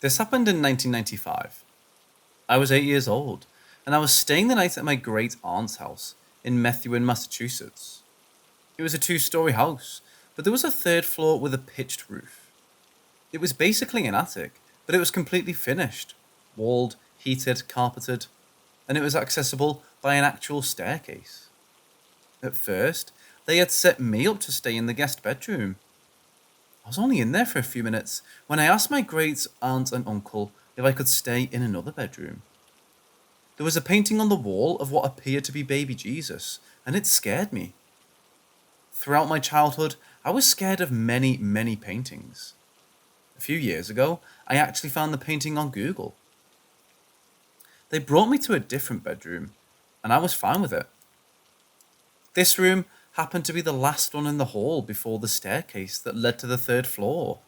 This happened in 1995. I was 8 years old, and I was staying the night at my great aunt's house in Methuen, Massachusetts. It was a two-story house, but there was a third floor with a pitched roof. It was basically an attic, but it was completely finished, walled, heated, carpeted, and it was accessible by an actual staircase. At first, they had set me up to stay in the guest bedroom. I was only in there for a few minutes when I asked my great aunt and uncle if I could stay in another bedroom. There was a painting on the wall of what appeared to be baby Jesus, and it scared me. Throughout my childhood, I was scared of many, many paintings. A few years ago, I actually found the painting on Google. They brought me to a different bedroom, and I was fine with it. This room happened to be the last one in the hall before the staircase that led to the third floor.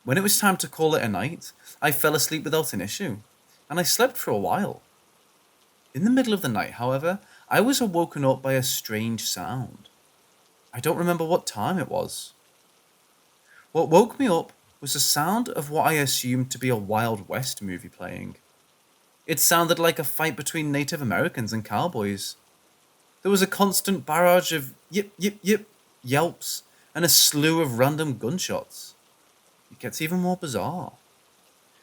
When it was time to call it a night, I fell asleep without an issue, and I slept for a while. In the middle of the night, however, I was awoken up by a strange sound. I don't remember what time it was. What woke me up was the sound of what I assumed to be a Wild West movie playing. It sounded like a fight between Native Americans and cowboys. There was a constant barrage of yip, yip, yip, yelps, and a slew of random gunshots. It gets even more bizarre.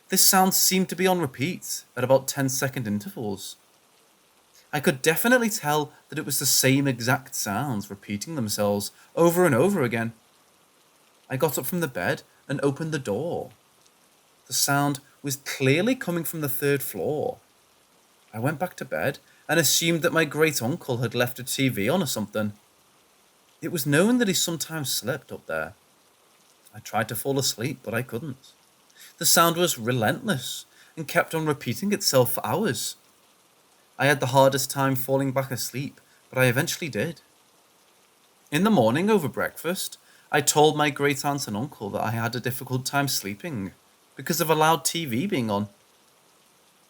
This sound seemed to be on repeat at about 10-second intervals. I could definitely tell that it was the same exact sounds repeating themselves over and over again. I got up from the bed and opened the door. The sound was clearly coming from the third floor. I went back to bed and assumed that my great uncle had left a TV on or something. It was known that he sometimes slept up there. I tried to fall asleep, but I couldn't. The sound was relentless and kept on repeating itself for hours. I had the hardest time falling back asleep, but I eventually did. In the morning over breakfast, I told my great aunt and uncle that I had a difficult time sleeping because of a loud TV being on.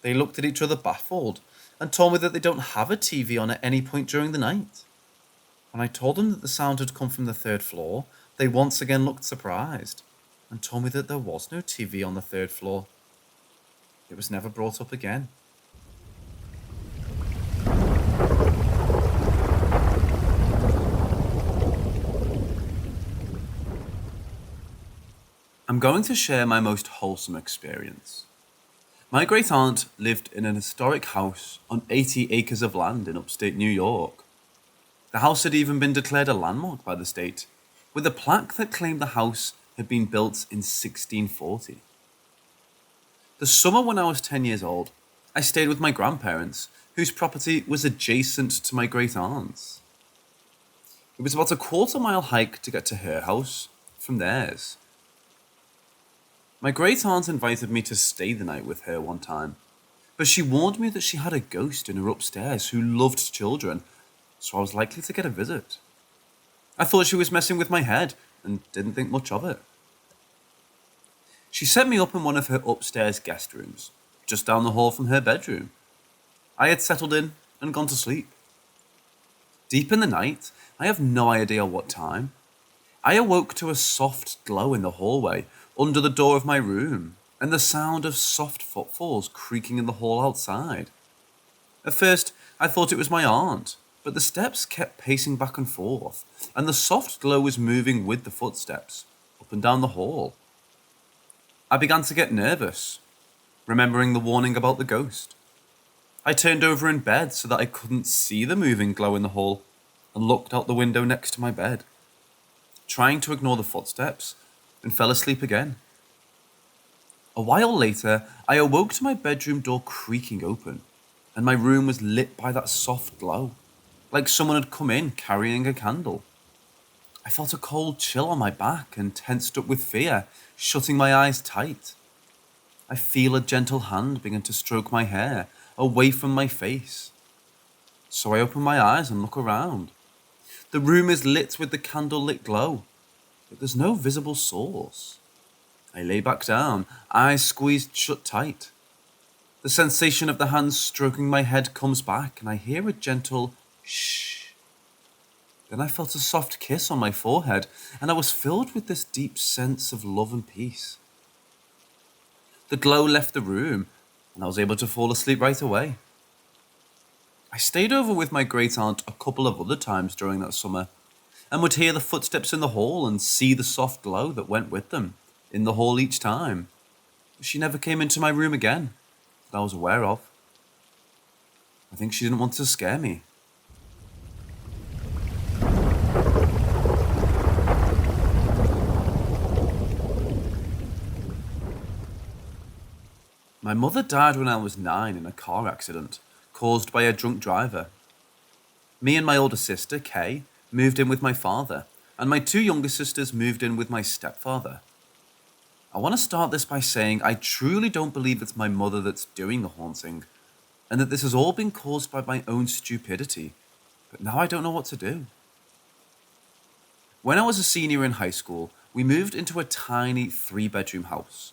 They looked at each other baffled and told me that they don't have a TV on at any point during the night. When I told them that the sound had come from the third floor, they once again looked surprised and told me that there was no TV on the third floor. It was never brought up again. I'm going to share my most wholesome experience. My great aunt lived in an historic house on 80 acres of land in upstate New York. The house had even been declared a landmark by the state, with a plaque that claimed the house had been built in 1640. The summer when I was 10 years old, I stayed with my grandparents, whose property was adjacent to my great aunt's. It was about a quarter-mile hike to get to her house from theirs. My great aunt invited me to stay the night with her one time, but she warned me that she had a ghost in her upstairs who loved children, so I was likely to get a visit. I thought she was messing with my head and didn't think much of it. She set me up in one of her upstairs guest rooms, just down the hall from her bedroom. I had settled in and gone to sleep. Deep in the night, I have no idea what time, I awoke to a soft glow in the hallway under the door of my room, and the sound of soft footfalls creaking in the hall outside. At first, I thought it was my aunt, but the steps kept pacing back and forth, and the soft glow was moving with the footsteps, up and down the hall. I began to get nervous, remembering the warning about the ghost. I turned over in bed so that I couldn't see the moving glow in the hall, and looked out the window next to my bed, trying to ignore the footsteps, and fell asleep again. A while later, I awoke to my bedroom door creaking open, and my room was lit by that soft glow, like someone had come in carrying a candle. I felt a cold chill on my back and tensed up with fear, shutting my eyes tight. I feel a gentle hand begin to stroke my hair away from my face. So I open my eyes and look around. The room is lit with the candle-lit glow, but there's no visible source. I lay back down, eyes squeezed shut tight. The sensation of the hands stroking my head comes back, and I hear a gentle shh. Then I felt a soft kiss on my forehead, and I was filled with this deep sense of love and peace. The glow left the room, and I was able to fall asleep right away. I stayed over with my great aunt a couple of other times during that summer, and would hear the footsteps in the hall and see the soft glow that went with them in the hall each time. She never came into my room again, that I was aware of. I think she didn't want to scare me. My mother died when I was 9 in a car accident caused by a drunk driver. Me and my older sister, Kay, moved in with my father, and my 2 younger sisters moved in with my stepfather. I want to start this by saying I truly don't believe it's my mother that's doing the haunting, and that this has all been caused by my own stupidity, but now I don't know what to do. When I was a senior in high school, we moved into a tiny 3-bedroom house.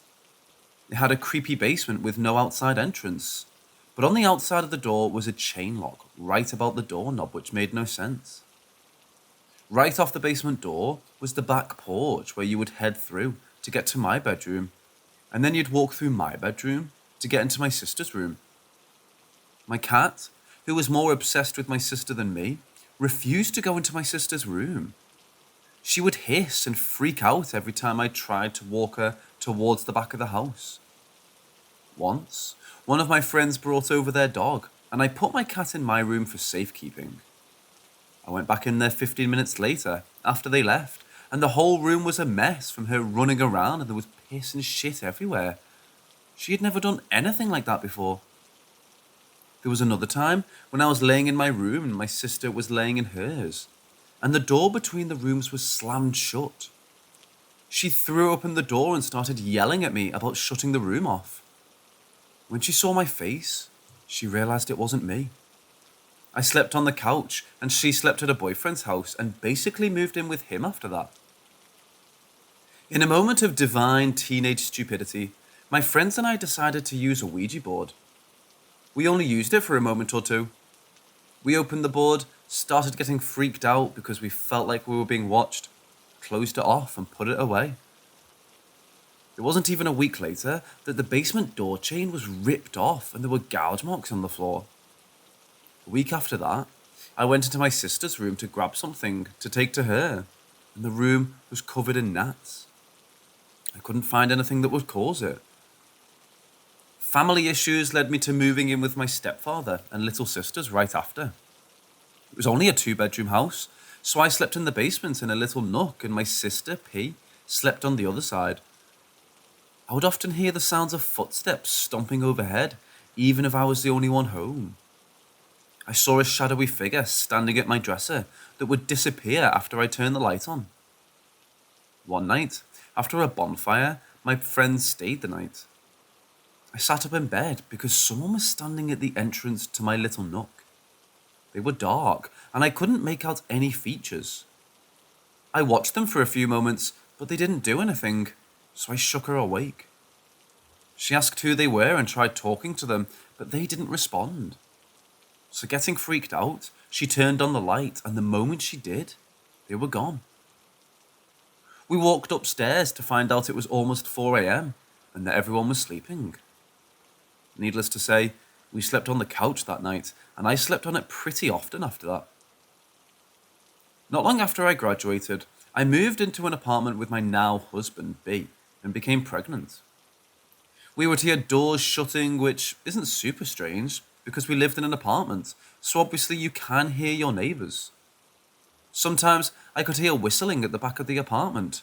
It had a creepy basement with no outside entrance, but on the outside of the door was a chain lock right about the doorknob, which made no sense. Right off the basement door was the back porch where you would head through to get to my bedroom, and then you'd walk through my bedroom to get into my sister's room. My cat, who was more obsessed with my sister than me, refused to go into my sister's room. She would hiss and freak out every time I tried to walk her towards the back of the house. Once, one of my friends brought over their dog, and I put my cat in my room for safekeeping. I went back in there 15 minutes later, after they left, and the whole room was a mess from her running around, and there was piss and shit everywhere. She had never done anything like that before. There was another time when I was laying in my room and my sister was laying in hers, and the door between the rooms was slammed shut. She threw open the door and started yelling at me about shutting the room off. When she saw my face, she realized it wasn't me. I slept on the couch and she slept at her boyfriend's house and basically moved in with him after that. In a moment of divine teenage stupidity, my friends and I decided to use a Ouija board. We only used it for a moment or 2. We opened the board, started getting freaked out because we felt like we were being watched, closed it off and put it away. It wasn't even a week later that the basement door chain was ripped off and there were gouge marks on the floor. A week after that, I went into my sister's room to grab something to take to her, and the room was covered in gnats. I couldn't find anything that would cause it. Family issues led me to moving in with my stepfather and little sisters right after. It was only a 2-bedroom house, so I slept in the basement in a little nook and my sister, P, slept on the other side. I would often hear the sounds of footsteps stomping overhead, even if I was the only one home. I saw a shadowy figure standing at my dresser that would disappear after I turned the light on. One night, after a bonfire, my friends stayed the night. I sat up in bed because someone was standing at the entrance to my little nook. They were dark, and I couldn't make out any features. I watched them for a few moments, but they didn't do anything, so I shook her awake. She asked who they were and tried talking to them, but they didn't respond. So getting freaked out, she turned on the light, and the moment she did, they were gone. We walked upstairs to find out it was almost 4 a.m. and that everyone was sleeping. Needless to say, we slept on the couch that night, and I slept on it pretty often after that. Not long after I graduated, I moved into an apartment with my now husband, B, and became pregnant. We would hear doors shutting, which isn't super strange, because we lived in an apartment, so obviously you can hear your neighbours. Sometimes I could hear whistling at the back of the apartment,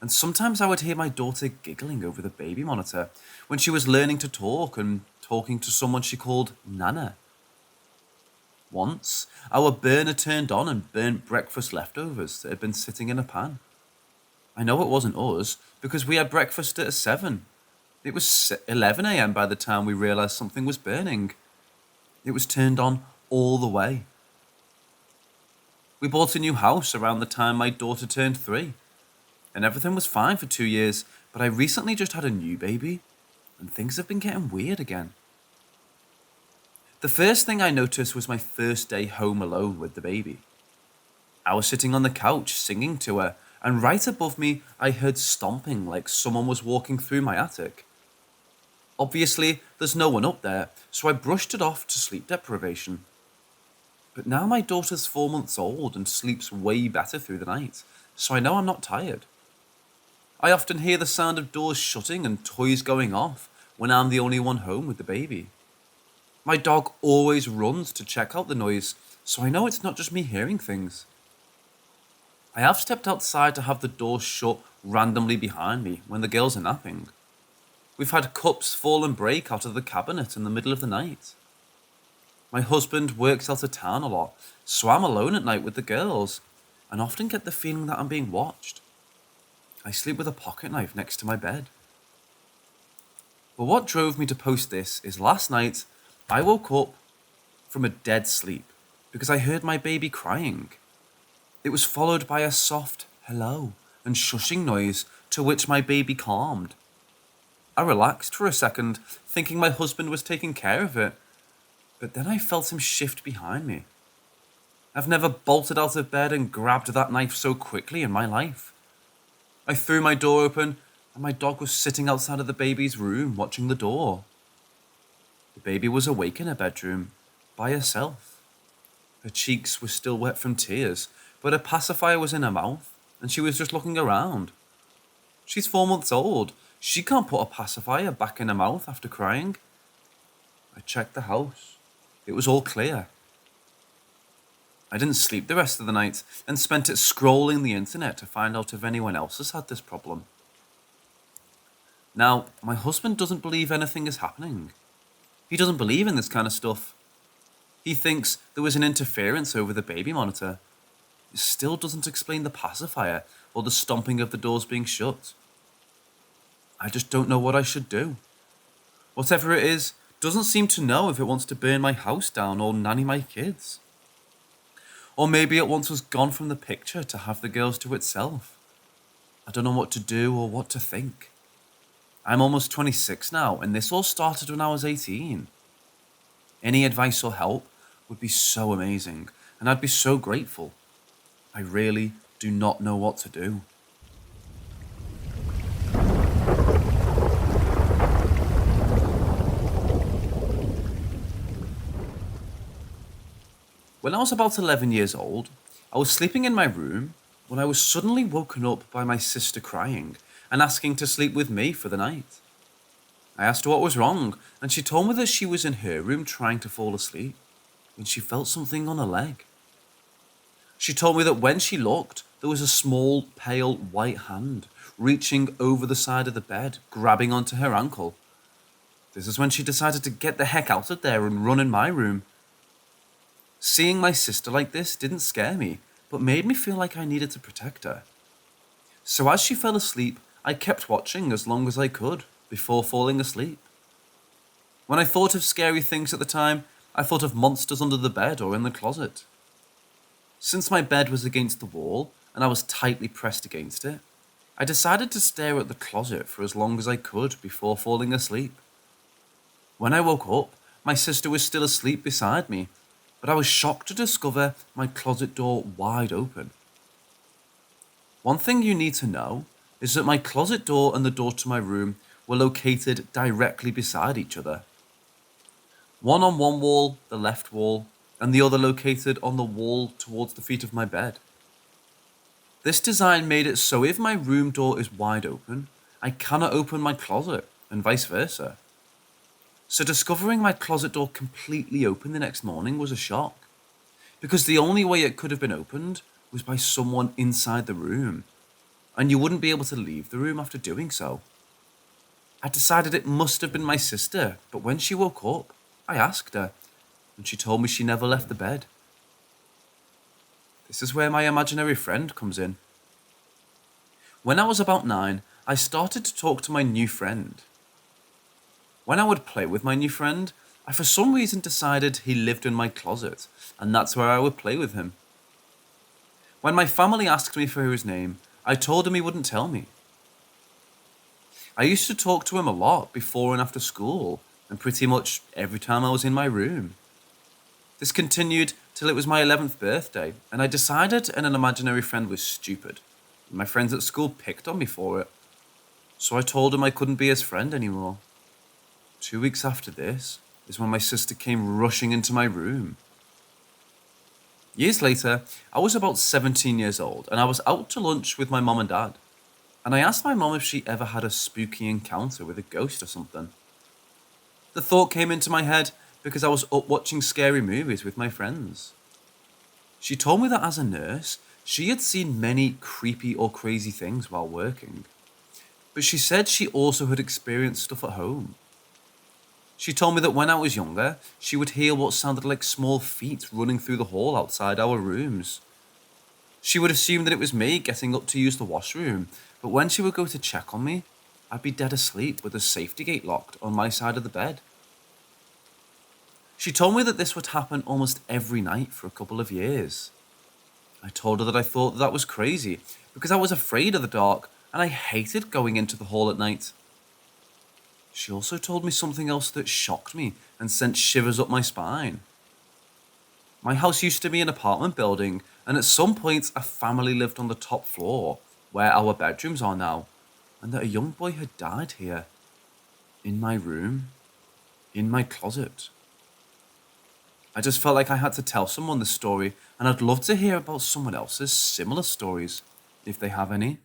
and sometimes I would hear my daughter giggling over the baby monitor when she was learning to talk and talking to someone she called Nana. Once, our burner turned on and burnt breakfast leftovers that had been sitting in a pan. I know it wasn't us, because we had breakfast at 7. It was 11 a.m. by the time we realised something was burning. It was turned on all the way. We bought a new house around the time my daughter turned 3, and everything was fine for 2 years, but I recently just had a new baby, and things have been getting weird again. The first thing I noticed was my first day home alone with the baby. I was sitting on the couch singing to her, and right above me I heard stomping like someone was walking through my attic. Obviously, there's no one up there, so I brushed it off to sleep deprivation. But now my daughter's 4 months old and sleeps way better through the night, so I know I'm not tired. I often hear the sound of doors shutting and toys going off when I'm the only one home with the baby. My dog always runs to check out the noise, so I know it's not just me hearing things. I have stepped outside to have the door shut randomly behind me when the girls are napping. We've had cups fall and break out of the cabinet in the middle of the night. My husband works out of town a lot, so I'm alone at night with the girls, and often get the feeling that I'm being watched. I sleep with a pocket knife next to my bed. But what drove me to post this is last night, I woke up from a dead sleep because I heard my baby crying. It was followed by a soft hello and shushing noise, to which my baby calmed. I relaxed for a second, thinking my husband was taking care of it, but then I felt him shift behind me. I've never bolted out of bed and grabbed that knife so quickly in my life. I threw my door open, and my dog was sitting outside of the baby's room watching the door. The baby was awake in her bedroom, by herself. Her cheeks were still wet from tears, but a pacifier was in her mouth, and she was just looking around. She's 4 months old. She can't put a pacifier back in her mouth after crying. I checked the house. It was all clear. I didn't sleep the rest of the night and spent it scrolling the internet to find out if anyone else has had this problem. Now, my husband doesn't believe anything is happening. He doesn't believe in this kind of stuff. He thinks there was an interference over the baby monitor. It still doesn't explain the pacifier or the stomping of the doors being shut. I just don't know what I should do. Whatever it is, doesn't seem to know if it wants to burn my house down or nanny my kids. Or maybe it once was gone from the picture to have the girls to itself. I don't know what to do or what to think. I'm almost 26 now, and this all started when I was 18. Any advice or help would be so amazing, and I'd be so grateful. I really do not know what to do. When I was about 11 years old, I was sleeping in my room when I was suddenly woken up by my sister crying and asking to sleep with me for the night. I asked her what was wrong, and she told me that she was in her room trying to fall asleep when she felt something on her leg. She told me that when she looked, there was a small, pale, white hand reaching over the side of the bed, grabbing onto her ankle. This is when she decided to get the heck out of there and run in my room. Seeing my sister like this didn't scare me, but made me feel like I needed to protect her. So as she fell asleep, I kept watching as long as I could before falling asleep. When I thought of scary things at the time, I thought of monsters under the bed or in the closet. Since my bed was against the wall and I was tightly pressed against it, I decided to stare at the closet for as long as I could before falling asleep. When I woke up, my sister was still asleep beside me, but I was shocked to discover my closet door wide open. One thing you need to know is that my closet door and the door to my room were located directly beside each other. One on one wall, the left wall, and the other located on the wall towards the feet of my bed. This design made it so if my room door is wide open, I cannot open my closet, and vice versa. So discovering my closet door completely open the next morning was a shock, because the only way it could have been opened was by someone inside the room, and you wouldn't be able to leave the room after doing so. I decided it must have been my sister, but when she woke up, I asked her, and she told me she never left the bed. This is where my imaginary friend comes in. When I was about 9, I started to talk to my new friend. When I would play with my new friend, I for some reason decided he lived in my closet, and that's where I would play with him. When my family asked me for his name, I told him he wouldn't tell me. I used to talk to him a lot before and after school, and pretty much every time I was in my room. This continued till it was my 11th birthday, and I decided an imaginary friend was stupid. My friends at school picked on me for it, so I told him I couldn't be his friend anymore. 2 weeks after this is when my sister came rushing into my room. Years later, I was about 17 years old and I was out to lunch with my mom and dad. And I asked my mom if she ever had a spooky encounter with a ghost or something. The thought came into my head because I was up watching scary movies with my friends. She told me that as a nurse, she had seen many creepy or crazy things while working. But she said she also had experienced stuff at home. She told me that when I was younger, she would hear what sounded like small feet running through the hall outside our rooms. She would assume that it was me getting up to use the washroom, but when she would go to check on me, I'd be dead asleep with the safety gate locked on my side of the bed. She told me that this would happen almost every night for a couple of years. I told her that I thought that was crazy because I was afraid of the dark and I hated going into the hall at night. She also told me something else that shocked me and sent shivers up my spine. My house used to be an apartment building, and at some point a family lived on the top floor, where our bedrooms are now, and that a young boy had died here. In my room. In my closet. I just felt like I had to tell someone this story, and I'd love to hear about someone else's similar stories, if they have any.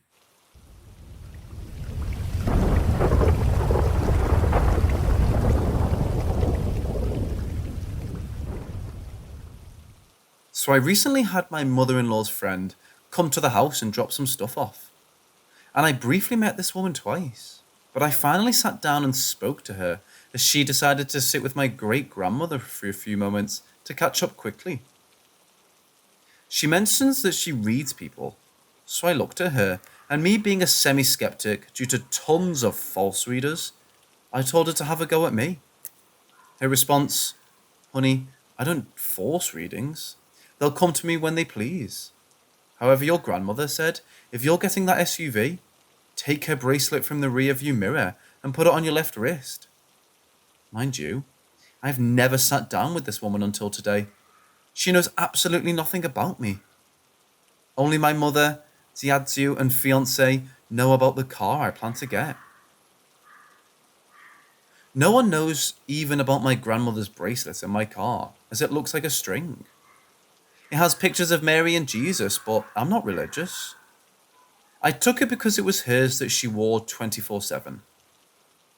So I recently had my mother-in-law's friend come to the house and drop some stuff off. And I briefly met this woman twice, but I finally sat down and spoke to her as she decided to sit with my great-grandmother for a few moments to catch up quickly. She mentions that she reads people, so I looked at her, and me being a semi-skeptic due to tons of false readers, I told her to have a go at me. Her response, "Honey, I don't force readings. They'll come to me when they please. However, your grandmother said, if you're getting that SUV, take her bracelet from the rear view mirror and put it on your left wrist." Mind you, I've never sat down with this woman until today. She knows absolutely nothing about me. Only my mother, Ziadziu, and fiancé know about the car I plan to get. No one knows even about my grandmother's bracelet in my car, as it looks like a string. It has pictures of Mary and Jesus, but I'm not religious. I took it because it was hers that she wore 24/7.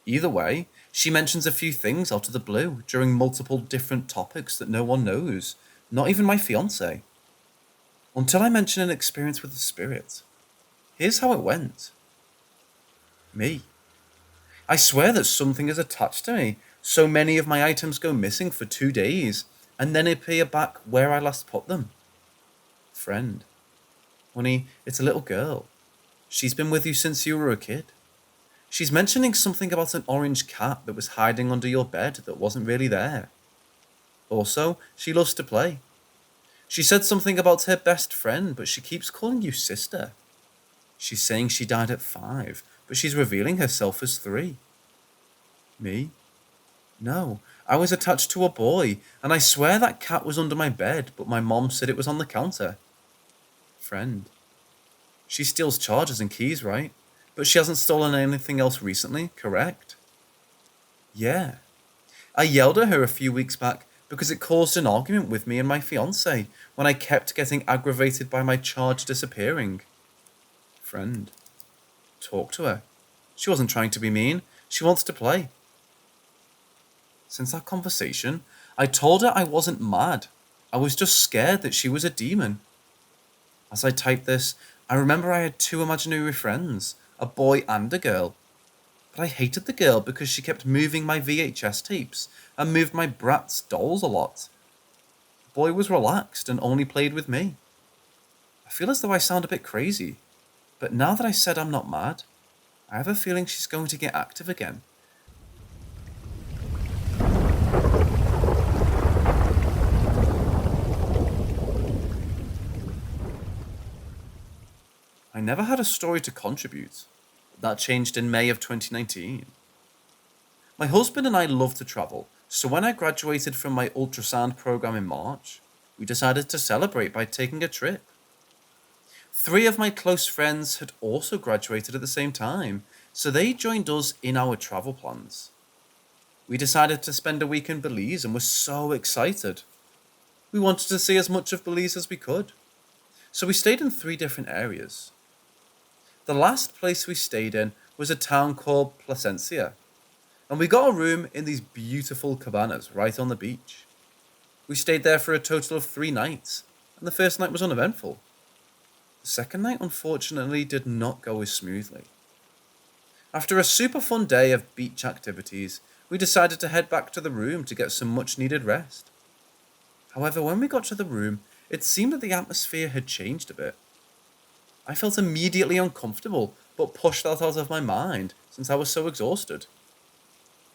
Either way, she mentions a few things out of the blue during multiple different topics that no one knows, not even my fiancé. Until I mention an experience with the spirit. Here's how it went. Me. I swear that something is attached to me, so many of my items go missing for 2 days, and then appear back where I last put them. Friend. Honey, it's a little girl. She's been with you since you were a kid. She's mentioning something about an orange cat that was hiding under your bed that wasn't really there. Also, she loves to play. She said something about her best friend, but she keeps calling you sister. She's saying she died at 5, but she's revealing herself as 3. Me? No, I was attached to a boy, and I swear that cat was under my bed, but my mom said it was on the counter. Friend. She steals chargers and keys, right? But she hasn't stolen anything else recently, correct? Yeah. I yelled at her a few weeks back because it caused an argument with me and my fiancé when I kept getting aggravated by my charge disappearing. Friend. Talk to her. She wasn't trying to be mean. She wants to play. Since that conversation, I told her I wasn't mad. I was just scared that she was a demon. As I typed this, I remember I had 2 imaginary friends, a boy and a girl. But I hated the girl because she kept moving my VHS tapes and moved my Bratz dolls a lot. The boy was relaxed and only played with me. I feel as though I sound a bit crazy, but now that I said I'm not mad, I have a feeling she's going to get active again. I never had a story to contribute. That changed in May of 2019. My husband and I love to travel, so when I graduated from my ultrasound program in March, we decided to celebrate by taking a trip. 3 of my close friends had also graduated at the same time, so they joined us in our travel plans. We decided to spend a week in Belize and were so excited. We wanted to see as much of Belize as we could. So we stayed in 3 different areas. The last place we stayed in was a town called Placencia, and we got a room in these beautiful cabanas right on the beach. We stayed there for a total of 3 nights, and the first night was uneventful. The second night, unfortunately, did not go as smoothly. After a super fun day of beach activities, we decided to head back to the room to get some much needed rest. However, when we got to the room, it seemed that the atmosphere had changed a bit. I felt immediately uncomfortable, but pushed that out of my mind since I was so exhausted.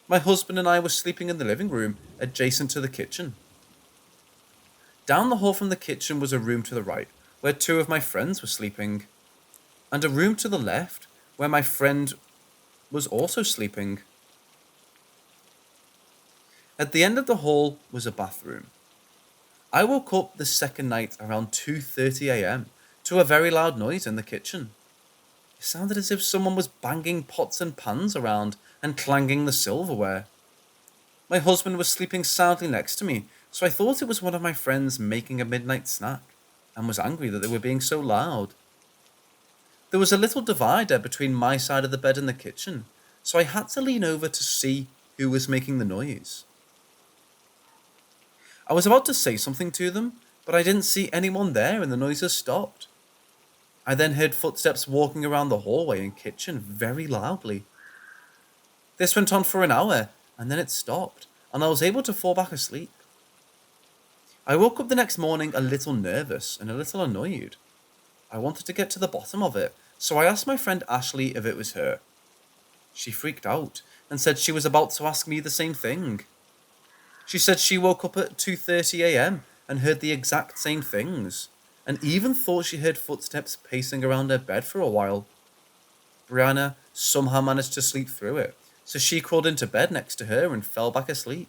My husband and I were sleeping in the living room, adjacent to the kitchen. Down the hall from the kitchen was a room to the right, where 2 of my friends were sleeping, and a room to the left, where my friend was also sleeping. At the end of the hall was a bathroom. I woke up the second night around 2:30 a.m. to a very loud noise in the kitchen. It sounded as if someone was banging pots and pans around and clanging the silverware. My husband was sleeping soundly next to me, so I thought it was one of my friends making a midnight snack, and was angry that they were being so loud. There was a little divider between my side of the bed and the kitchen, so I had to lean over to see who was making the noise. I was about to say something to them, but I didn't see anyone there and the noises stopped. I then heard footsteps walking around the hallway and kitchen very loudly. This went on for an hour, and then it stopped, and I was able to fall back asleep. I woke up the next morning a little nervous and a little annoyed. I wanted to get to the bottom of it, so I asked my friend Ashley if it was her. She freaked out and said she was about to ask me the same thing. She said she woke up at 2:30 a.m. and heard the exact same things, and even thought she heard footsteps pacing around her bed for a while. Brianna somehow managed to sleep through it, so she crawled into bed next to her and fell back asleep.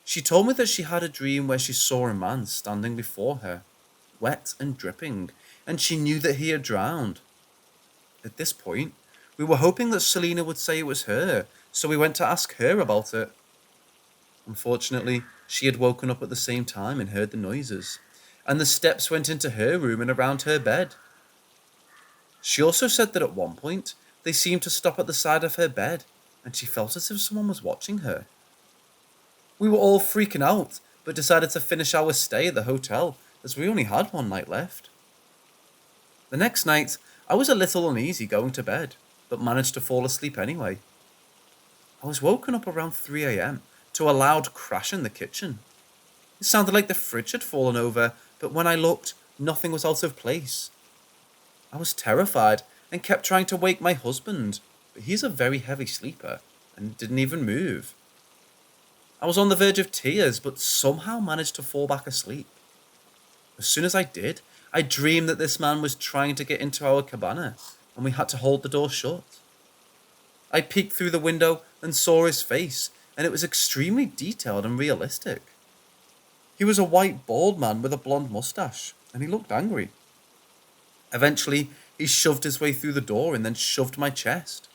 She told me that she had a dream where she saw a man standing before her, wet and dripping, and she knew that he had drowned. At this point, we were hoping that Selena would say it was her, so we went to ask her about it. Unfortunately, she had woken up at the same time and heard the noises, and the steps went into her room and around her bed. She also said that at one point, they seemed to stop at the side of her bed, and she felt as if someone was watching her. We were all freaking out, but decided to finish our stay at the hotel, as we only had 1 night left. The next night, I was a little uneasy going to bed, but managed to fall asleep anyway. I was woken up around 3 a.m. to a loud crash in the kitchen. It sounded like the fridge had fallen over, but when I looked, nothing was out of place. I was terrified and kept trying to wake my husband, but he's a very heavy sleeper and didn't even move. I was on the verge of tears, but somehow managed to fall back asleep. As soon as I did, I dreamed that this man was trying to get into our cabana, and we had to hold the door shut. I peeked through the window and saw his face, and it was extremely detailed and realistic. He was a white, bald man with a blonde mustache, and he looked angry. Eventually, he shoved his way through the door and then shoved my chest.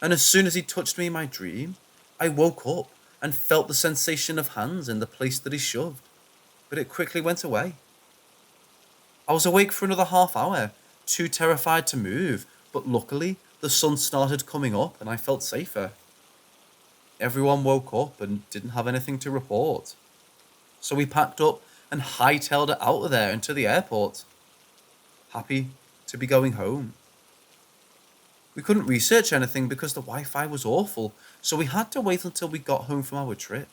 And as soon as he touched me in my dream, I woke up and felt the sensation of hands in the place that he shoved, but it quickly went away. I was awake for another half hour, too terrified to move, but luckily the sun started coming up and I felt safer. Everyone woke up and didn't have anything to report. So we packed up and hightailed it out of there into the airport. Happy to be going home. We couldn't research anything because the Wi-Fi was awful, so we had to wait until we got home from our trip.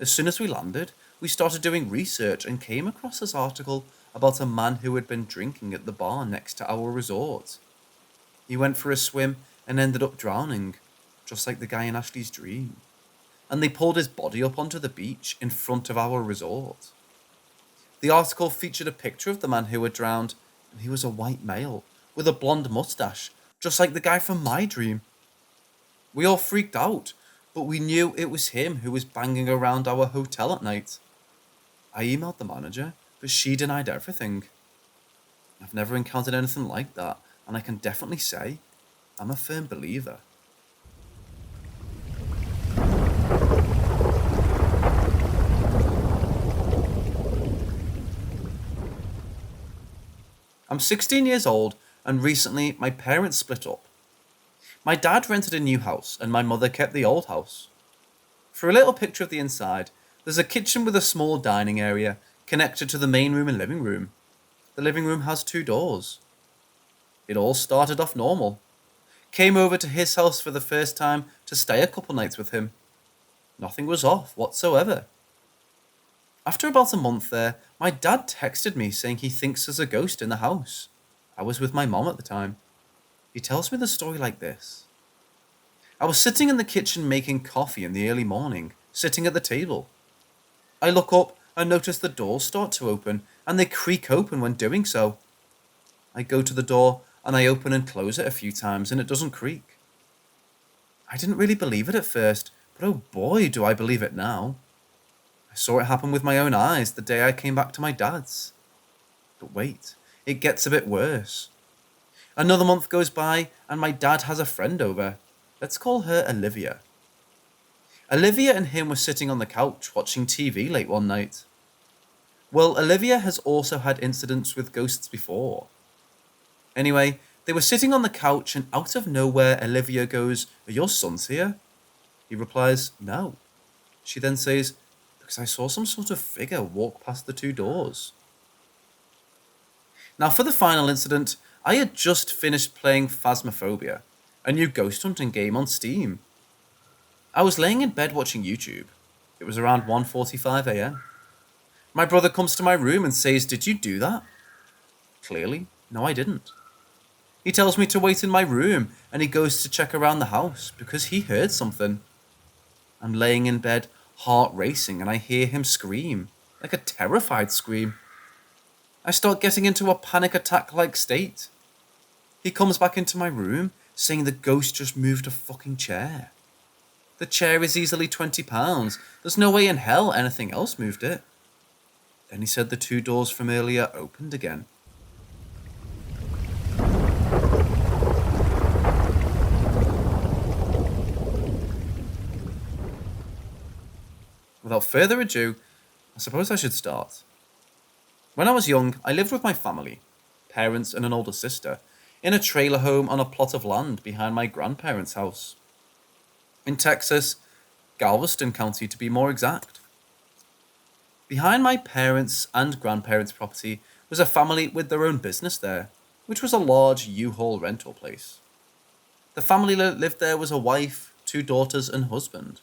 As soon as we landed, we started doing research and came across this article about a man who had been drinking at the bar next to our resort. He went for a swim and ended up drowning, just like the guy in Ashley's dream. And they pulled his body up onto the beach in front of our resort. The article featured a picture of the man who had drowned, and he was a white male with a blonde mustache, just like the guy from my dream. We all freaked out, but we knew it was him who was banging around our hotel at night. I emailed the manager, but she denied everything. I've never encountered anything like that, and I can definitely say I'm a firm believer. I'm 16 years old, and recently my parents split up. My dad rented a new house, and my mother kept the old house. For a little picture of the inside, there's a kitchen with a small dining area connected to the main room and living room. The living room has 2 doors. It all started off normal. Came over to his house for the first time to stay a couple nights with him. Nothing was off whatsoever. After about a month there, my dad texted me saying he thinks there's a ghost in the house. I was with my mom at the time. He tells me the story like this. I was sitting in the kitchen making coffee in the early morning, sitting at the table. I look up and notice the doors start to open, and they creak open when doing so. I go to the door, and I open and close it a few times, and it doesn't creak. I didn't really believe it at first, but oh boy, do I believe it now. I saw it happen with my own eyes the day I came back to my dad's. But wait, it gets a bit worse. Another month goes by, and my dad has a friend over. Let's call her Olivia. Olivia and him were sitting on the couch watching TV late one night. Well, Olivia has also had incidents with ghosts before. Anyway, they were sitting on the couch, and out of nowhere Olivia goes, "Are your sons here?" He replies, "No." She then says, "Because I saw some sort of figure walk past the 2 doors." Now for the final incident, I had just finished playing Phasmophobia, a new ghost hunting game on Steam. I was laying in bed watching YouTube. It was around 1:45 a.m. My brother comes to my room and says, "Did you do that?" Clearly, no I didn't. He tells me to wait in my room, and he goes to check around the house because he heard something. I'm laying in bed, heart racing, and I hear him scream, like a terrified scream. I start getting into a panic attack-like state. He comes back into my room, saying the ghost just moved a fucking chair. The chair is easily 20 pounds. There's no way in hell anything else moved it. Then he said the 2 doors from earlier opened again. Without further ado, I suppose I should start. When I was young, I lived with my family, parents and an older sister, in a trailer home on a plot of land behind my grandparents' house. In Texas, Galveston County to be more exact. Behind my parents' and grandparents' property was a family with their own business there, which was a large U-Haul rental place. The family that lived there was a wife, 2 daughters and husband.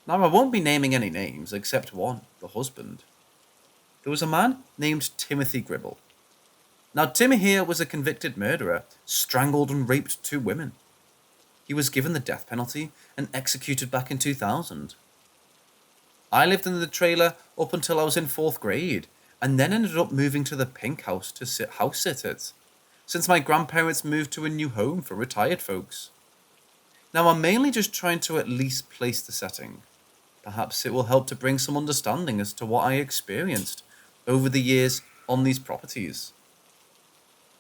Now I won't be naming any names except one, the husband. There was a man named Timothy Gribble. Now Timmy here was a convicted murderer, strangled and raped 2 women. He was given the death penalty and executed back in 2000. I lived in the trailer up until I was in 4th grade, and then ended up moving to the pink house to house sit it, since my grandparents moved to a new home for retired folks. Now I'm mainly just trying to at least place the setting. Perhaps it will help to bring some understanding as to what I experienced over the years on these properties.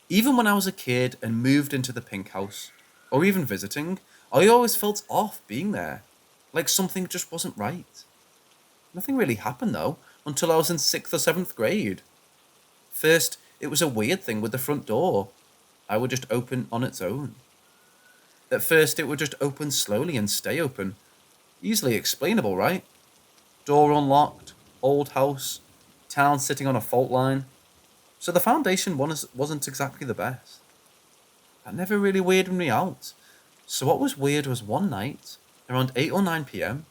Even when I was a kid and moved into the pink house, or even visiting, I always felt off being there, like something just wasn't right. Nothing really happened though, until I was in 6th or 7th grade. First, it was a weird thing with the front door. I would just open on its own. At first, it would just open slowly and stay open. Easily explainable, right? Door unlocked, old house, town sitting on a fault line. So the foundation wasn't exactly the best. That never really weirded me out. So what was weird was one night, around 8 or 9 p.m,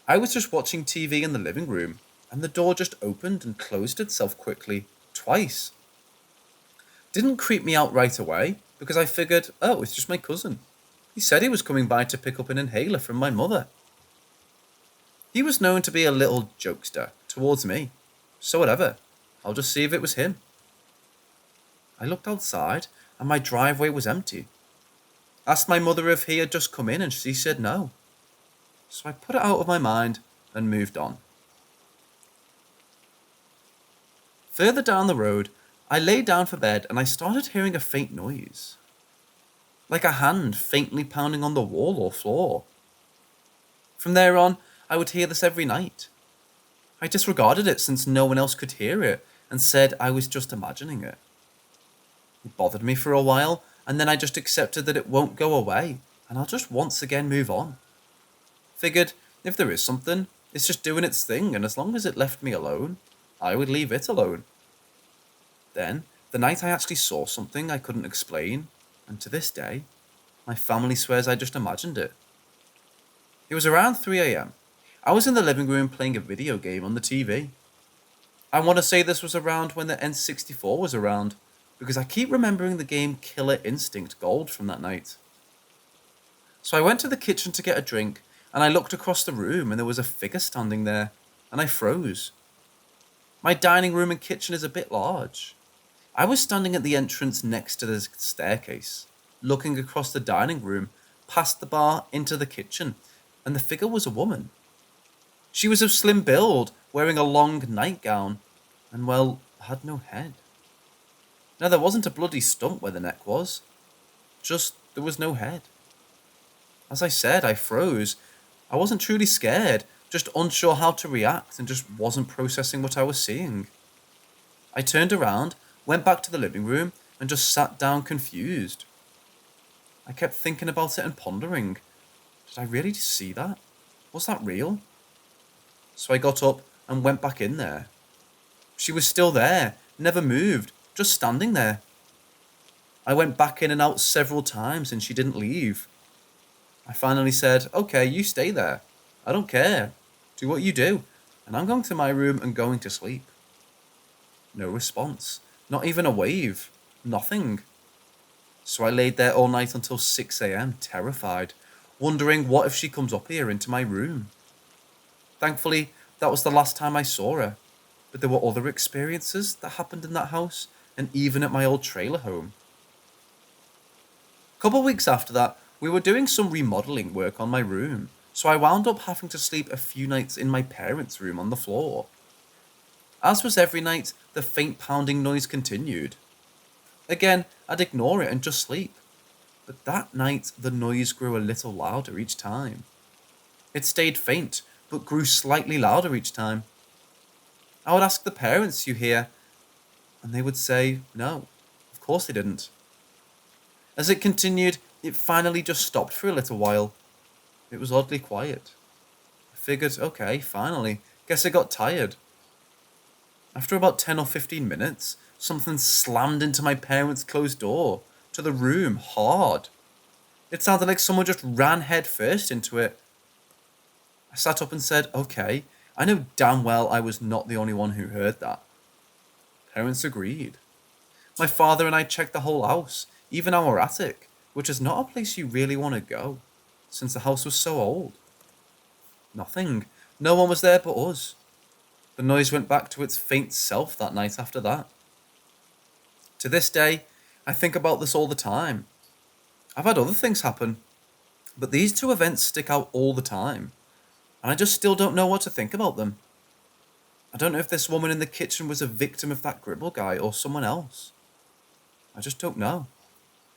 I was just watching TV in the living room, and the door just opened and closed itself quickly, twice. Didn't creep me out right away, because I figured, oh, it's just my cousin. He said he was coming by to pick up an inhaler from my mother. He was known to be a little jokester towards me, so whatever, I'll just see if it was him. I looked outside, and my driveway was empty. Asked my mother if he had just come in, and she said no. So I put it out of my mind and moved on. Further down the road, I lay down for bed and I started hearing a faint noise. Like a hand faintly pounding on the wall or floor. From there on, I would hear this every night. I disregarded it since no one else could hear it and said I was just imagining it. It bothered me for a while, and then I just accepted that it won't go away, and I'll just once again move on. Figured, if there is something, it's just doing its thing, and as long as it left me alone, I would leave it alone. Then, the night I actually saw something I couldn't explain, and to this day, my family swears I just imagined it. It was around 3 a.m. I was in the living room playing a video game on the TV. I want to say this was around when the N64 was around, because I keep remembering the game Killer Instinct Gold from that night. So I went to the kitchen to get a drink, and I looked across the room and there was a figure standing there, and I froze. My dining room and kitchen is a bit large. I was standing at the entrance next to the staircase, looking across the dining room, past the bar into the kitchen, and the figure was a woman. She was of slim build, wearing a long nightgown, and well, had no head. Now there wasn't a bloody stump where the neck was, just there was no head. As I said, I froze. I wasn't truly scared, just unsure how to react and just wasn't processing what I was seeing. I turned around, went back to the living room, and just sat down confused. I kept thinking about it and pondering. Did I really see that? Was that real? So I got up and went back in there. She was still there, never moved, just standing there. I went back in and out several times and she didn't leave. I finally said, "Okay, you stay there. I don't care. Do what you do, and I'm going to my room and going to sleep." No response, not even a wave, nothing. So I laid there all night until 6 a.m, terrified, wondering what if she comes up here into my room. Thankfully, that was the last time I saw her, but there were other experiences that happened in that house, and even at my old trailer home. A couple weeks after that, we were doing some remodeling work on my room, so I wound up having to sleep a few nights in my parents' room on the floor. As was every night, the faint pounding noise continued. Again, I'd ignore it and just sleep, but that night the noise grew a little louder each time. It stayed faint, but grew slightly louder each time. I would ask the parents, "You hear?" And they would say, "No, of course they didn't." As it continued, it finally just stopped for a little while. It was oddly quiet. I figured, okay, finally, guess I got tired. After about 10 or 15 minutes, something slammed into my parents' closed door, to the room, hard. It sounded like someone just ran head first into it. I sat up and said, "Okay, I know damn well I was not the only one who heard that." Parents agreed. My father and I checked the whole house, even our attic, which is not a place you really want to go, since the house was so old. Nothing. No one was there but us. The noise went back to its faint self that night after that. To this day, I think about this all the time. I've had other things happen, but these two events stick out all the time, and I just still don't know what to think about them. I don't know if this woman in the kitchen was a victim of that Gribble guy or someone else. I just don't know.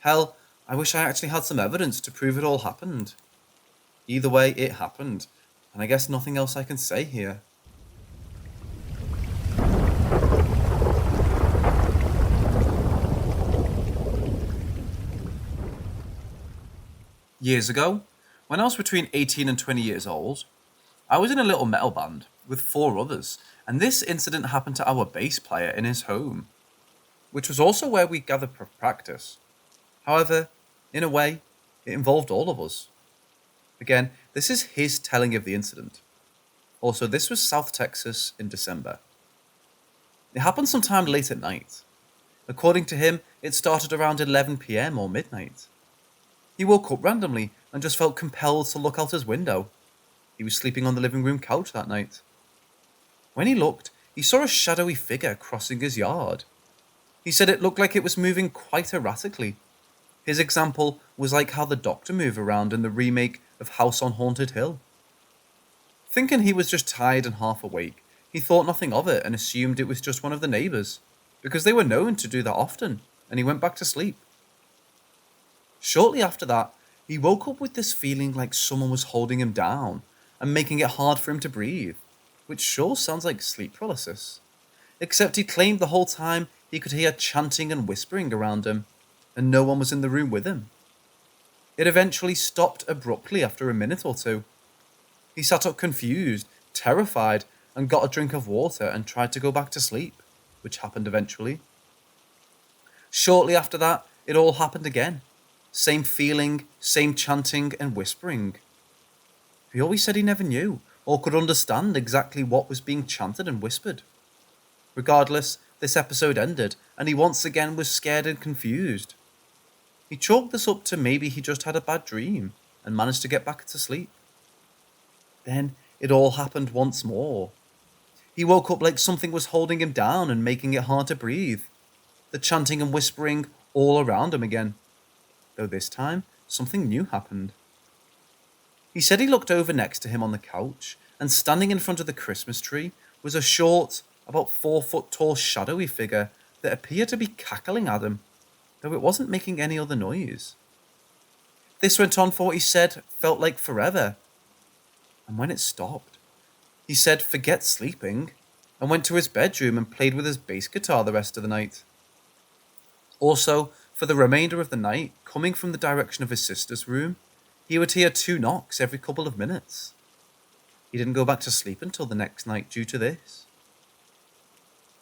Hell, I wish I actually had some evidence to prove it all happened. Either way, it happened, and I guess nothing else I can say here. Years ago, when I was between 18 and 20 years old, I was in a little metal band with 4 others, and this incident happened to our bass player in his home, which was also where we gathered for practice. However, in a way, it involved all of us. Again, this is his telling of the incident. Also, this was South Texas in December. It happened sometime late at night. According to him, it started around 11 p.m. or midnight. He woke up randomly and just felt compelled to look out his window. He was sleeping on the living room couch that night. When he looked, he saw a shadowy figure crossing his yard. He said it looked like it was moving quite erratically. His example was like how the Doctor moved around in the remake of House on Haunted Hill. Thinking he was just tired and half awake, he thought nothing of it and assumed it was just one of the neighbours, because they were known to do that often, and he went back to sleep. Shortly after that, he woke up with this feeling like someone was holding him down and making it hard for him to breathe, which sure sounds like sleep paralysis. Except he claimed the whole time he could hear chanting and whispering around him, and no one was in the room with him. It eventually stopped abruptly after a minute or two. He sat up confused, terrified, and got a drink of water and tried to go back to sleep, which happened eventually. Shortly after that, it all happened again. Same feeling, same chanting and whispering. He always said he never knew or could understand exactly what was being chanted and whispered. Regardless, this episode ended, and he once again was scared and confused. He chalked this up to maybe he just had a bad dream and managed to get back to sleep. Then it all happened once more. He woke up like something was holding him down and making it hard to breathe. The chanting and whispering all around him again. Though this time, something new happened. He said he looked over next to him on the couch, and standing in front of the Christmas tree was a short, about 4 foot tall shadowy figure that appeared to be cackling at him, though it wasn't making any other noise. This went on for what he said felt like forever. And when it stopped, he said forget sleeping, and went to his bedroom and played with his bass guitar the rest of the night. Also, for the remainder of the night, coming from the direction of his sister's room, he would hear 2 knocks every couple of minutes. He didn't go back to sleep until the next night due to this.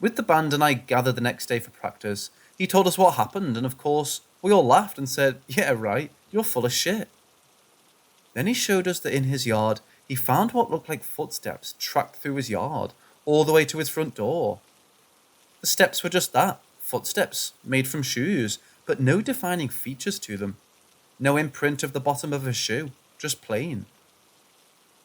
With the band and I gathered the next day for practice, he told us what happened, and of course, we all laughed and said, "Yeah, right, you're full of shit." Then he showed us that in his yard, he found what looked like footsteps tracked through his yard, all the way to his front door. The steps were just that, footsteps, made from shoes, but no defining features to them. No imprint of the bottom of a shoe, just plain.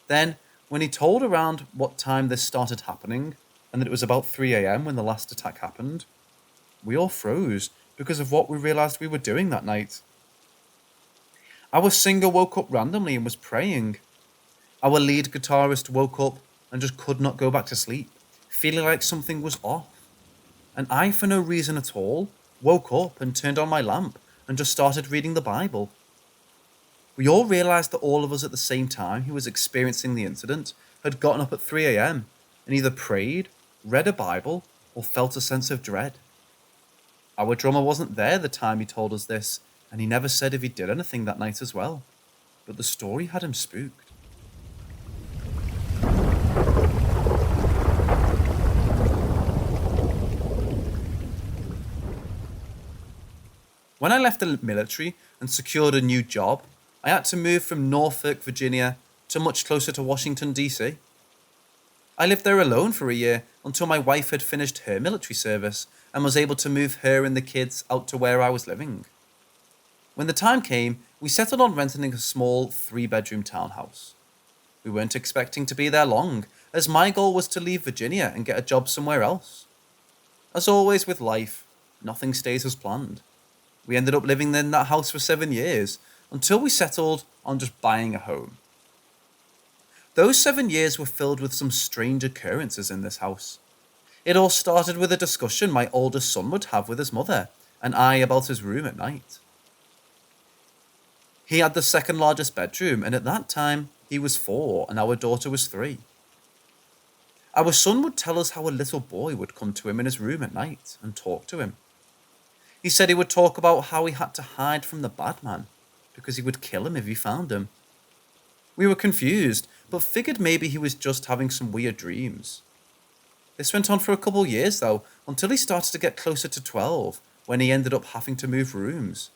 Then, when he told around what time this started happening, and that it was about 3 a.m. when the last attack happened, we all froze because of what we realized we were doing that night. Our singer woke up randomly and was praying. Our lead guitarist woke up and just could not go back to sleep, feeling like something was off. And I, for no reason at all, woke up and turned on my lamp and just started reading the Bible. We all realized that all of us at the same time who was experiencing the incident had gotten up at 3 a.m. and either prayed, read a Bible, or felt a sense of dread. Our drummer wasn't there the time he told us this, and he never said if he did anything that night as well. But the story had him spooked. When I left the military and secured a new job, I had to move from Norfolk, Virginia, to much closer to Washington, D.C. I lived there alone for a year until my wife had finished her military service and was able to move her and the kids out to where I was living. When the time came, we settled on renting a small 3-bedroom townhouse. We weren't expecting to be there long, as my goal was to leave Virginia and get a job somewhere else. As always with life, nothing stays as planned. We ended up living in that house for 7 years, until we settled on just buying a home. Those 7 years were filled with some strange occurrences in this house. It all started with a discussion my oldest son would have with his mother, and I about his room at night. He had the second largest bedroom, and at that time, he was 4 and our daughter was 3. Our son would tell us how a little boy would come to him in his room at night and talk to him. He said he would talk about how he had to hide from the bad man, because he would kill him if he found him. We were confused, but figured maybe he was just having some weird dreams. This went on for a couple years though, until he started to get closer to 12, when he ended up having to move rooms.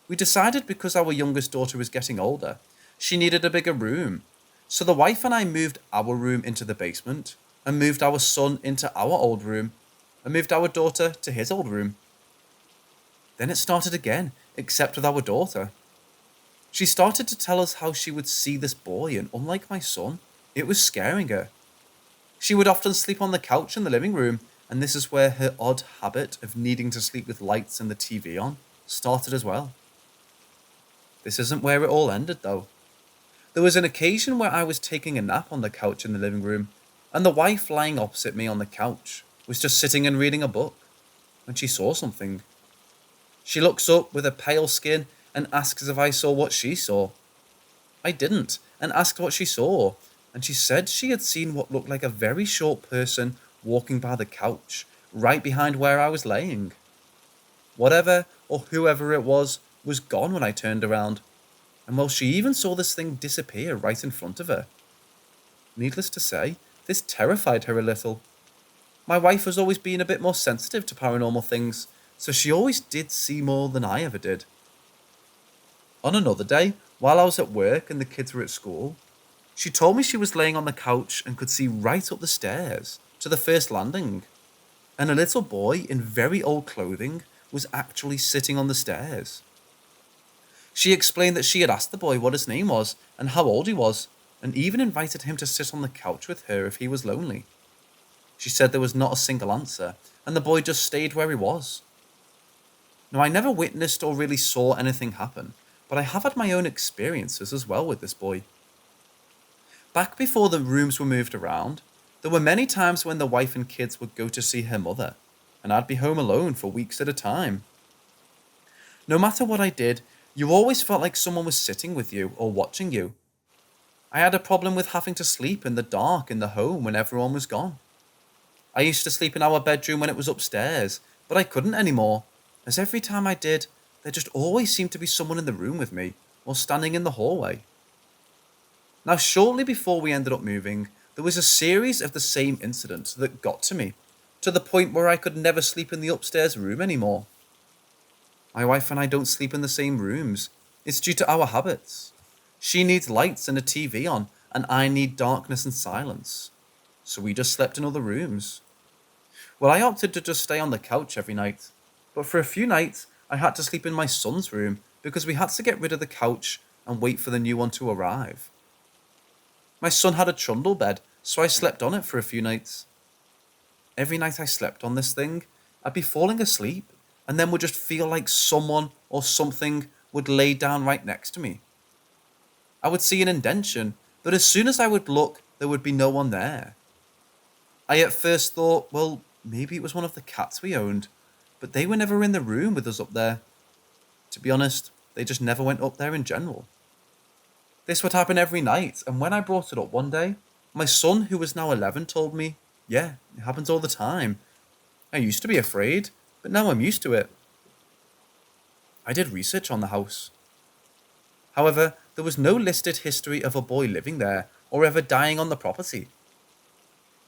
We decided because our youngest daughter was getting older, she needed a bigger room, so the wife and I moved our room into the basement, and moved our son into our old room, and moved our daughter to his old room. Then it started again, except with our daughter. She started to tell us how she would see this boy, and unlike my son, it was scaring her. She would often sleep on the couch in the living room, and this is where her odd habit of needing to sleep with lights and the TV on started as well. This isn't where it all ended though. There was an occasion where I was taking a nap on the couch in the living room, and the wife lying opposite me on the couch was just sitting and reading a book, when she saw something. She looks up with a pale skin and asks if I saw what she saw. I didn't, and asked what she saw, and she said she had seen what looked like a very short person walking by the couch, right behind where I was laying. Whatever or whoever it was gone when I turned around, and well, she even saw this thing disappear right in front of her. Needless to say, this terrified her a little. My wife has always been a bit more sensitive to paranormal things, so she always did see more than I ever did. On another day, while I was at work and the kids were at school, she told me she was laying on the couch and could see right up the stairs to the first landing, and a little boy in very old clothing was actually sitting on the stairs. She explained that she had asked the boy what his name was and how old he was, and even invited him to sit on the couch with her if he was lonely. She said there was not a single answer, and the boy just stayed where he was. Now, I never witnessed or really saw anything happen, but I have had my own experiences as well with this boy. Back before the rooms were moved around, there were many times when the wife and kids would go to see her mother, and I'd be home alone for weeks at a time. No matter what I did, you always felt like someone was sitting with you or watching you. I had a problem with having to sleep in the dark in the home when everyone was gone. I used to sleep in our bedroom when it was upstairs, but I couldn't anymore, as every time I did, there just always seemed to be someone in the room with me, or standing in the hallway. Now, shortly before we ended up moving, there was a series of the same incidents that got to me, to the point where I could never sleep in the upstairs room anymore. My wife and I don't sleep in the same rooms. It's due to our habits. She needs lights and a TV on, and I need darkness and silence. So we just slept in other rooms. Well, I opted to just stay on the couch every night, but for a few nights, I had to sleep in my son's room because we had to get rid of the couch and wait for the new one to arrive. My son had a trundle bed, so I slept on it for a few nights. Every night I slept on this thing, I'd be falling asleep and then would just feel like someone or something would lay down right next to me. I would see an indentation, but as soon as I would look, there would be no one there. I at first thought, well, maybe it was one of the cats we owned, but they were never in the room with us up there. To be honest, they just never went up there in general. This would happen every night, and when I brought it up one day, my son, who was now 11, told me, yeah, it happens all the time. I used to be afraid, but now I'm used to it. I did research on the house. However, there was no listed history of a boy living there or ever dying on the property.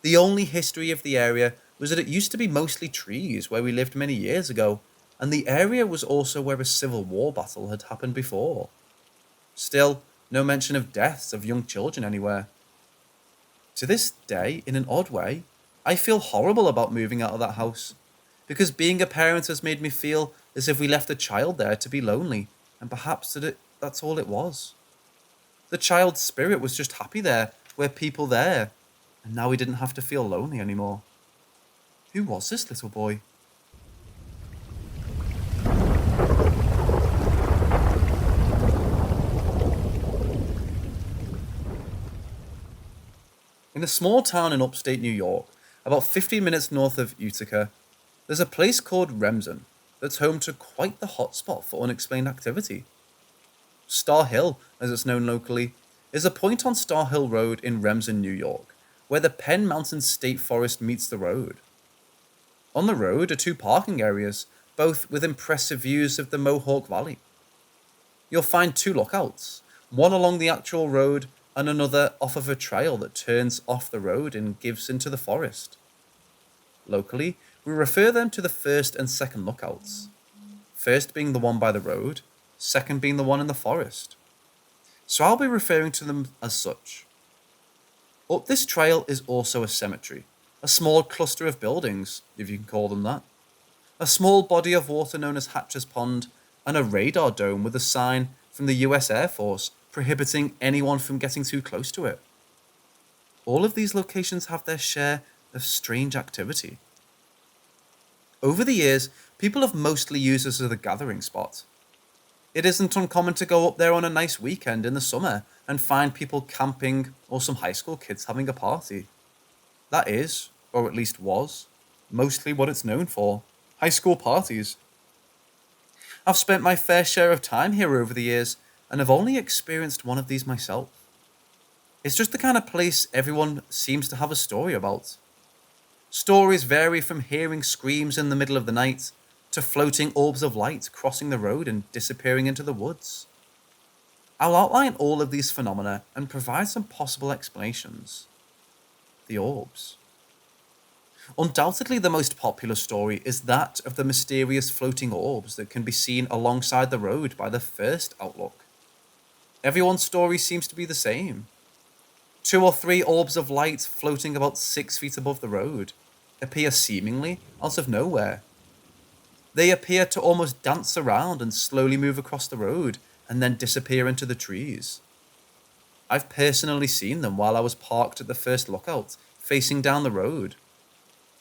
The only history of the area was that it used to be mostly trees where we lived many years ago, and the area was also where a civil war battle had happened before. Still, no mention of deaths of young children anywhere. To this day, in an odd way, I feel horrible about moving out of that house, because being a parent has made me feel as if we left a child there to be lonely, and perhaps that's all it was. The child's spirit was just happy there, were people there, and now he didn't have to feel lonely anymore. Who was this little boy? In a small town in upstate New York, about 15 minutes north of Utica, there's a place called Remsen that's home to quite the hotspot for unexplained activity. Star Hill, as it's known locally, is a point on Star Hill Road in Remsen, New York, where the Penn Mountain State Forest meets the road. On the road are two parking areas, both with impressive views of the Mohawk Valley. You'll find two lookouts, one along the actual road and another off of a trail that turns off the road and gives into the forest. Locally, we refer them to the first and second lookouts, first being the one by the road, second being the one in the forest. So I'll be referring to them as such. Up this trail is also a cemetery, a small cluster of buildings, if you can call them that, a small body of water known as Hatcher's Pond, and a radar dome with a sign from the US Air Force prohibiting anyone from getting too close to it. All of these locations have their share of strange activity. Over the years, people have mostly used this as a gathering spot. It isn't uncommon to go up there on a nice weekend in the summer and find people camping or some high school kids having a party. That is, or at least was, mostly what it's known for, high school parties. I've spent my fair share of time here over the years, and I've only experienced one of these myself. It's just the kind of place everyone seems to have a story about. Stories vary from hearing screams in the middle of the night to floating orbs of light crossing the road and disappearing into the woods. I'll outline all of these phenomena and provide some possible explanations. The orbs. Undoubtedly, the most popular story is that of the mysterious floating orbs that can be seen alongside the road by the first outlook. Everyone's story seems to be the same. 2 or 3 orbs of light floating about 6 feet above the road appear seemingly out of nowhere. They appear to almost dance around and slowly move across the road and then disappear into the trees. I've personally seen them while I was parked at the first lookout, facing down the road.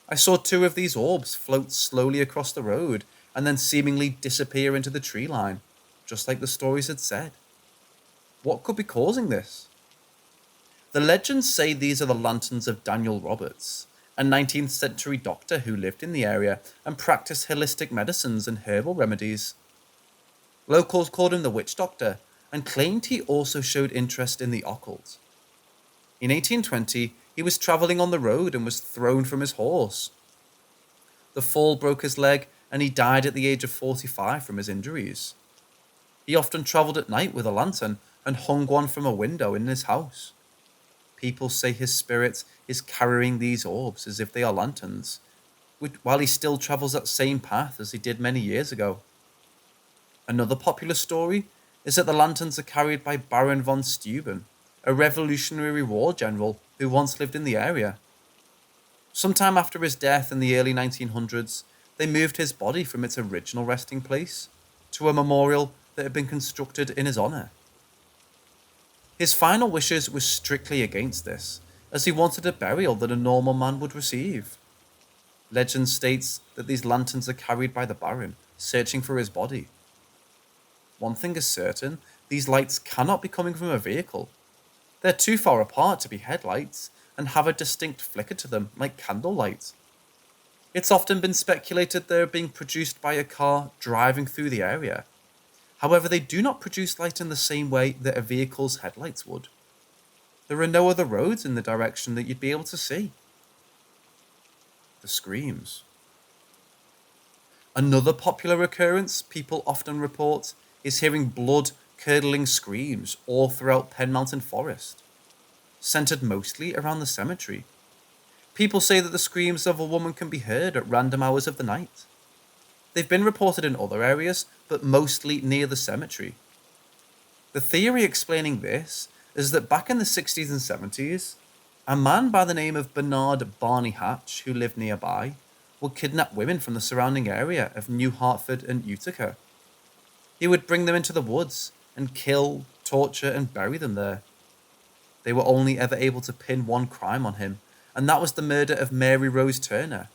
I saw 2 of these orbs float slowly across the road and then seemingly disappear into the tree line, just like the stories had said. What could be causing this? The legends say these are the lanterns of Daniel Roberts, a 19th century doctor who lived in the area and practiced holistic medicines and herbal remedies. Locals called him the witch doctor and claimed he also showed interest in the occult. In 1820, he was travelling on the road and was thrown from his horse. The fall broke his leg and he died at the age of 45 from his injuries. He often travelled at night with a lantern and hung one from a window in his house. People say his spirit is carrying these orbs as if they are lanterns, while he still travels that same path as he did many years ago. Another popular story is that the lanterns are carried by Baron von Steuben, a Revolutionary War general who once lived in the area. Sometime after his death in the early 1900s, they moved his body from its original resting place to a memorial that had been constructed in his honour. His final wishes were strictly against this, as he wanted a burial that a normal man would receive. Legend states that these lanterns are carried by the Baron, searching for his body. One thing is certain, these lights cannot be coming from a vehicle. They're too far apart to be headlights, and have a distinct flicker to them, like candlelight. It's often been speculated they're being produced by a car driving through the area. However, they do not produce light in the same way that a vehicle's headlights would. There are no other roads in the direction that you'd be able to see. The screams. Another popular occurrence people often report is hearing blood-curdling screams all throughout Penn Mountain Forest, centered mostly around the cemetery. People say that the screams of a woman can be heard at random hours of the night. They've been reported in other areas, but mostly near the cemetery. The theory explaining this is that back in the 60s and 70s, a man by the name of Bernard Barney Hatch, who lived nearby, would kidnap women from the surrounding area of New Hartford and Utica. He would bring them into the woods and kill, torture, and bury them there. They were only ever able to pin one crime on him, and that was the murder of Mary Rose Turner.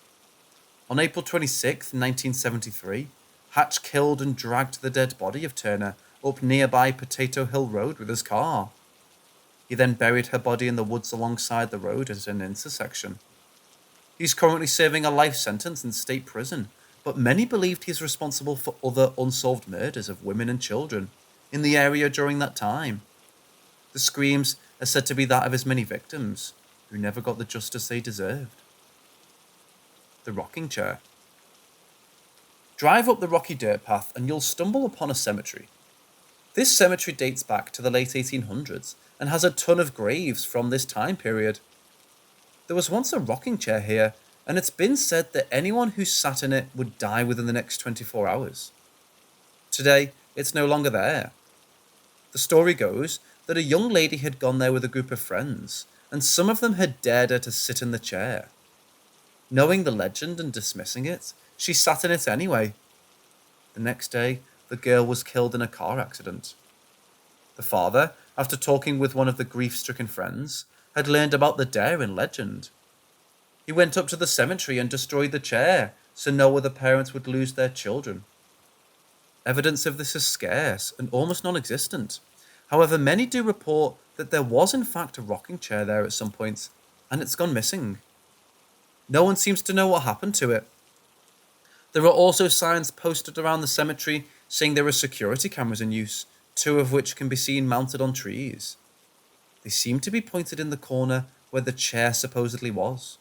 On April 26, 1973, Hatch killed and dragged the dead body of Turner up nearby Potato Hill Road with his car. He then buried her body in the woods alongside the road at an intersection. He's currently serving a life sentence in state prison, but many believed he's responsible for other unsolved murders of women and children in the area during that time. The screams are said to be that of his many victims, who never got the justice they deserved. The rocking chair. Drive up the rocky dirt path and you'll stumble upon a cemetery. This cemetery dates back to the late 1800s and has a ton of graves from this time period. There was once a rocking chair here, and it's been said that anyone who sat in it would die within the next 24 hours. Today, it's no longer there. The story goes that a young lady had gone there with a group of friends, and some of them had dared her to sit in the chair. Knowing the legend and dismissing it, she sat in it anyway. The next day, the girl was killed in a car accident. The father, after talking with one of the grief-stricken friends, had learned about the dare in legend. He went up to the cemetery and destroyed the chair, so no other parents would lose their children. Evidence of this is scarce and almost non-existent. However, many do report that there was in fact a rocking chair there at some point, and it's gone missing. No one seems to know what happened to it. There are also signs posted around the cemetery saying there are security cameras in use, 2 of which can be seen mounted on trees. They seem to be pointed in the corner where the chair supposedly was.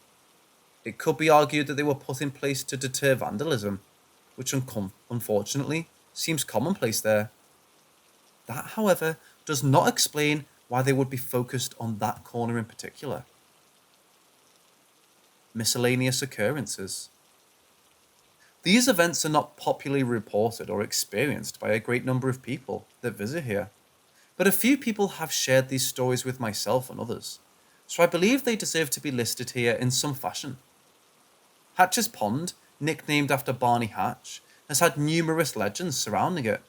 It could be argued that they were put in place to deter vandalism, which unfortunately seems commonplace there. That, however, does not explain why they would be focused on that corner in particular. Miscellaneous occurrences. These events are not popularly reported or experienced by a great number of people that visit here, but a few people have shared these stories with myself and others, so I believe they deserve to be listed here in some fashion. Hatch's Pond, nicknamed after Barney Hatch, has had numerous legends surrounding it.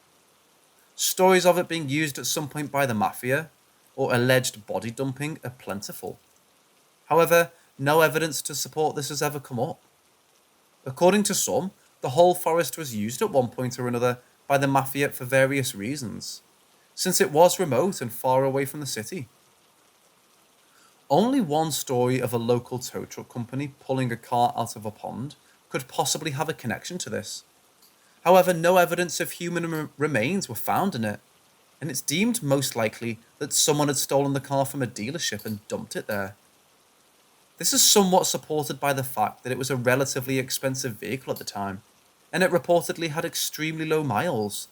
Stories of it being used at some point by the mafia, or alleged body dumping, are plentiful. However, no evidence to support this has ever come up. According to some, the whole forest was used at one point or another by the mafia for various reasons, since it was remote and far away from the city. Only one story of a local tow truck company pulling a car out of a pond could possibly have a connection to this. However, no evidence of human remains were found in it, and it's deemed most likely that someone had stolen the car from a dealership and dumped it there. This is somewhat supported by the fact that it was a relatively expensive vehicle at the time, and it reportedly had extremely low miles.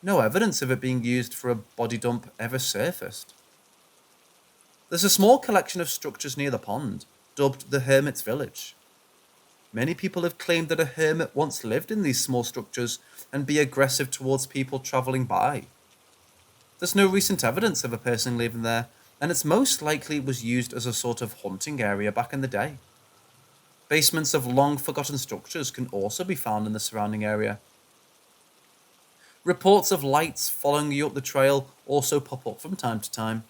No evidence of it being used for a body dump ever surfaced. There's a small collection of structures near the pond, dubbed the Hermits Village. Many people have claimed that a hermit once lived in these small structures and be aggressive towards people travelling by. There's no recent evidence of a person living there, and it's most likely was used as a sort of hunting area back in the day. Basements of long-forgotten structures can also be found in the surrounding area. Reports of lights following you up the trail also pop up from time to time.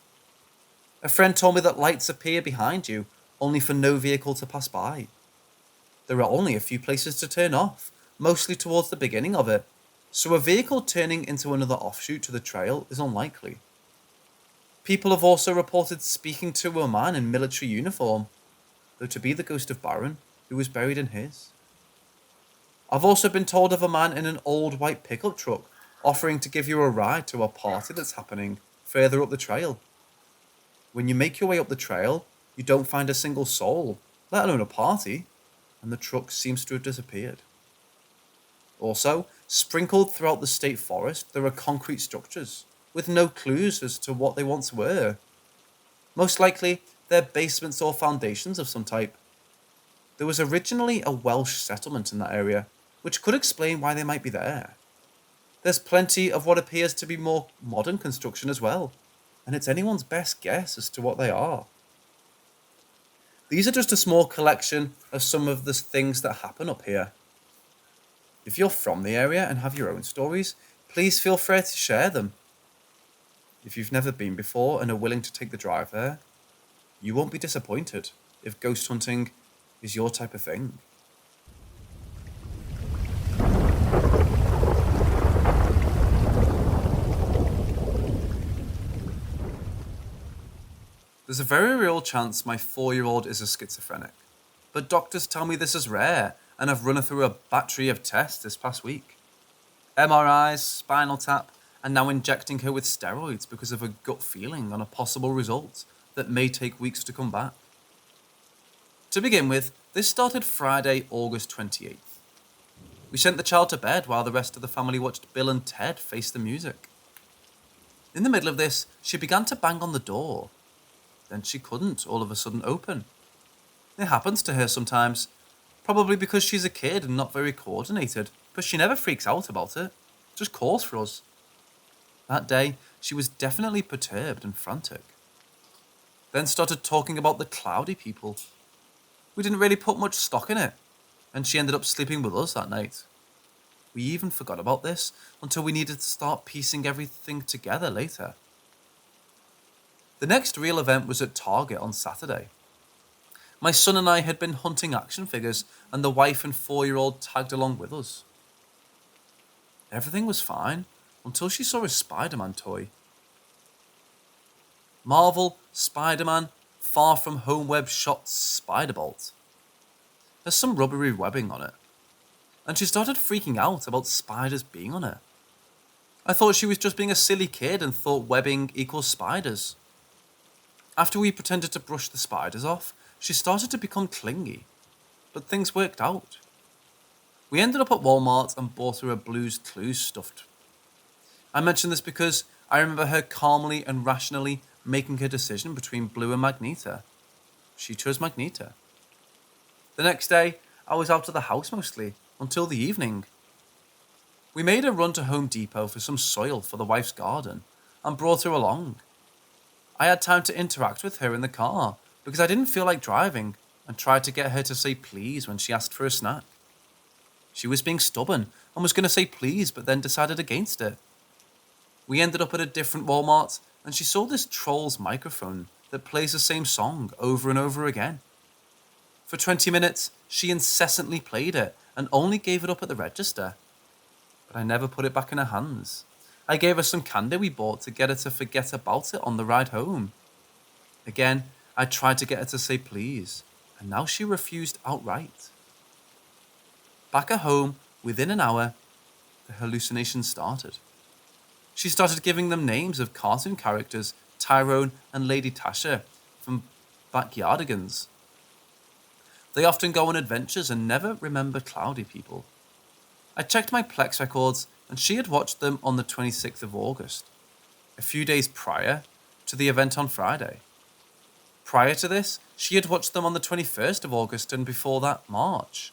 A friend told me that lights appear behind you, only for no vehicle to pass by. There are only a few places to turn off, mostly towards the beginning of it, so a vehicle turning into another offshoot to the trail is unlikely. People have also reported speaking to a man in military uniform, though to be the ghost of Baron, who was buried in his. I've also been told of a man in an old white pickup truck offering to give you a ride to a party that's happening further up the trail. When you make your way up the trail, you don't find a single soul, let alone a party, and the truck seems to have disappeared. Also, sprinkled throughout the state forest, there are concrete structures, with no clues as to what they once were. Most likely, they're basements or foundations of some type. There was originally a Welsh settlement in that area, which could explain why they might be there. There's plenty of what appears to be more modern construction as well, and it's anyone's best guess as to what they are. These are just a small collection of some of the things that happen up here. If you're from the area and have your own stories, please feel free to share them. If you've never been before and are willing to take the drive there, you won't be disappointed if ghost hunting is your type of thing. There's a very real chance my 4-year-old is a schizophrenic, but doctors tell me this is rare, and I've run her through a battery of tests this past week. MRIs, spinal tap, and now injecting her with steroids because of a gut feeling on a possible result that may take weeks to come back. To begin with, this started Friday, August 28th. We sent the child to bed while the rest of the family watched Bill and Ted Face the Music. In the middle of this, she began to bang on the door. Then she couldn't all of a sudden open. It happens to her sometimes, probably because she's a kid and not very coordinated, but she never freaks out about it, just calls for us. That day, she was definitely perturbed and frantic. Then started talking about the cloudy people. We didn't really put much stock in it, and she ended up sleeping with us that night. We even forgot about this until we needed to start piecing everything together later. The next real event was at Target on Saturday. My son and I had been hunting action figures, and the wife and 4-year-old tagged along with us. Everything was fine until she saw a Spider-Man toy. Marvel Spider-Man Far From Home Web Shot Spider-Bolt. There's some rubbery webbing on it, and she started freaking out about spiders being on it. I thought she was just being a silly kid and thought webbing equals spiders. After we pretended to brush the spiders off, she started to become clingy. but things worked out. We ended up at Walmart and bought her a Blue's Clues stuffed. I mention this because I remember her calmly and rationally making her decision between Blue and Magneto. She chose Magneto. The next day, I was out of the house mostly, until the evening. We made a run to Home Depot for some soil for the wife's garden, and brought her along. I had time to interact with her in the car, because I didn't feel like driving, and tried to get her to say please when she asked for a snack. She was being stubborn, and was going to say please, but then decided against it. We ended up at a different Walmart, and she saw this Trolls microphone that plays the same song over and over again. For 20 minutes, she incessantly played it, and only gave it up at the register. But I never put it back in her hands. I gave her some candy we bought to get her to forget about it on the ride home. Again, I tried to get her to say please, and now she refused outright. Back at home, within an hour, the hallucinations started. She started giving them names of cartoon characters, Tyrone and Lady Tasha from Backyardigans. They often go on adventures and never remember cloudy people. I checked my Plex records, and she had watched them on the 26th of August, a few days prior to the event on Friday. Prior to this, she had watched them on the 21st of August, and before that, March.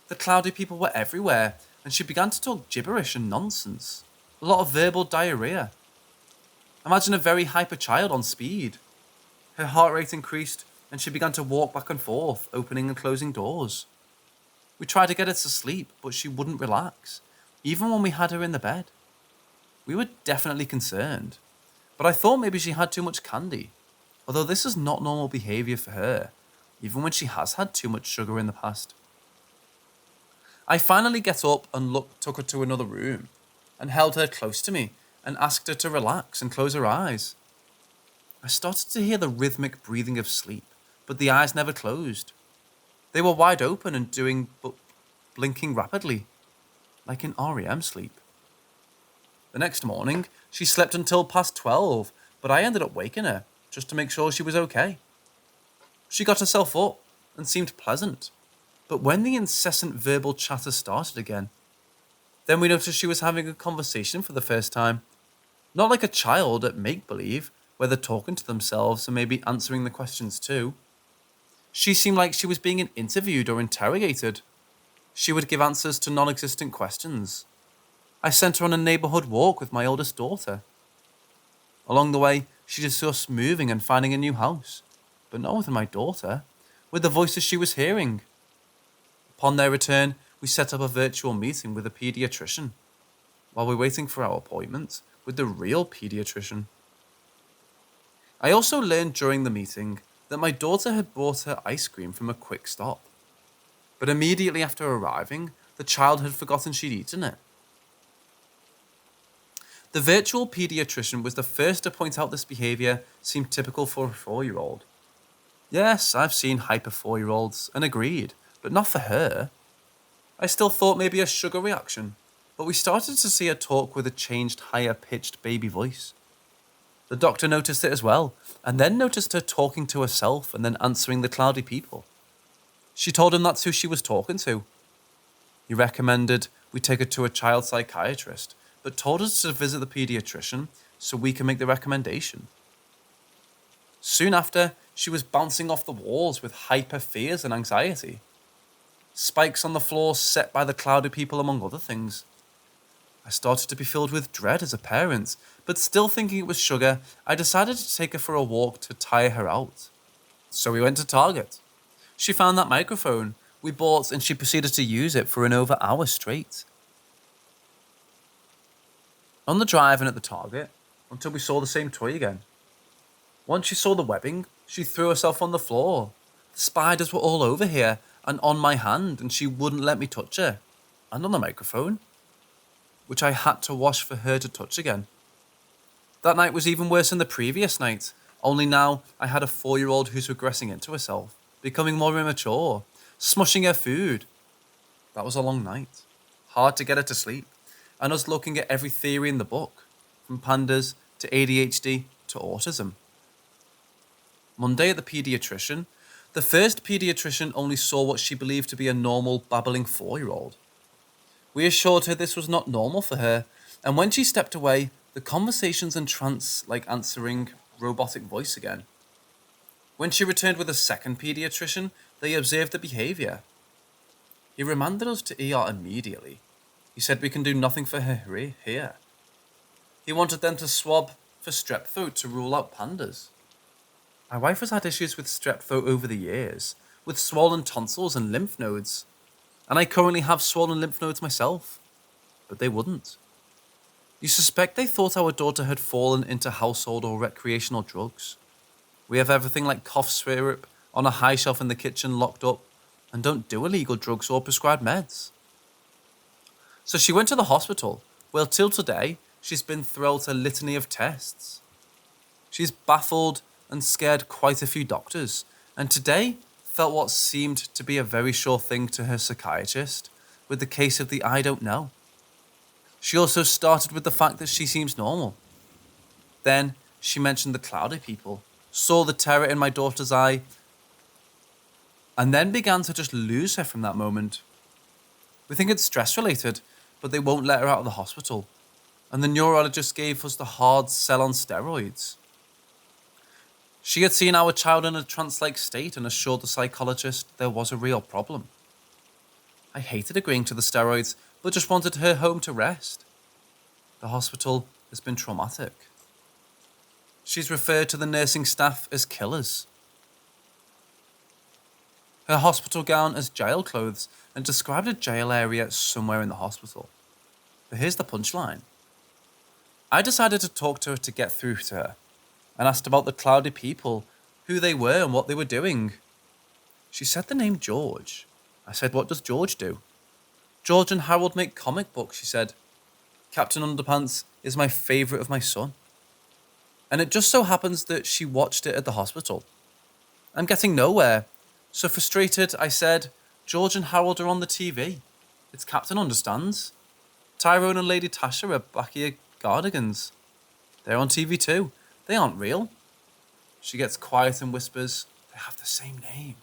The cloudy people were everywhere, and she began to talk gibberish and nonsense. A lot of verbal diarrhea. Imagine a very hyper child on speed. Her heart rate increased, and she began to walk back and forth, opening and closing doors. We tried to get her to sleep, but she wouldn't relax, even when we had her in the bed. We were definitely concerned, but I thought maybe she had too much candy, although this is not normal behaviour for her, even when she has had too much sugar in the past. I finally get up and took her to another room, and held her close to me, and asked her to relax and close her eyes. I started to hear the rhythmic breathing of sleep, but the eyes never closed. They were wide open and blinking rapidly, like in REM sleep. The next morning, she slept until past 12, but I ended up waking her, just to make sure she was okay. She got herself up and seemed pleasant, but when the incessant verbal chatter started again, then we noticed she was having a conversation for the first time. Not like a child at make-believe, where they're talking to themselves and maybe answering the questions too. She seemed like she was being interviewed or interrogated. She would give answers to non-existent questions. I sent her on a neighbourhood walk with my oldest daughter. Along the way, she discussed moving and finding a new house, but not with my daughter, with the voices she was hearing. Upon their return, we set up a virtual meeting with a paediatrician, while we're waiting for our appointment with the real paediatrician. I also learned during the meeting that my daughter had bought her ice cream from a quick stop, but immediately after arriving, the child had forgotten she'd eaten it. The virtual paediatrician was the first to point out this behaviour seemed typical for a 4-year-old. Yes, I've seen hyper 4-year-olds, and agreed, but not for her. I still thought maybe a sugar reaction, but we started to see her talk with a changed higher-pitched baby voice. The doctor noticed it as well, and then noticed her talking to herself and then answering the cloudy people. She told him that's who she was talking to. He recommended we take her to a child psychiatrist, but told us to visit the paediatrician so we can make the recommendation. Soon after, she was bouncing off the walls with hyper fears and anxiety. Spikes on the floor set by the cloudy people, among other things. I started to be filled with dread as a parent, but still thinking it was sugar, I decided to take her for a walk to tire her out. So we went to Target. She found that microphone we bought and she proceeded to use it for over an hour straight. On the drive and at the Target, until we saw the same toy again. Once she saw the webbing, she threw herself on the floor. The spiders were all over here and on my hand, and she wouldn't let me touch her. And on the microphone, which I had to wash for her to touch again. That night was even worse than the previous night, only now I had a 4-year-old who's regressing into herself, becoming more immature, smushing her food. That was a long night. Hard to get her to sleep, and us looking at every theory in the book, from pandas to ADHD to autism. Monday at the paediatrician, The first pediatrician only saw what she believed to be a normal, babbling 4-year-old. We assured her this was not normal for her, and when she stepped away, the conversations entranced like answering robotic voice again. When she returned with a second pediatrician, they observed the behaviour. He remanded us to ER immediately. He said we can do nothing for her here. He wanted them to swab for strep throat to rule out pandas. My wife has had issues with strep throat over the years, with swollen tonsils and lymph nodes. And I currently have swollen lymph nodes myself. But they wouldn't. You suspect they thought our daughter had fallen into household or recreational drugs. We have everything like cough syrup on a high shelf in the kitchen locked up, and don't do illegal drugs or prescribed meds. So she went to the hospital, where till today, she's been through a litany of tests. She's baffled and scared quite a few doctors, and today felt what seemed to be a very sure thing to her psychiatrist, with the case of the I don't know. She also started with the fact that she seems normal. Then she mentioned the cloudy people, saw the terror in my daughter's eye, and then began to just lose her from that moment. We think it's stress related, but they won't let her out of the hospital, and the neurologist gave us the hard sell on steroids. She had seen our child in a trance-like state and assured the psychologist there was a real problem. I hated agreeing to the steroids, but just wanted her home to rest. The hospital has been traumatic. She's referred to the nursing staff as killers. Her hospital gown as jail clothes and described a jail area somewhere in the hospital. But here's the punchline. I decided to talk to her to get through to her and asked about the cloudy people, who they were and what they were doing. She said the name George. I said, what does George do? George and Harold make comic books, she said. Captain Underpants is my favourite of my son. And it just so happens that she watched it at the hospital. I'm getting nowhere. So frustrated, I said, George and Harold are on the TV. It's Captain Understands. Tyrone and Lady Tasha are backyardigans. They're on TV too. They aren't real. She gets quiet and whispers, they have the same name.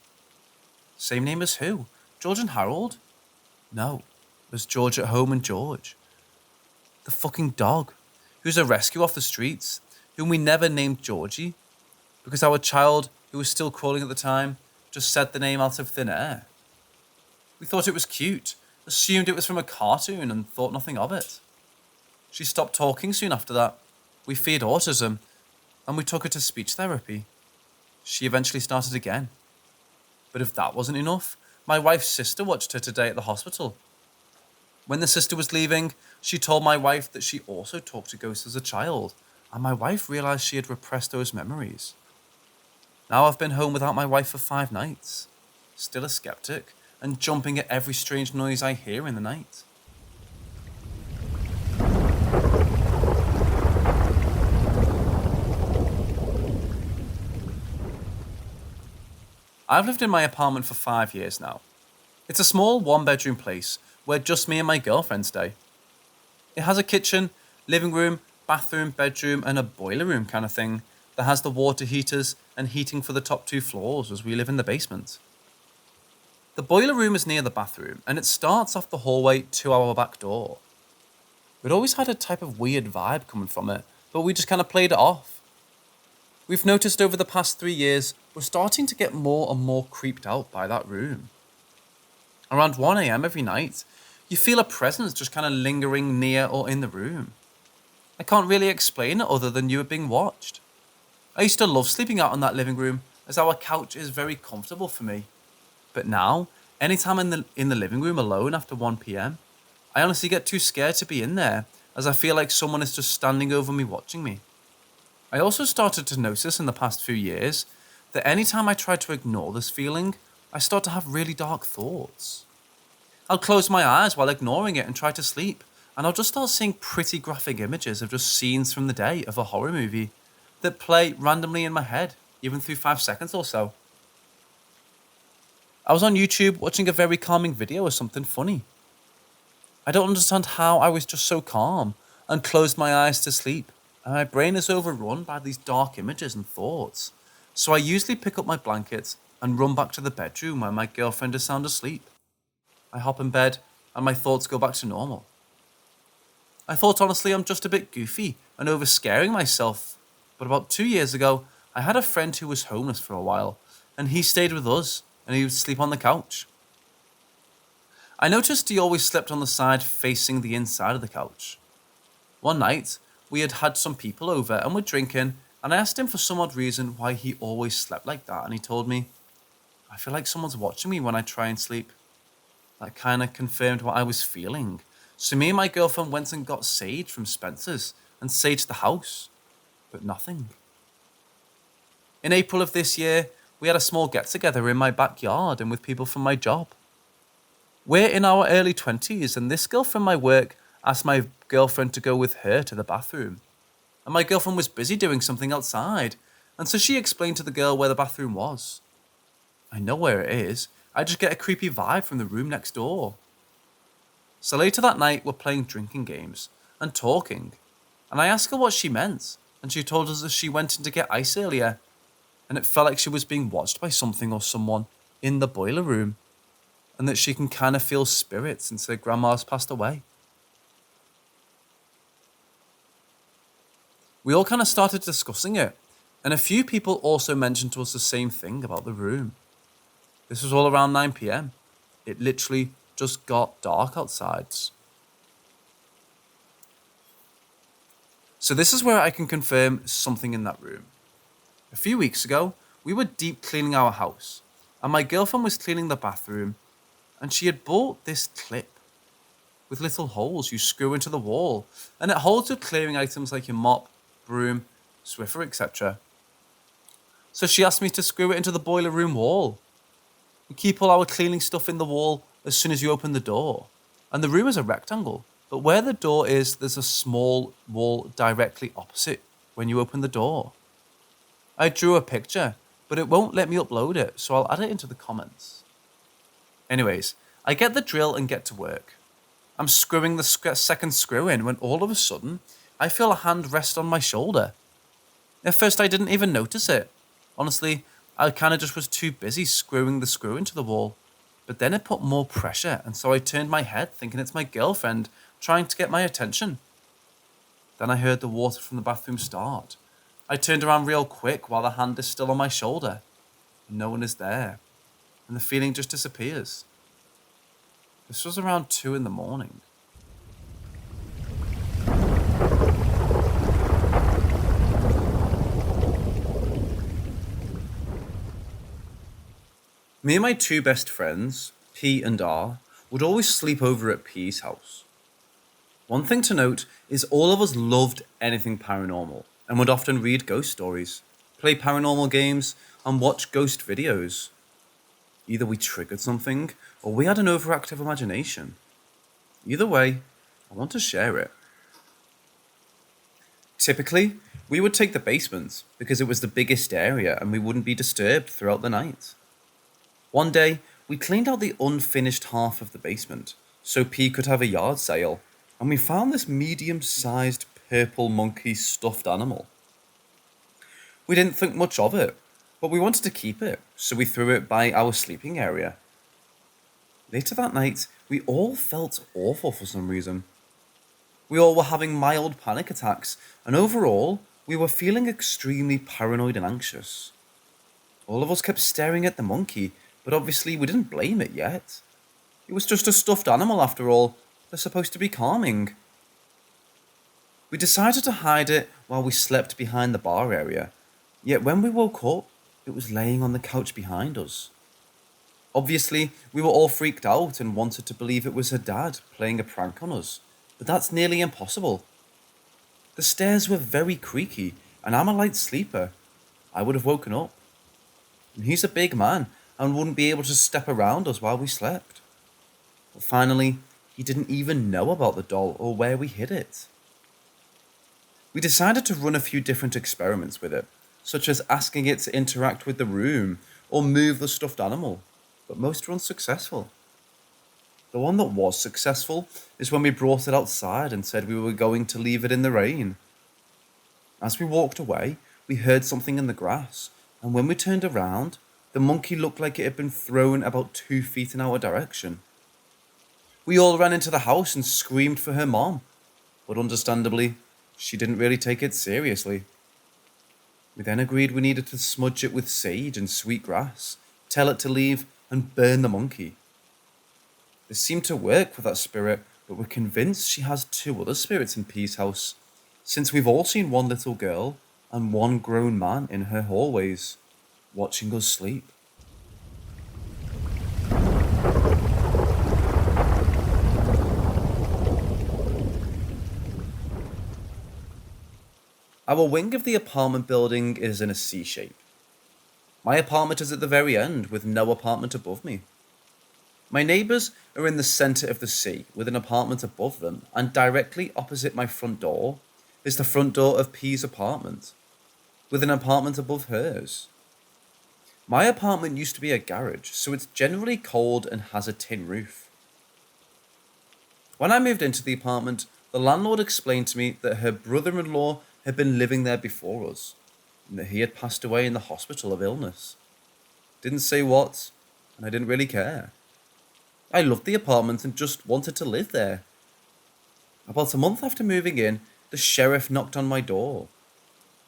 Same name as who? George and Harold? No, it was George at home and George. The fucking dog, who's a rescue off the streets, whom we never named Georgie, because our child, who was still crawling at the time, just said the name out of thin air. We thought it was cute, assumed it was from a cartoon and thought nothing of it. She stopped talking soon after that. We feared autism, and we took her to speech therapy. She eventually started again. But if that wasn't enough, my wife's sister watched her today at the hospital. When the sister was leaving, she told my wife that she also talked to ghosts as a child, and my wife realised she had repressed those memories. Now I've been home without my wife for 5 nights, still a skeptic, and jumping at every strange noise I hear in the night. I've lived in my apartment for 5 years now. It's a small 1-bedroom place where just me and my girlfriend stay. It has a kitchen, living room, bathroom, bedroom, and a boiler room kind of thing that has the water heaters and heating for the top 2 floors as we live in the basement. The boiler room is near the bathroom and it starts off the hallway to our back door. We'd always had a type of weird vibe coming from it, but we just kind of played it off. We've noticed over the past 3 years, we're starting to get more and more creeped out by that room. Around 1 AM every night, you feel a presence just kind of lingering near or in the room. I can't really explain it other than you are being watched. I used to love sleeping out in that living room as our couch is very comfortable for me. But now, anytime I'm in the living room alone after 1 PM, I honestly get too scared to be in there as I feel like someone is just standing over me watching me. I also started to notice in the past few years that anytime I try to ignore this feeling, I start to have really dark thoughts. I'll close my eyes while ignoring it and try to sleep, and I'll just start seeing pretty graphic images of just scenes from the day of a horror movie that play randomly in my head, even through 5 seconds or so. I was on YouTube watching a very calming video of something funny. I don't understand how I was just so calm and closed my eyes to sleep, and my brain is overrun by these dark images and thoughts. So I usually pick up my blankets and run back to the bedroom where my girlfriend is sound asleep. I hop in bed and my thoughts go back to normal. I thought honestly I'm just a bit goofy and over scaring myself, but about 2 years ago, I had a friend who was homeless for a while, and he stayed with us, and he would sleep on the couch. I noticed he always slept on the side facing the inside of the couch. One night, we had had some people over and were drinking, and I asked him for some odd reason why he always slept like that, and he told me, I feel like someone's watching me when I try and sleep. That kind of confirmed what I was feeling. So me and my girlfriend went and got sage from Spencer's and saged the house, but nothing. In April of this year, we had a small get-together in my backyard and with people from my job. We're in our early 20s, and this girl from my work asked my girlfriend to go with her to the bathroom. And my girlfriend was busy doing something outside, and so she explained to the girl where the bathroom was. I know where it is, I just get a creepy vibe from the room next door. So later that night, we're playing drinking games and talking, and I asked her what she meant, and she told us that she went in to get ice earlier, and it felt like she was being watched by something or someone in the boiler room, and that she can kind of feel spirits since her grandma's passed away. We all kind of started discussing it, and a few people also mentioned to us the same thing about the room. This was all around 9 p.m. It literally just got dark outside. So this is where I can confirm something in that room. A few weeks ago, we were deep cleaning our house, and my girlfriend was cleaning the bathroom, and she had bought this clip with little holes you screw into the wall, and it holds your clearing items like your mop, broom, Swiffer, etc. So she asked me to screw it into the boiler room wall. We keep all our cleaning stuff in the wall as soon as you open the door, and the room is a rectangle, but where the door is, there's a small wall directly opposite when you open the door. I drew a picture, but it won't let me upload it, so I'll add it into the comments. Anyways, I get the drill and get to work. I'm screwing the second screw in when all of a sudden, I feel a hand rest on my shoulder. At first I didn't even notice it. Honestly, I kind of just was too busy screwing the screw into the wall. But then it put more pressure, and so I turned my head thinking it's my girlfriend trying to get my attention. Then I heard the water from the bathroom start. I turned around real quick while the hand is still on my shoulder. No one is there, and the feeling just disappears. This was around 2 in the morning. Me and my two best friends, P and R, would always sleep over at P's house. One thing to note is all of us loved anything paranormal and would often read ghost stories, play paranormal games, and watch ghost videos. Either we triggered something or we had an overactive imagination. Either way, I want to share it. Typically, we would take the basement because it was the biggest area and we wouldn't be disturbed throughout the night. One day, we cleaned out the unfinished half of the basement so P could have a yard sale, and we found this medium-sized purple monkey stuffed animal. We didn't think much of it, but we wanted to keep it, so we threw it by our sleeping area. Later that night, we all felt awful for some reason. We all were having mild panic attacks, and overall, we were feeling extremely paranoid and anxious. All of us kept staring at the monkey, but obviously we didn't blame it yet. It was just a stuffed animal after all. They're supposed to be calming. We decided to hide it while we slept behind the bar area, yet when we woke up, it was laying on the couch behind us. Obviously, we were all freaked out and wanted to believe it was her dad playing a prank on us, but that's nearly impossible. The stairs were very creaky, and I'm a light sleeper. I would have woken up. And he's a big man and wouldn't be able to step around us while we slept. But finally, he didn't even know about the doll or where we hid it. We decided to run a few different experiments with it, such as asking it to interact with the room or move the stuffed animal, but most were unsuccessful. The one that was successful is when we brought it outside and said we were going to leave it in the rain. As we walked away, we heard something in the grass, and when we turned around, The monkey looked like it had been thrown about 2 feet in our direction. We all ran into the house and screamed for her mom, but understandably, she didn't really take it seriously. We then agreed we needed to smudge it with sage and sweet grass, tell it to leave, and burn the monkey. This seemed to work with that spirit, but we're convinced she has 2 other spirits in P's house, since we've all seen one little girl and one grown man in her hallways, watching us sleep. Our wing of the apartment building is in a C shape. My apartment is at the very end, with no apartment above me. My neighbours are in the centre of the C, with an apartment above them, and directly opposite my front door is the front door of P's apartment, with an apartment above hers. My apartment used to be a garage, so it's generally cold and has a tin roof. When I moved into the apartment, the landlord explained to me that her brother-in-law had been living there before us, and that he had passed away in the hospital of illness. Didn't say what, and I didn't really care. I loved the apartment and just wanted to live there. About a month after moving in, the sheriff knocked on my door.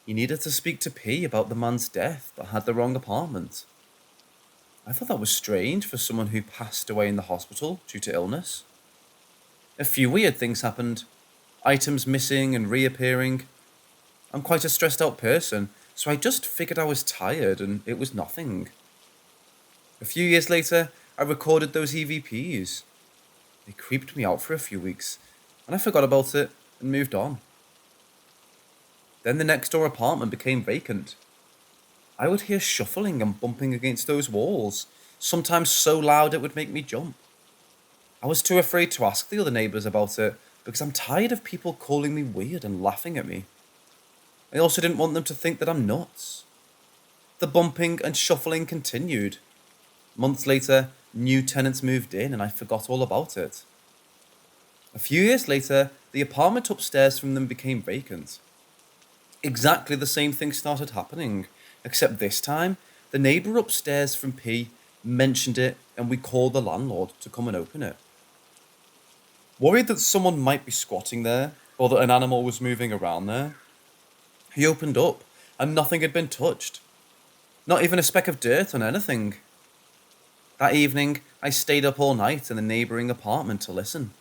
He needed to speak to P about the man's death, but had the wrong apartment. I thought that was strange for someone who passed away in the hospital due to illness. A few weird things happened. Items missing and reappearing. I'm quite a stressed out person, so I just figured I was tired and it was nothing. A few years later, I recorded those EVPs. They creeped me out for a few weeks, and I forgot about it and moved on. Then the next door apartment became vacant. I would hear shuffling and bumping against those walls, sometimes so loud it would make me jump. I was too afraid to ask the other neighbours about it because I'm tired of people calling me weird and laughing at me. I also didn't want them to think that I'm nuts. The bumping and shuffling continued. Months later, new tenants moved in and I forgot all about it. A few years later, the apartment upstairs from them became vacant. Exactly the same thing started happening, except this time, the neighbour upstairs from P mentioned it and we called the landlord to come and open it. Worried that someone might be squatting there, or that an animal was moving around there, he opened up and nothing had been touched. Not even a speck of dirt on anything. That evening, I stayed up all night in the neighbouring apartment to listen.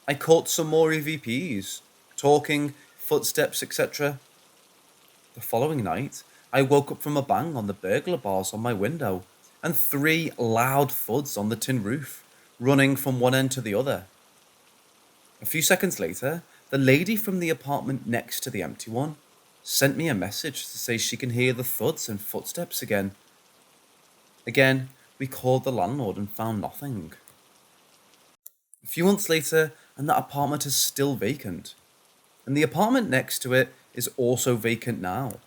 I caught some more EVPs, talking, footsteps, etc. The following night, I woke up from a bang on the burglar bars on my window and 3 loud thuds on the tin roof, running from one end to the other. A few seconds later, the lady from the apartment next to the empty one sent me a message to say she can hear the thuds and footsteps again. Again, we called the landlord and found nothing. A few months later, and that apartment is still vacant. And the apartment next to it is also vacant now.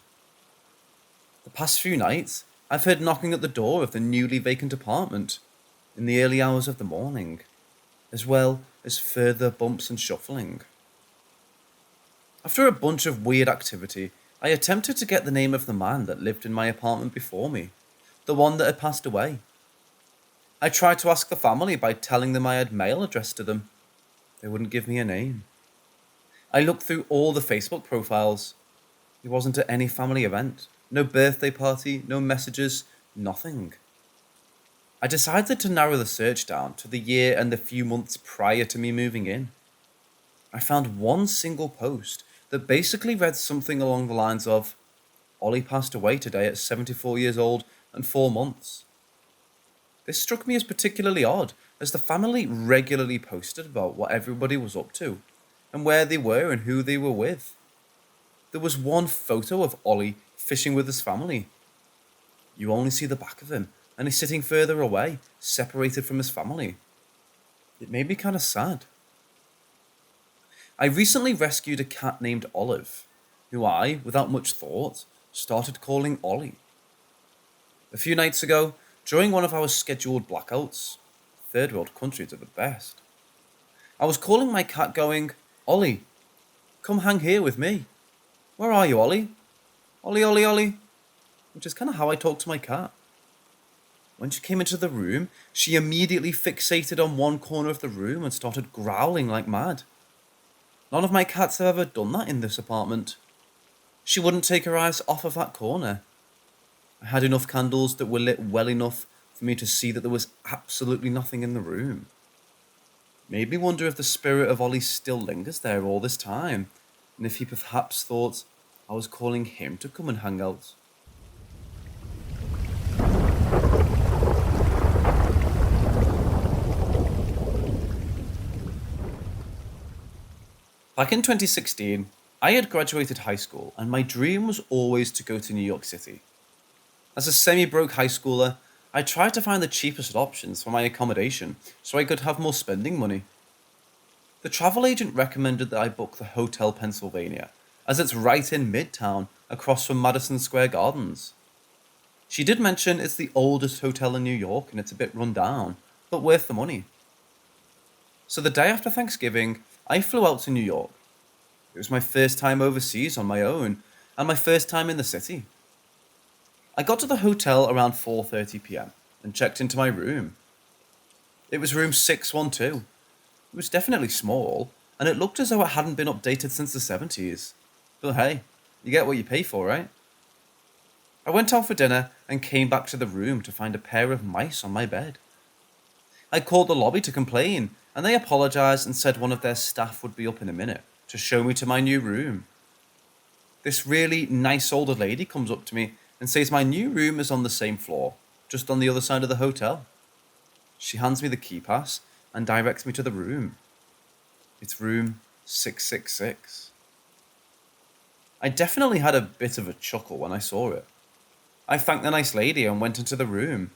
The past few nights, I've heard knocking at the door of the newly vacant apartment in the early hours of the morning, as well as further bumps and shuffling. After a bunch of weird activity, I attempted to get the name of the man that lived in my apartment before me, the one that had passed away. I tried to ask the family by telling them I had mail addressed to them. They wouldn't give me a name. I looked through all the Facebook profiles. He wasn't at any family event, no birthday party, no messages, nothing. I decided to narrow the search down to the year and the few months prior to me moving in. I found one single post that basically read something along the lines of, Ollie passed away today at 74 years old and 4 months. This struck me as particularly odd, as the family regularly posted about what everybody was up to, and where they were and who they were with. There was one photo of Ollie fishing with his family. You only see the back of him, and he's sitting further away, separated from his family. It made me kind of sad. I recently rescued a cat named Olive, who I, without much thought, started calling Ollie. A few nights ago, during one of our scheduled blackouts, third world countries are the best, I was calling my cat going, Ollie, come hang here with me. Where are you, Ollie? Ollie, Ollie, Ollie. Which is kind of how I talk to my cat. When she came into the room, she immediately fixated on one corner of the room and started growling like mad. None of my cats have ever done that in this apartment. She wouldn't take her eyes off of that corner. I had enough candles that were lit well enough for me to see that there was absolutely nothing in the room. Made me wonder if the spirit of Ollie still lingers there all this time, and if he perhaps thought I was calling him to come and hang out. Back in 2016, I had graduated high school, and my dream was always to go to New York City. As a semi-broke high schooler, I tried to find the cheapest options for my accommodation so I could have more spending money. The travel agent recommended that I book the Hotel Pennsylvania, as it's right in Midtown, across from Madison Square Gardens. She did mention it's the oldest hotel in New York and it's a bit run down, but worth the money. So the day after Thanksgiving, I flew out to New York. It was my first time overseas on my own, and my first time in the city. I got to the hotel around 4:30 p.m. and checked into my room. It was room 612. It was definitely small, and it looked as though it hadn't been updated since the 70s. But hey, you get what you pay for, right? I went out for dinner and came back to the room to find a pair of mice on my bed. I called the lobby to complain, and they apologized and said one of their staff would be up in a minute to show me to my new room. This really nice older lady comes up to me and says my new room is on the same floor, just on the other side of the hotel. She hands me the key pass and directs me to the room. It's room 666. I definitely had a bit of a chuckle when I saw it. I thanked the nice lady and went into the room.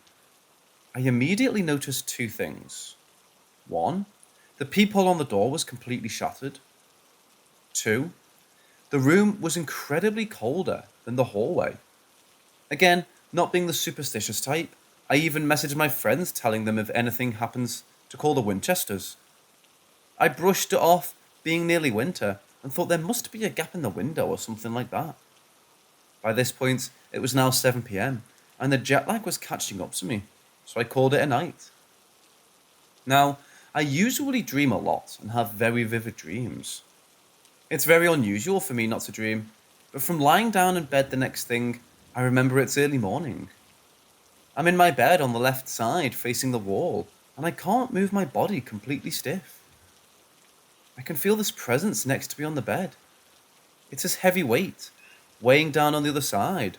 I immediately noticed two things. One, the peephole on the door was completely shattered. Two, the room was incredibly colder than the hallway. Again, not being the superstitious type, I even messaged my friends telling them if anything happens to call the Winchesters. I brushed it off being nearly winter and thought there must be a gap in the window or something like that. By this point, it was now 7 p.m. and the jet lag was catching up to me, so I called it a night. Now, I usually dream a lot and have very vivid dreams. It's very unusual for me not to dream, but from lying down in bed the next thing, I remember it's early morning. I'm in my bed on the left side facing the wall, and I can't move my body completely stiff. I can feel this presence next to me on the bed. It's this heavy weight, weighing down on the other side.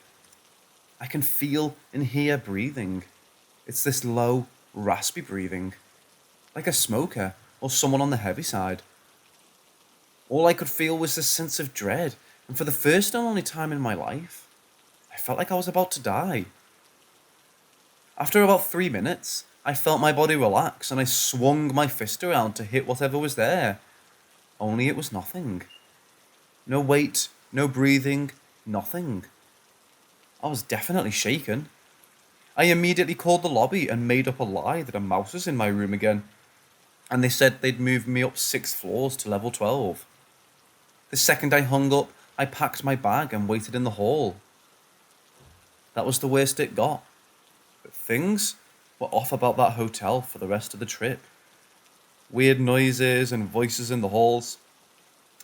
I can feel and hear breathing. It's this low, raspy breathing, like a smoker or someone on the heavy side. All I could feel was this sense of dread, and for the first and only time in my life, I felt like I was about to die. After about 3 minutes, I felt my body relax and I swung my fist around to hit whatever was there. Only it was nothing. No weight, no breathing, nothing. I was definitely shaken. I immediately called the lobby and made up a lie that a mouse was in my room again, and they said they'd move me up 6 floors to level 12. The second I hung up, I packed my bag and waited in the hall. That was the worst it got. But things were off about that hotel for the rest of the trip. Weird noises and voices in the halls,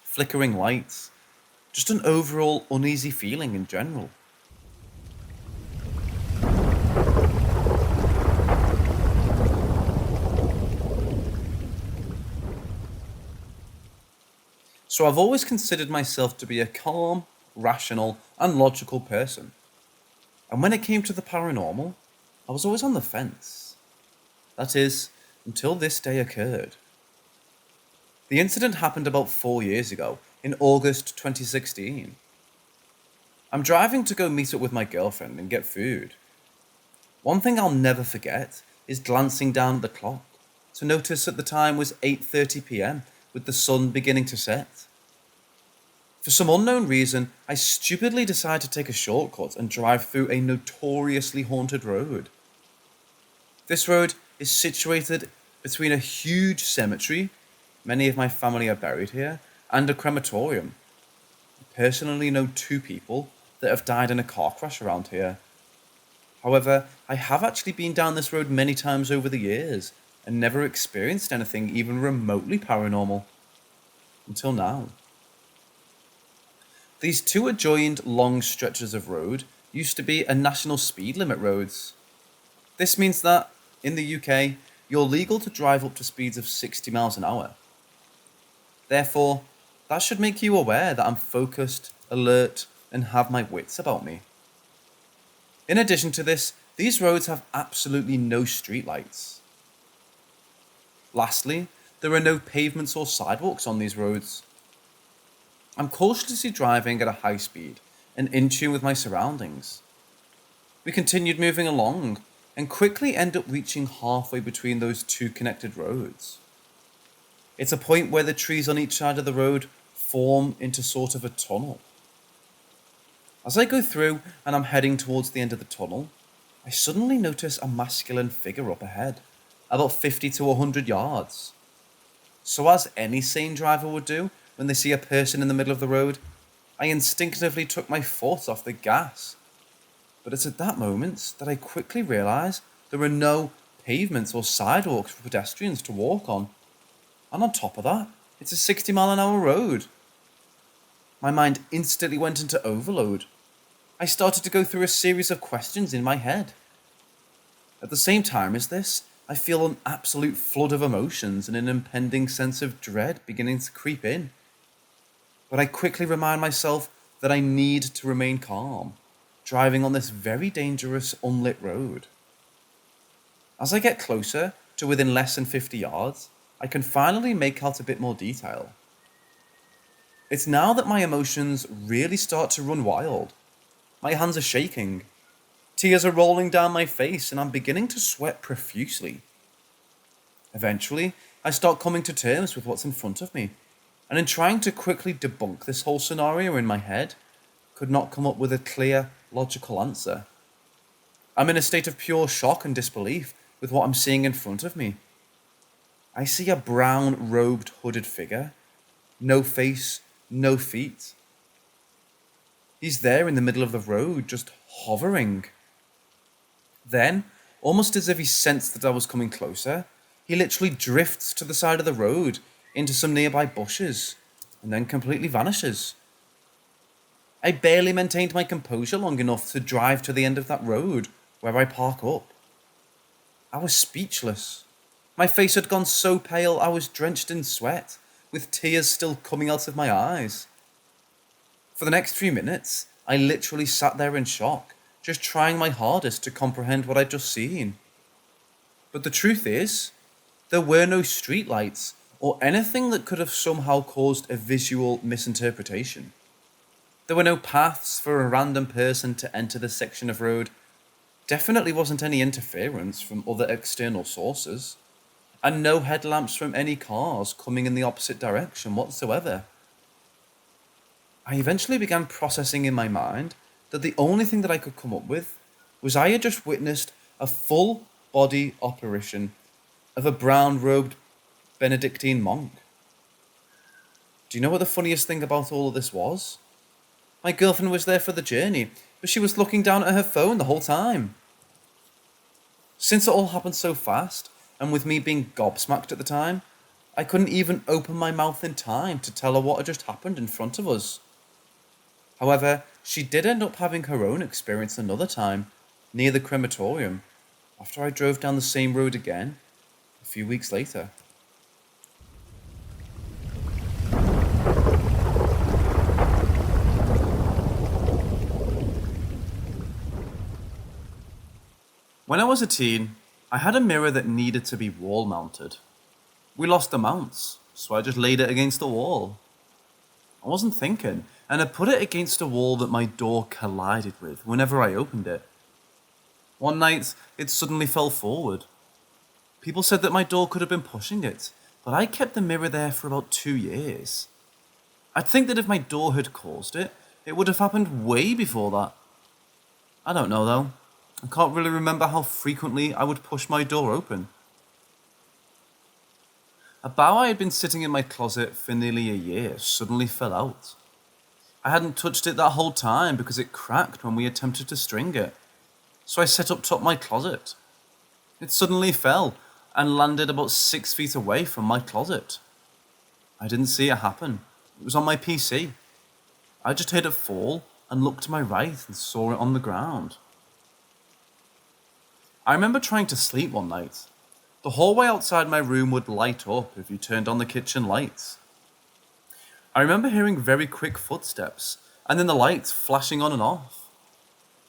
flickering lights, just an overall uneasy feeling in general. So I've always considered myself to be a calm, rational, and logical person. And when it came to the paranormal, I was always on the fence. That is, until this day occurred. The incident happened about 4 years ago, in August 2016. I'm driving to go meet up with my girlfriend and get food. One thing I'll never forget is glancing down at the clock to notice that the time was 8:30 p.m. with the sun beginning to set. For some unknown reason, I stupidly decided to take a shortcut and drive through a notoriously haunted road. This road is situated between a huge cemetery, many of my family are buried here, and a crematorium. I personally know 2 people that have died in a car crash around here. However, I have actually been down this road many times over the years and never experienced anything even remotely paranormal. Until now. These two adjoined long stretches of road used to be a national speed limit roads. This means that, in the UK, you're legal to drive up to speeds of 60 miles an hour. Therefore, that should make you aware that I'm focused, alert, and have my wits about me. In addition to this, these roads have absolutely no streetlights. Lastly, there are no pavements or sidewalks on these roads. I'm cautiously driving at a high speed and in tune with my surroundings. We continued moving along and quickly end up reaching halfway between those two connected roads. It's a point where the trees on each side of the road form into sort of a tunnel. As I go through and I'm heading towards the end of the tunnel, I suddenly notice a masculine figure up ahead, about 50 to 100 yards. So as any sane driver would do when they see a person in the middle of the road, I instinctively took my foot off the gas. But it's at that moment that I quickly realise there are no pavements or sidewalks for pedestrians to walk on. And on top of that, it's a 60-mile-an-hour road. My mind instantly went into overload. I started to go through a series of questions in my head. At the same time as this, I feel an absolute flood of emotions and an impending sense of dread beginning to creep in. But I quickly remind myself that I need to remain calm, driving on this very dangerous unlit road. As I get closer to within less than 50 yards, I can finally make out a bit more detail. It's now that my emotions really start to run wild. My hands are shaking. Tears are rolling down my face and I'm beginning to sweat profusely. Eventually, I start coming to terms with what's in front of me, and in trying to quickly debunk this whole scenario in my head, could not come up with a clear, logical answer. I'm in a state of pure shock and disbelief with what I'm seeing in front of me. I see a brown, robed, hooded figure. No face, no feet. He's there in the middle of the road, just hovering. Then, almost as if he sensed that I was coming closer, he literally drifts to the side of the road into some nearby bushes, and then completely vanishes. I barely maintained my composure long enough to drive to the end of that road, where I park up. I was speechless. My face had gone so pale I was drenched in sweat, with tears still coming out of my eyes. For the next few minutes, I literally sat there in shock, just trying my hardest to comprehend what I'd just seen. But the truth is, there were no streetlights or anything that could have somehow caused a visual misinterpretation. There were no paths for a random person to enter this section of road. Definitely wasn't any interference from other external sources, and no headlamps from any cars coming in the opposite direction whatsoever. I eventually began processing in my mind that the only thing that I could come up with was I had just witnessed a full body apparition of a brown-robed Benedictine monk. Do you know what the funniest thing about all of this was? My girlfriend was there for the journey, but she was looking down at her phone the whole time. Since it all happened so fast, and with me being gobsmacked at the time, I couldn't even open my mouth in time to tell her what had just happened in front of us. However, she did end up having her own experience another time, near the crematorium, after I drove down the same road again, a few weeks later. When I was a teen, I had a mirror that needed to be wall mounted. We lost the mounts, so I just laid it against the wall. I wasn't thinking, and I put it against a wall that my door collided with whenever I opened it. One night, it suddenly fell forward. People said that my door could have been pushing it, but I kept the mirror there for about 2 years. I'd think that if my door had caused it, it would have happened way before that. I don't know though. I can't really remember how frequently I would push my door open. A bow I had been sitting in my closet for nearly a year suddenly fell out. I hadn't touched it that whole time because it cracked when we attempted to string it. so I set up top my closet. It suddenly fell and landed about 6 feet away from my closet. I didn't see it happen. It was on my PC. I just heard it fall and looked to my right and saw it on the ground. I remember trying to sleep one night. The hallway outside my room would light up if you turned on the kitchen lights. I remember hearing very quick footsteps and then the lights flashing on and off.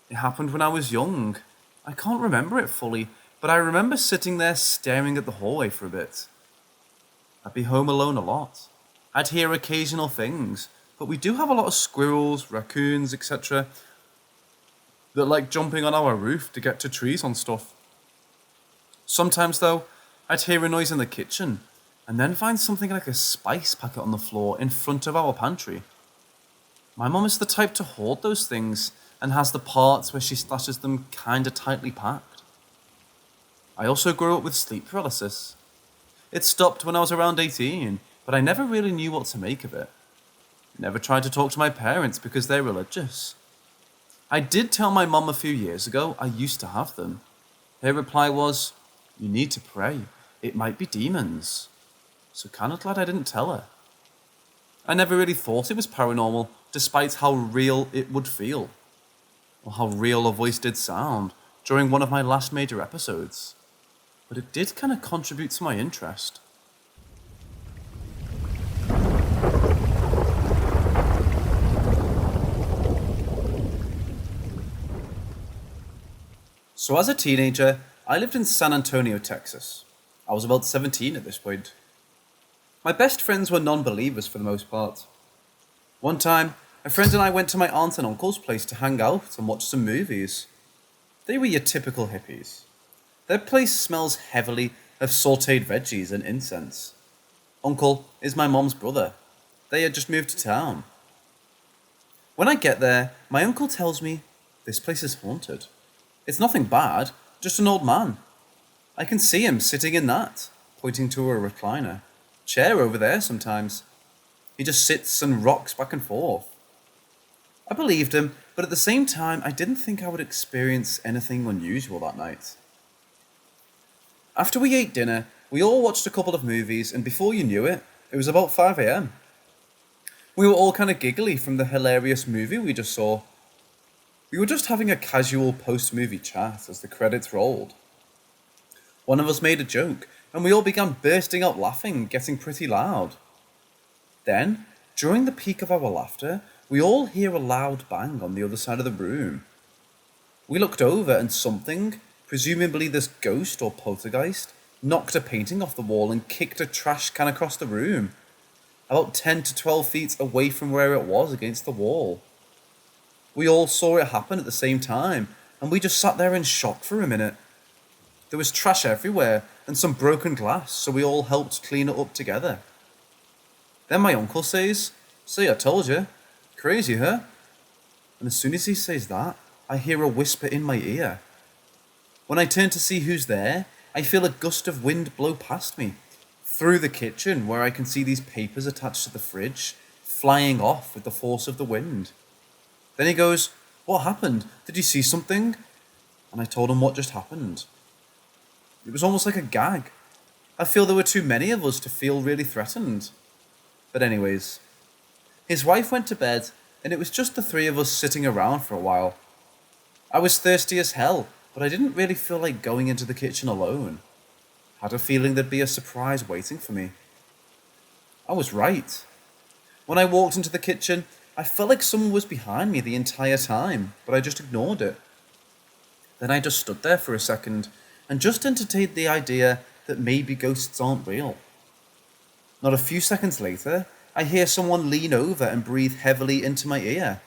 It happened when I was young. I can't remember it fully, but I remember sitting there staring at the hallway for a bit. I'd be home alone a lot. I'd hear occasional things, but we do have a lot of squirrels, raccoons, etc. that like jumping on our roof to get to trees on stuff. Sometimes though, I'd hear a noise in the kitchen, and then find something like a spice packet on the floor in front of our pantry. My mom is the type to hoard those things, and has the parts where she stashes them kinda tightly packed. I also grew up with sleep paralysis. It stopped when I was around 18, but I never really knew what to make of it. Never tried to talk to my parents because they're religious. I did tell my mom a few years ago I used to have them. Her reply was, "You need to pray. It might be demons." So kinda glad I didn't tell her. I never really thought it was paranormal, despite how real it would feel. Or how real a voice did sound during one of my last major episodes. But it did kinda contribute to my interest. So as a teenager, I lived in San Antonio, Texas. I was about 17 at this point. My best friends were non-believers for the most part. One time, a friend and I went to my aunt and uncle's place to hang out and watch some movies. They were your typical hippies. Their place smells heavily of sauteed veggies and incense. Uncle is my mom's brother. They had just moved to town. When I get there, my uncle tells me, "This place is haunted. It's nothing bad, just an old man. I can see him sitting in that," pointing to a recliner. "Chair over there sometimes. He just sits and rocks back and forth." I believed him, but at the same time, I didn't think I would experience anything unusual that night. After we ate dinner, we all watched a couple of movies, and before you knew it, it was about 5 a.m. We were all kind of giggly from the hilarious movie we just saw. We were just having a casual post-movie chat as the credits rolled. One of us made a joke, and we all began bursting out laughing, getting pretty loud. Then, during the peak of our laughter, we all hear a loud bang on the other side of the room. We looked over and something, presumably this ghost or poltergeist, knocked a painting off the wall and kicked a trash can across the room, about 10 to 12 feet away from where it was against the wall. We all saw it happen at the same time, and we just sat there in shock for a minute. There was trash everywhere and some broken glass, so we all helped clean it up together. Then my uncle says, "See, I told you. Crazy, huh?" And as soon as he says that, I hear a whisper in my ear. When I turn to see who's there, I feel a gust of wind blow past me, through the kitchen where I can see these papers attached to the fridge, flying off with the force of the wind. Then he goes, "What happened? Did you see something?" And I told him what just happened. It was almost like a gag. I feel there were too many of us to feel really threatened. But anyways, his wife went to bed, and it was just the three of us sitting around for a while. I was thirsty as hell, but I didn't really feel like going into the kitchen alone. Had a feeling there'd be a surprise waiting for me. I was right. When I walked into the kitchen, I felt like someone was behind me the entire time, but I just ignored it. Then I just stood there for a second, and just entertained the idea that maybe ghosts aren't real. Not a few seconds later, I hear someone lean over and breathe heavily into my ear.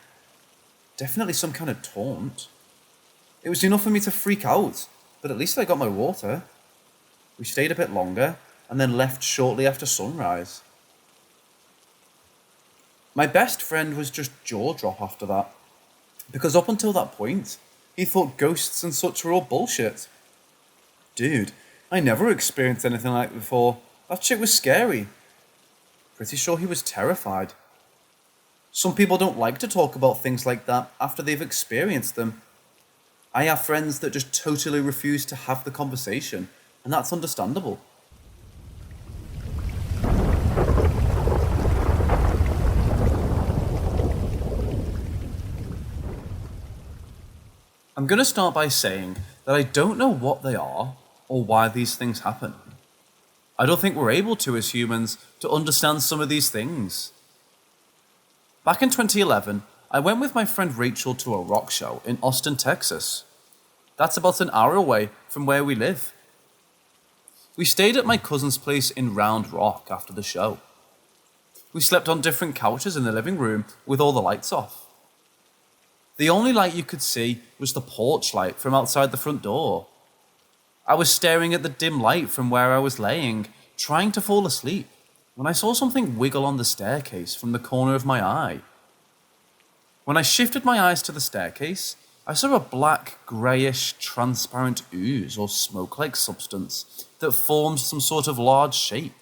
Definitely some kind of taunt. It was enough for me to freak out, but at least I got my water. We stayed a bit longer, and then left shortly after sunrise. My best friend was just jaw drop after that, because up until that point, he thought ghosts and such were all bullshit. Dude, I never experienced anything like that before. That shit was scary. Pretty sure he was terrified. Some people don't like to talk about things like that after they've experienced them. I have friends that just totally refuse to have the conversation, and that's understandable. I'm going to start by saying that I don't know what they are or why these things happen. I don't think we're able to, as humans, to understand some of these things. Back in 2011, I went with my friend Rachel to a rock show in Austin, Texas. That's about an hour away from where we live. We stayed at my cousin's place in Round Rock after the show. We slept on different couches in the living room with all the lights off. The only light you could see was the porch light from outside the front door. I was staring at the dim light from where I was laying, trying to fall asleep, when I saw something wiggle on the staircase from the corner of my eye. When I shifted my eyes to the staircase, I saw a black, greyish, transparent ooze or smoke-like substance that formed some sort of large shape.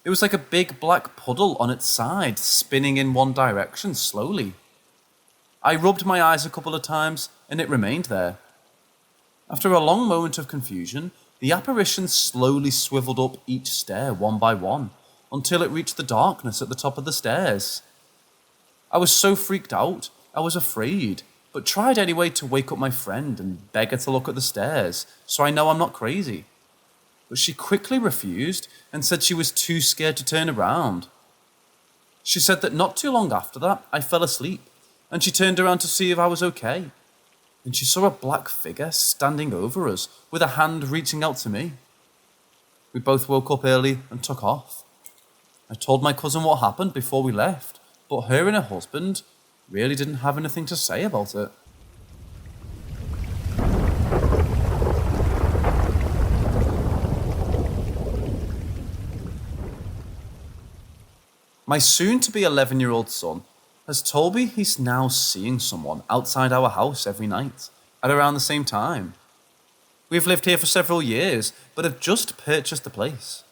It was like a big black puddle on its side, spinning in one direction slowly. I rubbed my eyes a couple of times, and it remained there. After a long moment of confusion, the apparition slowly swiveled up each stair one by one, until it reached the darkness at the top of the stairs. I was so freaked out, I was afraid, but tried anyway to wake up my friend and beg her to look at the stairs, so I know I'm not crazy. But she quickly refused and said she was too scared to turn around. She said that not too long after that, I fell asleep, and she turned around to see if I was okay. And she saw a black figure standing over us, with a hand reaching out to me. We both woke up early and took off. I told my cousin what happened before we left, but her and her husband really didn't have anything to say about it. My soon-to-be 11-year-old son has told me he's now seeing someone outside our house every night, at around the same time. We've lived here for several years, but have just purchased the place.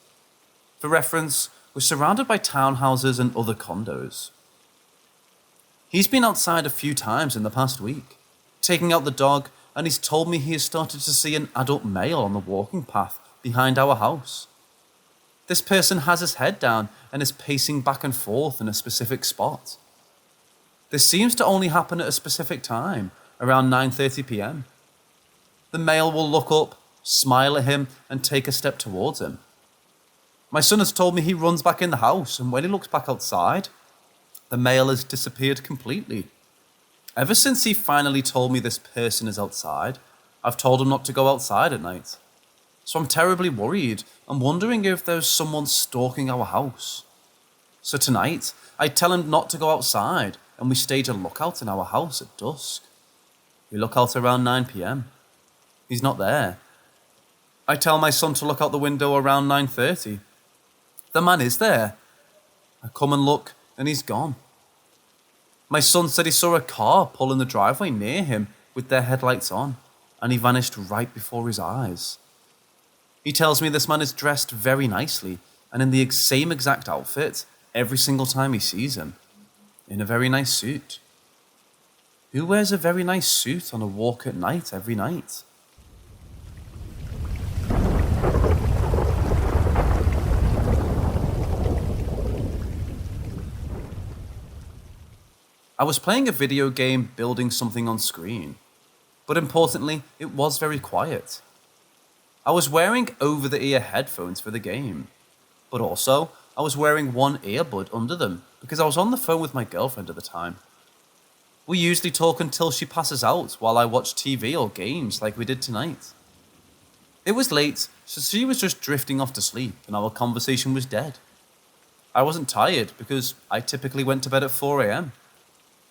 For reference, we're surrounded by townhouses and other condos. He's been outside a few times in the past week, taking out the dog, and he's told me he has started to see an adult male on the walking path behind our house. This person has his head down and is pacing back and forth in a specific spot. This seems to only happen at a specific time, around 9:30 p.m. The male will look up, smile at him, and take a step towards him. My son has told me he runs back in the house, and when he looks back outside, the male has disappeared completely. Ever since he finally told me this person is outside, I've told him not to go outside at night. So I'm terribly worried. I'm wondering if there's someone stalking our house. So tonight, I tell him not to go outside, and we stage a lookout in our house at dusk. We look out around 9 p.m. He's not there. I tell my son to look out the window around 9:30. The man is there. I come and look, and he's gone. My son said he saw a car pull in the driveway near him with their headlights on, and he vanished right before his eyes. He tells me this man is dressed very nicely and in the same exact outfit every single time he sees him, in a very nice suit. Who wears a very nice suit on a walk at night every night? I was playing a video game building something on screen, but importantly, it was very quiet. I was wearing over-the-ear headphones for the game, but also I was wearing one earbud under them because I was on the phone with my girlfriend at the time. We usually talk until she passes out while I watch TV or games like we did tonight. It was late, so she was just drifting off to sleep and our conversation was dead. I wasn't tired because I typically went to bed at 4 a.m.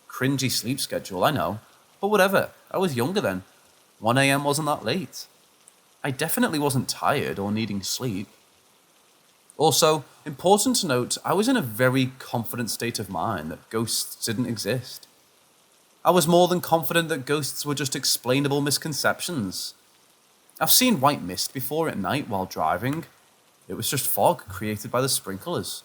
Cringy sleep schedule, I know, but whatever, I was younger then. 1 a.m. wasn't that late. I definitely wasn't tired or needing sleep. Also, important to note, I was in a very confident state of mind that ghosts didn't exist. I was more than confident that ghosts were just explainable misconceptions. I've seen white mist before at night while driving. It was just fog created by the sprinklers.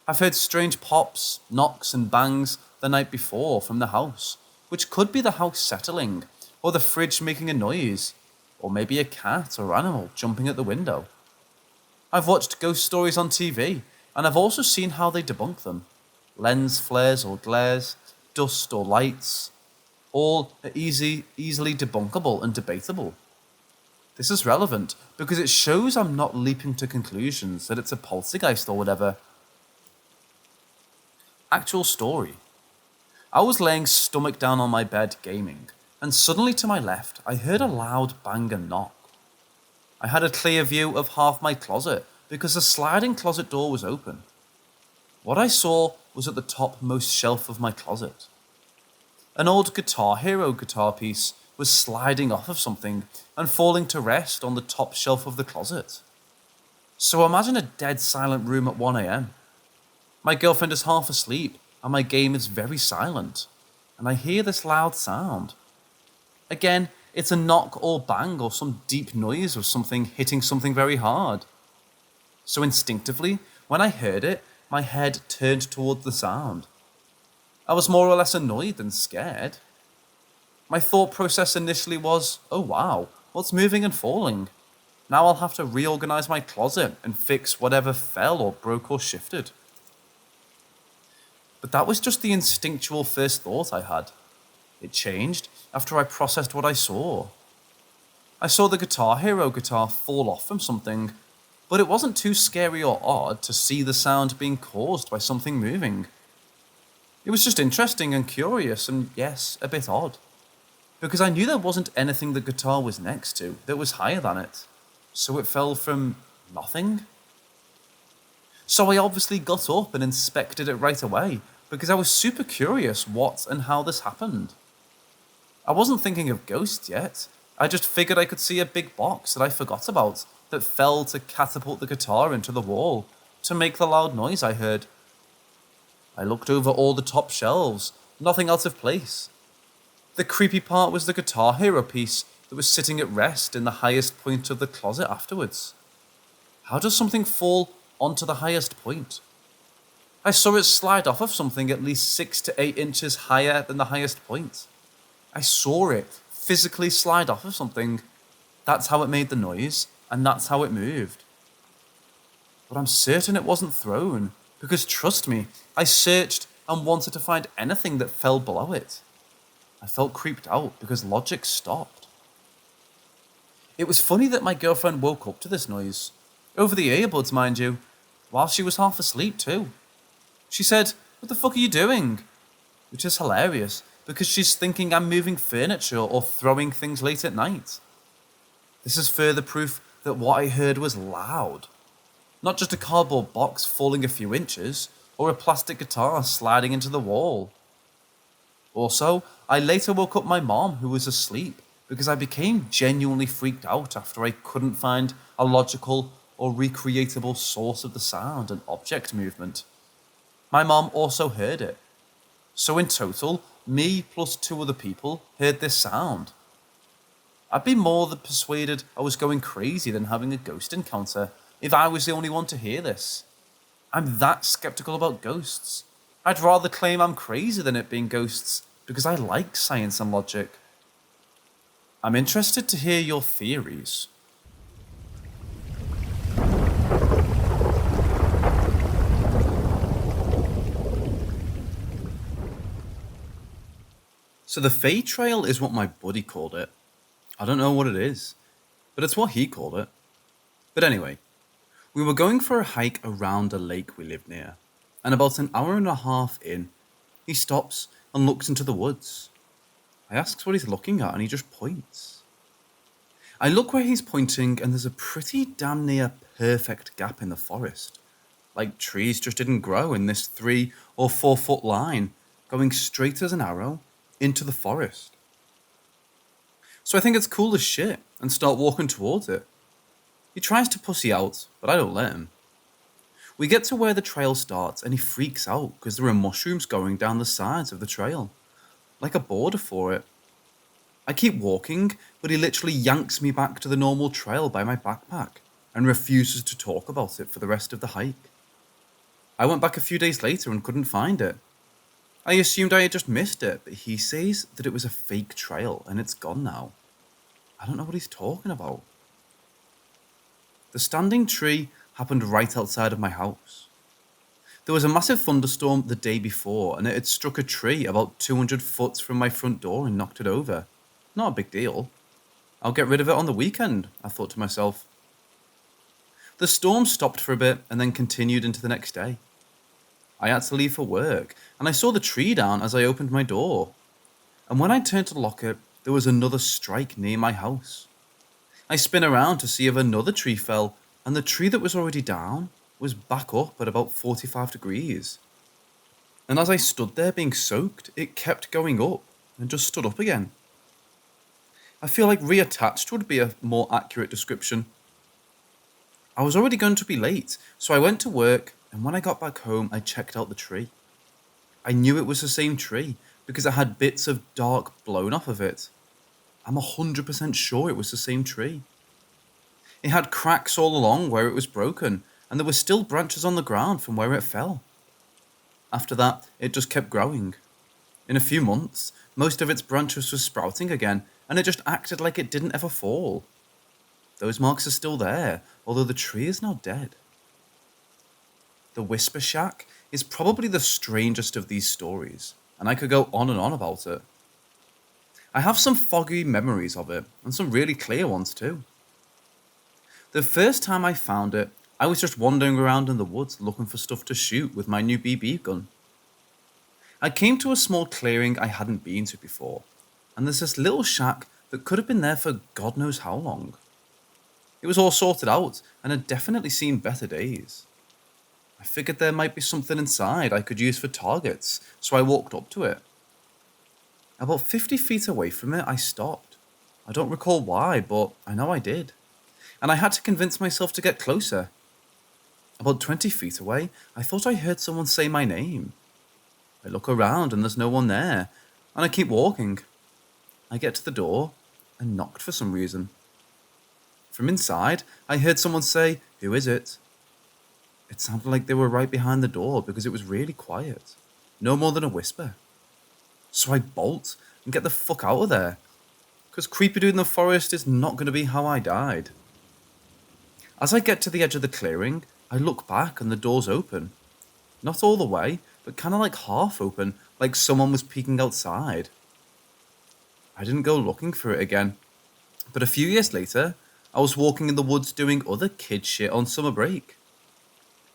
I've heard strange pops, knocks and bangs the night before from the house, which could be the house settling, or the fridge making a noise, or maybe a cat or animal jumping at the window. I've watched ghost stories on TV, and I've also seen how they debunk them. Lens flares or glares, dust or lights, all are easily debunkable and debatable. This is relevant because it shows I'm not leaping to conclusions that it's a poltergeist or whatever. Actual story. I was laying stomach down on my bed gaming, and suddenly to my left I heard a loud bang and knock. I had a clear view of half my closet because the sliding closet door was open. What I saw was at the topmost shelf of my closet. An old Guitar Hero guitar piece was sliding off of something and falling to rest on the top shelf of the closet. So imagine a dead silent room at 1 a.m. My girlfriend is half asleep and my game is very silent, and I hear this loud sound. Again, it's a knock or bang or some deep noise of something hitting something very hard. So instinctively, when I heard it, my head turned towards the sound. I was more or less annoyed than scared. My thought process initially was, oh wow, what's moving and falling? Now I'll have to reorganize my closet and fix whatever fell or broke or shifted. But that was just the instinctual first thought I had. It changed after I processed what I saw. I saw the Guitar Hero guitar fall off from something, but it wasn't too scary or odd to see the sound being caused by something moving. It was just interesting and curious and, yes, a bit odd. Because I knew there wasn't anything the guitar was next to that was higher than it, so it fell from nothing. So I obviously got up and inspected it right away, because I was super curious what and how this happened. I wasn't thinking of ghosts yet. I just figured I could see a big box that I forgot about that fell to catapult the guitar into the wall to make the loud noise I heard. I looked over all the top shelves, nothing out of place. The creepy part was the Guitar Hero piece that was sitting at rest in the highest point of the closet afterwards. How does something fall onto the highest point? I saw it slide off of something at least 6 to 8 inches higher than the highest point. I saw it physically slide off of something. That's how it made the noise, and that's how it moved. But I'm certain it wasn't thrown, because trust me, I searched and wanted to find anything that fell below it. I felt creeped out because logic stopped. It was funny that my girlfriend woke up to this noise, over the earbuds mind you, while she was half asleep too. She said, "What the fuck are you doing?" Which is hilarious, because she's thinking I'm moving furniture or throwing things late at night. This is further proof that what I heard was loud. Not just a cardboard box falling a few inches, or a plastic guitar sliding into the wall. Also, I later woke up my mom, who was asleep, because I became genuinely freaked out after I couldn't find a logical or recreatable source of the sound and object movement. My mom also heard it. So in total, me plus 2 other people heard this sound. I'd be more than persuaded I was going crazy than having a ghost encounter if I was the only one to hear this. I'm that skeptical about ghosts. I'd rather claim I'm crazy than it being ghosts, because I like science and logic. I'm interested to hear your theories. So the Fey Trail is what my buddy called it. I don't know what it is, but it's what he called it. But anyway, we were going for a hike around a lake we lived near, and about an hour and a half in, he stops and looks into the woods. I ask what he's looking at and he just points. I look where he's pointing and there's a pretty damn near perfect gap in the forest. Like trees just didn't grow in this 3 or 4 foot line, going straight as an arrow into the forest. So I think it's cool as shit and start walking towards it. He tries to pussy out, but I don't let him. We get to where the trail starts and he freaks out because there are mushrooms going down the sides of the trail, like a border for it. I keep walking, but he literally yanks me back to the normal trail by my backpack and refuses to talk about it for the rest of the hike. I went back a few days later and couldn't find it. I assumed I had just missed it, but he says that it was a fake trail and it's gone now. I don't know what he's talking about. The standing tree happened right outside of my house. There was a massive thunderstorm the day before, and it had struck a tree about 200 foot from my front door and knocked it over. Not a big deal. I'll get rid of it on the weekend, I thought to myself. The storm stopped for a bit and then continued into the next day. I had to leave for work, and I saw the tree down as I opened my door. And when I turned to lock it, there was another strike near my house. I spin around to see if another tree fell, and the tree that was already down was back up at about 45 degrees. And as I stood there being soaked, it kept going up and just stood up again. I feel like reattached would be a more accurate description. I was already going to be late, so I went to work, and when I got back home, I checked out the tree. I knew it was the same tree because it had bits of dark blown off of it. I'm 100% sure it was the same tree. It had cracks all along where it was broken, and there were still branches on the ground from where it fell. After that, it just kept growing. In a few months, most of its branches were sprouting again, and it just acted like it didn't ever fall. Those marks are still there, although the tree is now dead. The Whisper Shack is probably the strangest of these stories, and I could go on and on about it. I have some foggy memories of it, and some really clear ones too. The first time I found it, I was just wandering around in the woods looking for stuff to shoot with my new BB gun. I came to a small clearing I hadn't been to before, and there's this little shack that could have been there for God knows how long. It was all sorted out and had definitely seen better days. I figured there might be something inside I could use for targets, so I walked up to it. About 50 feet away from it, I stopped. I don't recall why, but I know I did. And I had to convince myself to get closer. About 20 feet away, I thought I heard someone say my name. I look around and there's no one there, and I keep walking. I get to the door and knocked for some reason. From inside, I heard someone say, "Who is it?" It sounded like they were right behind the door because it was really quiet. No more than a whisper. So I bolt and get the fuck out of there, because creepy dude in the forest is not going to be how I died. As I get to the edge of the clearing, I look back and the door's open. Not all the way, but kind of like half open, like someone was peeking outside. I didn't go looking for it again, but a few years later, I was walking in the woods doing other kid shit on summer break.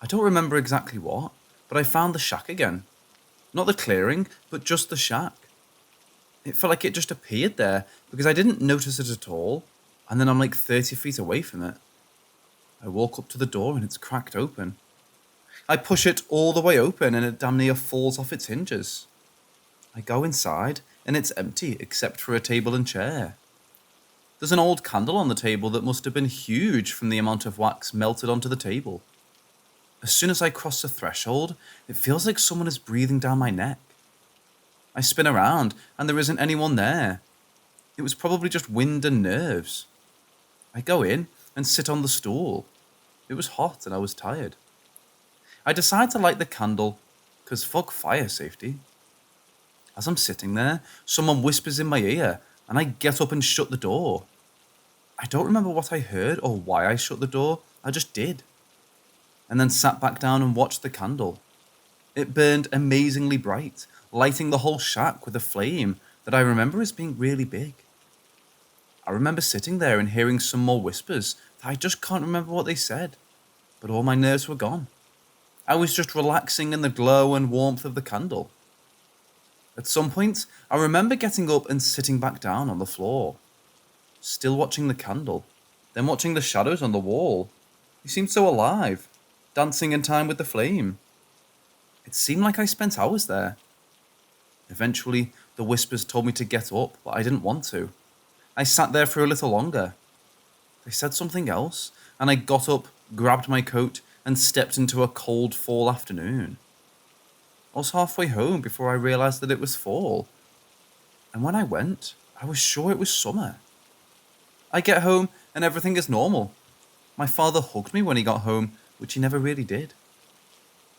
I don't remember exactly what, but I found the shack again. Not the clearing, but just the shack. It felt like it just appeared there because I didn't notice it at all, and then I'm like 30 feet away from it. I walk up to the door and it's cracked open. I push it all the way open and it damn near falls off its hinges. I go inside and it's empty except for a table and chair. There's an old candle on the table that must have been huge from the amount of wax melted onto the table. As soon as I cross the threshold, it feels like someone is breathing down my neck. I spin around and there isn't anyone there. It was probably just wind and nerves. I go in and sit on the stool. It was hot and I was tired. I decide to light the candle, because fuck fire safety. As I'm sitting there, someone whispers in my ear and I get up and shut the door. I don't remember what I heard or why I shut the door, I just did. And then sat back down and watched the candle. It burned amazingly bright, lighting the whole shack with a flame that I remember as being really big. I remember sitting there and hearing some more whispers that I just can't remember what they said, but all my nerves were gone. I was just relaxing in the glow and warmth of the candle. At some point, I remember getting up and sitting back down on the floor. Still watching the candle, then watching the shadows on the wall. They seemed so alive, dancing in time with the flame. It seemed like I spent hours there. Eventually, the whispers told me to get up, but I didn't want to. I sat there for a little longer. They said something else, and I got up, grabbed my coat, and stepped into a cold fall afternoon. I was halfway home before I realized that it was fall. And when I went, I was sure it was summer. I get home and everything is normal. My father hugged me when he got home, which he never really did.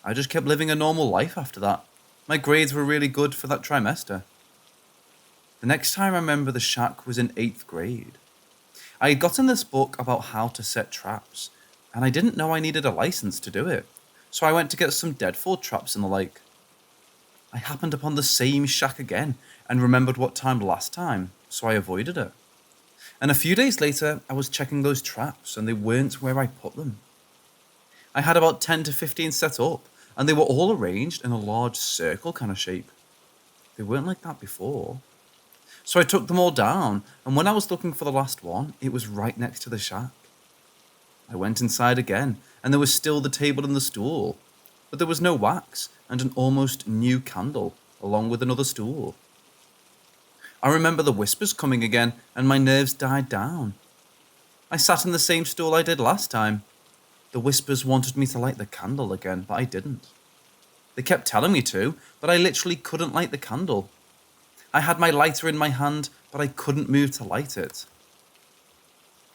I just kept living a normal life after that, My grades were really good for that trimester. The next time I remember the shack was in 8th grade. I had gotten this book about how to set traps, and I didn't know I needed a license to do it, so I went to get some deadfall traps and the like. I happened upon the same shack again and remembered what time last time, so I avoided it. And a few days later, I was checking those traps and they weren't where I put them. I had about 10 to 15 set up, and they were all arranged in a large circle kind of shape. They weren't like that before. So I took them all down, and when I was looking for the last one, it was right next to the shack. I went inside again, and there was still the table and the stool, but there was no wax and an almost new candle, along with another stool. I remember the whispers coming again, and my nerves died down. I sat in the same stool I did last time. The whispers wanted me to light the candle again, but I didn't. They kept telling me to, but I literally couldn't light the candle. I had my lighter in my hand, but I couldn't move to light it.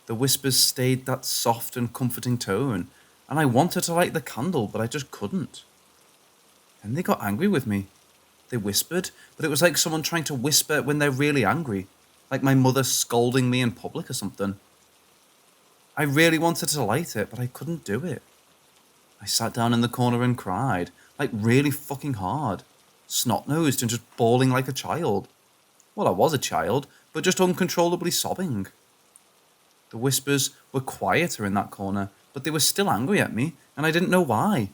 The whispers stayed that soft and comforting tone, and I wanted to light the candle, but I just couldn't. And they got angry with me. They whispered, but it was like someone trying to whisper when they're really angry, like my mother scolding me in public or something. I really wanted to light it, but I couldn't do it. I sat down in the corner and cried, like really fucking hard, snot-nosed and just bawling like a child. Well, I was a child, but just uncontrollably sobbing. The whispers were quieter in that corner, but they were still angry at me, and I didn't know why.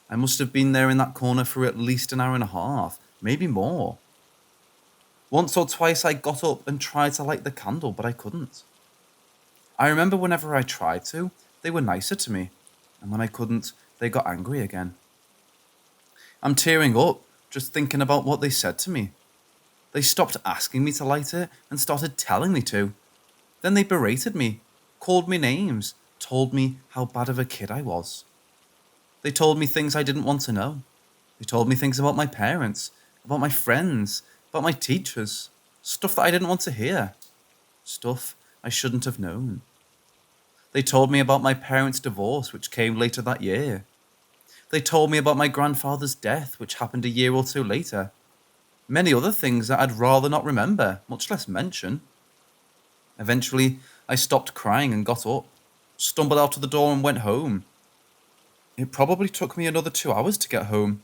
I must have been there in that corner for at least an hour and a half, maybe more. Once or twice I got up and tried to light the candle, but I couldn't. I remember whenever I tried to, they were nicer to me, and when I couldn't, they got angry again. I'm tearing up, just thinking about what they said to me. They stopped asking me to light it and started telling me to. Then they berated me, called me names, told me how bad of a kid I was. They told me things I didn't want to know. They told me things about my parents, about my friends, about my teachers, stuff that I didn't want to hear, stuff I shouldn't have known. They told me about my parents' divorce, which came later that year. They told me about my grandfather's death, which happened a year or two later. Many other things that I'd rather not remember, much less mention. Eventually, I stopped crying and got up, stumbled out of the door and went home. It probably took me another 2 hours to get home,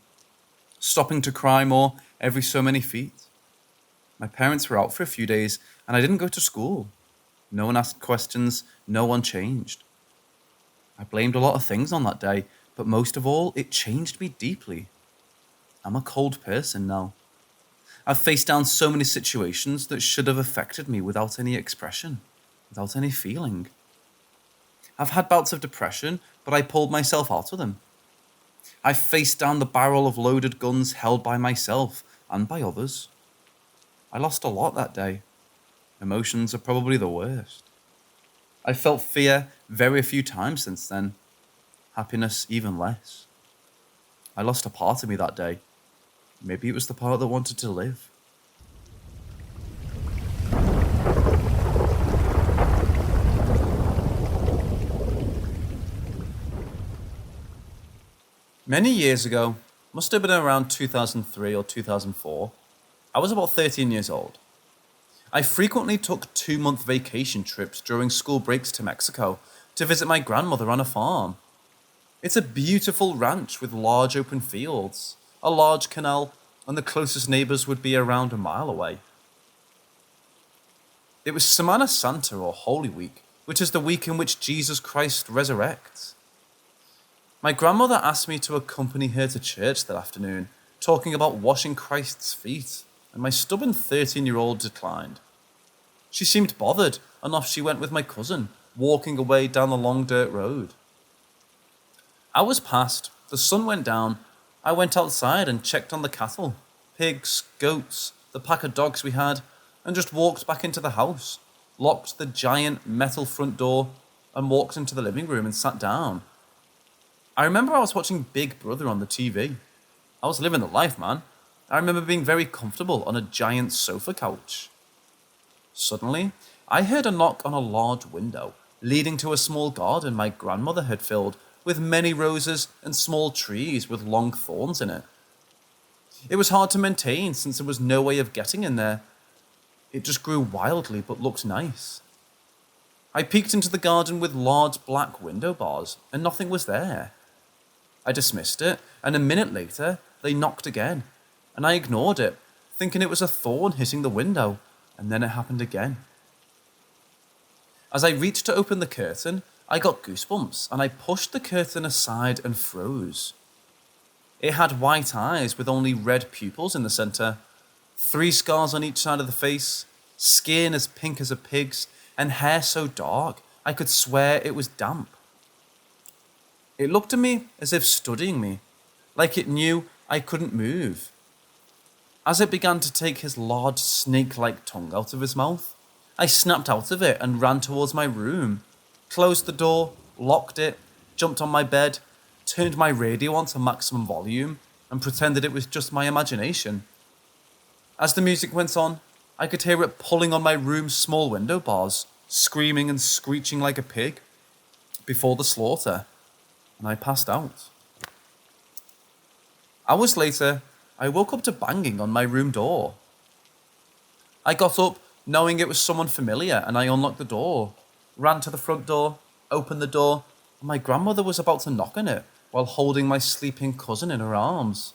stopping to cry more every so many feet. My parents were out for a few days, and I didn't go to school. No one asked questions, no one changed. I blamed a lot of things on that day, but most of all, it changed me deeply. I'm a cold person now. I've faced down so many situations that should have affected me without any expression, without any feeling. I've had bouts of depression, but I pulled myself out of them. I faced down the barrel of loaded guns held by myself and by others. I lost a lot that day. Emotions are probably the worst. I felt fear very few times since then. Happiness even less. I lost a part of me that day. Maybe it was the part that wanted to live. Many years ago, must have been around 2003 or 2004, I was about 13 years old. I frequently took 2-month vacation trips during school breaks to Mexico to visit my grandmother on a farm. It's a beautiful ranch with large open fields, a large canal, and the closest neighbors would be around a mile away. It was Semana Santa or Holy Week, which is the week in which Jesus Christ resurrects. My grandmother asked me to accompany her to church that afternoon, talking about washing Christ's feet, and my stubborn 13-year-old declined. She seemed bothered, and off she went with my cousin, walking away down the long dirt road. Hours passed, the sun went down. I went outside and checked on the cattle, pigs, goats, the pack of dogs we had, and just walked back into the house, locked the giant metal front door, and walked into the living room and sat down. I remember I was watching Big Brother on the TV. I was living the life, man. I remember being very comfortable on a giant sofa couch. Suddenly, I heard a knock on a large window, leading to a small garden my grandmother had filled with many roses and small trees with long thorns in it. It was hard to maintain since there was no way of getting in there. It just grew wildly but looked nice. I peeked into the garden with large black window bars, and nothing was there. I dismissed it, and a minute later, they knocked again, and I ignored it, thinking it was a thorn hitting the window, and then it happened again. As I reached to open the curtain, I got goosebumps, and I pushed the curtain aside and froze. It had white eyes with only red pupils in the center, 3 scars on each side of the face, skin as pink as a pig's, and hair so dark I could swear it was damp. It looked at me as if studying me, like it knew I couldn't move. As it began to take his large snake-like tongue out of his mouth, I snapped out of it and ran towards my room, closed the door, locked it, jumped on my bed, turned my radio on to maximum volume, and pretended it was just my imagination. As the music went on, I could hear it pulling on my room's small window bars, screaming and screeching like a pig, before the slaughter, and I passed out. Hours later, I woke up to banging on my room door. I got up, knowing it was someone familiar, and I unlocked the door, ran to the front door, opened the door, and my grandmother was about to knock on it while holding my sleeping cousin in her arms.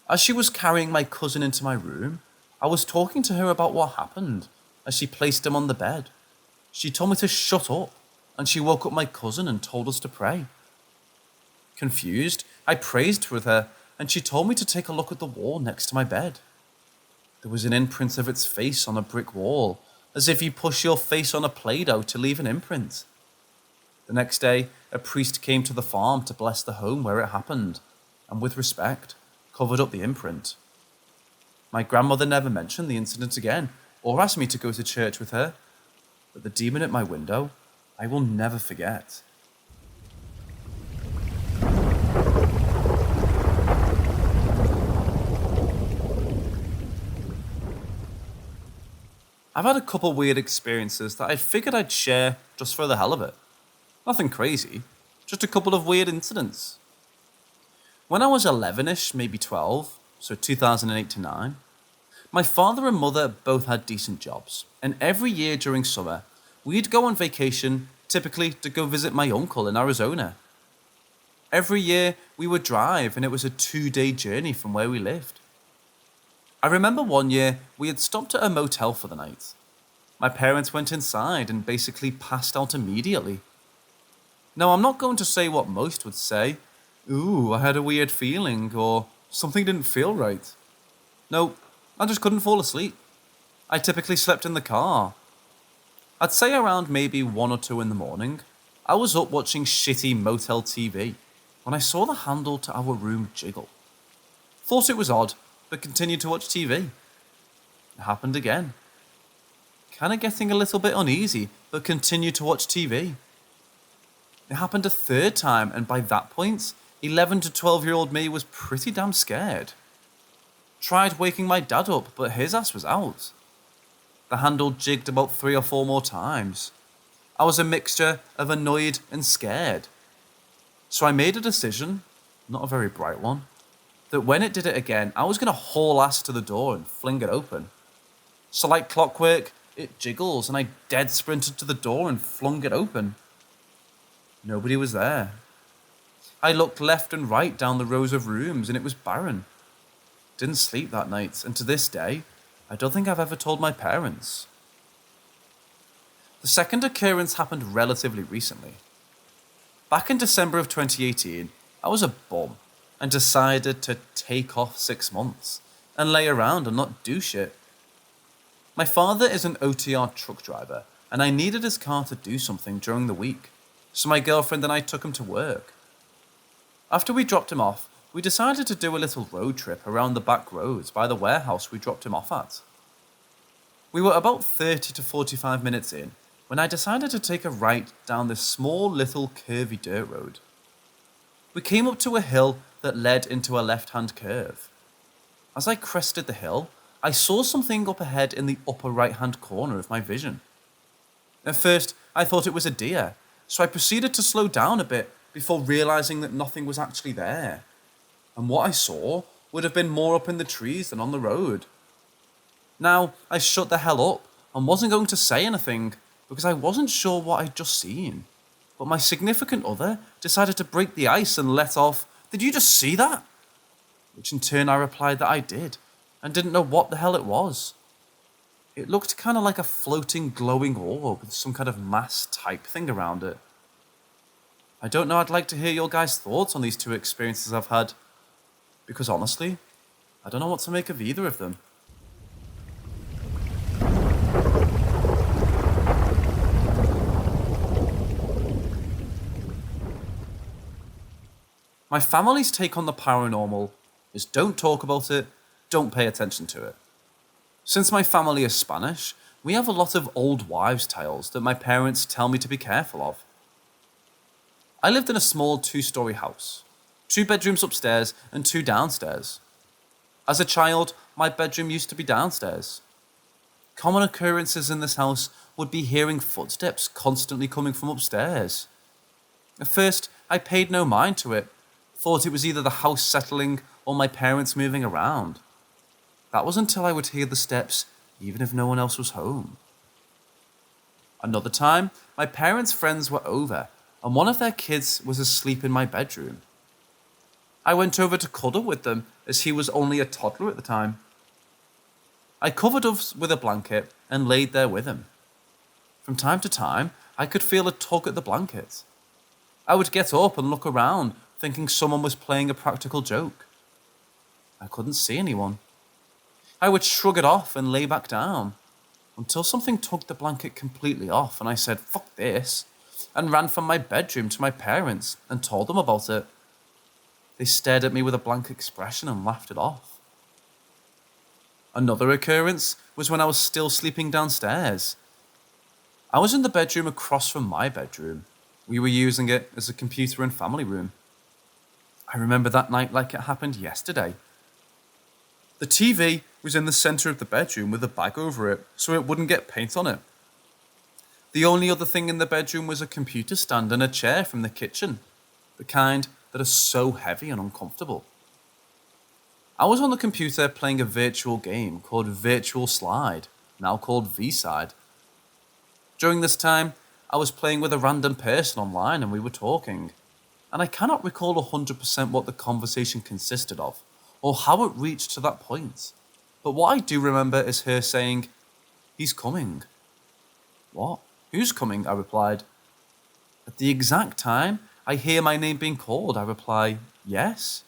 As she was carrying my cousin into my room, I was talking to her about what happened as she placed him on the bed. She told me to shut up, and she woke up my cousin and told us to pray. Confused, I praised with her, and she told me to take a look at the wall next to my bed. There was an imprint of its face on a brick wall, as if you push your face on a Play-Doh to leave an imprint. The next day, a priest came to the farm to bless the home where it happened, and with respect, covered up the imprint. My grandmother never mentioned the incident again, or asked me to go to church with her, but the demon at my window, I will never forget. I've had a couple weird experiences that I figured I'd share just for the hell of it. Nothing crazy, just a couple of weird incidents. When I was 11ish, maybe 12, so 2008 to 9, my father and mother both had decent jobs, and every year during summer, we'd go on vacation, typically to go visit my uncle in Arizona. Every year, we would drive, and it was a 2-day journey from where we lived. I remember one year, we had stopped at a motel for the night. My parents went inside and basically passed out immediately. Now, I'm not going to say what most would say, "Ooh, I had a weird feeling," or "something didn't feel right." No, I just couldn't fall asleep. I typically slept in the car. I'd say around maybe 1 or 2 in the morning, I was up watching shitty motel TV when I saw the handle to our room jiggle. Thought it was odd, but continued to watch TV. It happened again. Kinda getting a little bit uneasy, but continued to watch TV. It happened a 3rd time, and by that point, 11 to 12-year-old me was pretty damn scared. Tried waking my dad up, but his ass was out. The handle jigged about 3 or 4 more times. I was a mixture of annoyed and scared. So I made a decision, not a very bright one, that when it did it again, I was going to haul ass to the door and fling it open. So like clockwork, it jiggles, and I dead sprinted to the door and flung it open. Nobody was there. I looked left and right down the rows of rooms, and it was barren. Didn't sleep that night, and to this day, I don't think I've ever told my parents. The second occurrence happened relatively recently. Back in December of 2018, I was a bum and decided to take off 6 months and lay around and not do shit. My father is an OTR truck driver, and I needed his car to do something during the week, so my girlfriend and I took him to work. After we dropped him off, we decided to do a little road trip around the back roads by the warehouse we dropped him off at. We were about 30 to 45 minutes in when I decided to take a right down this small little curvy dirt road. We came up to a hill that led into a left-hand curve. As I crested the hill, I saw something up ahead in the upper right-hand corner of my vision. At first, I thought it was a deer, so I proceeded to slow down a bit before realizing that nothing was actually there. And what I saw would have been more up in the trees than on the road. Now, I shut the hell up and wasn't going to say anything because I wasn't sure what I'd just seen. But my significant other decided to break the ice and let off, "Did you just see that?" Which in turn I replied that I did and didn't know what the hell it was. It looked kind of like a floating glowing orb with some kind of mass type thing around it. I don't know, I'd like to hear your guys' thoughts on these two experiences I've had. Because honestly, I don't know what to make of either of them. My family's take on the paranormal is don't talk about it, don't pay attention to it. Since my family is Spanish, we have a lot of old wives' tales that my parents tell me to be careful of. I lived in a small 2-story house, 2 bedrooms upstairs and 2 downstairs. As a child, my bedroom used to be downstairs. Common occurrences in this house would be hearing footsteps constantly coming from upstairs. At first, I paid no mind to it, thought it was either the house settling or my parents moving around. That was until I would hear the steps even if no one else was home. Another time, my parents' friends were over and one of their kids was asleep in my bedroom. I went over to cuddle with them as he was only a toddler at the time. I covered us with a blanket and laid there with him. From time to time, I could feel a tug at the blanket. I would get up and look around, thinking someone was playing a practical joke. I couldn't see anyone. I would shrug it off and lay back down, until something tugged the blanket completely off and I said, "Fuck this," and ran from my bedroom to my parents and told them about it. They stared at me with a blank expression and laughed it off. Another occurrence was when I was still sleeping downstairs. I was in the bedroom across from my bedroom. We were using it as a computer and family room. I remember that night like it happened yesterday. The TV was in the center of the bedroom with a bag over it so it wouldn't get paint on it. The only other thing in the bedroom was a computer stand and a chair from the kitchen, the kind that are so heavy and uncomfortable. I was on the computer playing a virtual game called Virtual Slide, now called V-Side. During this time, I was playing with a random person online and we were talking, and I cannot recall 100% what the conversation consisted of, or how it reached to that point. But what I do remember is her saying, "He's coming." "What? Who's coming?" I replied. At the exact time I hear my name being called, I reply, "Yes."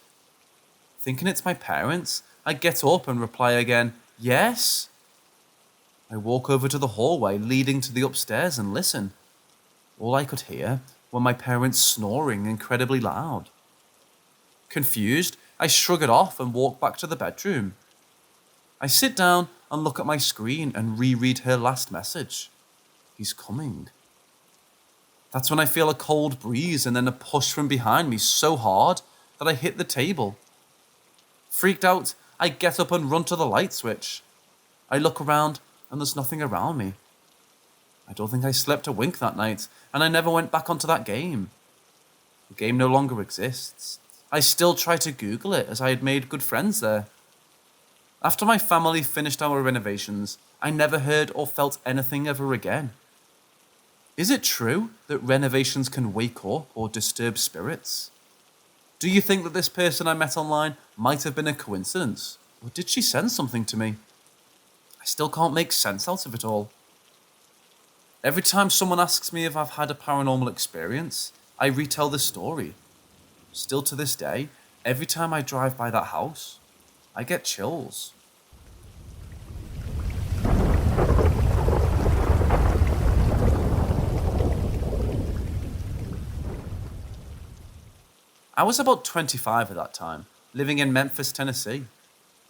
Thinking it's my parents, I get up and reply again, "Yes." I walk over to the hallway leading to the upstairs and listen. All I could hear were my parents snoring incredibly loud. Confused, I shrug it off and walk back to the bedroom. I sit down and look at my screen and reread her last message. "He's coming." That's when I feel a cold breeze and then a push from behind me so hard that I hit the table. Freaked out, I get up and run to the light switch. I look around and there's nothing around me. I don't think I slept a wink that night, and I never went back onto that game. The game no longer exists. I still try to Google it as I had made good friends there. After my family finished our renovations, I never heard or felt anything ever again. Is it true that renovations can wake up or disturb spirits? Do you think that this person I met online might have been a coincidence, or did she send something to me? I still can't make sense out of it all. Every time someone asks me if I've had a paranormal experience, I retell this story. Still to this day, every time I drive by that house, I get chills. I was about 25 at that time, living in Memphis, Tennessee,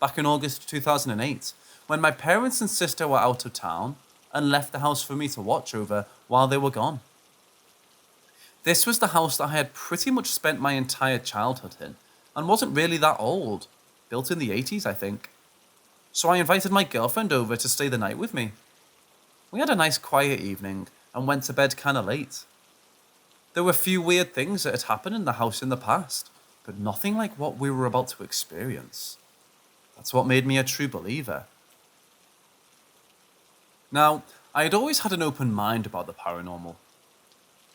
back in August 2008, when my parents and sister were out of town and left the house for me to watch over while they were gone. This was the house that I had pretty much spent my entire childhood in, and wasn't really that old, built in the 80s, I think. So I invited my girlfriend over to stay the night with me. We had a nice quiet evening and went to bed kinda late. There were a few weird things that had happened in the house in the past, but nothing like what we were about to experience. That's what made me a true believer. Now, I had always had an open mind about the paranormal,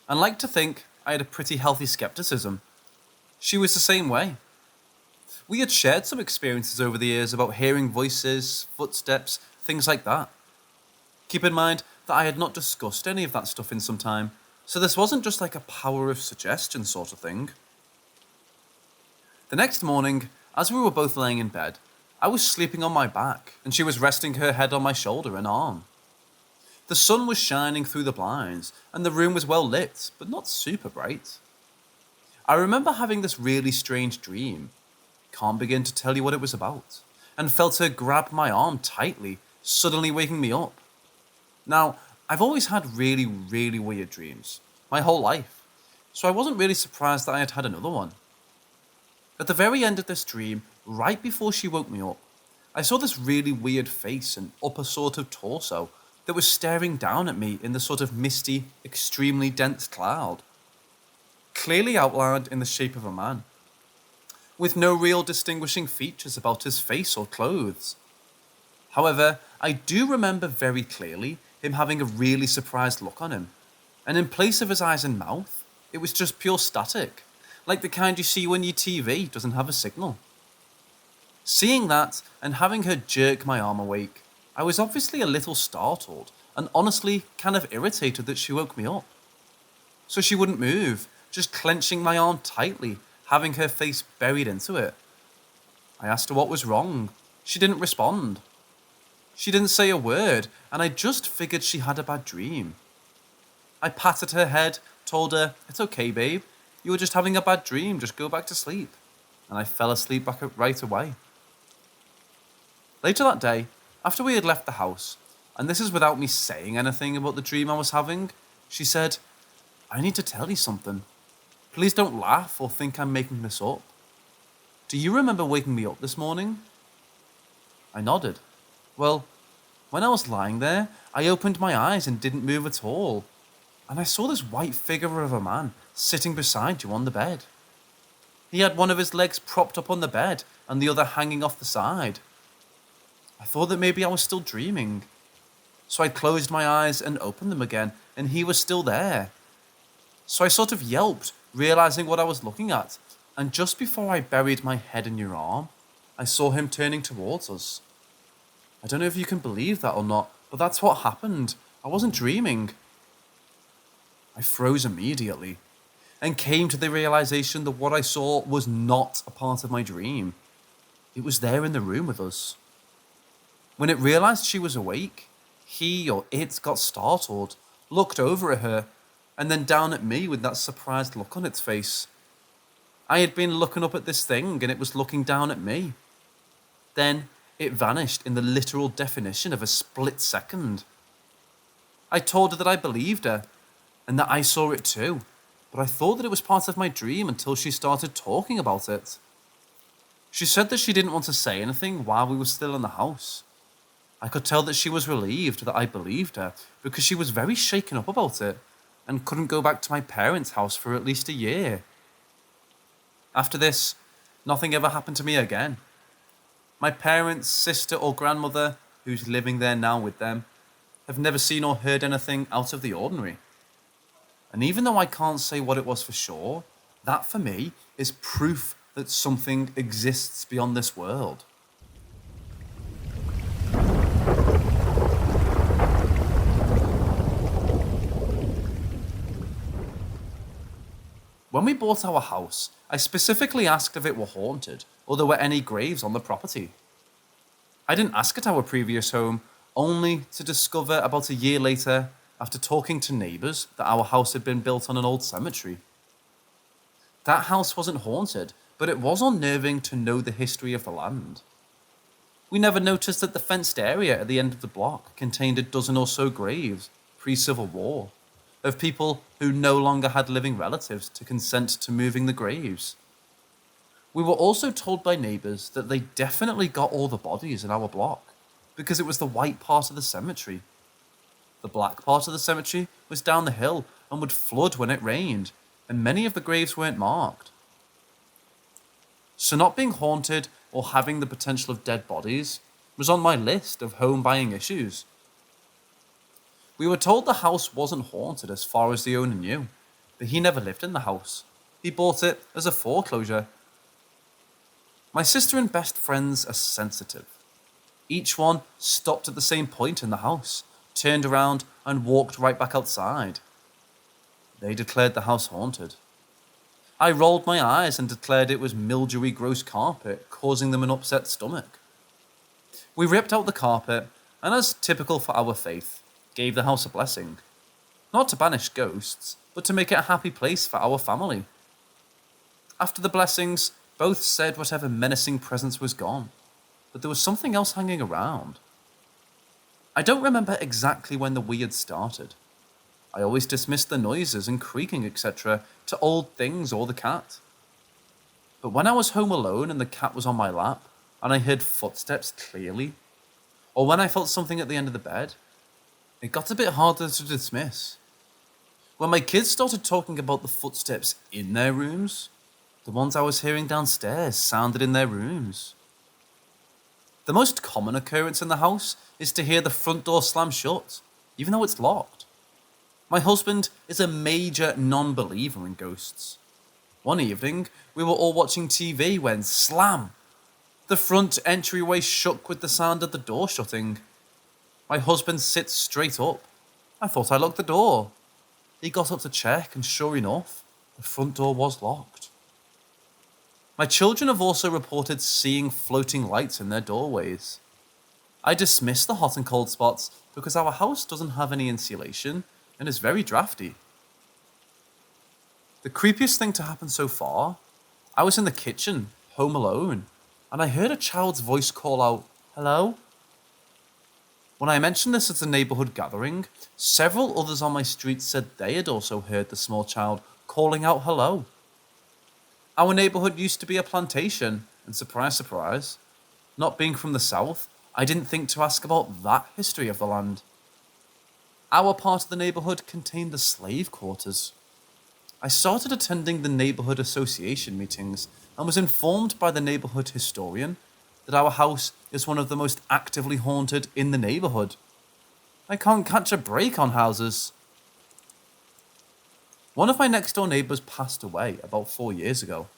and like to think I had a pretty healthy skepticism. She was the same way. We had shared some experiences over the years about hearing voices, footsteps, things like that. Keep in mind that I had not discussed any of that stuff in some time, so this wasn't just like a power of suggestion sort of thing. The next morning, as we were both laying in bed, I was sleeping on my back and she was resting her head on my shoulder and arm. The sun was shining through the blinds and the room was well lit, but not super bright. I remember having this really strange dream. Can't begin to tell you what it was about, and felt her grab my arm tightly, suddenly waking me up. Now, I've always had really, really weird dreams, my whole life, so I wasn't really surprised that I had had another one. At the very end of this dream, right before she woke me up, I saw this really weird face and upper sort of torso that was staring down at me in the sort of misty, extremely dense cloud, clearly outlined in the shape of a man, with no real distinguishing features about his face or clothes. However, I do remember very clearly him having a really surprised look on him, and in place of his eyes and mouth, it was just pure static, like the kind you see when your TV doesn't have a signal. Seeing that, and having her jerk my arm awake, I was obviously a little startled, and honestly kind of irritated that she woke me up. So she wouldn't move, just clenching my arm tightly, having her face buried into it. I asked her what was wrong. She didn't respond. She didn't say a word, and I just figured she had a bad dream. I patted her head, told her, "It's okay, babe. You were just having a bad dream, just go back to sleep." And I fell asleep right away. Later that day, after we had left the house, and this is without me saying anything about the dream I was having, she said, "I need to tell you something. Please don't laugh or think I'm making this up. Do you remember waking me up this morning?" I nodded. Well, when I was lying there, I opened my eyes and didn't move at all. And I saw this white figure of a man sitting beside you on the bed. He had one of his legs propped up on the bed and the other hanging off the side. I thought that maybe I was still dreaming. So I closed my eyes and opened them again, and he was still there. So I sort of yelped, realizing what I was looking at, and just before I buried my head in your arm, I saw him turning towards us. I don't know if you can believe that or not, but that's what happened. I wasn't dreaming. I froze immediately, and came to the realization that what I saw was not a part of my dream. It was there in the room with us. When it realized she was awake, he or it got startled, looked over at her, and then down at me with that surprised look on its face. I had been looking up at this thing and it was looking down at me. Then it vanished in the literal definition of a split second. I told her that I believed her and that I saw it too, but I thought that it was part of my dream until she started talking about it. She said that she didn't want to say anything while we were still in the house. I could tell that she was relieved that I believed her because she was very shaken up about it and couldn't go back to my parents' house for at least a year. After this, nothing ever happened to me again. My parents, sister or grandmother, who's living there now with them, have never seen or heard anything out of the ordinary. And even though I can't say what it was for sure, that for me is proof that something exists beyond this world. When we bought our house, I specifically asked if it were haunted or there were any graves on the property. I didn't ask at our previous home, only to discover about a year later, after talking to neighbours, that our house had been built on an old cemetery. That house wasn't haunted, but it was unnerving to know the history of the land. We never noticed that the fenced area at the end of the block contained a dozen or so graves, pre-Civil War, of people who no longer had living relatives to consent to moving the graves. We were also told by neighbours that they definitely got all the bodies in our block, because it was the white part of the cemetery. The black part of the cemetery was down the hill and would flood when it rained, and many of the graves weren't marked. So not being haunted or having the potential of dead bodies was on my list of home buying issues. We were told the house wasn't haunted as far as the owner knew, but he never lived in the house. He bought it as a foreclosure. My sister and best friends are sensitive. Each one stopped at the same point in the house, turned around and walked right back outside. They declared the house haunted. I rolled my eyes and declared it was mildewy gross carpet causing them an upset stomach. We ripped out the carpet and, as typical for our faith, gave the house a blessing. Not to banish ghosts, but to make it a happy place for our family. After the blessings, both said whatever menacing presence was gone, but there was something else hanging around. I don't remember exactly when the weird started. I always dismissed the noises and creaking, etc., to old things or the cat. But when I was home alone and the cat was on my lap, and I heard footsteps clearly, or when I felt something at the end of the bed, it got a bit harder to dismiss. When my kids started talking about the footsteps in their rooms, the ones I was hearing downstairs sounded in their rooms. The most common occurrence in the house is to hear the front door slam shut, even though it's locked. My husband is a major non-believer in ghosts. One evening, we were all watching TV when slam! The front entryway shook with the sound of the door shutting. My husband sits straight up. I thought I locked the door. He got up to check, and sure enough, the front door was locked. My children have also reported seeing floating lights in their doorways. I dismiss the hot and cold spots because our house doesn't have any insulation and is very drafty. The creepiest thing to happen so far, I was in the kitchen, home alone, and I heard a child's voice call out, "Hello?" When I mentioned this at a neighborhood gathering, several others on my street said they had also heard the small child calling out hello. Our neighborhood used to be a plantation, and surprise, surprise, not being from the south, I didn't think to ask about that history of the land. Our part of the neighborhood contained the slave quarters. I started attending the neighborhood association meetings and was informed by the neighborhood historian that our house is one of the most actively haunted in the neighborhood. I can't catch a break on houses. One of my next door neighbors passed away about 4 years ago.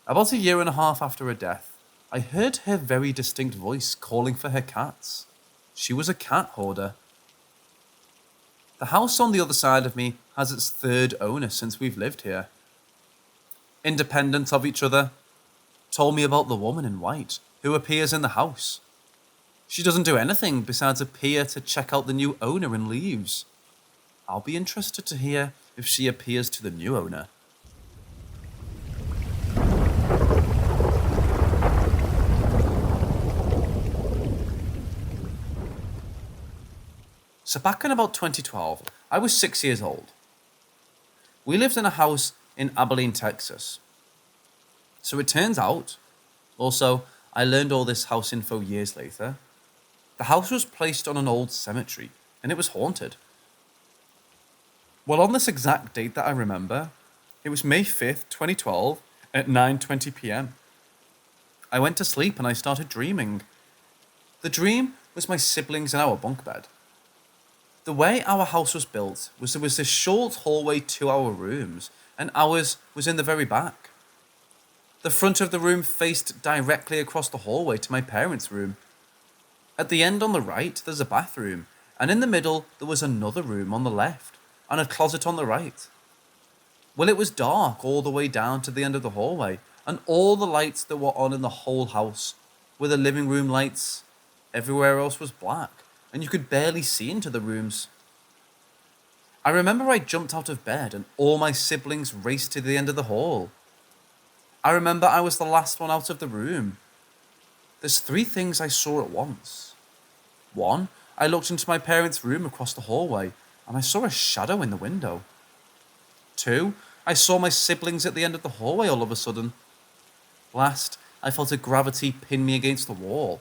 About a year and a half after her death, I heard her very distinct voice calling for her cats. She was a cat hoarder. The house on the other side of me has its third owner since we've lived here. Independent of each other, told me about the woman in white who appears in the house. She doesn't do anything besides appear to check out the new owner and leaves. I'll be interested to hear if she appears to the new owner. So back in about 2012, I was 6 years old. We lived in a house in Abilene, Texas. So it turns out, also, I learned all this house info years later, the house was placed on an old cemetery, and it was haunted. Well, on this exact date that I remember, it was May 5th, 2012, at 9:20 p.m. I went to sleep and I started dreaming. The dream was my siblings in our bunk bed. The way our house was built was there was this short hallway to our rooms, and ours was in the very back. The front of the room faced directly across the hallway to my parents' room. At the end on the right, there's a bathroom, and in the middle, there was another room on the left, and a closet on the right. Well, it was dark all the way down to the end of the hallway, and all the lights that were on in the whole house were the living room lights. Everywhere else was black, and you could barely see into the rooms. I remember I jumped out of bed, and all my siblings raced to the end of the hall. I remember I was the last one out of the room. There's 3 things I saw at once. 1, I looked into my parents' room across the hallway, and I saw a shadow in the window. 2, I saw my siblings at the end of the hallway all of a sudden. Last, I felt a gravity pin me against the wall.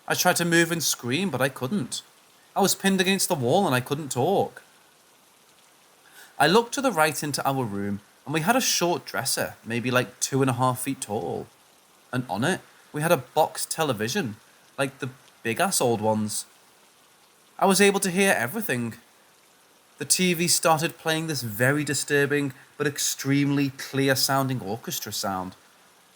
I tried to move and scream, but I couldn't. I was pinned against the wall and I couldn't talk. I looked to the right into our room, and and we had a short dresser, maybe like 2.5 feet tall. And on it, we had a box television, like the big ass old ones. I was able to hear everything. The TV started playing this very disturbing but extremely clear sounding orchestra sound.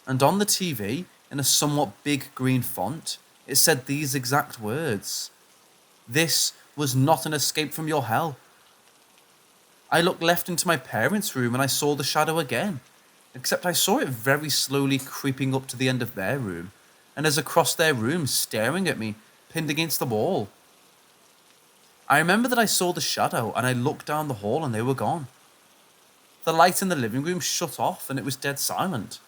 And on the TV, in a somewhat big green font, it said these exact words: "This was not an escape from your hell." I looked left into my parents' room and I saw the shadow again, except I saw it very slowly creeping up to the end of their room, and as across their room, staring at me, pinned against the wall. I remember that I saw the shadow and I looked down the hall and they were gone. The light in the living room shut off and it was dead silent.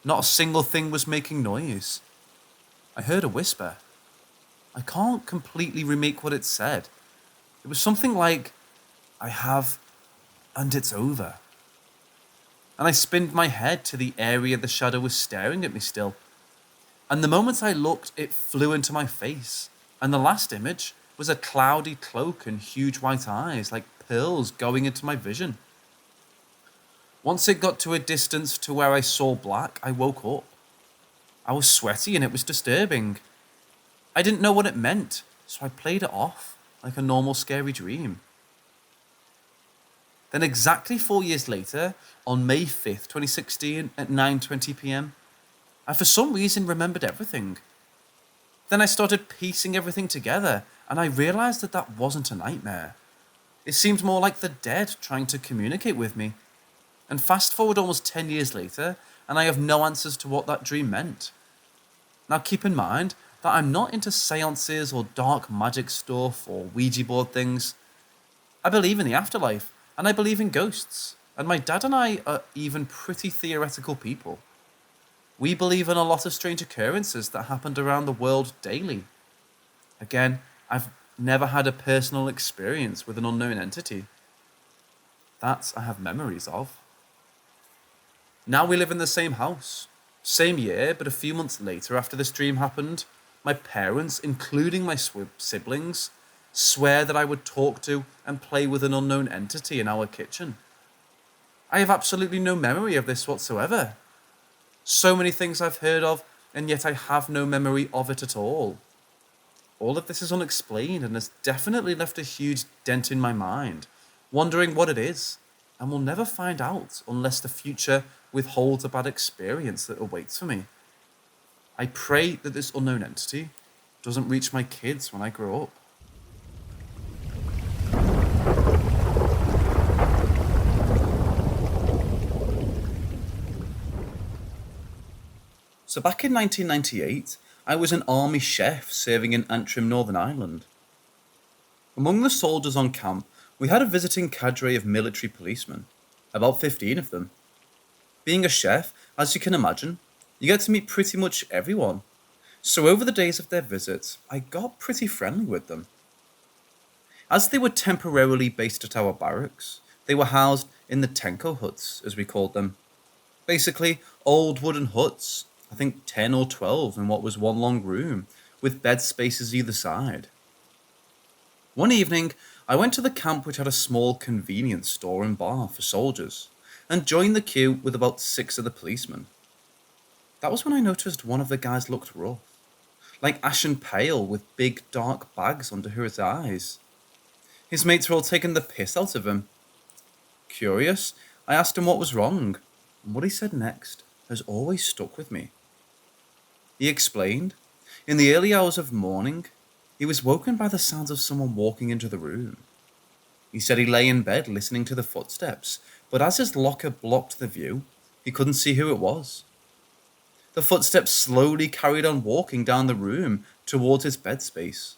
Not a single thing was making noise. I heard a whisper. I can't completely remake what it said. It was something like, "I have, and it's over." And I spinned my head to the area the shadow was staring at me still. And the moment I looked, it flew into my face. And the last image was a cloudy cloak and huge white eyes, like pearls, going into my vision. Once it got to a distance to where I saw black, I woke up. I was sweaty and it was disturbing. I didn't know what it meant, so I played it off like a normal scary dream. Then exactly 4 years later, on May 5th, 2016 at 9:20 p.m, I for some reason remembered everything. Then I started piecing everything together and I realized that that wasn't a nightmare. It seemed more like the dead trying to communicate with me. And fast forward almost 10 years later, and I have no answers to what that dream meant. Now keep in mind that I'm not into seances or dark magic stuff or Ouija board things. I believe in the afterlife, and I believe in ghosts, and my dad and I are even pretty theoretical people. We believe in a lot of strange occurrences that happened around the world daily. Again, I've never had a personal experience with an unknown entity. That I have memories of. Now we live in the same house. Same year, but a few months later after this dream happened, my parents, including my siblings, swear that I would talk to and play with an unknown entity in our kitchen. I have absolutely no memory of this whatsoever. So many things I've heard of, and yet I have no memory of it at all. All of this is unexplained and has definitely left a huge dent in my mind, wondering what it is, and will never find out unless the future withholds a bad experience that awaits for me. I pray that this unknown entity doesn't reach my kids when I grow up. So back in 1998, I was an army chef serving in Antrim, Northern Ireland. Among the soldiers on camp, we had a visiting cadre of military policemen, about 15 of them. Being a chef, as you can imagine, you get to meet pretty much everyone. So over the days of their visits, I got pretty friendly with them. As they were temporarily based at our barracks, they were housed in the Tenko huts, as we called them. Basically, old wooden huts, I think 10 or 12 in what was one long room, with bed spaces either side. One evening, I went to the camp which had a small convenience store and bar for soldiers, and joined the queue with about 6 of the policemen. That was when I noticed one of the guys looked rough, like ashen pale with big dark bags under his eyes. His mates were all taking the piss out of him. Curious, I asked him what was wrong, and what he said next has always stuck with me. He explained, in the early hours of morning, he was woken by the sounds of someone walking into the room. He said he lay in bed listening to the footsteps, but as his locker blocked the view, he couldn't see who it was. The footsteps slowly carried on walking down the room towards his bed space,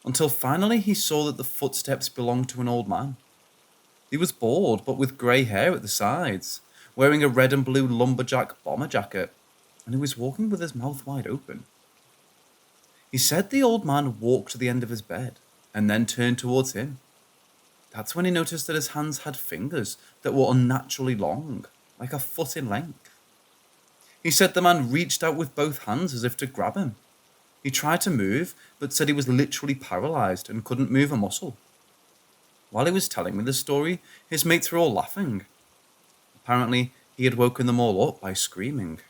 until finally he saw that the footsteps belonged to an old man. He was bald, but with grey hair at the sides, wearing a red and blue lumberjack bomber jacket, and he was walking with his mouth wide open. He said the old man walked to the end of his bed, and then turned towards him. That's when he noticed that his hands had fingers that were unnaturally long, like a foot in length. He said the man reached out with both hands as if to grab him. He tried to move, but said he was literally paralyzed and couldn't move a muscle. While he was telling me the story, his mates were all laughing. Apparently, he had woken them all up by screaming.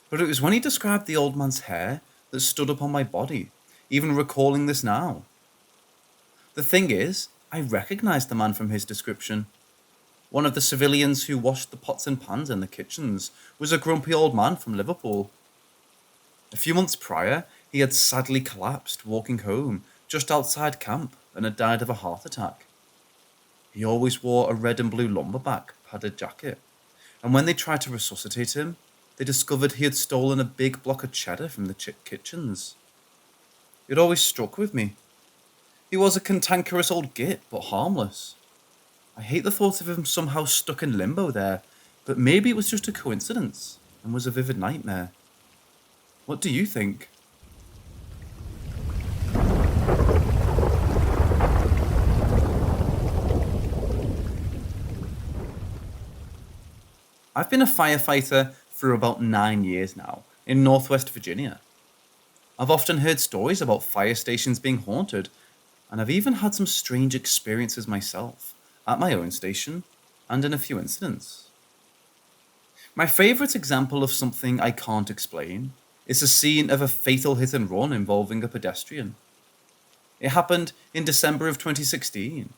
But it was when he described the old man's hair that stood up on my body, even recalling this now. The thing is, I recognized the man from his description. One of the civilians who washed the pots and pans in the kitchens was a grumpy old man from Liverpool. A few months prior, he had sadly collapsed walking home just outside camp and had died of a heart attack. He always wore a red and blue lumberback padded jacket, and when they tried to resuscitate him, they discovered he had stolen a big block of cheddar from the kitchens. It always struck with me. He was a cantankerous old git, but harmless. I hate the thought of him somehow stuck in limbo there, but maybe it was just a coincidence and was a vivid nightmare. What do you think? I've been a firefighter for about 9 years now in Northwest Virginia. I've often heard stories about fire stations being haunted, and I've even had some strange experiences myself at my own station and in a few incidents. My favourite example of something I can't explain is a scene of a fatal hit and run involving a pedestrian. It happened in December of 2016.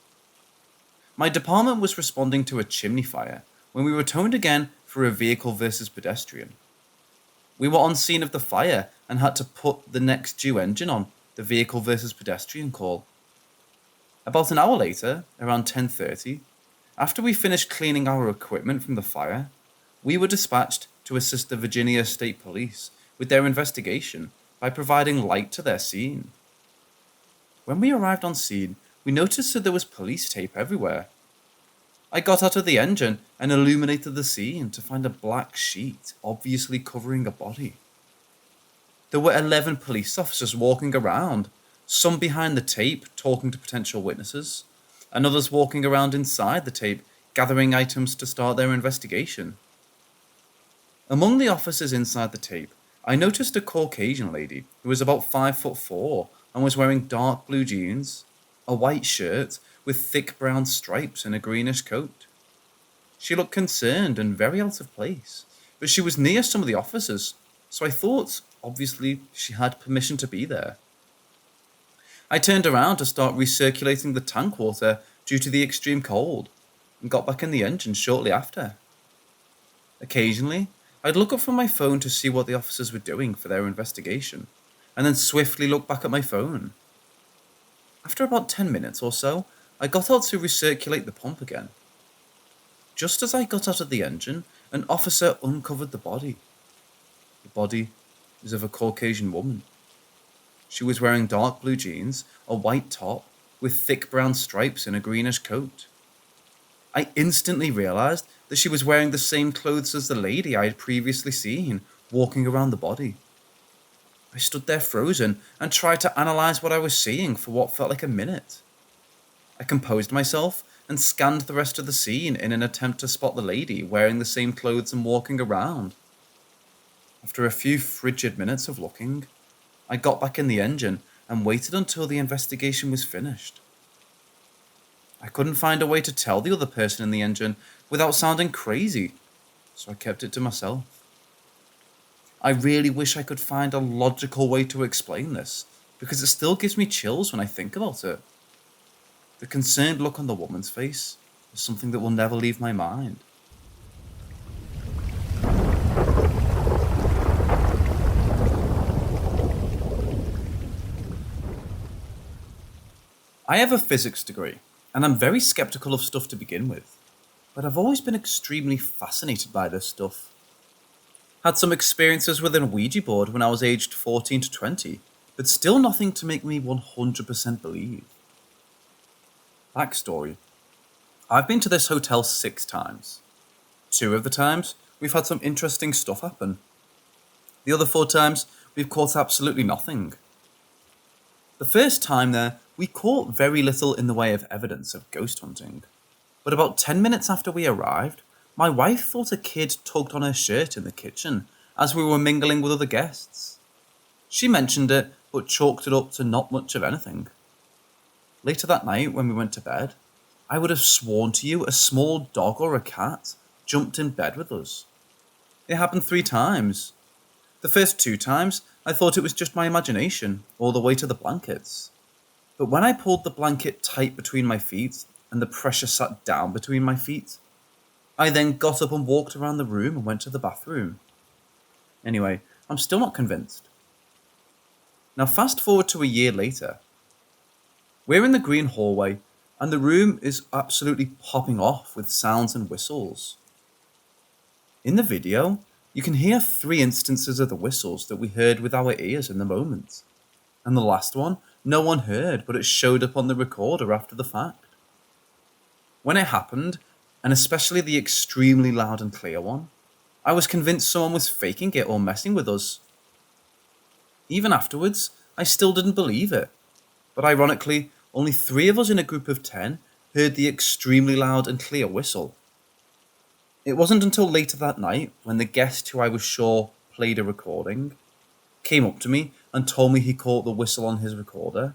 My department was responding to a chimney fire when we were toned again for a vehicle versus pedestrian. We were on scene of the fire and had to put the next due engine on the vehicle versus pedestrian call. About an hour later, around 10:30, after we finished cleaning our equipment from the fire, we were dispatched to assist the Virginia State Police with their investigation by providing light to their scene. When we arrived on scene, we noticed that there was police tape everywhere. I got out of the engine and illuminated the scene to find a black sheet obviously covering a body. There were 11 police officers walking around, some behind the tape talking to potential witnesses, and others walking around inside the tape gathering items to start their investigation. Among the officers inside the tape, I noticed a Caucasian lady who was about 5'4" and was wearing dark blue jeans, a white shirt with thick brown stripes and a greenish coat. She looked concerned and very out of place, but she was near some of the officers, so I thought, obviously, she had permission to be there. I turned around to start recirculating the tank water due to the extreme cold, and got back in the engine shortly after. Occasionally, I'd look up from my phone to see what the officers were doing for their investigation, and then swiftly look back at my phone. After about 10 minutes or so, I got out to recirculate the pump again. Just as I got out of the engine, an officer uncovered the body. The body was of a Caucasian woman. She was wearing dark blue jeans, a white top, with thick brown stripes and a greenish coat. I instantly realized that she was wearing the same clothes as the lady I had previously seen walking around the body. I stood there frozen and tried to analyze what I was seeing for what felt like a minute. I composed myself and scanned the rest of the scene in an attempt to spot the lady wearing the same clothes and walking around. After a few frigid minutes of looking, I got back in the engine and waited until the investigation was finished. I couldn't find a way to tell the other person in the engine without sounding crazy, so I kept it to myself. I really wish I could find a logical way to explain this, because it still gives me chills when I think about it. The concerned look on the woman's face is something that will never leave my mind. I have a physics degree, and I'm very skeptical of stuff to begin with, but I've always been extremely fascinated by this stuff. Had some experiences with a Ouija board when I was aged 14 to 20, but still nothing to make me 100% believe. Backstory. I've been to this hotel 6 times. 2 of the times, we've had some interesting stuff happen. The other 4 times, we've caught absolutely nothing. The first time there, we caught very little in the way of evidence of ghost hunting, but about 10 minutes after we arrived, my wife thought a kid tugged on her shirt in the kitchen as we were mingling with other guests. She mentioned it, but chalked it up to not much of anything. Later that night, when we went to bed, I would have sworn to you a small dog or a cat jumped in bed with us. It happened 3 times. The first 2 times, I thought it was just my imagination, all the way to the blankets. But when I pulled the blanket tight between my feet, and the pressure sat down between my feet, I then got up and walked around the room and went to the bathroom. Anyway, I'm still not convinced. Now fast forward to a year later. We're in the green hallway, and the room is absolutely popping off with sounds and whistles. In the video, you can hear 3 instances of the whistles that we heard with our ears in the moment. And the last one, no one heard, but it showed up on the recorder after the fact. When it happened, and especially the extremely loud and clear one, I was convinced someone was faking it or messing with us. Even afterwards, I still didn't believe it. But ironically, only 3 of us in a group of 10 heard the extremely loud and clear whistle. It wasn't until later that night, when the guest who I was sure played a recording, came up to me and told me he caught the whistle on his recorder,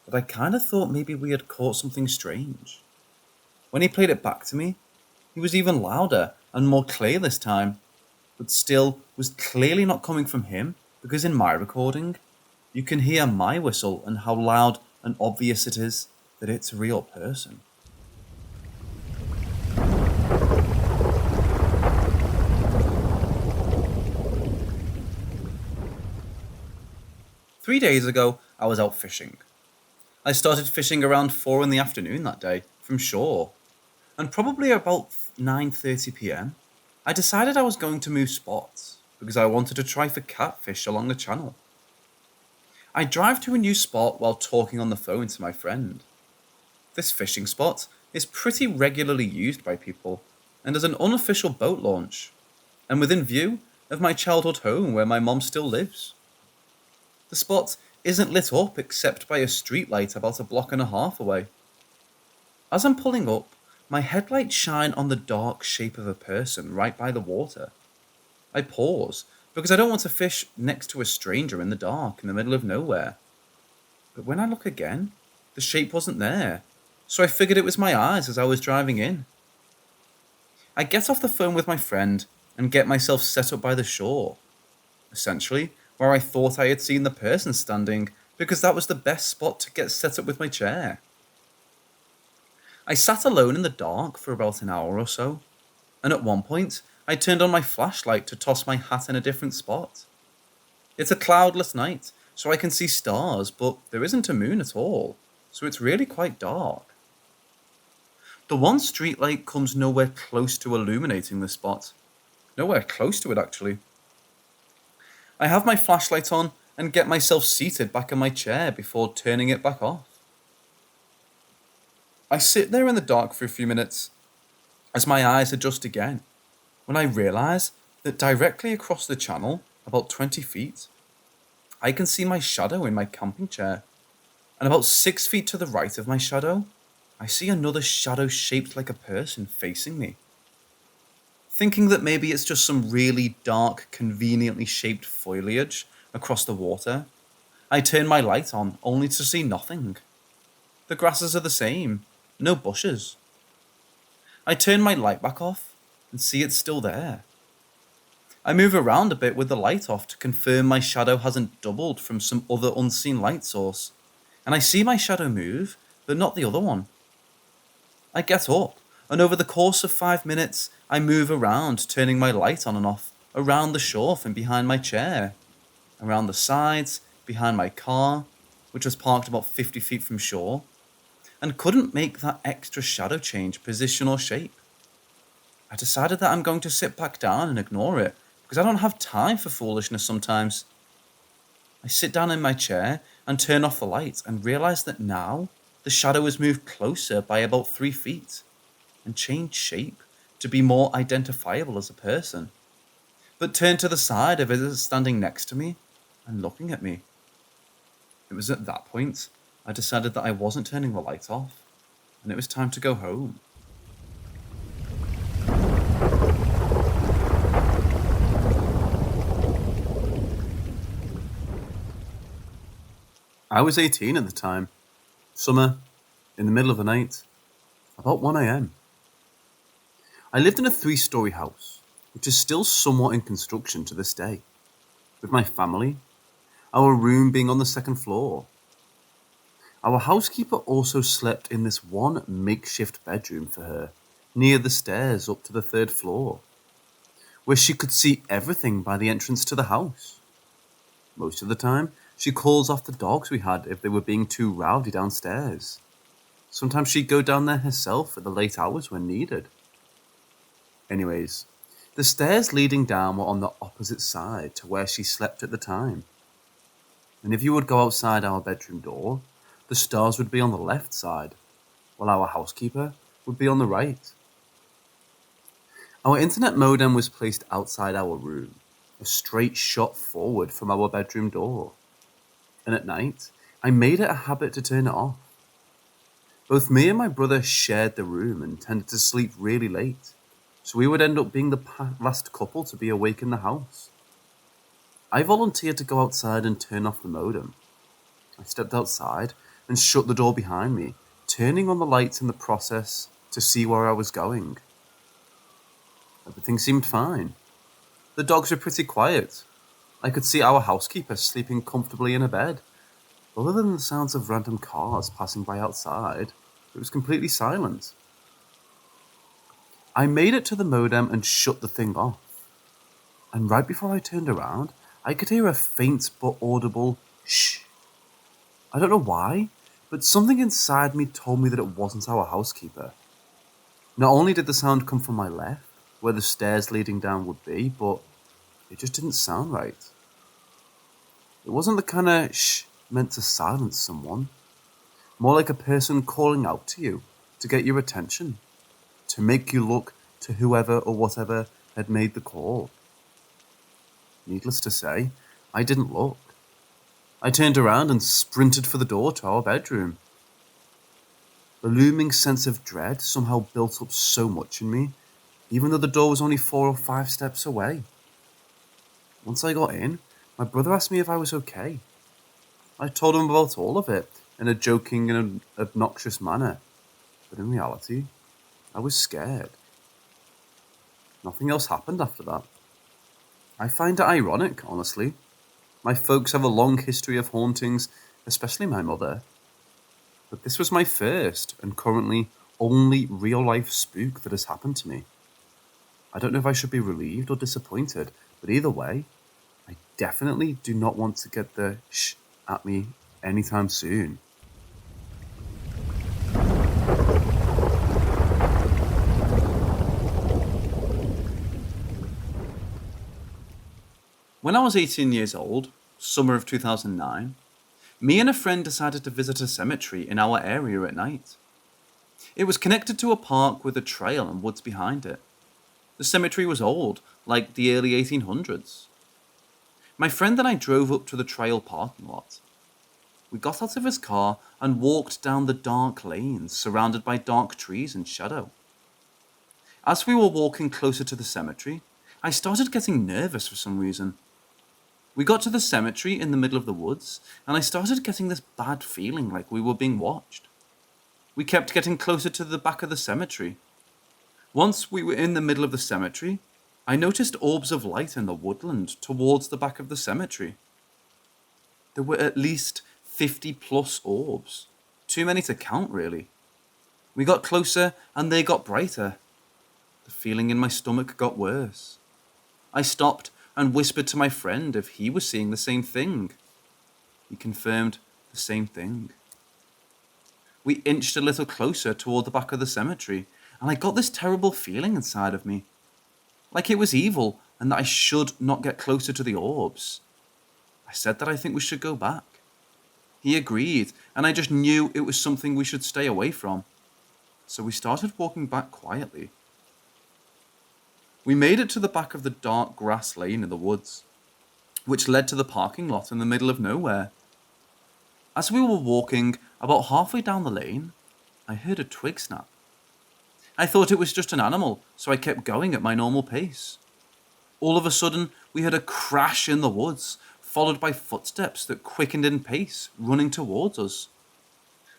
that I kind of thought maybe we had caught something strange. When he played it back to me, he was even louder and more clear this time, but still was clearly not coming from him, because in my recording, you can hear my whistle and how loud and obvious it is that it's a real person. Three days ago, I was out fishing. I started fishing around 4 in the afternoon that day, from shore, and probably about 9:30 p.m, I decided I was going to move spots, because I wanted to try for catfish along the channel. I drive to a new spot while talking on the phone to my friend. This fishing spot is pretty regularly used by people, and is an unofficial boat launch, and within view of my childhood home where my mom still lives. The spot isn't lit up except by a streetlight about a block and a half away. As I'm pulling up, my headlights shine on the dark shape of a person right by the water. I pause, because I don't want to fish next to a stranger in the dark in the middle of nowhere. But when I look again, the shape wasn't there, so I figured it was my eyes as I was driving in. I get off the phone with my friend and get myself set up by the shore, essentially where I thought I had seen the person standing, because that was the best spot to get set up with my chair. I sat alone in the dark for about an hour or so, and at one point, I turned on my flashlight to toss my hat in a different spot. It's a cloudless night, so I can see stars, but there isn't a moon at all, so it's really quite dark. The one streetlight comes nowhere close to illuminating the spot. Nowhere close to it, actually. I have my flashlight on and get myself seated back in my chair before turning it back off. I sit there in the dark for a few minutes as my eyes adjust again, when I realise that directly across the channel, about 20 feet, I can see my shadow in my camping chair, and about 6 feet to the right of my shadow, I see another shadow shaped like a person facing me. Thinking that maybe it's just some really dark, conveniently shaped foliage across the water, I turn my light on, only to see nothing. The grasses are the same, no bushes. I turn my light back off and see it's still there. I move around a bit with the light off to confirm my shadow hasn't doubled from some other unseen light source, and I see my shadow move, but not the other one. I get up, and over the course of 5 minutes, I move around, turning my light on and off, around the shore from behind my chair, around the sides, behind my car, which was parked about 50 feet from shore, and couldn't make that extra shadow change position or shape. I decided that I'm going to sit back down and ignore it, because I don't have time for foolishness sometimes. I sit down in my chair and turn off the light and realise that now the shadow has moved closer by about 3 feet and changed shape to be more identifiable as a person, but turned to the side of it as standing next to me and looking at me. It was at that point I decided that I wasn't turning the light off, and it was time to go home. I was 18 at the time. Summer, in the middle of the night. About 1 a.m. I lived in a 3-story house, which is still somewhat in construction to this day, with my family, our room being on the 2nd floor. Our housekeeper also slept in this one makeshift bedroom for her, near the stairs up to the 3rd floor, where she could see everything by the entrance to the house. Most of the time, she calls off the dogs we had if they were being too rowdy downstairs. Sometimes she'd go down there herself at the late hours when needed. Anyways, the stairs leading down were on the opposite side to where she slept at the time. And if you would go outside our bedroom door, the stairs would be on the left side, while our housekeeper would be on the right. Our internet modem was placed outside our room, a straight shot forward from our bedroom door. And at night, I made it a habit to turn it off. Both me and my brother shared the room and tended to sleep really late, so we would end up being the last couple to be awake in the house. I volunteered to go outside and turn off the modem. I stepped outside and shut the door behind me, turning on the lights in the process to see where I was going. Everything seemed fine. The dogs were pretty quiet. I could see our housekeeper sleeping comfortably in her bed. Other than the sounds of random cars passing by outside, it was completely silent. I made it to the modem and shut the thing off. And right before I turned around, I could hear a faint but audible shh. I don't know why, but something inside me told me that it wasn't our housekeeper. Not only did the sound come from my left, where the stairs leading down would be, but it just didn't sound right. It wasn't the kind of shh meant to silence someone. More like a person calling out to you to get your attention, to make you look to whoever or whatever had made the call. Needless to say, I didn't look. I turned around and sprinted for the door to our bedroom. The looming sense of dread somehow built up so much in me, even though the door was only 4 or 5 steps away. Once I got in, my brother asked me if I was okay. I told him about all of it in a joking and obnoxious manner, but in reality, I was scared. Nothing else happened after that. I find it ironic, honestly. My folks have a long history of hauntings, especially my mother. But this was my first and currently only real-life spook that has happened to me. I don't know if I should be relieved or disappointed, but either way, I definitely do not want to get the shh at me anytime soon. When I was 18 years old, summer of 2009, me and a friend decided to visit a cemetery in our area at night. It was connected to a park with a trail and woods behind it. The cemetery was old, like the early 1800s. My friend and I drove up to the trail parking lot. We got out of his car and walked down the dark lanes surrounded by dark trees and shadow. As we were walking closer to the cemetery, I started getting nervous for some reason. We got to the cemetery in the middle of the woods, and I started getting this bad feeling like we were being watched. We kept getting closer to the back of the cemetery. Once we were in the middle of the cemetery, I noticed orbs of light in the woodland towards the back of the cemetery. There were at least 50 plus orbs. Too many to count, really. We got closer, and they got brighter. The feeling in my stomach got worse. I stopped and whispered to my friend if he was seeing the same thing. He confirmed the same thing. We inched a little closer toward the back of the cemetery, and I got this terrible feeling inside of me. Like it was evil, and that I should not get closer to the orbs. I said that I think we should go back. He agreed, and I just knew it was something we should stay away from. So we started walking back quietly. We made it to the back of the dark grass lane in the woods, which led to the parking lot in the middle of nowhere. As we were walking about halfway down the lane, I heard a twig snap. I thought it was just an animal, so I kept going at my normal pace. All of a sudden, we heard a crash in the woods, followed by footsteps that quickened in pace, running towards us.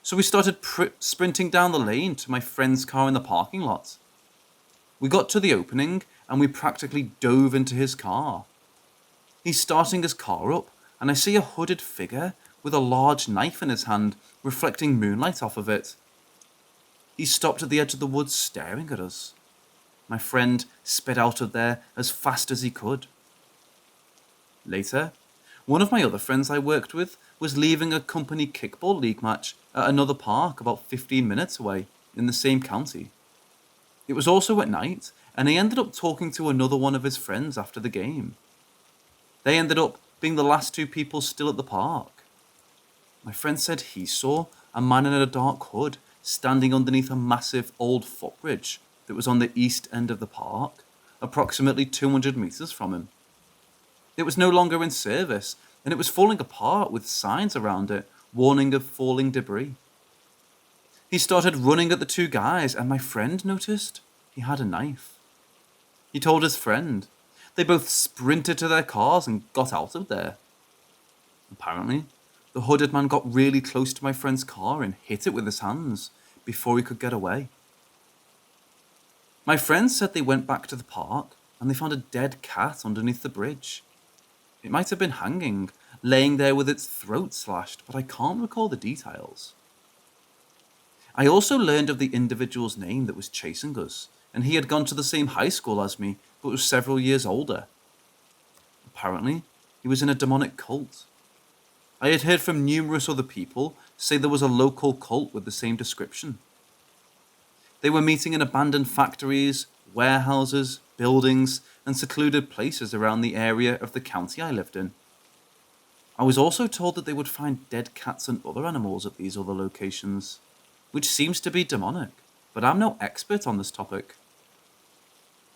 So we started sprinting down the lane to my friend's car in the parking lot. We got to the opening and we practically dove into his car. He's starting his car up and I see a hooded figure with a large knife in his hand, reflecting moonlight off of it. He stopped at the edge of the woods staring at us. My friend sped out of there as fast as he could. Later, one of my other friends I worked with was leaving a company kickball league match at another park about 15 minutes away in the same county. It was also at night, and he ended up talking to another one of his friends after the game. They ended up being the last two people still at the park. My friend said he saw a man in a dark hood standing underneath a massive old footbridge that was on the east end of the park, approximately 200 meters from him. It was no longer in service, and it was falling apart with signs around it, warning of falling debris. He started running at the two guys, and my friend noticed he had a knife. He told his friend. They both sprinted to their cars and got out of there. Apparently, the hooded man got really close to my friend's car and hit it with his hands before he could get away. My friends said they went back to the park and they found a dead cat underneath the bridge. It might have been hanging, laying there with its throat slashed, but I can't recall the details. I also learned of the individual's name that was chasing us, and he had gone to the same high school as me, but was several years older. Apparently, he was in a demonic cult. I had heard from numerous other people say there was a local cult with the same description. They were meeting in abandoned factories, warehouses, buildings, and secluded places around the area of the county I lived in. I was also told that they would find dead cats and other animals at these other locations, which seems to be demonic, but I'm no expert on this topic.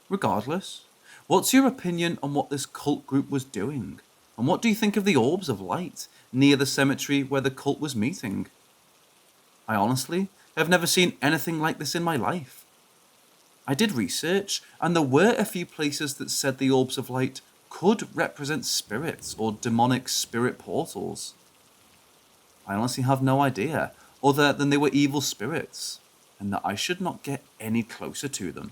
Regardless, what's your opinion on what this cult group was doing? And what do you think of the Orbs of Light near the cemetery where the cult was meeting? I honestly have never seen anything like this in my life. I did research, and there were a few places that said the Orbs of Light could represent spirits or demonic spirit portals. I honestly have no idea, other than they were evil spirits, and that I should not get any closer to them.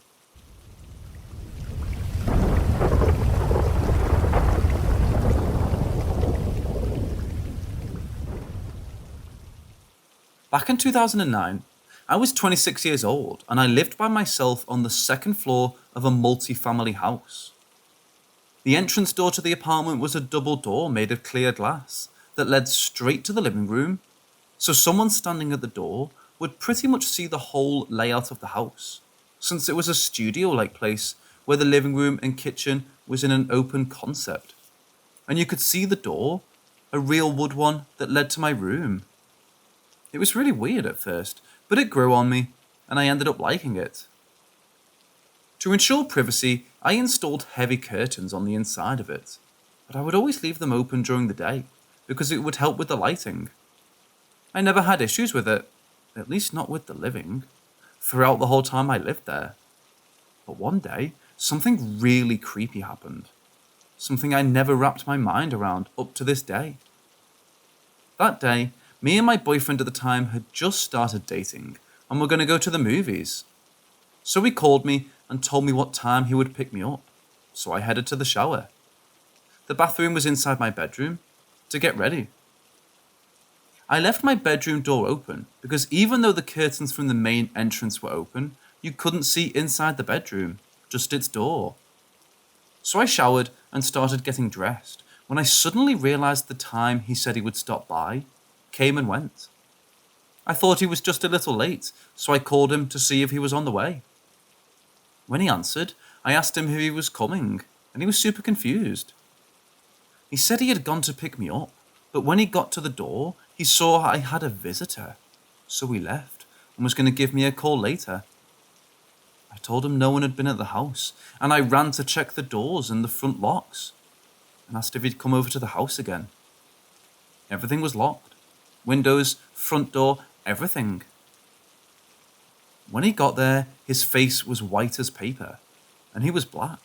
Back in 2009, I was 26 years old and I lived by myself on the second floor of a multi-family house. The entrance door to the apartment was a double door made of clear glass that led straight to the living room, so someone standing at the door would pretty much see the whole layout of the house, since it was a studio-like place where the living room and kitchen was in an open concept, and you could see the door, a real wood one that led to my room. It was really weird at first, but it grew on me, and I ended up liking it. To ensure privacy, I installed heavy curtains on the inside of it, but I would always leave them open during the day, because it would help with the lighting. I never had issues with it, at least not with the living, throughout the whole time I lived there. But one day, something really creepy happened. Something I never wrapped my mind around up to this day. That day, me and my boyfriend at the time had just started dating and were going to go to the movies. So he called me and told me what time he would pick me up, so I headed to the shower. The bathroom was inside my bedroom to get ready. I left my bedroom door open because even though the curtains from the main entrance were open, you couldn't see inside the bedroom, just its door. So I showered and started getting dressed when I suddenly realized the time he said he would stop by came and went. I thought he was just a little late, so I called him to see if he was on the way. When he answered, I asked him if he was coming, and he was super confused. He said he had gone to pick me up, but when he got to the door, he saw I had a visitor, so he left and was going to give me a call later. I told him no one had been at the house, and I ran to check the doors and the front locks, and asked if he'd come over to the house again. Everything was locked. Windows, front door, everything. When he got there, his face was white as paper, and he was black,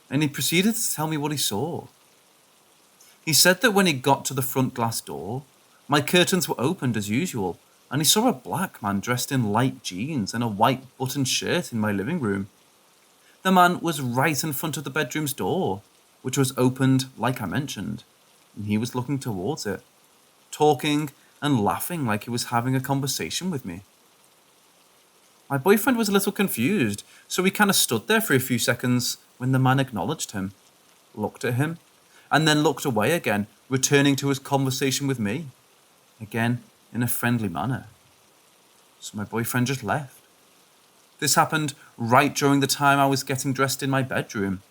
and he proceeded to tell me what he saw. He said that when he got to the front glass door, my curtains were opened as usual, and he saw a black man dressed in light jeans and a white buttoned shirt in my living room. The man was right in front of the bedroom's door, which was opened like I mentioned, and he was looking towards it, talking and laughing like he was having a conversation with me. My boyfriend was a little confused, so he kind of stood there for a few seconds when the man acknowledged him, looked at him, and then looked away again, returning to his conversation with me, again in a friendly manner. So my boyfriend just left. This happened right during the time I was getting dressed in my bedroom.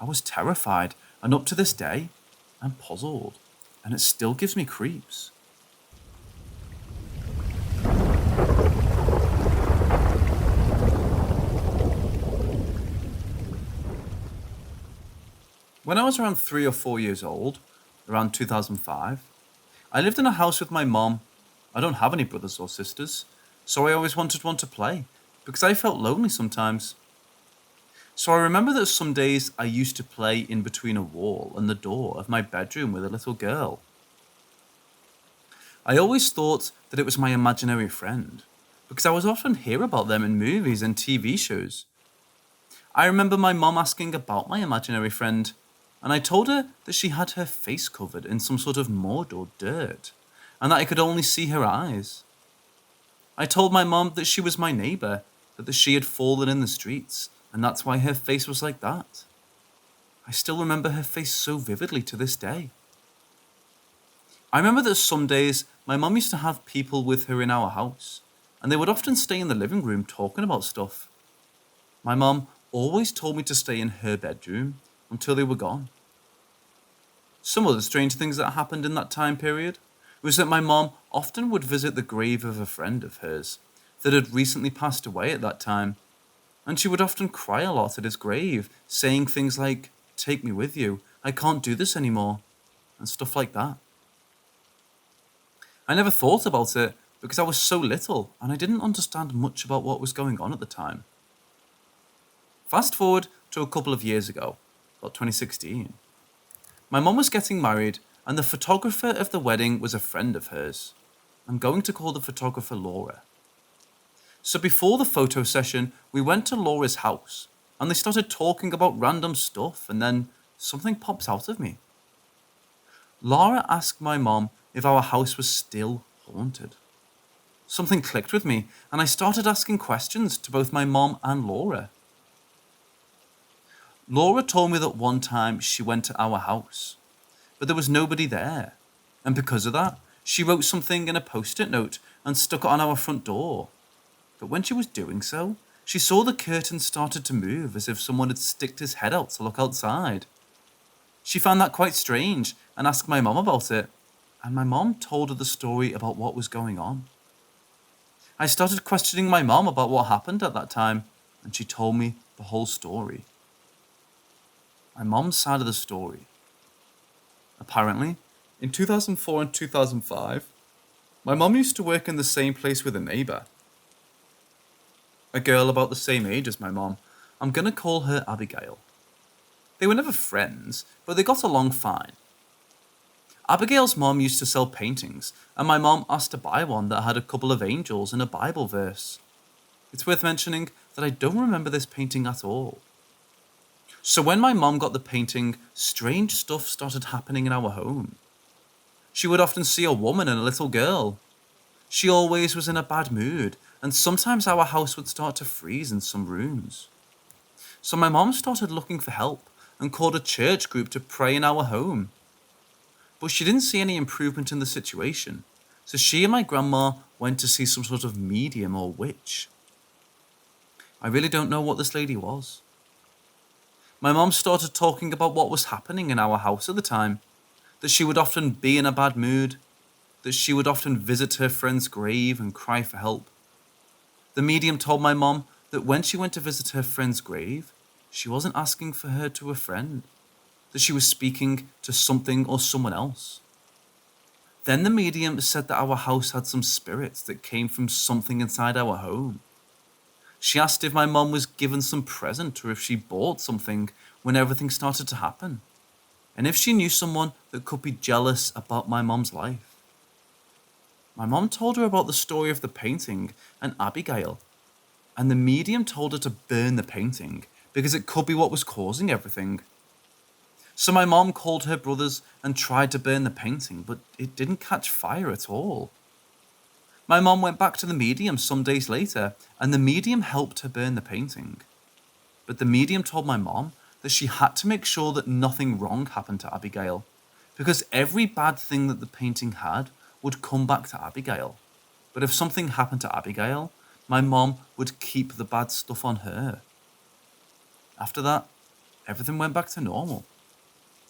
I was terrified, and up to this day, I'm puzzled, and it still gives me creeps. When I was around 3 or 4 years old, around 2005, I lived in a house with my mom. I don't have any brothers or sisters, so I always wanted one to play, because I felt lonely sometimes. So I remember that some days I used to play in between a wall and the door of my bedroom with a little girl. I always thought that it was my imaginary friend, because I would often hear about them in movies and TV shows. I remember my mom asking about my imaginary friend, and I told her that she had her face covered in some sort of mud or dirt, and that I could only see her eyes. I told my mom that she was my neighbour, that she had fallen in the streets, and that's why her face was like that. I still remember her face so vividly to this day. I remember that some days my mom used to have people with her in our house, and they would often stay in the living room talking about stuff. My mom always told me to stay in her bedroom until they were gone. Some other strange things that happened in that time period was that my mom often would visit the grave of a friend of hers that had recently passed away at that time, and she would often cry a lot at his grave, saying things like, "Take me with you, I can't do this anymore," and stuff like that. I never thought about it because I was so little and I didn't understand much about what was going on at the time. Fast forward to a couple of years ago, about 2016. My mom was getting married and the photographer of the wedding was a friend of hers. I'm going to call the photographer Laura. So before the photo session, we went to Laura's house and they started talking about random stuff, and then something pops out of me. Laura asked my mom if our house was still haunted. Something clicked with me and I started asking questions to both my mom and Laura. Laura told me that one time she went to our house, but there was nobody there, and because of that, she wrote something in a post-it note and stuck it on our front door. But when she was doing so, she saw the curtain started to move as if someone had sticked his head out to look outside. She found that quite strange and asked my mom about it, and my mom told her the story about what was going on. I started questioning my mom about what happened at that time, and she told me the whole story. My mom's side of the story. Apparently, in 2004 and 2005, my mom used to work in the same place with a neighbour. A girl about the same age as my mom. I'm going to call her Abigail. They were never friends, but they got along fine. Abigail's mom used to sell paintings, and my mom asked to buy one that had a couple of angels and a Bible verse. It's worth mentioning that I don't remember this painting at all. So when my mom got the painting, strange stuff started happening in our home. She would often see a woman and a little girl. She always was in a bad mood, and sometimes our house would start to freeze in some rooms. So my mom started looking for help and called a church group to pray in our home. But she didn't see any improvement in the situation, so she and my grandma went to see some sort of medium or witch. I really don't know what this lady was. My mom started talking about what was happening in our house at the time, that she would often be in a bad mood, that she would often visit her friend's grave and cry for help. The medium told my mom that when she went to visit her friend's grave, she wasn't asking for her to a friend, that she was speaking to something or someone else. Then the medium said that our house had some spirits that came from something inside our home. She asked if my mom was given some present or if she bought something when everything started to happen, and if she knew someone that could be jealous about my mom's life. My mom told her about the story of the painting and Abigail, and the medium told her to burn the painting because it could be what was causing everything. So my mom called her brothers and tried to burn the painting, but it didn't catch fire at all. My mom went back to the medium some days later, and the medium helped her burn the painting. But the medium told my mom that she had to make sure that nothing wrong happened to Abigail, because every bad thing that the painting had would come back to Abigail. But if something happened to Abigail, my mom would keep the bad stuff on her. After that, everything went back to normal.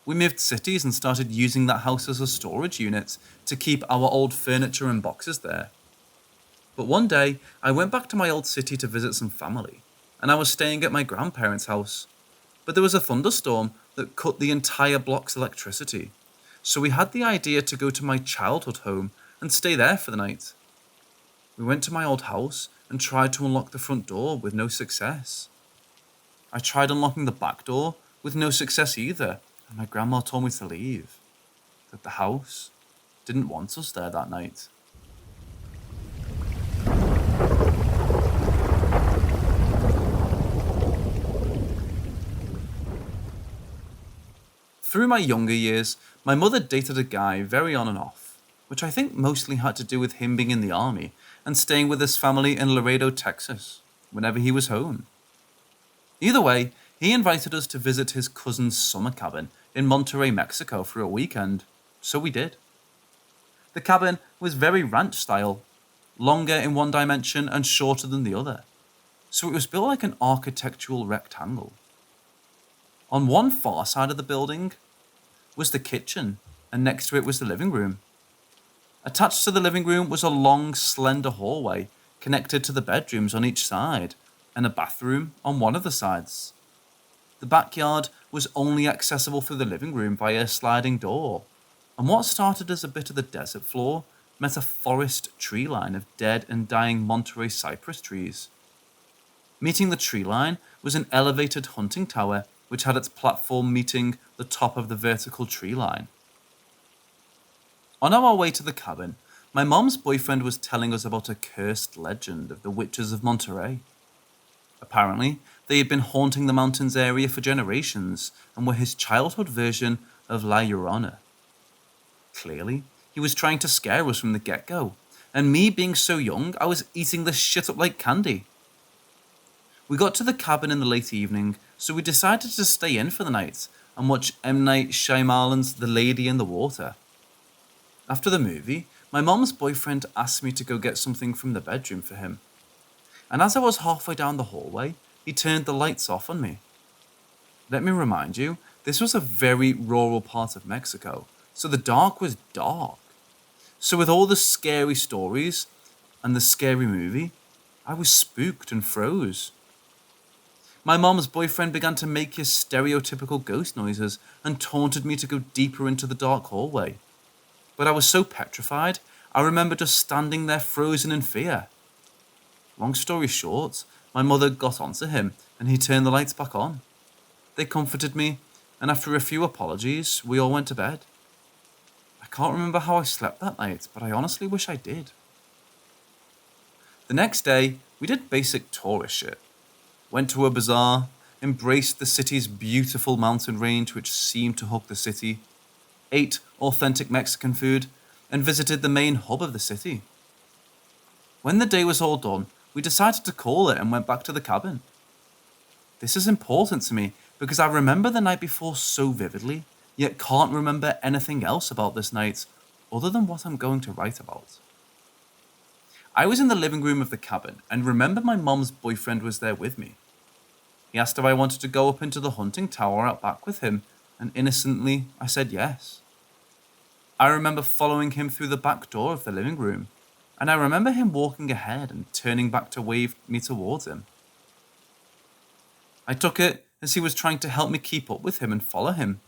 We moved cities and started using that house as a storage unit to keep our old furniture and boxes there. But one day, I went back to my old city to visit some family, and I was staying at my grandparents' house. But there was a thunderstorm that cut the entire block's electricity, so we had the idea to go to my childhood home and stay there for the night. We went to my old house and tried to unlock the front door with no success. I tried unlocking the back door with no success either, and my grandma told me to leave, that the house didn't want us there that night. Through my younger years, my mother dated a guy very on and off, which I think mostly had to do with him being in the army and staying with his family in Laredo, Texas, whenever he was home. Either way, he invited us to visit his cousin's summer cabin in Monterrey, Mexico for a weekend, so we did. The cabin was very ranch style, longer in one dimension and shorter than the other, so it was built like an architectural rectangle. On one far side of the building was the kitchen, and next to it was the living room. Attached to the living room was a long, slender hallway connected to the bedrooms on each side, and a bathroom on one of the sides. The backyard was only accessible through the living room via a sliding door, and what started as a bit of the desert floor met a forest tree line of dead and dying Monterey cypress trees. Meeting the tree line was an elevated hunting tower which had its platform meeting the top of the vertical tree line. On our way to the cabin, my mom's boyfriend was telling us about a cursed legend of the witches of Monterey. Apparently, they had been haunting the mountains area for generations and were his childhood version of La Llorona. Clearly, he was trying to scare us from the get-go, and me being so young, I was eating this shit up like candy. We got to the cabin in the late evening, so we decided to stay in for the night and watch M. Night Shyamalan's The Lady in the Water. After the movie, my mom's boyfriend asked me to go get something from the bedroom for him. And as I was halfway down the hallway, he turned the lights off on me. Let me remind you, this was a very rural part of Mexico, so the dark was dark. So with all the scary stories and the scary movie, I was spooked and froze. My mom's boyfriend began to make his stereotypical ghost noises and taunted me to go deeper into the dark hallway. But I was so petrified, I remember just standing there frozen in fear. Long story short, my mother got onto him and he turned the lights back on. They comforted me, and after a few apologies, we all went to bed. I can't remember how I slept that night, but I honestly wish I did. The next day, we did basic tourist shit. Went to a bazaar, embraced the city's beautiful mountain range which seemed to hug the city, ate authentic Mexican food, and visited the main hub of the city. When the day was all done, we decided to call it and went back to the cabin. This is important to me because I remember the night before so vividly, yet can't remember anything else about this night other than what I'm going to write about. I was in the living room of the cabin and remember my mom's boyfriend was there with me. He asked if I wanted to go up into the hunting tower out back with him, and innocently I said yes. I remember following him through the back door of the living room, and I remember him walking ahead and turning back to wave me towards him. I took it as he was trying to help me keep up with him and follow him.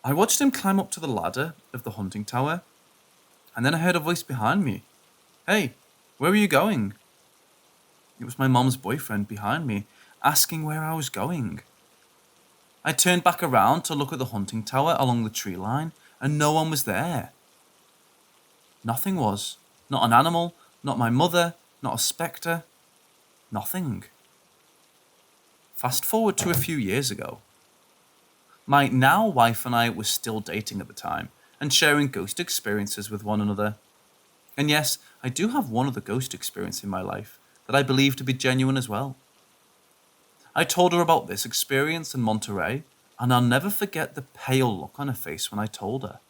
I watched him climb up to the ladder of the hunting tower, and then I heard a voice behind me. "Hey, where are you going?" It was my mom's boyfriend behind me, asking where I was going. I turned back around to look at the hunting tower along the tree line, and no one was there. Nothing was. Not an animal, not my mother, not a spectre. Nothing. Fast forward to a few years ago. My now wife and I were still dating at the time and sharing ghost experiences with one another. And yes, I do have one other ghost experience in my life that I believe to be genuine as well. I told her about this experience in Monterey, and I'll never forget the pale look on her face when I told her.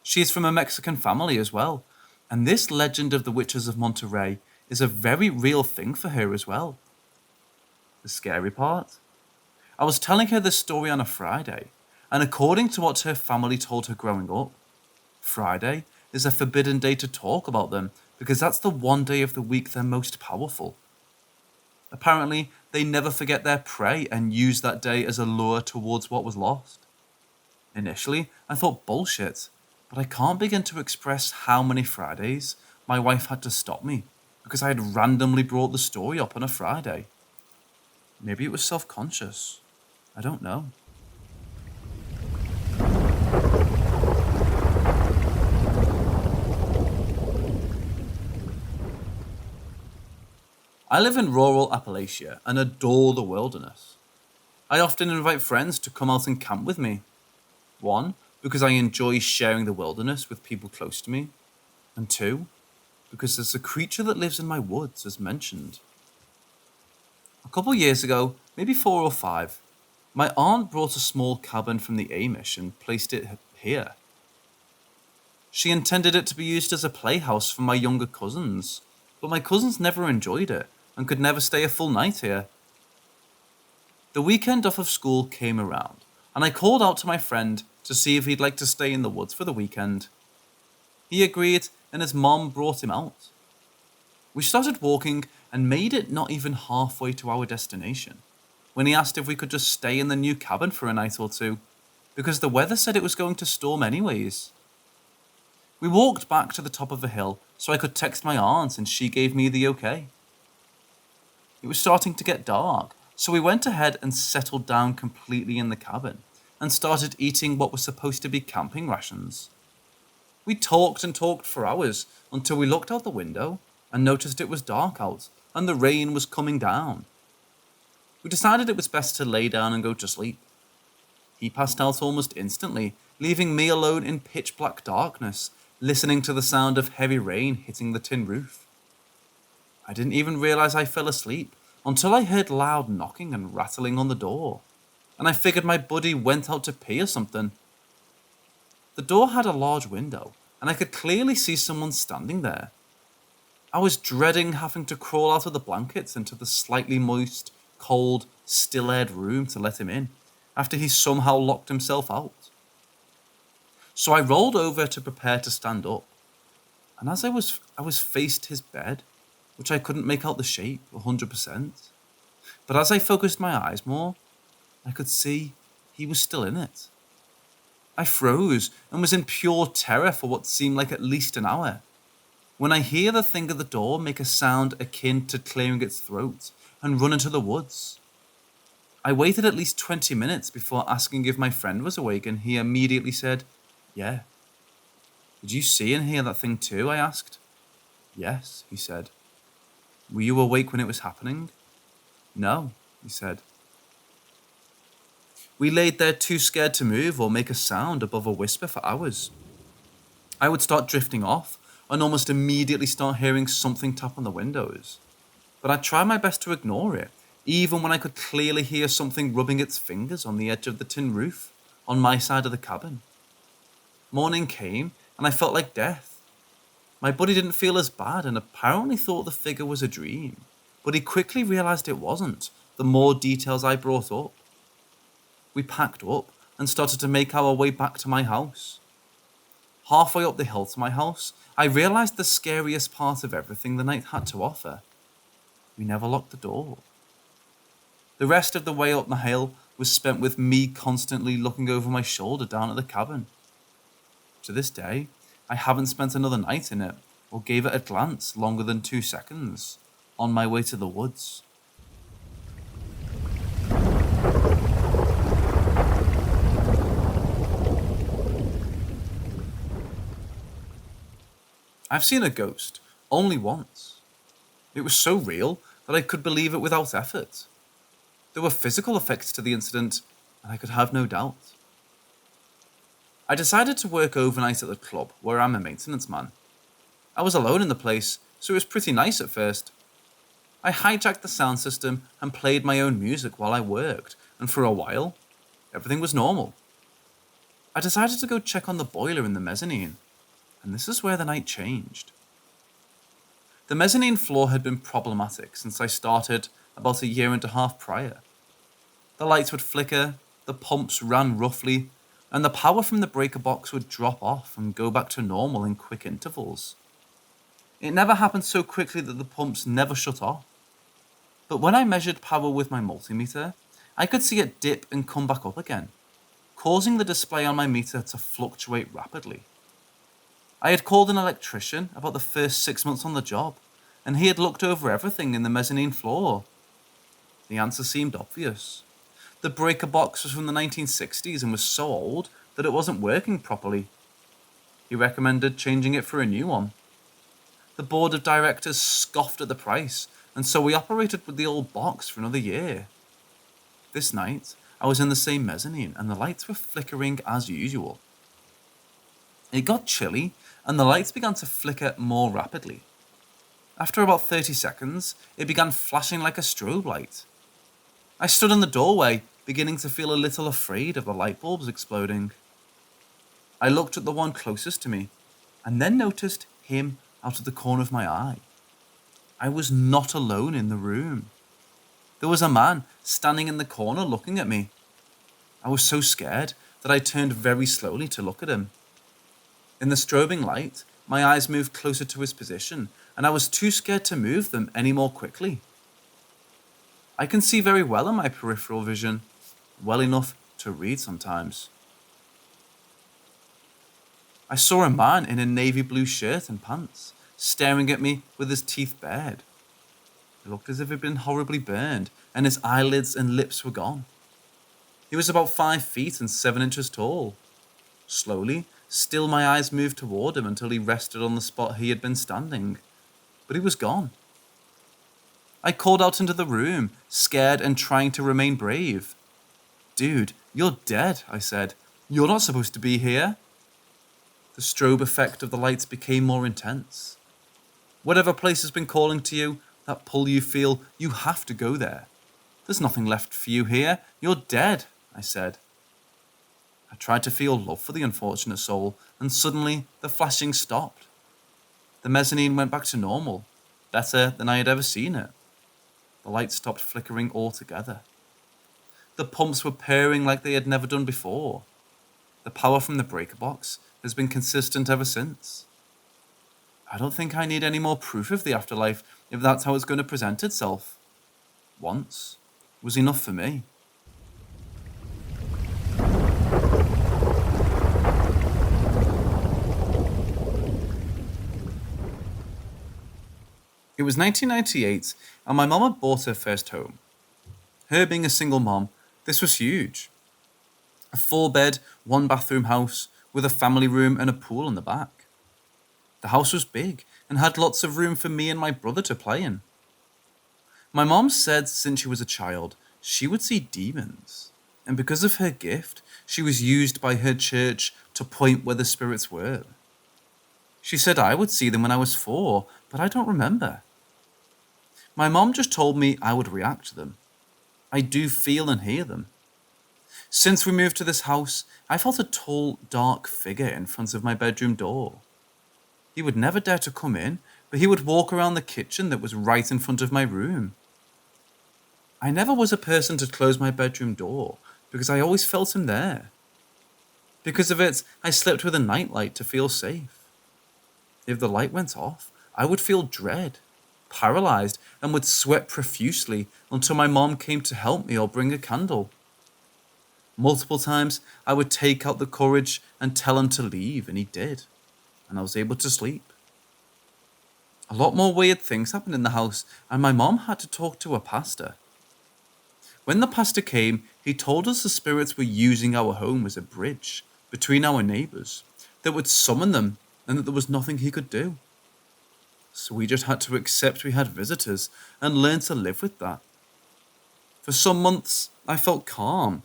She is from a Mexican family as well, and this legend of the witches of Monterey is a very real thing for her as well. The scary part? I was telling her this story on a Friday, and according to what her family told her growing up, Friday is a forbidden day to talk about them because that's the one day of the week they're most powerful. Apparently, they never forget their prey and use that day as a lure towards what was lost. Initially, I thought bullshit, but I can't begin to express how many Fridays my wife had to stop me because I had randomly brought the story up on a Friday. Maybe it was self-conscious. I don't know. I live in rural Appalachia and adore the wilderness. I often invite friends to come out and camp with me. One, because I enjoy sharing the wilderness with people close to me. And two, because there's a creature that lives in my woods, as mentioned. A couple years ago, maybe 4 or 5, my aunt brought a small cabin from the Amish and placed it here. She intended it to be used as a playhouse for my younger cousins, but my cousins never enjoyed it and could never stay a full night here. The weekend off of school came around, and I called out to my friend to see if he'd like to stay in the woods for the weekend. He agreed, and his mom brought him out. We started walking and made it not even halfway to our destination when he asked if we could just stay in the new cabin for a night or two, because the weather said it was going to storm anyways. We walked back to the top of the hill so I could text my aunt and she gave me the okay. It was starting to get dark, so we went ahead and settled down completely in the cabin and started eating what was supposed to be camping rations. We talked and talked for hours until we looked out the window and noticed it was dark out and the rain was coming down. We decided it was best to lay down and go to sleep. He passed out almost instantly, leaving me alone in pitch black darkness, listening to the sound of heavy rain hitting the tin roof. I didn't even realize I fell asleep until I heard loud knocking and rattling on the door, and I figured my buddy went out to pee or something. The door had a large window, and I could clearly see someone standing there. I was dreading having to crawl out of the blankets into the slightly moist, cold, still-aired room to let him in, after he somehow locked himself out. So I rolled over to prepare to stand up, and as I was faced his bed, which I couldn't make out the shape 100%. But as I focused my eyes more, I could see he was still in it. I froze and was in pure terror for what seemed like at least an hour, when I hear the thing at the door make a sound akin to clearing its throat and run into the woods. I waited at least 20 minutes before asking if my friend was awake, and he immediately said, "Yeah." "Did you see and hear that thing too?" I asked. "Yes," he said. "Were you awake when it was happening?" "No," he said. We laid there too scared to move or make a sound above a whisper for hours. I would start drifting off and almost immediately start hearing something tap on the windows. But I tried my best to ignore it, even when I could clearly hear something rubbing its fingers on the edge of the tin roof on my side of the cabin. Morning came and I felt like death. My buddy didn't feel as bad and apparently thought the figure was a dream, but he quickly realized it wasn't, the more details I brought up. We packed up and started to make our way back to my house. Halfway up the hill to my house, I realized the scariest part of everything the night had to offer. We never locked the door. The rest of the way up the hill was spent with me constantly looking over my shoulder down at the cabin. To this day, I haven't spent another night in it or gave it a glance longer than 2 seconds on my way to the woods. I've seen a ghost, only once. It was so real that I could believe it without effort. There were physical effects to the incident, and I could have no doubt. I decided to work overnight at the club, where I'm a maintenance man. I was alone in the place, so it was pretty nice at first. I hijacked the sound system and played my own music while I worked, and for a while, everything was normal. I decided to go check on the boiler in the mezzanine, and this is where the night changed. The mezzanine floor had been problematic since I started about a year and a half prior. The lights would flicker, the pumps ran roughly, and the power from the breaker box would drop off and go back to normal in quick intervals. It never happened so quickly that the pumps never shut off. But when I measured power with my multimeter, I could see it dip and come back up again, causing the display on my meter to fluctuate rapidly. I had called an electrician about the first 6 months on the job, and he had looked over everything in the mezzanine floor. The answer seemed obvious. The breaker box was from the 1960s and was so old that it wasn't working properly. He recommended changing it for a new one. The board of directors scoffed at the price, and so we operated with the old box for another year. This night, I was in the same mezzanine, and the lights were flickering as usual. It got chilly, and the lights began to flicker more rapidly. After about 30 seconds, it began flashing like a strobe light. I stood in the doorway, beginning to feel a little afraid of the light bulbs exploding. I looked at the one closest to me, and then noticed him out of the corner of my eye. I was not alone in the room. There was a man standing in the corner looking at me. I was so scared that I turned very slowly to look at him. In the strobing light, my eyes moved closer to his position, and I was too scared to move them any more quickly. I can see very well in my peripheral vision, well enough to read sometimes. I saw a man in a navy blue shirt and pants, staring at me with his teeth bared. It looked as if he'd been horribly burned, and his eyelids and lips were gone. He was about 5 feet and 7 inches tall. Slowly, still my eyes moved toward him until he rested on the spot he had been standing, but he was gone. I called out into the room, scared and trying to remain brave. "Dude, you're dead," I said. "You're not supposed to be here." The strobe effect of the lights became more intense. Whatever place has been calling to you, that pull you feel, you have to go there. "There's nothing left for you here. You're dead," I said. I tried to feel love for the unfortunate soul, and suddenly the flashing stopped. The mezzanine went back to normal, better than I had ever seen it. The lights stopped flickering altogether. The pumps were purring like they had never done before. The power from the breaker box has been consistent ever since. I don't think I need any more proof of the afterlife if that's how it's going to present itself. Once was enough for me. It was 1998, and my mum had bought her first home. Her being a single mom, this was huge. A 4-bed, 1-bathroom house with a family room and a pool in the back. The house was big and had lots of room for me and my brother to play in. My mom said since she was a child, she would see demons, and because of her gift, she was used by her church to point where the spirits were. She said I would see them when I was 4, but I don't remember. My mom just told me I would react to them. I do feel and hear them. Since we moved to this house, I felt a tall, dark figure in front of my bedroom door. He would never dare to come in, but he would walk around the kitchen that was right in front of my room. I never was a person to close my bedroom door because I always felt him there. Because of it, I slept with a nightlight to feel safe. If the light went off, I would feel dread, paralyzed, and would sweat profusely until my mom came to help me or bring a candle. Multiple times, I would take out the courage and tell him to leave, and he did, and I was able to sleep. A lot more weird things happened in the house, and my mom had to talk to a pastor. When the pastor came, he told us the spirits were using our home as a bridge between our neighbors that would summon them and that there was nothing he could do. So we just had to accept we had visitors and learn to live with that. For some months, I felt calm,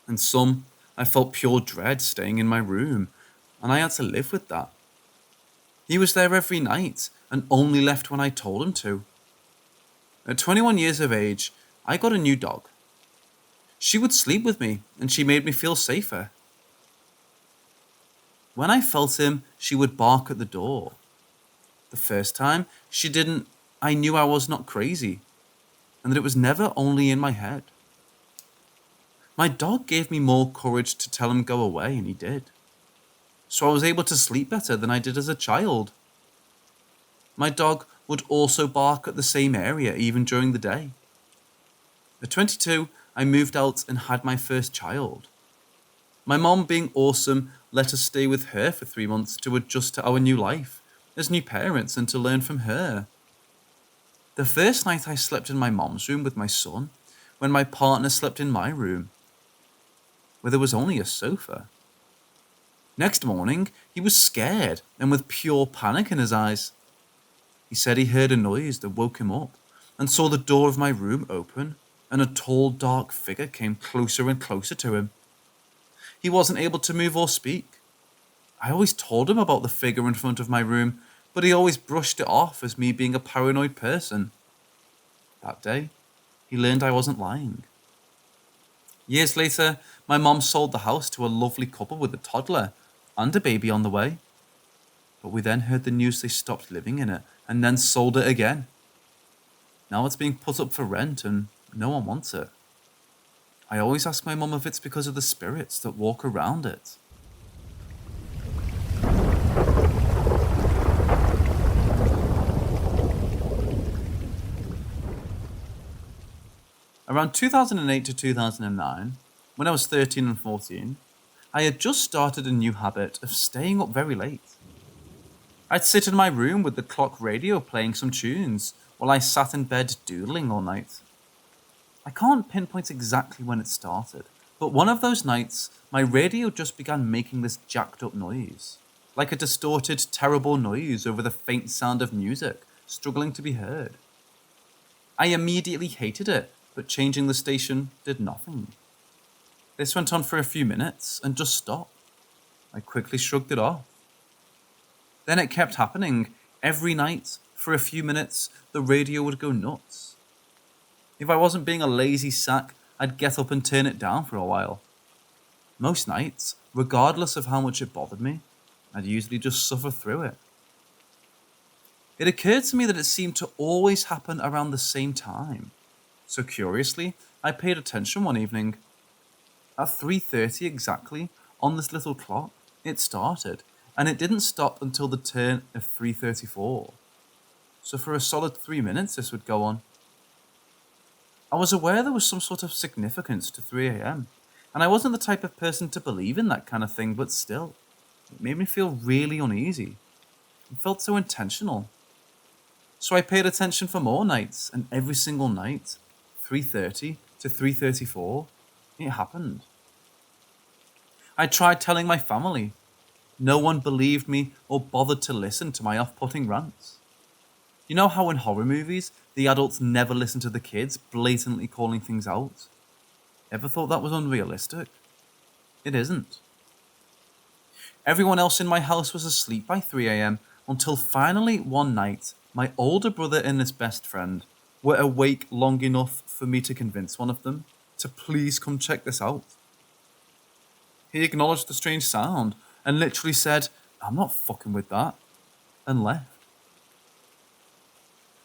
and some, I felt pure dread staying in my room, and I had to live with that. He was there every night and only left when I told him to. At 21 years of age, I got a new dog. She would sleep with me, and she made me feel safer. When I felt him, she would bark at the door. The first time, she didn't. I knew I was not crazy, and that it was never only in my head. My dog gave me more courage to tell him go away, and he did. So I was able to sleep better than I did as a child. My dog would also bark at the same area even during the day. At 22, I moved out and had my first child. My mom, being awesome, let us stay with her for 3 months to adjust to our new life as new parents and to learn from her. The first night I slept in my mom's room with my son, when my partner slept in my room, where there was only a sofa. Next morning, he was scared and with pure panic in his eyes. He said he heard a noise that woke him up and saw the door of my room open and a tall, dark figure came closer and closer to him. He wasn't able to move or speak. I always told him about the figure in front of my room, but he always brushed it off as me being a paranoid person. That day, he learned I wasn't lying. Years later, my mom sold the house to a lovely couple with a toddler and a baby on the way. But we then heard the news they stopped living in it and then sold it again. Now it's being put up for rent and no one wants it. I always ask my mom if it's because of the spirits that walk around it. Around 2008 to 2009, when I was 13 and 14, I had just started a new habit of staying up very late. I'd sit in my room with the clock radio playing some tunes while I sat in bed doodling all night. I can't pinpoint exactly when it started, but one of those nights, my radio just began making this jacked up noise, like a distorted, terrible noise over the faint sound of music struggling to be heard. I immediately hated it, but changing the station did nothing. This went on for a few minutes and just stopped. I quickly shrugged it off. Then it kept happening. Every night, for a few minutes, the radio would go nuts. If I wasn't being a lazy sack, I'd get up and turn it down for a while. Most nights, regardless of how much it bothered me, I'd usually just suffer through it. It occurred to me that it seemed to always happen around the same time. So curiously, I paid attention one evening. At 3:30 exactly, on this little clock, it started, and it didn't stop until the turn of 3:34. So for a solid 3 minutes this would go on. I was aware there was some sort of significance to 3 a.m, and I wasn't the type of person to believe in that kind of thing, but still, it made me feel really uneasy. It felt so intentional. So I paid attention for more nights, and every single night, 3:30 to 3:34, it happened. I tried telling my family. No one believed me or bothered to listen to my off-putting rants. You know how in horror movies, the adults never listen to the kids, blatantly calling things out? Ever thought that was unrealistic? It isn't. Everyone else in my house was asleep by 3 a.m. until finally one night, my older brother and his best friend were awake long enough for me to convince one of them to please come check this out. He acknowledged the strange sound and literally said, "I'm not fucking with that," and left.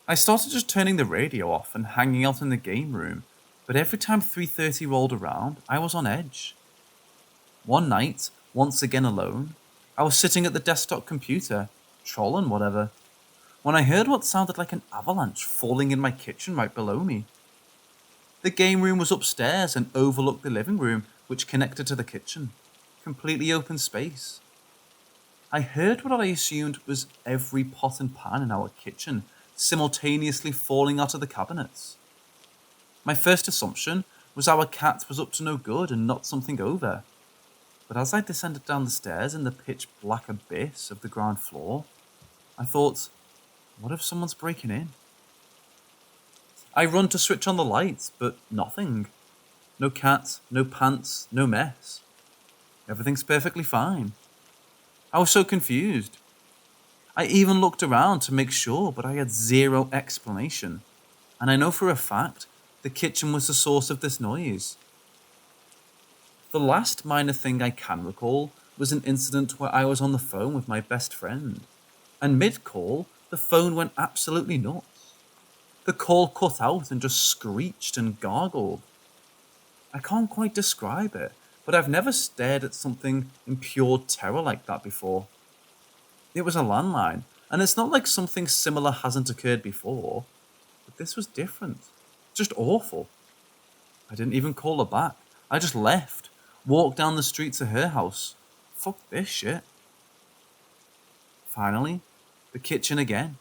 I started just turning the radio off and hanging out in the game room, but every time 3:30 rolled around, I was on edge. One night, once again alone, I was sitting at the desktop computer, trolling whatever, when I heard what sounded like an avalanche falling in my kitchen right below me. The game room was upstairs and overlooked the living room, which connected to the kitchen. Completely open space. I heard what I assumed was every pot and pan in our kitchen simultaneously falling out of the cabinets. My first assumption was our cat was up to no good and knocked something over. But as I descended down the stairs in the pitch black abyss of the ground floor, I thought, What if someone's breaking in? I run to switch on the lights, but nothing. No cat, no pants, no mess. Everything's perfectly fine. I was so confused. I even looked around to make sure, but I had zero explanation. And I know for a fact the kitchen was the source of this noise. The last minor thing I can recall was an incident where I was on the phone with my best friend, and mid-call, the phone went absolutely nuts. The call cut out and just screeched and gargled. I can't quite describe it, but I've never stared at something in pure terror like that before. It was a landline, and it's not like something similar hasn't occurred before, but this was different. Just awful. I didn't even call her back. I just left, walked down the street to her house. Fuck this shit. Finally, the kitchen again.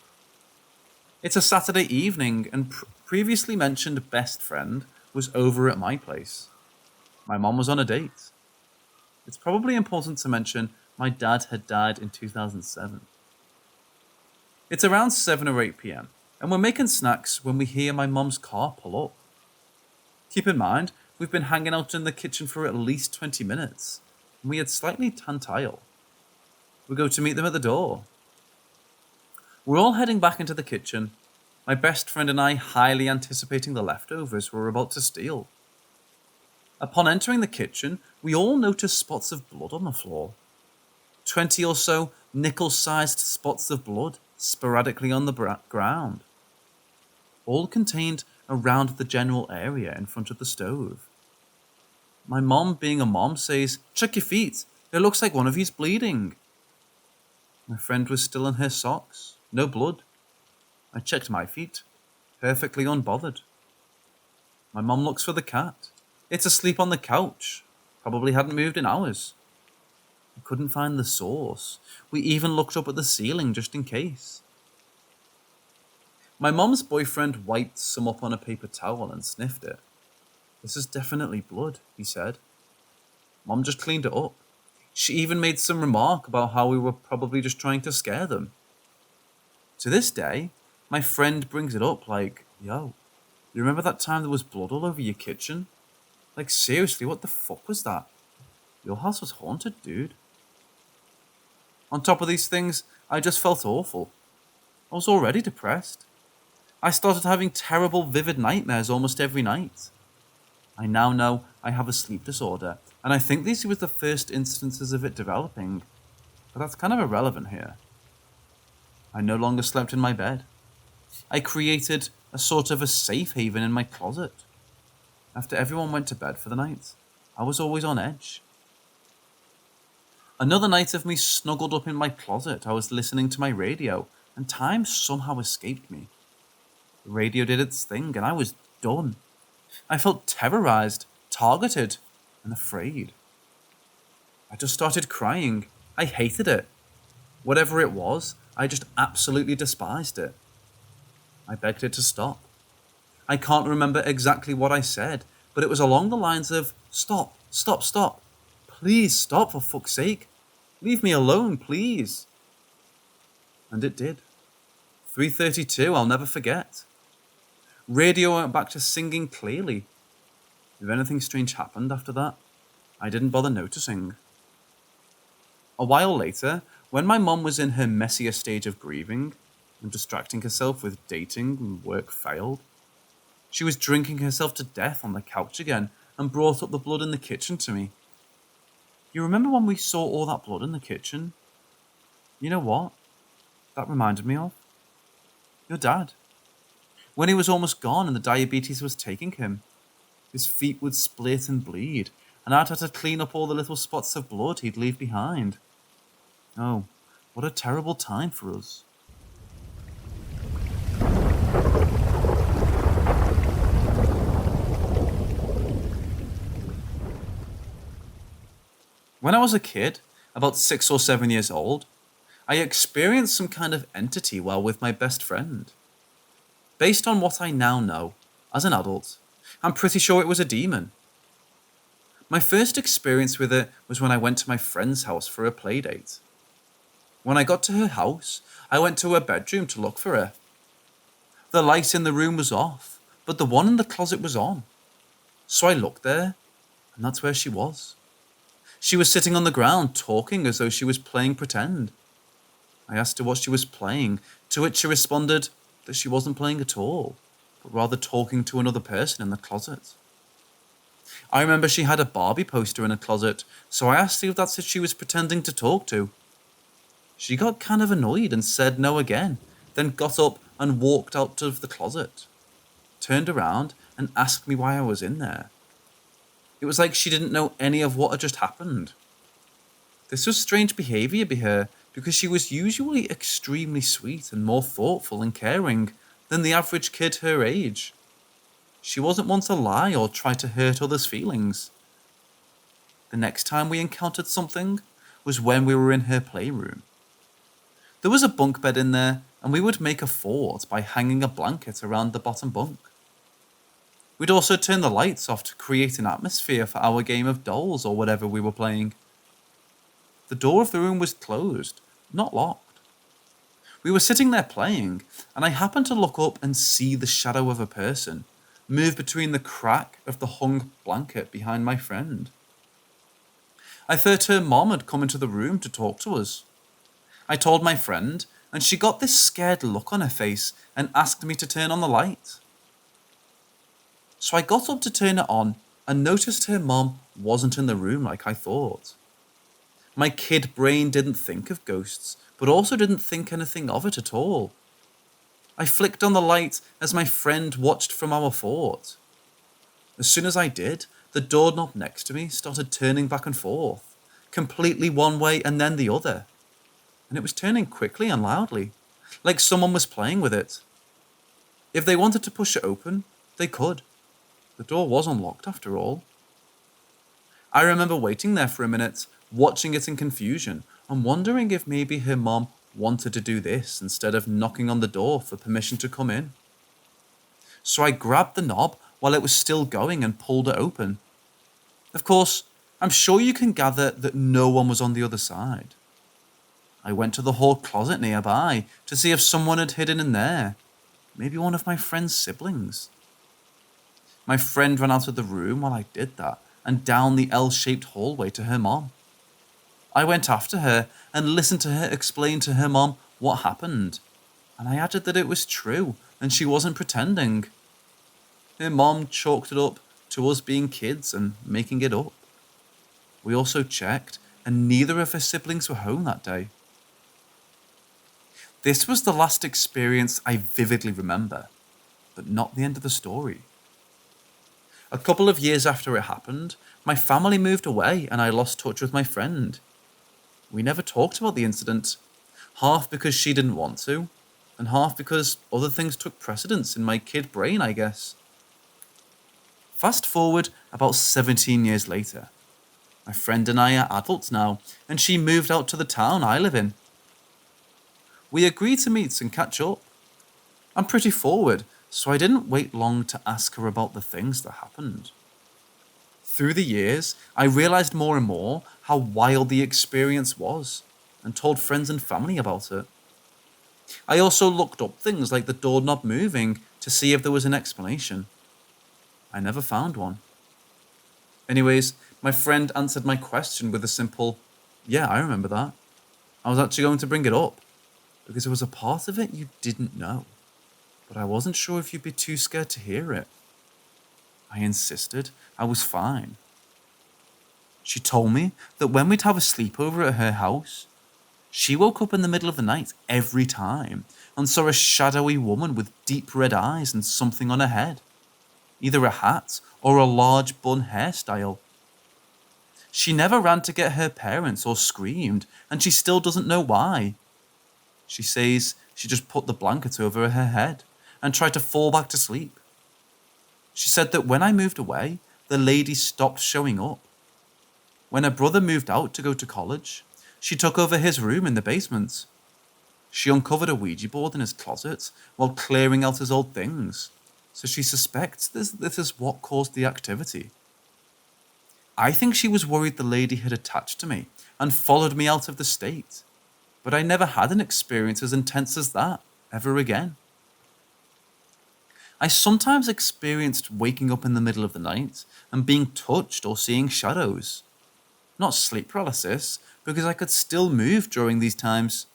It's a Saturday evening, and previously mentioned best friend was over at my place. My mom was on a date. It's probably important to mention my dad had died in 2007. It's around 7 or 8 p.m, and we're making snacks when we hear my mom's car pull up. Keep in mind, we've been hanging out in the kitchen for at least 20 minutes, and we had slightly tantile. We go to meet them at the door. We're all heading back into the kitchen, my best friend and I highly anticipating the leftovers we're about to steal. Upon entering the kitchen, we all notice spots of blood on the floor. 20 or so nickel-sized spots of blood sporadically on the ground. All contained around the general area in front of the stove. My mom, being a mom, says, "Check your feet, it looks like one of you's bleeding." My friend was still in her socks, no blood. I checked my feet, perfectly unbothered. My mom looks for the cat. It's asleep on the couch, probably hadn't moved in hours. I couldn't find the source. We even looked up at the ceiling just in case. My mom's boyfriend wiped some up on a paper towel and sniffed it. "This is definitely blood," he said. Mom just cleaned it up. She even made some remark about how we were probably just trying to scare them. To this day, my friend brings it up like, "Yo, you remember that time there was blood all over your kitchen? Like, seriously, what the fuck was that? Your house was haunted, dude." On top of these things, I just felt awful. I was already depressed. I started having terrible, vivid nightmares almost every night. I now know I have a sleep disorder, and I think these were the first instances of it developing, but that's kind of irrelevant here. I no longer slept in my bed. I created a sort of a safe haven in my closet. After everyone went to bed for the night, I was always on edge. Another night of me snuggled up in my closet, I was listening to my radio, and time somehow escaped me. The radio did its thing, and I was done. I felt terrorized, targeted, and afraid. I just started crying. I hated it. Whatever it was, I just absolutely despised it. I begged it to stop. I can't remember exactly what I said, but it was along the lines of, "Stop, stop, stop. Please stop, for fuck's sake. Leave me alone, please." And it did. 3:32, I'll never forget. Radio went back to singing clearly. If anything strange happened after that, I didn't bother noticing. A while later, when my mom was in her messier stage of grieving and distracting herself with dating and work failed, she was drinking herself to death on the couch again and brought up the blood in the kitchen to me. "You remember when we saw all that blood in the kitchen? You know what that reminded me of? Your dad. When he was almost gone and the diabetes was taking him, his feet would split and bleed, and I'd have to clean up all the little spots of blood he'd leave behind. Oh, what a terrible time for us." When I was a kid, about 6 or 7 years old, I experienced some kind of entity while with my best friend. Based on what I now know, as an adult, I'm pretty sure it was a demon. My first experience with it was when I went to my friend's house for a playdate. When I got to her house, I went to her bedroom to look for her. The light in the room was off, but the one in the closet was on. So I looked there, and that's where she was. She was sitting on the ground, talking as though she was playing pretend. I asked her what she was playing, to which she responded that she wasn't playing at all, but rather talking to another person in the closet. I remember she had a Barbie poster in a closet, so I asked her if that's who she was pretending to talk to. She got kind of annoyed and said no again, then got up and walked out of the closet, turned around and asked me why I was in there. It was like she didn't know any of what had just happened. This was strange behaviour by her because she was usually extremely sweet and more thoughtful and caring than the average kid her age. She wasn't one to lie or try to hurt others' feelings. The next time we encountered something was when we were in her playroom. There was a bunk bed in there, and we would make a fort by hanging a blanket around the bottom bunk. We'd also turn the lights off to create an atmosphere for our game of dolls or whatever we were playing. The door of the room was closed, not locked. We were sitting there playing, and I happened to look up and see the shadow of a person move between the crack of the hung blanket behind my friend. I thought her mom had come into the room to talk to us. I told my friend, and she got this scared look on her face and asked me to turn on the light. So I got up to turn it on and noticed her mom wasn't in the room like I thought. My kid brain didn't think of ghosts, but also didn't think anything of it at all. I flicked on the light as my friend watched from our fort. As soon as I did, the doorknob next to me started turning back and forth, completely one way and then the other. And it was turning quickly and loudly, like someone was playing with it. If they wanted to push it open, they could. The door was unlocked after all. I remember waiting there for a minute, watching it in confusion, and wondering if maybe her mom wanted to do this instead of knocking on the door for permission to come in. So I grabbed the knob while it was still going and pulled it open. Of course, I'm sure you can gather that no one was on the other side. I went to the hall closet nearby to see if someone had hidden in there. Maybe one of my friend's siblings. My friend ran out of the room while I did that and down the L-shaped hallway to her mom. I went after her and listened to her explain to her mom what happened, and I added that it was true and she wasn't pretending. Her mom chalked it up to us being kids and making it up. We also checked, and neither of her siblings were home that day. This was the last experience I vividly remember, but not the end of the story. A couple of years after it happened, my family moved away and I lost touch with my friend. We never talked about the incident, half because she didn't want to, and half because other things took precedence in my kid brain, I guess. Fast forward about 17 years later. My friend and I are adults now, and she moved out to the town I live in. We agreed to meet and catch up. I'm pretty forward, so I didn't wait long to ask her about the things that happened. Through the years, I realized more and more how wild the experience was, and told friends and family about it. I also looked up things like the doorknob moving to see if there was an explanation. I never found one. Anyways, my friend answered my question with a simple, "Yeah, I remember that. I was actually going to bring it up, because there was a part of it you didn't know, but I wasn't sure if you'd be too scared to hear it." I insisted I was fine. She told me that when we'd have a sleepover at her house, she woke up in the middle of the night every time and saw a shadowy woman with deep red eyes and something on her head, either a hat or a large bun hairstyle. She never ran to get her parents or screamed, and she still doesn't know why. She says she just put the blanket over her head and tried to fall back to sleep. She said that when I moved away, the lady stopped showing up. When her brother moved out to go to college, she took over his room in the basement. She uncovered a Ouija board in his closet while clearing out his old things, so she suspects this is what caused the activity. I think she was worried the lady had attached to me and followed me out of the state. but I never had an experience as intense as that ever again. I sometimes experienced waking up in the middle of the night and being touched or seeing shadows. Not sleep paralysis, because I could still move during these times,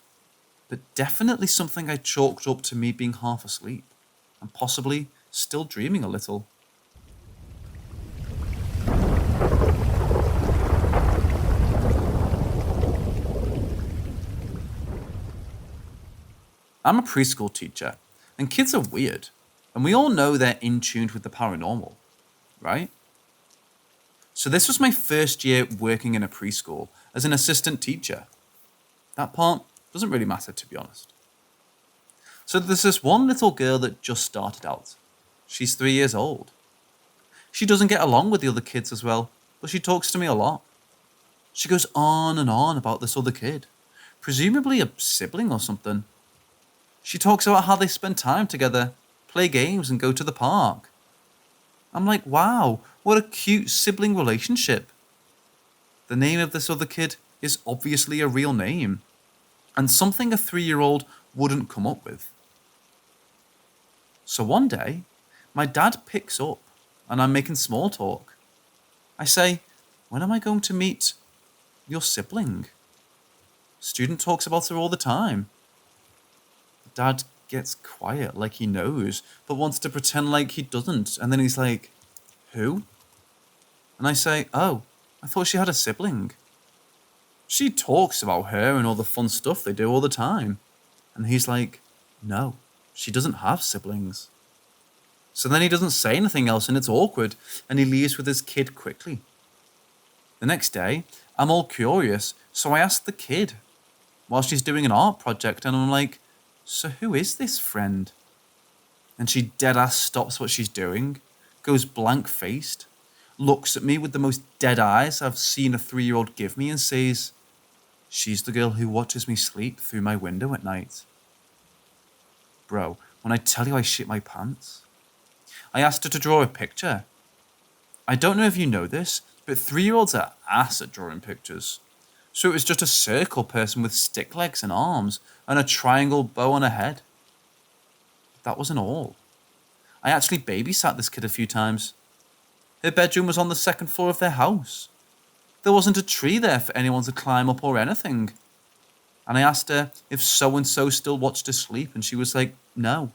but definitely something I chalked up to me being half asleep and possibly still dreaming a little. I'm a preschool teacher, and kids are weird, and we all know they're in tune with the paranormal, right? So this was my first year working in a preschool as an assistant teacher. That part doesn't really matter, to be honest. So there's this one little girl that just started out. She's 3 years old. She doesn't get along with the other kids as well, but she talks to me a lot. She goes on and on about this other kid, presumably a sibling or something. She talks about how they spend time together, play games, and go to the park. I'm like, wow, what a cute sibling relationship. The name of this other kid is obviously a real name, and something a 3-year-old wouldn't come up with. So one day, my dad picks up, and I'm making small talk. I say, when am I going to meet your sibling? Student talks about her all the time. Dad gets quiet like he knows, but wants to pretend like he doesn't. And then he's like, who? And I say, oh, I thought she had a sibling. She talks about her and all the fun stuff they do all the time. And he's like, no, she doesn't have siblings. So then he doesn't say anything else and it's awkward, and he leaves with his kid quickly. The next day, I'm all curious, so I ask the kid while she's doing an art project, and I'm like, so who is this friend? And she deadass stops what she's doing, goes blank-faced, looks at me with the most dead eyes I've seen a 3-year-old give me, and says, she's the girl who watches me sleep through my window at night. Bro, when I tell you I shit my pants. I asked her to draw a picture. I don't know if you know this, but 3-year-olds are ass at drawing pictures. So it was just a circle person with stick legs and arms and a triangle bow on her head. But that wasn't all. I actually babysat this kid a few times. Her bedroom was on the second floor of their house. There wasn't a tree there for anyone to climb up or anything. And I asked her if so-and-so still watched her sleep, and she was like, no.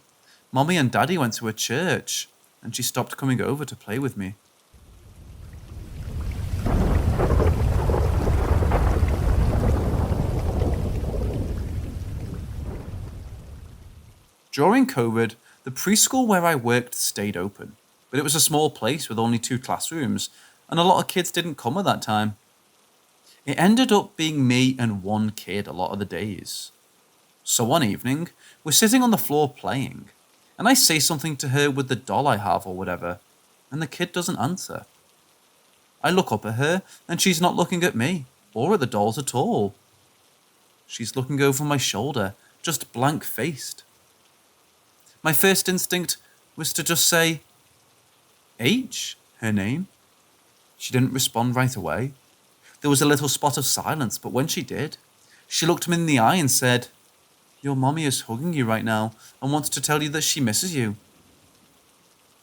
Mommy and Daddy went to a church, and she stopped coming over to play with me. During COVID, the preschool where I worked stayed open, but it was a small place with only 2 classrooms, and a lot of kids didn't come at that time. It ended up being me and 1 kid a lot of the days. So one evening, we're sitting on the floor playing, and I say something to her with the doll I have or whatever, and the kid doesn't answer. I look up at her, and she's not looking at me, or at the dolls at all. She's looking over my shoulder, just blank-faced. My first instinct was to just say, H, her name. She didn't respond right away. There was a little spot of silence, but when she did, she looked me in the eye and said, your mommy is hugging you right now and wants to tell you that she misses you.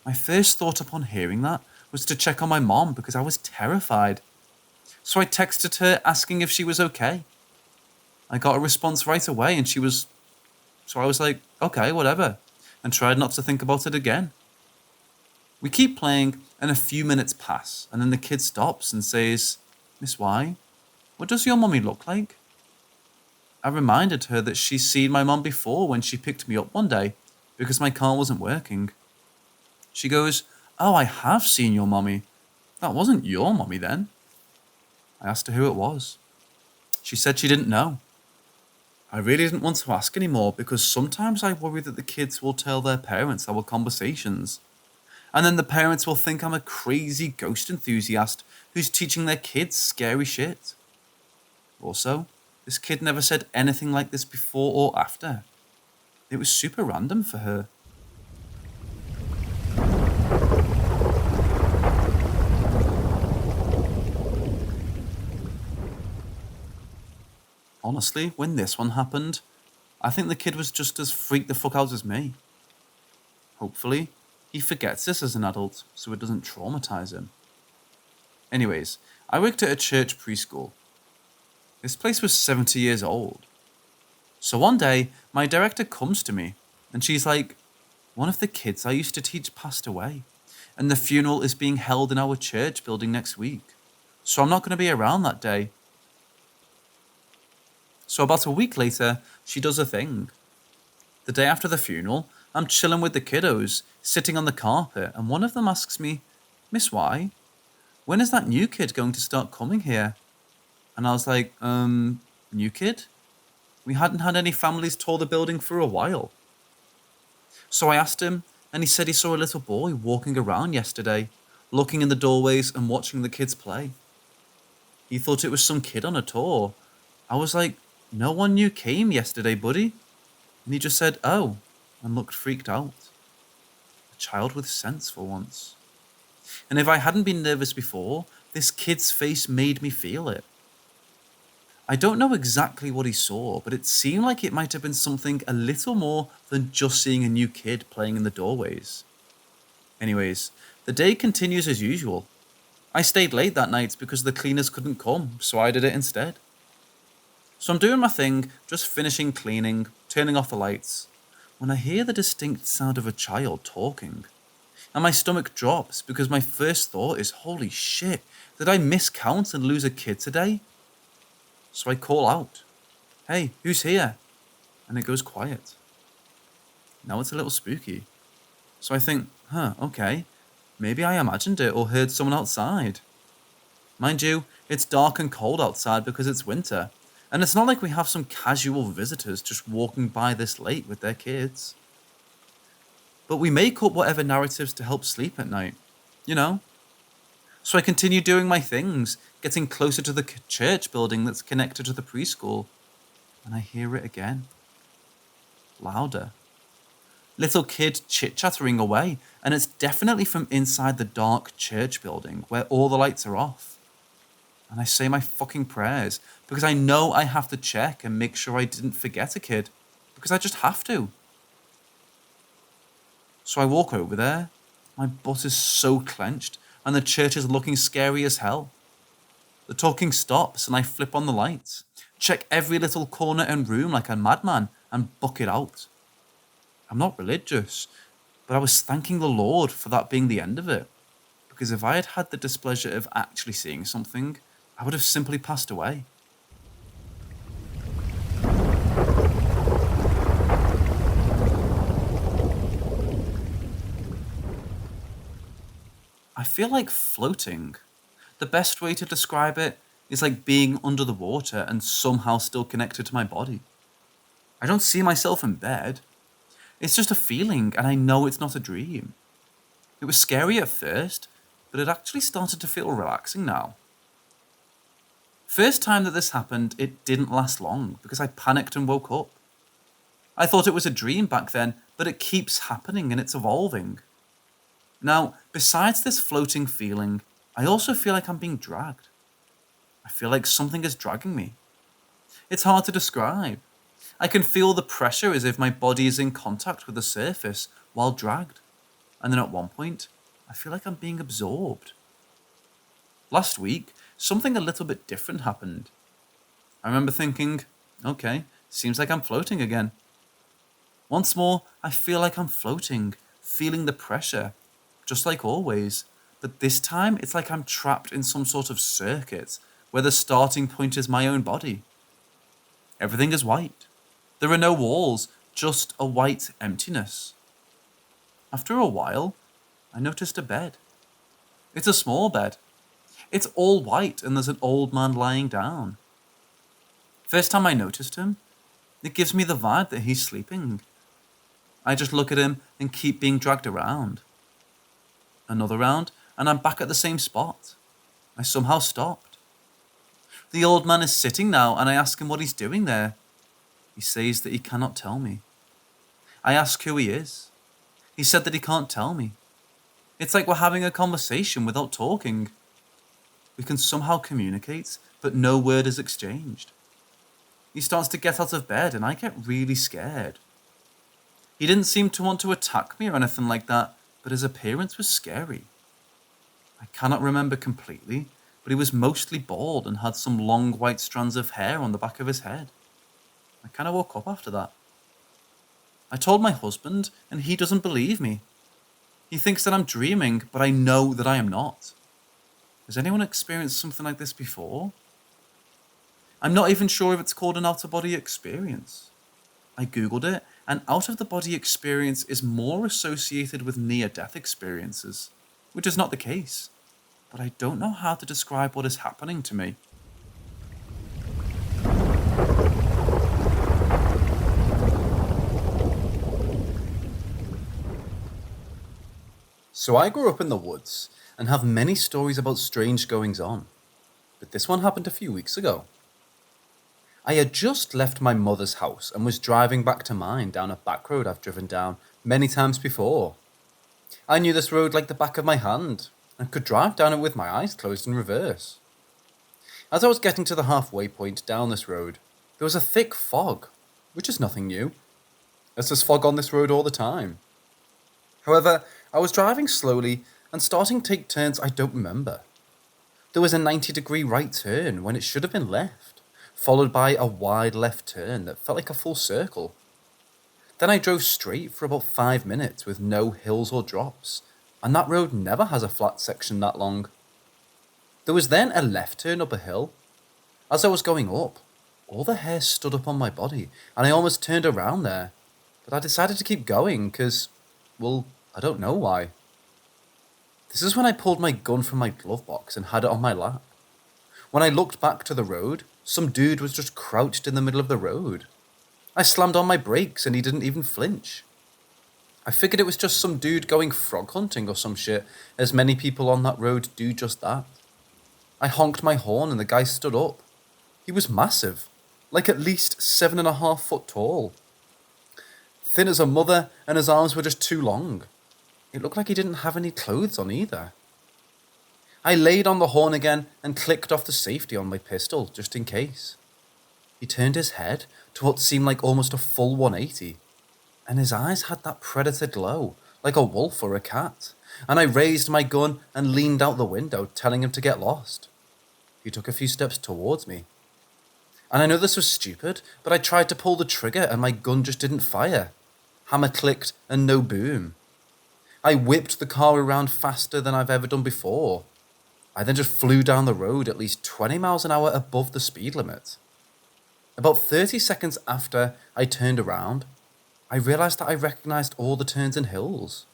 My first thought upon hearing that was to check on my mom because I was terrified. So I texted her asking if she was okay. I got a response right away and so I was like, okay, whatever, and tried not to think about it again. We keep playing and a few minutes pass and then the kid stops and says, Miss Y, what does your mommy look like? I reminded her that she's seen my mom before when she picked me up one day because my car wasn't working. She goes, oh, I have seen your mommy. That wasn't your mommy then. I asked her who it was. She said she didn't know. I really didn't want to ask anymore because sometimes I worry that the kids will tell their parents our conversations. And then the parents will think I'm a crazy ghost enthusiast who's teaching their kids scary shit. Also, this kid never said anything like this before or after. It was super random for her. I'll honestly, when this one happened, I think the kid was just as freaked the fuck out as me. Hopefully, he forgets this as an adult so it doesn't traumatize him. Anyways, I worked at a church preschool. This place was 70 years old. So one day, my director comes to me and she's like, one of the kids I used to teach passed away, and the funeral is being held in our church building next week. So I'm not going to be around that day. So about a week later, she does a thing. The day after the funeral, I'm chilling with the kiddos, sitting on the carpet, and one of them asks me, Miss Y, when is that new kid going to start coming here? And I was like, new kid? We hadn't had any families tour the building for a while. So I asked him, and he said he saw a little boy walking around yesterday, looking in the doorways and watching the kids play. He thought it was some kid on a tour. I was like, no one new came yesterday, buddy. And he just said, oh, and looked freaked out. A child with sense for once. And if I hadn't been nervous before, this kid's face made me feel it. I don't know exactly what he saw, but it seemed like it might have been something a little more than just seeing a new kid playing in the doorways. Anyways, the day continues as usual. I stayed late that night because the cleaners couldn't come, so I did it instead. So I'm doing my thing, just finishing cleaning, turning off the lights, when I hear the distinct sound of a child talking. And my stomach drops because my first thought is, holy shit, did I miscount and lose a kid today? So I call out, hey, who's here? And it goes quiet. Now it's a little spooky. So I think, okay, maybe I imagined it or heard someone outside. Mind you, it's dark and cold outside because it's winter, and it's not like we have some casual visitors just walking by this late with their kids. But we make up whatever narratives to help sleep at night, you know? So I continue doing my things, getting closer to the church building that's connected to the preschool, and I hear it again. Louder. Little kid chit-chattering away, and it's definitely from inside the dark church building where all the lights are off. And I say my fucking prayers because I know I have to check and make sure I didn't forget a kid, because I just have to. So I walk over there. My butt is so clenched, and the church is looking scary as hell. The talking stops, and I flip on the lights, check every little corner and room like a madman, and book it out. I'm not religious, but I was thanking the Lord for that being the end of it, because if I had had the displeasure of actually seeing something, I would have simply passed away. I feel like floating. The best way to describe it is like being under the water and somehow still connected to my body. I don't see myself in bed. It's just a feeling, and I know it's not a dream. It was scary at first, but it actually started to feel relaxing now. First time that this happened, it didn't last long because I panicked and woke up. I thought it was a dream back then, but it keeps happening and it's evolving. Now, besides this floating feeling, I also feel like I'm being dragged. I feel like something is dragging me. It's hard to describe. I can feel the pressure as if my body is in contact with the surface while dragged. And then at one point, I feel like I'm being absorbed. Last week, something a little bit different happened. I remember thinking, okay, seems like I'm floating again. Once more, I feel like I'm floating, feeling the pressure, just like always. But this time, it's like I'm trapped in some sort of circuit where the starting point is my own body. Everything is white. There are no walls, just a white emptiness. After a while, I noticed a bed. It's a small bed. It's all white and there's an old man lying down. First time I noticed him, it gives me the vibe that he's sleeping. I just look at him and keep being dragged around. Another round, and I'm back at the same spot. I somehow stopped. The old man is sitting now, and I ask him what he's doing there. He says that he cannot tell me. I ask who he is. He said that he can't tell me. It's like we're having a conversation without talking. We can somehow communicate, but no word is exchanged. he starts to get out of bed and I get really scared. He didn't seem to want to attack me or anything like that, but his appearance was scary. I cannot remember completely, but he was mostly bald and had some long white strands of hair on the back of his head. I kind of woke up after that. I told my husband, and he doesn't believe me. He thinks that I'm dreaming, but I know that I am not. Has anyone experienced something like this before? I'm not even sure if it's called an out-of-body experience. I googled it, and out-of-the-body experience is more associated with near-death experiences, which is not the case. But I don't know how to describe what is happening to me. So I grew up in the woods and have many stories about strange goings-on, but this one happened a few weeks ago. I had just left my mother's house and was driving back to mine down a back road I've driven down many times before. I knew this road like the back of my hand and could drive down it with my eyes closed in reverse. As I was getting to the halfway point down this road, there was a thick fog, which is nothing new, as there's fog on this road all the time. However, I was driving slowly and starting to take turns I don't remember. There was a 90-degree right turn when it should have been left, followed by a wide left turn that felt like a full circle. Then I drove straight for about 5 minutes with no hills or drops, and that road never has a flat section that long. There was then a left turn up a hill. As I was going up, all the hair stood up on my body, and I almost turned around there, but I decided to keep going because, well, I don't know why. This is when I pulled my gun from my glove box and had it on my lap. When I looked back to the road, some dude was just crouched in the middle of the road. I slammed on my brakes and he didn't even flinch. I figured it was just some dude going frog hunting or some shit, as many people on that road do just that. I honked my horn and the guy stood up. He was massive, like at least 7.5 foot tall. Thin as a mother, and his arms were just too long. It looked like he didn't have any clothes on either. I laid on the horn again and clicked off the safety on my pistol, just in case. He turned his head to what seemed like almost a full 180, and his eyes had that predator glow, like a wolf or a cat, and I raised my gun and leaned out the window, telling him to get lost. He took a few steps towards me. And I know this was stupid, but I tried to pull the trigger and my gun just didn't fire. Hammer clicked and no boom. I whipped the car around faster than I've ever done before. I then just flew down the road at least 20 miles an hour above the speed limit. About 30 seconds after I turned around, I realized that I recognized all the turns and hills.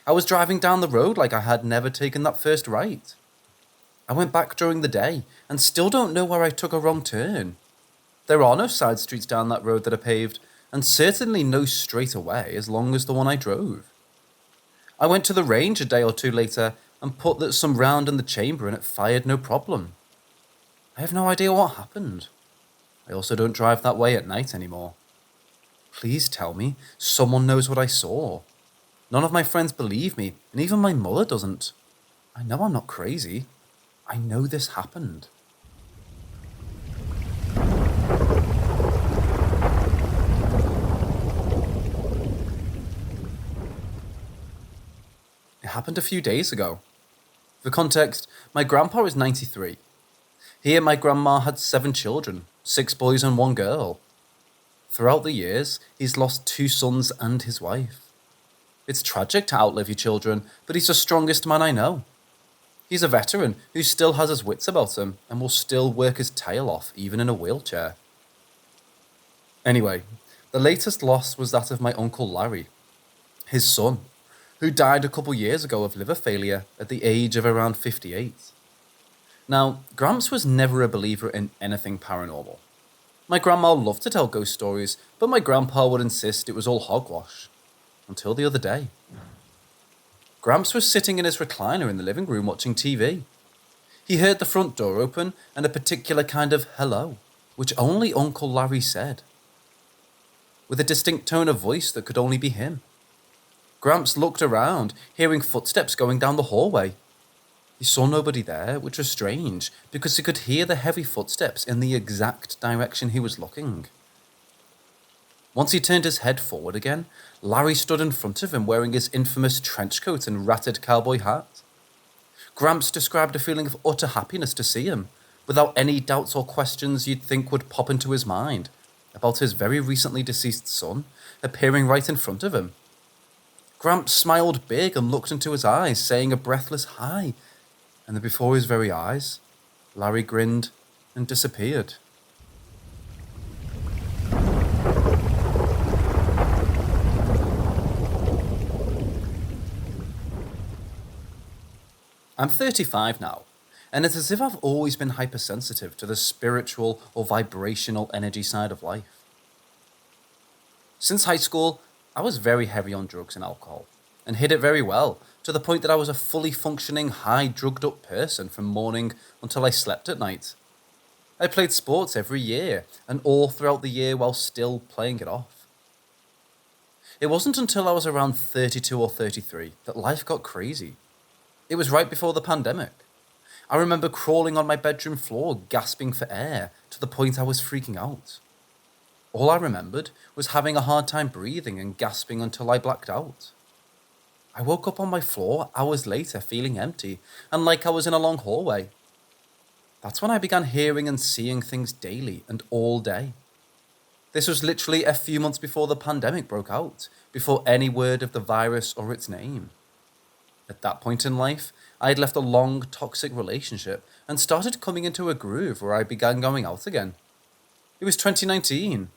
I was driving down the road like I had never taken that first right. I went back during the day and still don't know where I took a wrong turn. There are no side streets down that road that are paved, and certainly no straightaway as long as the one I drove. I went to the range a day or two later and put some round in the chamber and it fired no problem. I have no idea what happened. I also don't drive that way at night anymore. Please tell me someone knows what I saw. None of my friends believe me, and even my mother doesn't. I know I'm not crazy. I know this happened. It happened a few days ago. For context, my grandpa is 93. He and my grandma had 7 children, 6 boys and 1 girl. Throughout the years, he's lost 2 sons and his wife. It's tragic to outlive your children, but he's the strongest man I know. He's a veteran who still has his wits about him and will still work his tail off even in a wheelchair. Anyway, the latest loss was that of my Uncle Larry, his son, who died a couple years ago of liver failure at the age of around 58. Now, Gramps was never a believer in anything paranormal. My grandma loved to tell ghost stories, but my grandpa would insist it was all hogwash. Until the other day. Gramps was sitting in his recliner in the living room watching TV. He heard the front door open and a particular kind of hello, which only Uncle Larry said, with a distinct tone of voice that could only be him. Gramps looked around, hearing footsteps going down the hallway. He saw nobody there, which was strange, because he could hear the heavy footsteps in the exact direction he was looking. Once he turned his head forward again, Larry stood in front of him wearing his infamous trench coat and ratted cowboy hat. Gramps described a feeling of utter happiness to see him, without any doubts or questions you'd think would pop into his mind, about his very recently deceased son appearing right in front of him. Gramps smiled big and looked into his eyes, saying a breathless hi, and then before his very eyes, Larry grinned and disappeared. I'm 35 now, and it's as if I've always been hypersensitive to the spiritual or vibrational energy side of life. Since high school, I was very heavy on drugs and alcohol, and hid it very well, to the point that I was a fully functioning, high drugged up person from morning until I slept at night. I played sports every year, and all throughout the year while still playing it off. It wasn't until I was around 32 or 33 that life got crazy. It was right before the pandemic. I remember crawling on my bedroom floor, gasping for air, to the point I was freaking out. All I remembered was having a hard time breathing and gasping until I blacked out. I woke up on my floor hours later feeling empty and like I was in a long hallway. That's when I began hearing and seeing things daily and all day. This was literally a few months before the pandemic broke out, before any word of the virus or its name. At that point in life, I had left a long, toxic relationship and started coming into a groove where I began going out again. It was 2019.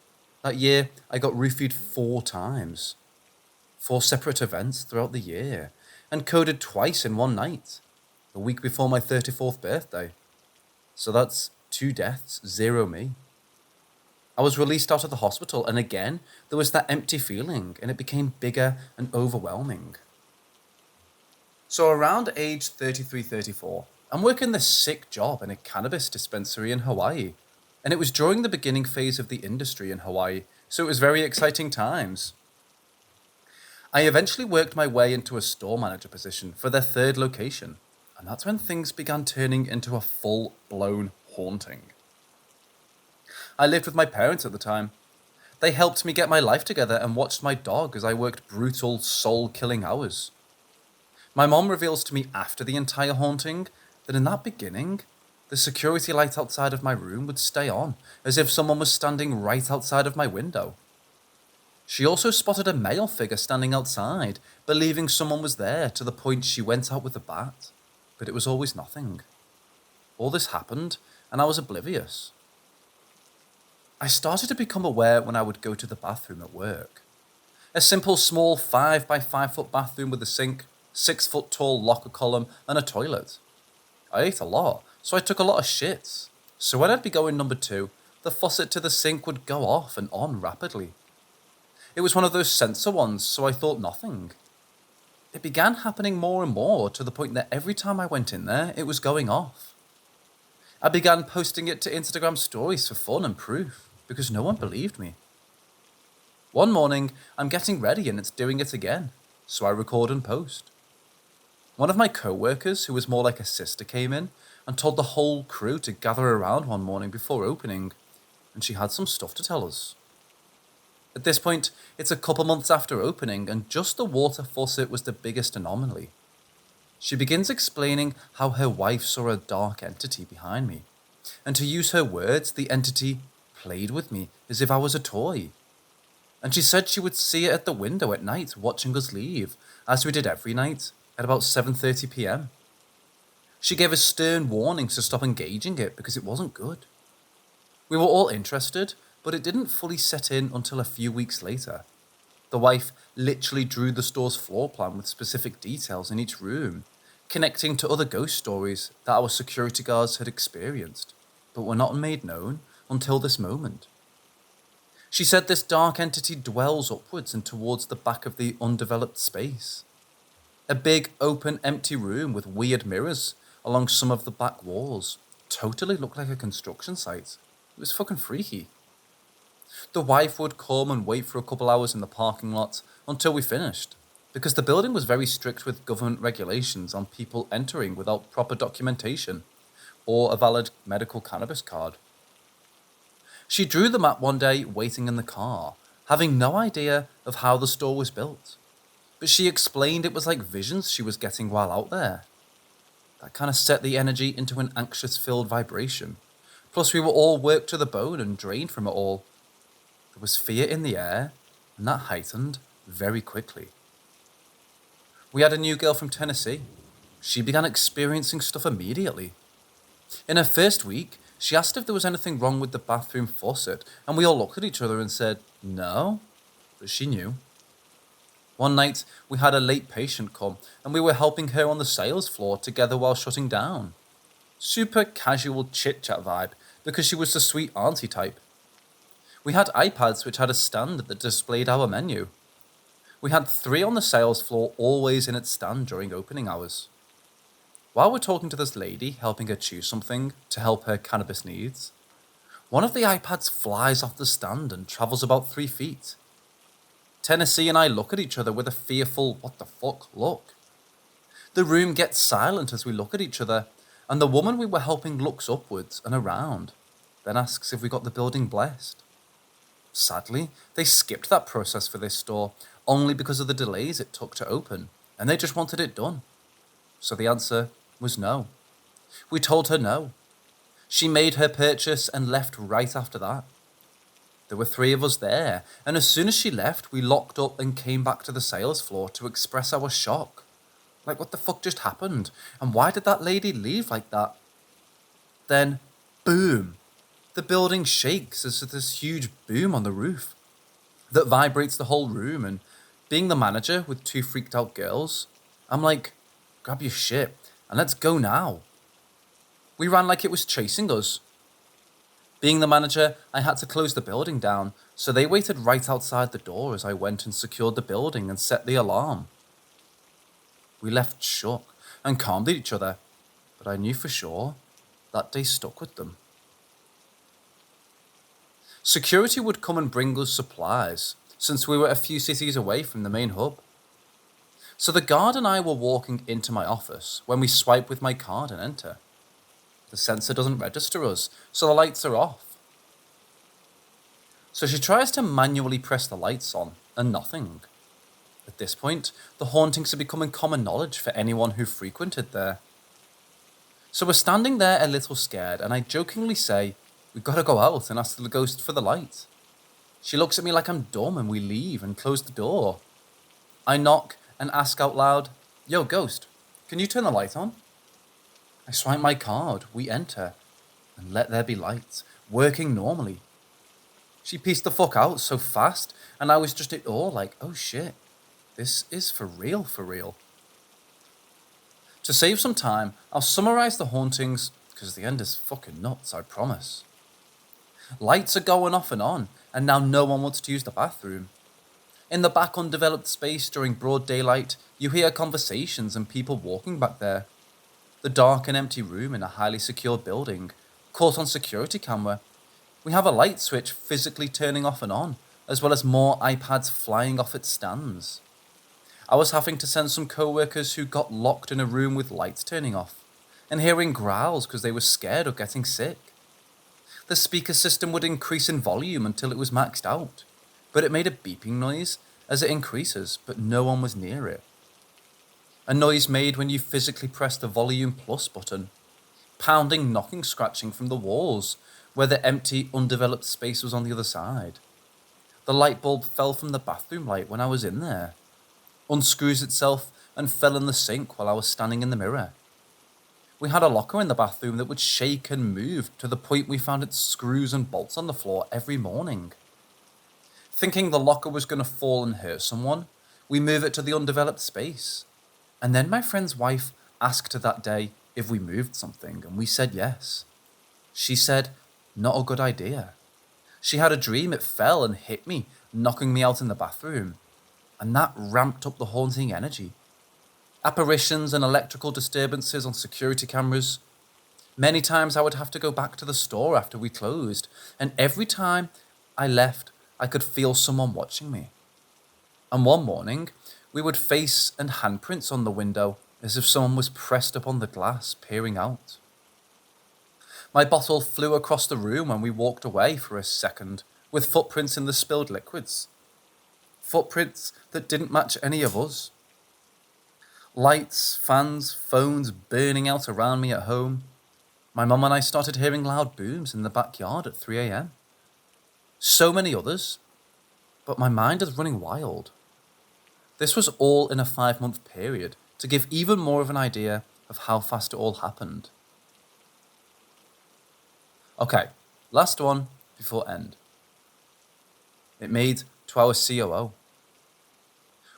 That year, I got roofied 4 times. 4 separate events throughout the year, and coded twice in one night, a week before my 34th birthday. So that's 2 deaths, 0 me. I was released out of the hospital, and again, there was that empty feeling, and it became bigger and overwhelming. So around age 33-34, I'm working this sick job in a cannabis dispensary in Hawaii. And it was during the beginning phase of the industry in Hawaii, so it was very exciting times. I eventually worked my way into a store manager position for their 3rd location, and that's when things began turning into a full-blown haunting. I lived with my parents at the time. They helped me get my life together and watched my dog as I worked brutal, soul-killing hours. My mom reveals to me after the entire haunting that in that beginning, the security light outside of my room would stay on, as if someone was standing right outside of my window. She also spotted a male figure standing outside, believing someone was there to the point she went out with a bat, but it was always nothing. All this happened, and I was oblivious. I started to become aware when I would go to the bathroom at work. A simple small 5 by 5 foot bathroom with a sink, 6 foot tall locker column, and a toilet. I ate a lot, so I took a lot of shits. So when I'd be going number 2, the faucet to the sink would go off and on rapidly. It was one of those sensor ones, so I thought nothing. It began happening more and more to the point that every time I went in there, it was going off. I began posting it to Instagram stories for fun and proof, because no one believed me. One morning, I'm getting ready and it's doing it again, so I record and post. One of my co-workers, who was more like a sister, came in and told the whole crew to gather around one morning before opening, and she had some stuff to tell us. At this point, it's a couple months after opening, and just the water faucet was the biggest anomaly. She begins explaining how her wife saw a dark entity behind me, and to use her words, the entity played with me as if I was a toy. And she said she would see it at the window at night watching us leave, as we did every night, at about 7:30 p.m. She gave us stern warnings to stop engaging it because it wasn't good. We were all interested, but it didn't fully set in until a few weeks later. The wife literally drew the store's floor plan with specific details in each room, connecting to other ghost stories that our security guards had experienced, but were not made known until this moment. She said this dark entity dwells upwards and towards the back of the undeveloped space. A big, open, empty room with weird mirrors along some of the back walls. Totally looked like a construction site. It was fucking freaky. The wife would come and wait for a couple hours in the parking lot until we finished, because the building was very strict with government regulations on people entering without proper documentation or a valid medical cannabis card. She drew the map one day waiting in the car, having no idea of how the store was built, but she explained it was like visions she was getting while out there. That kind of set the energy into an anxious-filled vibration. Plus, we were all worked to the bone and drained from it all. There was fear in the air, and that heightened very quickly. We had a new girl from Tennessee. She began experiencing stuff immediately. In her first week, she asked if there was anything wrong with the bathroom faucet, and we all looked at each other and said, no, but she knew. One night, we had a late patient come, and we were helping her on the sales floor together while shutting down. Super casual chit-chat vibe, because she was the sweet auntie type. We had iPads which had a stand that displayed our menu. We had 3 on the sales floor, always in its stand during opening hours. While we're talking to this lady, helping her choose something to help her cannabis needs, one of the iPads flies off the stand and travels about 3 feet. Tennessee and I look at each other with a fearful, what the fuck, look. The room gets silent as we look at each other, and the woman we were helping looks upwards and around, then asks if we got the building blessed. Sadly, they skipped that process for this store, only because of the delays it took to open, and they just wanted it done. So the answer was no. We told her no. She made her purchase and left right after that. There were 3 of us there, and as soon as she left, we locked up and came back to the sales floor to express our shock. Like, what the fuck just happened? And why did that lady leave like that? Then, boom! The building shakes as this huge boom on the roof that vibrates the whole room, and being the manager with 2 freaked out girls, I'm like, grab your shit and let's go now. We ran like it was chasing us. Being the manager, I had to close the building down, so they waited right outside the door as I went and secured the building and set the alarm. We left shook and calmed at each other, but I knew for sure that day stuck with them. Security would come and bring us supplies, since we were a few cities away from the main hub. So the guard and I were walking into my office when we swipe with my card and enter. The sensor doesn't register us, so the lights are off. So she tries to manually press the lights on, and nothing. At this point, the hauntings are becoming common knowledge for anyone who frequented there. So we're standing there a little scared, and I jokingly say, we've got to go out and ask the ghost for the light. She looks at me like I'm dumb, and we leave and close the door. I knock and ask out loud, yo, ghost, can you turn the light on? I swipe my card, we enter, and let there be light, working normally. She pieced the fuck out so fast, and I was just in awe, like, oh shit, this is for real, for real. To save some time, I'll summarize the hauntings, because the end is fucking nuts, I promise. Lights are going off and on, and now no one wants to use the bathroom. In the back undeveloped space during broad daylight, you hear conversations and people walking back there. The dark and empty room in a highly secured building, caught on security camera. We have a light switch physically turning off and on, as well as more iPads flying off its stands. I was having to send some co-workers who got locked in a room with lights turning off, and hearing growls because they were scared of getting sick. The speaker system would increase in volume until it was maxed out, but it made a beeping noise as it increases, but no one was near it. A noise made when you physically press the volume plus button, pounding, knocking, scratching from the walls, where the empty, undeveloped space was on the other side. The light bulb fell from the bathroom light when I was in there, unscrews itself and fell in the sink while I was standing in the mirror. We had a locker in the bathroom that would shake and move to the point we found its screws and bolts on the floor every morning. Thinking the locker was going to fall and hurt someone, we move it to the undeveloped space. And then my friend's wife asked her that day if we moved something, and we said yes. She said, not a good idea. She had a dream it fell and hit me, knocking me out in the bathroom, and that ramped up the haunting energy. Apparitions and electrical disturbances on security cameras. Many times I would have to go back to the store after we closed, and every time I left, I could feel someone watching me. And one morning, We would face and handprints on the window, as if someone was pressed upon the glass, peering out. My bottle flew across the room when we walked away for a second, with footprints in the spilled liquids. Footprints that didn't match any of us. Lights, fans, phones burning out around me at home. My mum and I started hearing loud booms in the backyard at 3 a.m. So many others, but my mind is running wild. This was all in a 5-month period to give even more of an idea of how fast it all happened. Okay, last one before end. It made to our COO.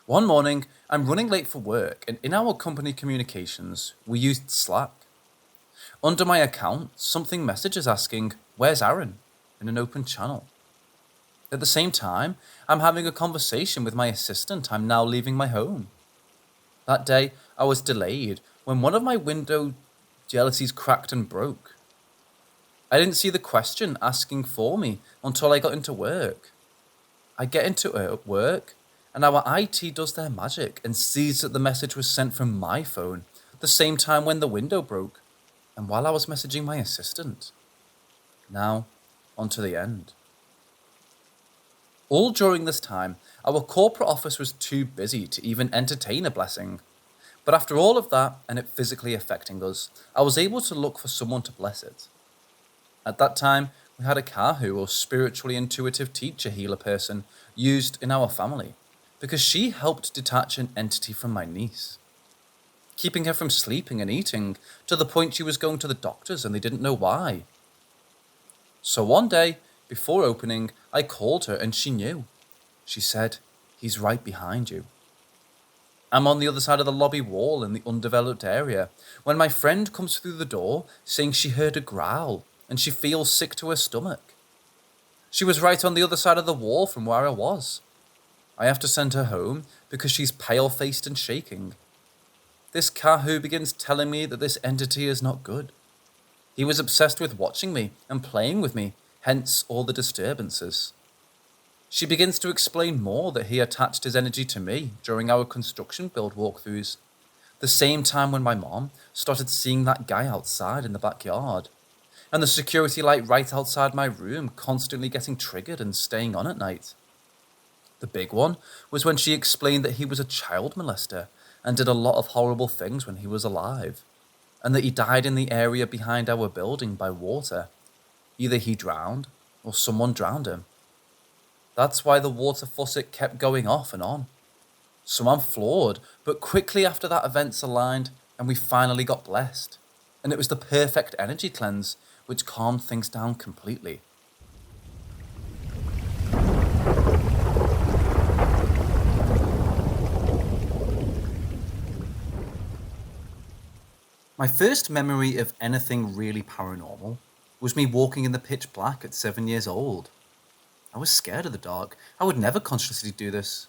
One morning, I'm running late for work, and in our company communications, we used Slack. Under my account, something messages asking, "Where's Aaron?" in an open channel. At the same time, I'm having a conversation with my assistant. I'm now leaving my home. That day, I was delayed when one of my window jealousies cracked and broke. I didn't see the question asking for me until I got into work. I get into work, and our IT does their magic and sees that the message was sent from my phone at the same time when the window broke, and while I was messaging my assistant. Now, on to the end. All during this time, our corporate office was too busy to even entertain a blessing. But after all of that, and it physically affecting us, I was able to look for someone to bless it. At that time, we had a Kahu, or spiritually intuitive teacher healer person, used in our family, because she helped detach an entity from my niece, keeping her from sleeping and eating, to the point she was going to the doctors and they didn't know why. So one day, before opening, I called her and she knew. She said, "He's right behind you." I'm on the other side of the lobby wall in the undeveloped area when my friend comes through the door saying she heard a growl and she feels sick to her stomach. She was right on the other side of the wall from where I was. I have to send her home because she's pale-faced and shaking. This Kahu begins telling me that this entity is not good. He was obsessed with watching me and playing with me, hence all the disturbances. She begins to explain more that he attached his energy to me during our construction build walkthroughs, the same time when my mom started seeing that guy outside in the backyard, and the security light right outside my room constantly getting triggered and staying on at night. The big one was when she explained that he was a child molester and did a lot of horrible things when he was alive, and that he died in the area behind our building by water. Either he drowned or someone drowned him. That's why the water faucet kept going off and on. So I'm floored, but quickly after that events aligned and we finally got blessed. And it was the perfect energy cleanse, which calmed things down completely. My first memory of anything really paranormal was me walking in the pitch black at 7 years old. I was scared of the dark. I would never consciously do this.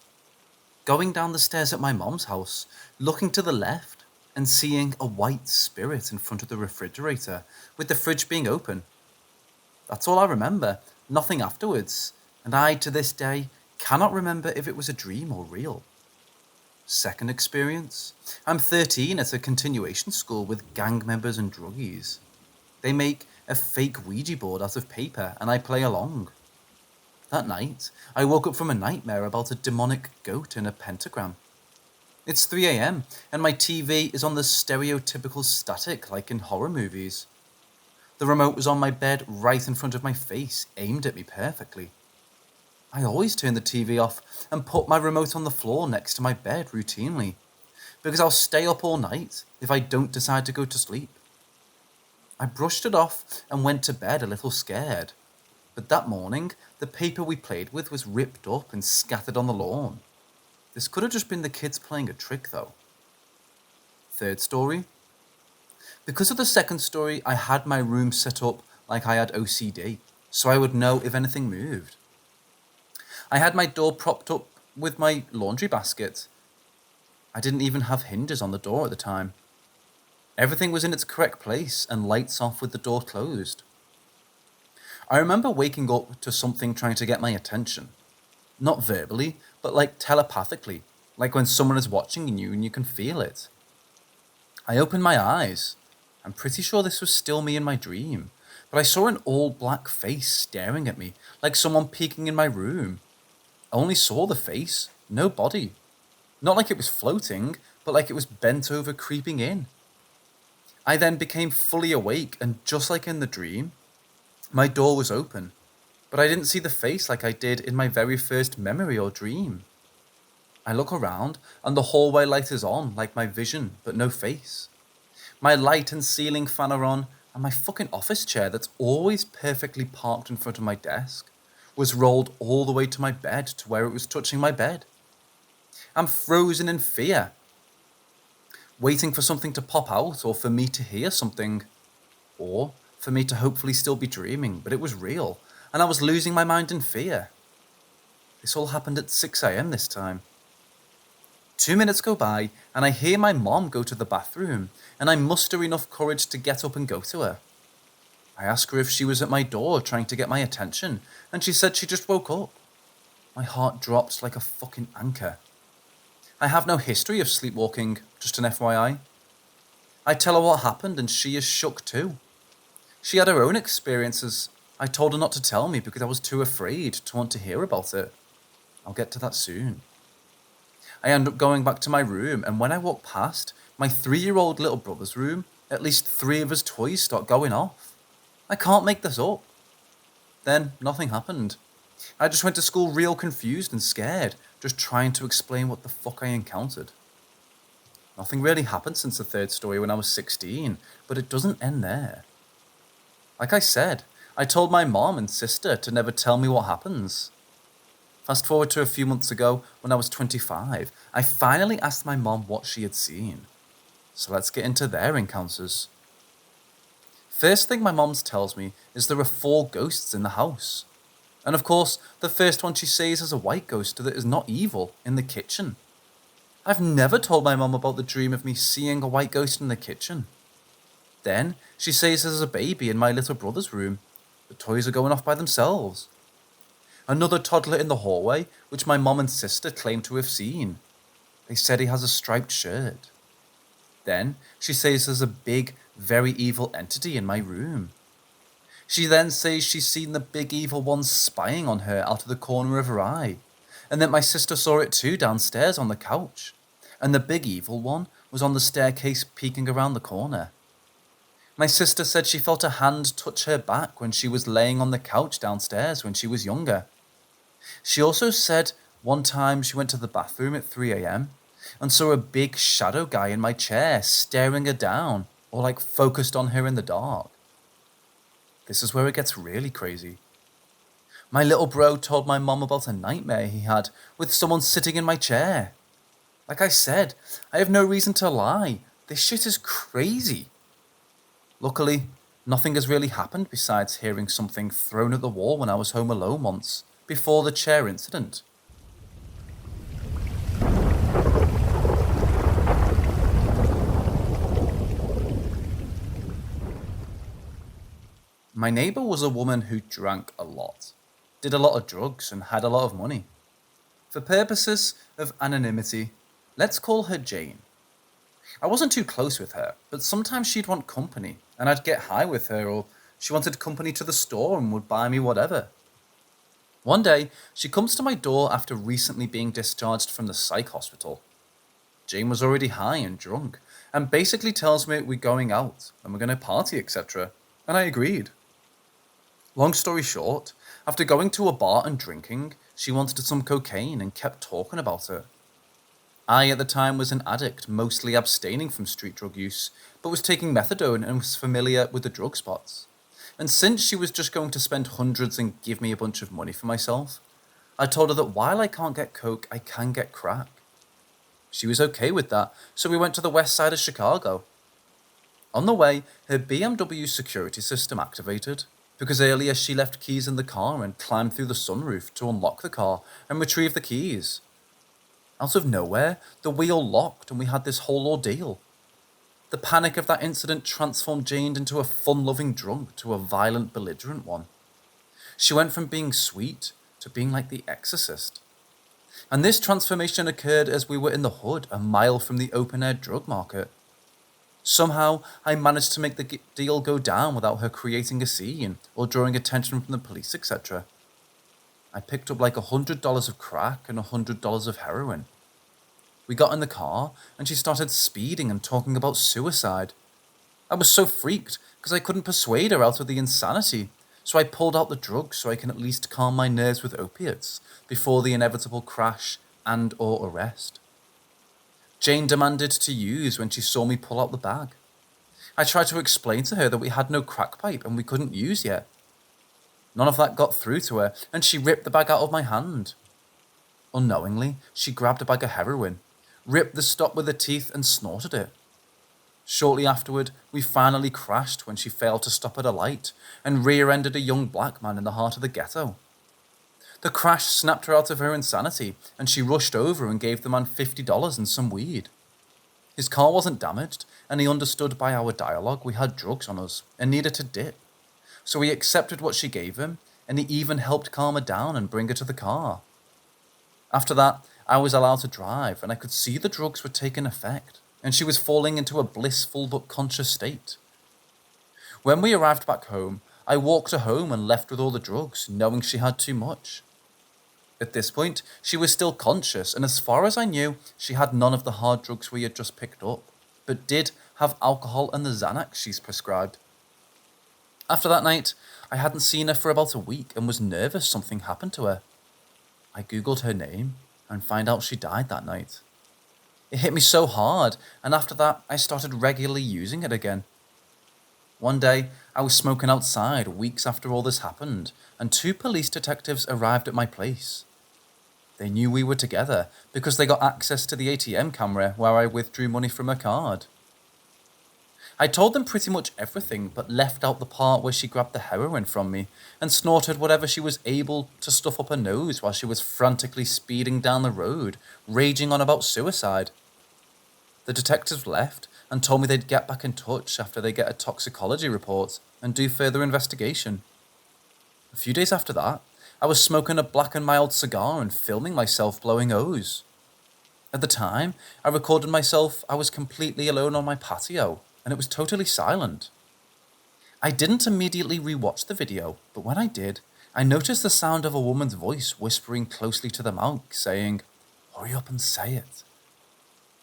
Going down the stairs at my mom's house, looking to the left and seeing a white spirit in front of the refrigerator with the fridge being open. That's all I remember, nothing afterwards, and I, to this day, cannot remember if it was a dream or real. Second experience, I'm 13 at a continuation school with gang members and druggies. They make a fake Ouija board out of paper and I play along. That night, I woke up from a nightmare about a demonic goat in a pentagram. It's 3 a.m. and my TV is on the stereotypical static like in horror movies. The remote was on my bed right in front of my face, aimed at me perfectly. I always turn the TV off and put my remote on the floor next to my bed routinely, because I'll stay up all night if I don't decide to go to sleep. I brushed it off and went to bed a little scared, but that morning the paper we played with was ripped up and scattered on the lawn. This could have just been the kids playing a trick though. Third story. Because of the second story, I had my room set up like I had OCD, so I would know if anything moved. I had my door propped up with my laundry basket. I didn't even have hinges on the door at the time. Everything was in its correct place and lights off with the door closed. I remember waking up to something trying to get my attention. Not verbally, but like telepathically. like when someone is watching you and you can feel it. I opened my eyes. I'm pretty sure this was still me in my dream, but I saw an all-black face staring at me, like someone peeking in my room. I only saw the face, no body. Not like it was floating, but like it was bent over creeping in. I then became fully awake, and just like in the dream, my door was open, but I didn't see the face like I did in my very first memory or dream. I look around, and the hallway light is on, like my vision, but no face. My light and ceiling fan are on, and my fucking office chair that's always perfectly parked in front of my desk was rolled all the way to my bed to where it was touching my bed. I'm frozen in fear, waiting for something to pop out or for me to hear something, or for me to hopefully still be dreaming, but it was real, and I was losing my mind in fear. This all happened at 6 a.m. this time. 2 minutes go by, and I hear my mom go to the bathroom, and I muster enough courage to get up and go to her. I ask her if she was at my door trying to get my attention, and she said she just woke up. My heart dropped like a fucking anchor. I have no history of sleepwalking, just an FYI. I tell her what happened, and she is shook too. She had her own experiences. I told her not to tell me because I was too afraid to want to hear about it. I'll get to that soon. I end up going back to my room, and when I walk past my 3-year-old little brother's room, at least 3 of his toys start going off. I can't make this up. Then nothing happened. I just went to school real confused and scared, just trying to explain what the fuck I encountered. Nothing really happened since the third story when I was 16, but it doesn't end there. Like I said, I told my mom and sister to never tell me what happens. Fast forward to a few months ago, when I was 25, I finally asked my mom what she had seen. So let's get into their encounters. First thing my mom tells me is there are 4 ghosts in the house. And of course, the first one she sees is a white ghost that is not evil in the kitchen. I've never told my mom about the dream of me seeing a white ghost in the kitchen. Then she says there's a baby in my little brother's room. The toys are going off by themselves. Another toddler in the hallway, which my mom and sister claim to have seen. They said he has a striped shirt. Then she says there's a big, very evil entity in my room. She then says she's seen the big evil one spying on her out of the corner of her eye, and that my sister saw it too downstairs on the couch, and the big evil one was on the staircase peeking around the corner. My sister said she felt a hand touch her back when she was laying on the couch downstairs when she was younger. She also said one time she went to the bathroom at 3 a.m. and saw a big shadow guy in my chair staring her down, or like focused on her in the dark. This is where it gets really crazy. My little bro told my mom about a nightmare he had with someone sitting in my chair. Like I said, I have no reason to lie. This shit is crazy. Luckily, nothing has really happened besides hearing something thrown at the wall when I was home alone once, before the chair incident. My neighbour was a woman who drank a lot, did a lot of drugs, and had a lot of money. For purposes of anonymity, let's call her Jane. I wasn't too close with her, but sometimes she'd want company, and I'd get high with her, or she wanted company to the store and would buy me whatever. One day, she comes to my door after recently being discharged from the psych hospital. Jane was already high and drunk, and basically tells me we're going out, and we're going to party, etc., and I agreed. Long story short, after going to a bar and drinking, she wanted some cocaine and kept talking about it. I, at the time, was an addict, mostly abstaining from street drug use, but was taking methadone and was familiar with the drug spots. And since she was just going to spend hundreds and give me a bunch of money for myself, I told her that while I can't get coke, I can get crack. She was okay with that, so we went to the west side of Chicago. On the way, her BMW security system activated, because earlier she left keys in the car and climbed through the sunroof to unlock the car and retrieve the keys. Out of nowhere, the wheel locked and we had this whole ordeal. The panic of that incident transformed Jane into a fun-loving drunk to a violent, belligerent one. She went from being sweet to being like the Exorcist. And this transformation occurred as we were in the hood, a mile from the open-air drug market. Somehow, I managed to make the deal go down without her creating a scene or drawing attention from the police, etc. I picked up like $100 of crack and $100 of heroin. We got in the car, and she started speeding and talking about suicide. I was so freaked because I couldn't persuade her out of the insanity, so I pulled out the drugs so I can at least calm my nerves with opiates before the inevitable crash and/or arrest. Jane demanded to use when she saw me pull out the bag. I tried to explain to her that we had no crack pipe and we couldn't use yet. None of that got through to her, and she ripped the bag out of my hand. Unknowingly, she grabbed a bag of heroin, ripped the stop with her teeth, and snorted it. Shortly afterward, we finally crashed when she failed to stop at a light and rear-ended a young black man in the heart of the ghetto. The crash snapped her out of her insanity, and she rushed over and gave the man $50 and some weed. His car wasn't damaged, and he understood by our dialogue we had drugs on us and needed to dip. So he accepted what she gave him, and he even helped calm her down and bring her to the car. After that, I was allowed to drive, and I could see the drugs were taking effect, and she was falling into a blissful but conscious state. When we arrived back home, I walked her home and left with all the drugs, knowing she had too much. At this point, she was still conscious, and as far as I knew, she had none of the hard drugs we had just picked up, but did have alcohol and the Xanax she's prescribed. After that night, I hadn't seen her for about a week and was nervous something happened to her. I googled her name and found out she died that night. It hit me so hard, and after that, I started regularly using it again. One day, I was smoking outside weeks after all this happened, and 2 police detectives arrived at my place. They knew we were together because they got access to the ATM camera where I withdrew money from her card. I told them pretty much everything, but left out the part where she grabbed the heroin from me and snorted whatever she was able to stuff up her nose while she was frantically speeding down the road, raging on about suicide. The detectives left and told me they'd get back in touch after they get a toxicology report and do further investigation. A few days after that, I was smoking a black and mild cigar and filming myself blowing O's. At the time, I recorded myself I was completely alone on my patio, and it was totally silent. I didn't immediately rewatch the video, but when I did, I noticed the sound of a woman's voice whispering closely to the mic, saying, "Hurry up and say it."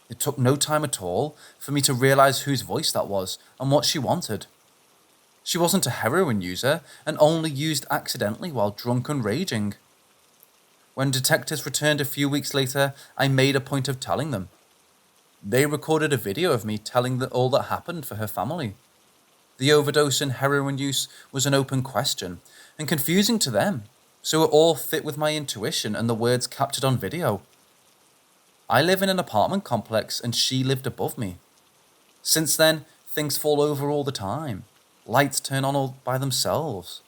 It took no time at all for me to realize whose voice that was and what she wanted. She wasn't a heroin user and only used accidentally while drunk and raging. When detectives returned a few weeks later, I made a point of telling them. They recorded a video of me telling all that happened for her family. The overdose and heroin use was an open question and confusing to them, so it all fit with my intuition and the words captured on video. I live in an apartment complex and she lived above me. Since then, things fall over all the time. Lights turn on all by themselves.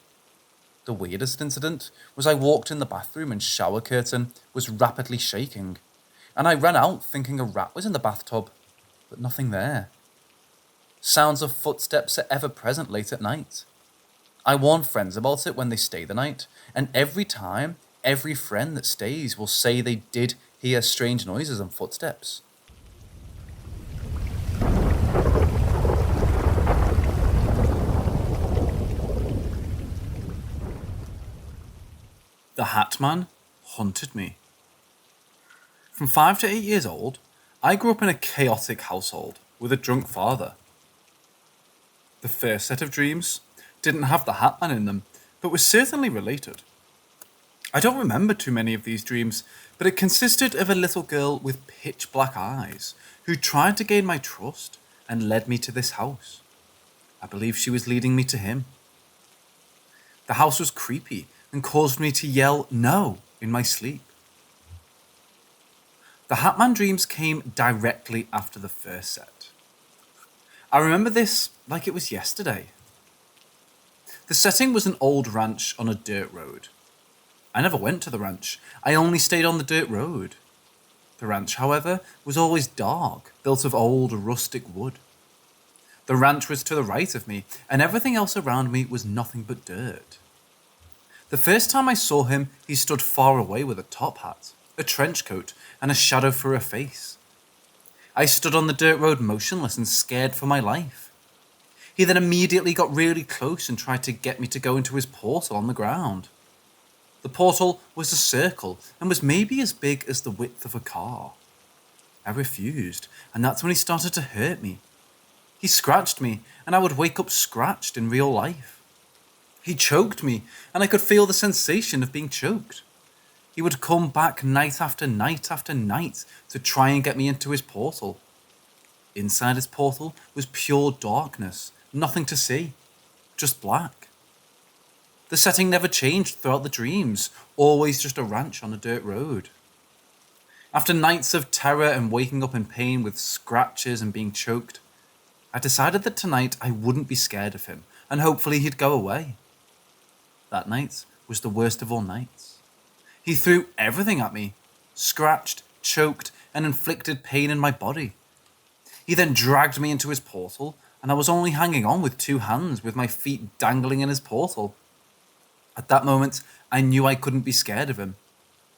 The weirdest incident was I walked in the bathroom and shower curtain was rapidly shaking, and I ran out thinking a rat was in the bathtub, but nothing there. Sounds of footsteps are ever present late at night. I warn friends about it when they stay the night, and every time, every friend that stays will say they did hear strange noises and footsteps. The Hat Man haunted me. From 5 to 8 years old, I grew up in a chaotic household with a drunk father. The first set of dreams didn't have the Hat Man in them, but was certainly related. I don't remember too many of these dreams, but it consisted of a little girl with pitch black eyes who tried to gain my trust and led me to this house. I believe she was leading me to him. The house was creepy and caused me to yell "no" in my sleep. The Hat Man dreams came directly after the first set. I remember this like it was yesterday. The setting was an old ranch on a dirt road. I never went to the ranch, I only stayed on the dirt road. The ranch, however, was always dark, built of old rustic wood. The ranch was to the right of me, and everything else around me was nothing but dirt. The first time I saw him, he stood far away with a top hat, a trench coat, and a shadow for her face. I stood on the dirt road motionless and scared for my life. He then immediately got really close and tried to get me to go into his portal on the ground. The portal was a circle and was maybe as big as the width of a car. I refused, and that's when he started to hurt me. He scratched me, and I would wake up scratched in real life. He choked me, and I could feel the sensation of being choked. He would come back night after night after night to try and get me into his portal. Inside his portal was pure darkness, nothing to see, just black. The setting never changed throughout the dreams, always just a ranch on a dirt road. After nights of terror and waking up in pain with scratches and being choked, I decided that tonight I wouldn't be scared of him, and hopefully he'd go away. That night was the worst of all nights. He threw everything at me, scratched, choked, and inflicted pain in my body. He then dragged me into his portal, and I was only hanging on with 2 hands with my feet dangling in his portal. At that moment, I knew I couldn't be scared of him.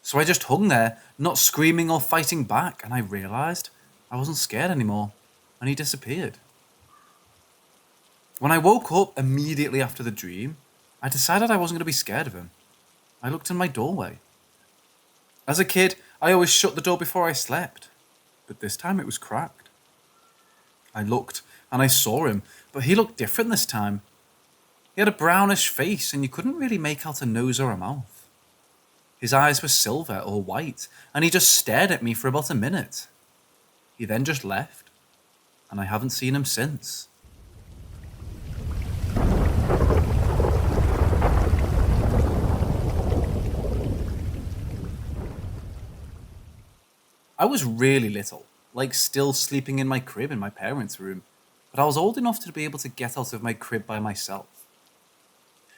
So I just hung there, not screaming or fighting back, and I realized I wasn't scared anymore, and he disappeared. When I woke up immediately after the dream, I decided I wasn't going to be scared of him. I looked in my doorway. As a kid, I always shut the door before I slept, but this time it was cracked. I looked and I saw him, but he looked different this time. He had a brownish face and you couldn't really make out a nose or a mouth. His eyes were silver or white, and he just stared at me for about a minute. He then just left, and I haven't seen him since. I was really little, like still sleeping in my crib in my parents' room, but I was old enough to be able to get out of my crib by myself.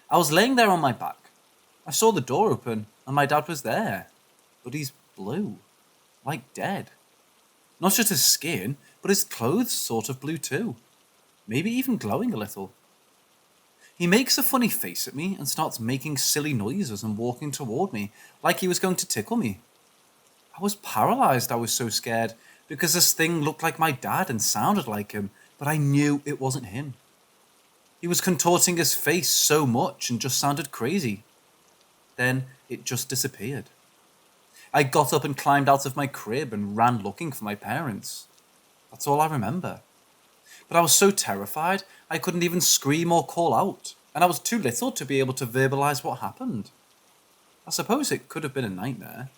I was laying there on my back. I saw the door open, and my dad was there, but he's blue, like dead. Not just his skin, but his clothes sort of blue too, maybe even glowing a little. He makes a funny face at me and starts making silly noises and walking toward me, like he was going to tickle me. I was paralyzed, I was so scared, because this thing looked like my dad and sounded like him, but I knew it wasn't him. He was contorting his face so much and just sounded crazy. Then it just disappeared. I got up and climbed out of my crib and ran looking for my parents. That's all I remember. But I was so terrified I couldn't even scream or call out, and I was too little to be able to verbalize what happened. I suppose it could have been a nightmare,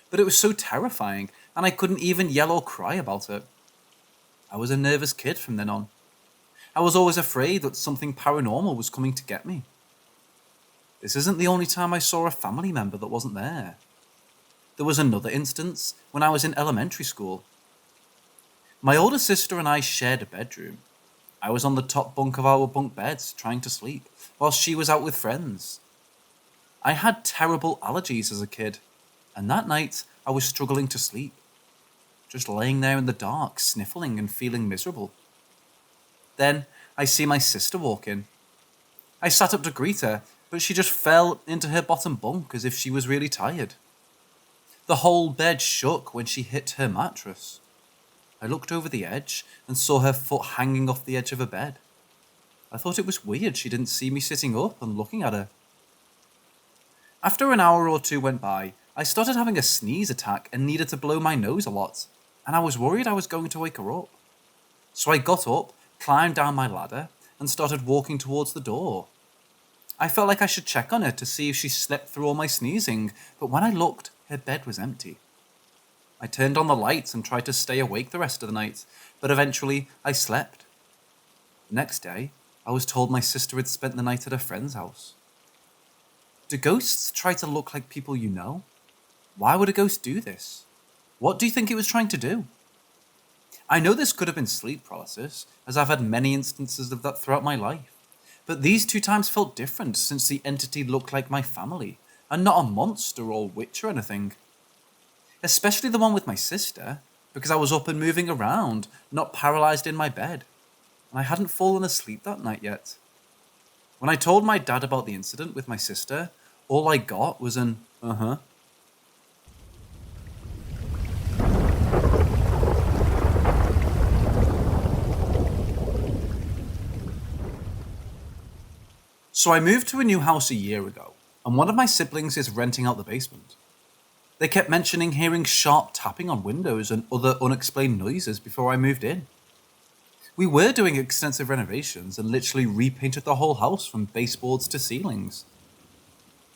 but it was so terrifying, and I couldn't even yell or cry about it. I was a nervous kid from then on. I was always afraid that something paranormal was coming to get me. This isn't the only time I saw a family member that wasn't there. There was another instance when I was in elementary school. My older sister and I shared a bedroom. I was on the top bunk of our bunk beds trying to sleep, while she was out with friends. I had terrible allergies as a kid, and that night I was struggling to sleep. Just laying there in the dark, sniffling and feeling miserable. Then I see my sister walk in. I sat up to greet her, but she just fell into her bottom bunk as if she was really tired. The whole bed shook when she hit her mattress. I looked over the edge and saw her foot hanging off the edge of her bed. I thought it was weird she didn't see me sitting up and looking at her. After an hour or two went by, I started having a sneeze attack and needed to blow my nose a lot, and I was worried I was going to wake her up. So I got up, climbed down my ladder, and started walking towards the door. I felt like I should check on her to see if she slept through all my sneezing, but when I looked, her bed was empty. I turned on the lights and tried to stay awake the rest of the night, but eventually I slept. The next day, I was told my sister had spent the night at a friend's house. Do ghosts try to look like people you know? Why would a ghost do this? What do you think it was trying to do? I know this could have been sleep paralysis, as I've had many instances of that throughout my life, but these 2 times felt different since the entity looked like my family, and not a monster or witch or anything. Especially the one with my sister, because I was up and moving around, not paralyzed in my bed, and I hadn't fallen asleep that night yet. When I told my dad about the incident with my sister, all I got was an, uh-huh. So I moved to a new house a year ago, and one of my siblings is renting out the basement. They kept mentioning hearing sharp tapping on windows and other unexplained noises before I moved in. We were doing extensive renovations and literally repainted the whole house from baseboards to ceilings.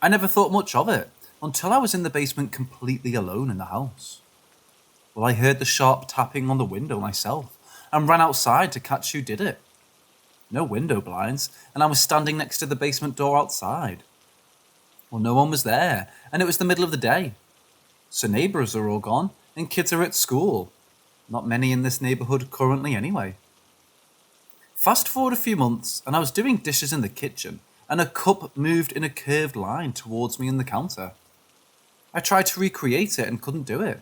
I never thought much of it until I was in the basement completely alone in the house. Well, I heard the sharp tapping on the window myself and ran outside to catch who did it. No window blinds, and I was standing next to the basement door outside. Well, no one was there, and it was the middle of the day. So neighbours are all gone, and kids are at school. Not many in this neighbourhood currently anyway. Fast forward a few months, and I was doing dishes in the kitchen, and a cup moved in a curved line towards me in the counter. I tried to recreate it and couldn't do it.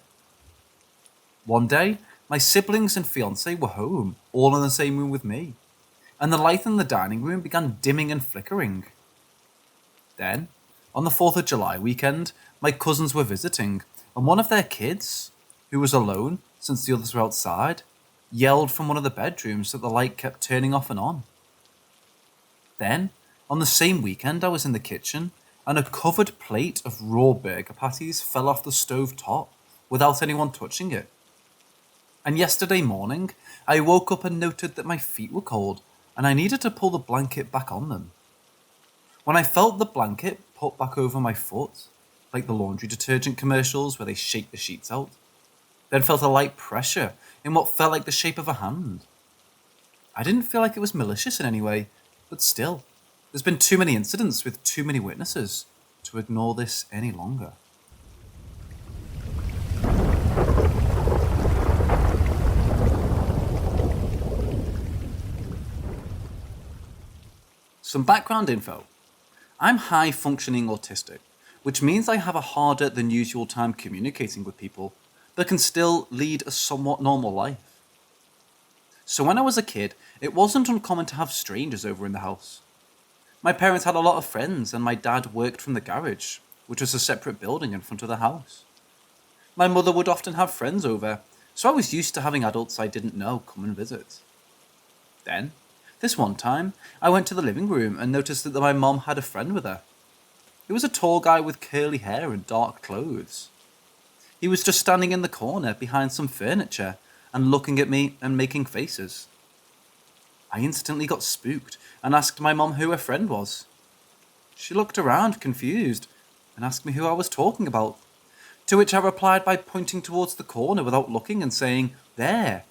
One day, my siblings and fiancé were home, all in the same room with me, and the light in the dining room began dimming and flickering. Then, on the 4th of July weekend, my cousins were visiting, and one of their kids, who was alone since the others were outside, yelled from one of the bedrooms that the light kept turning off and on. Then, on the same weekend, I was in the kitchen, and a covered plate of raw burger patties fell off the stove top without anyone touching it. And yesterday morning, I woke up and noted that my feet were cold, and I needed to pull the blanket back on them. When I felt the blanket put back over my foot, like the laundry detergent commercials where they shake the sheets out, then felt a light pressure in what felt like the shape of a hand. I didn't feel like it was malicious in any way, but still, there's been too many incidents with too many witnesses to ignore this any longer. Some background info. I'm high-functioning autistic, which means I have a harder than usual time communicating with people, but can still lead a somewhat normal life. So when I was a kid, it wasn't uncommon to have strangers over in the house. My parents had a lot of friends, and my dad worked from the garage, which was a separate building in front of the house. My mother would often have friends over, so I was used to having adults I didn't know come and visit. Then, this one time, I went to the living room and noticed that my mom had a friend with her. He was a tall guy with curly hair and dark clothes. He was just standing in the corner behind some furniture and looking at me and making faces. I instantly got spooked and asked my mom who her friend was. She looked around confused and asked me who I was talking about, to which I replied by pointing towards the corner without looking and saying, "There."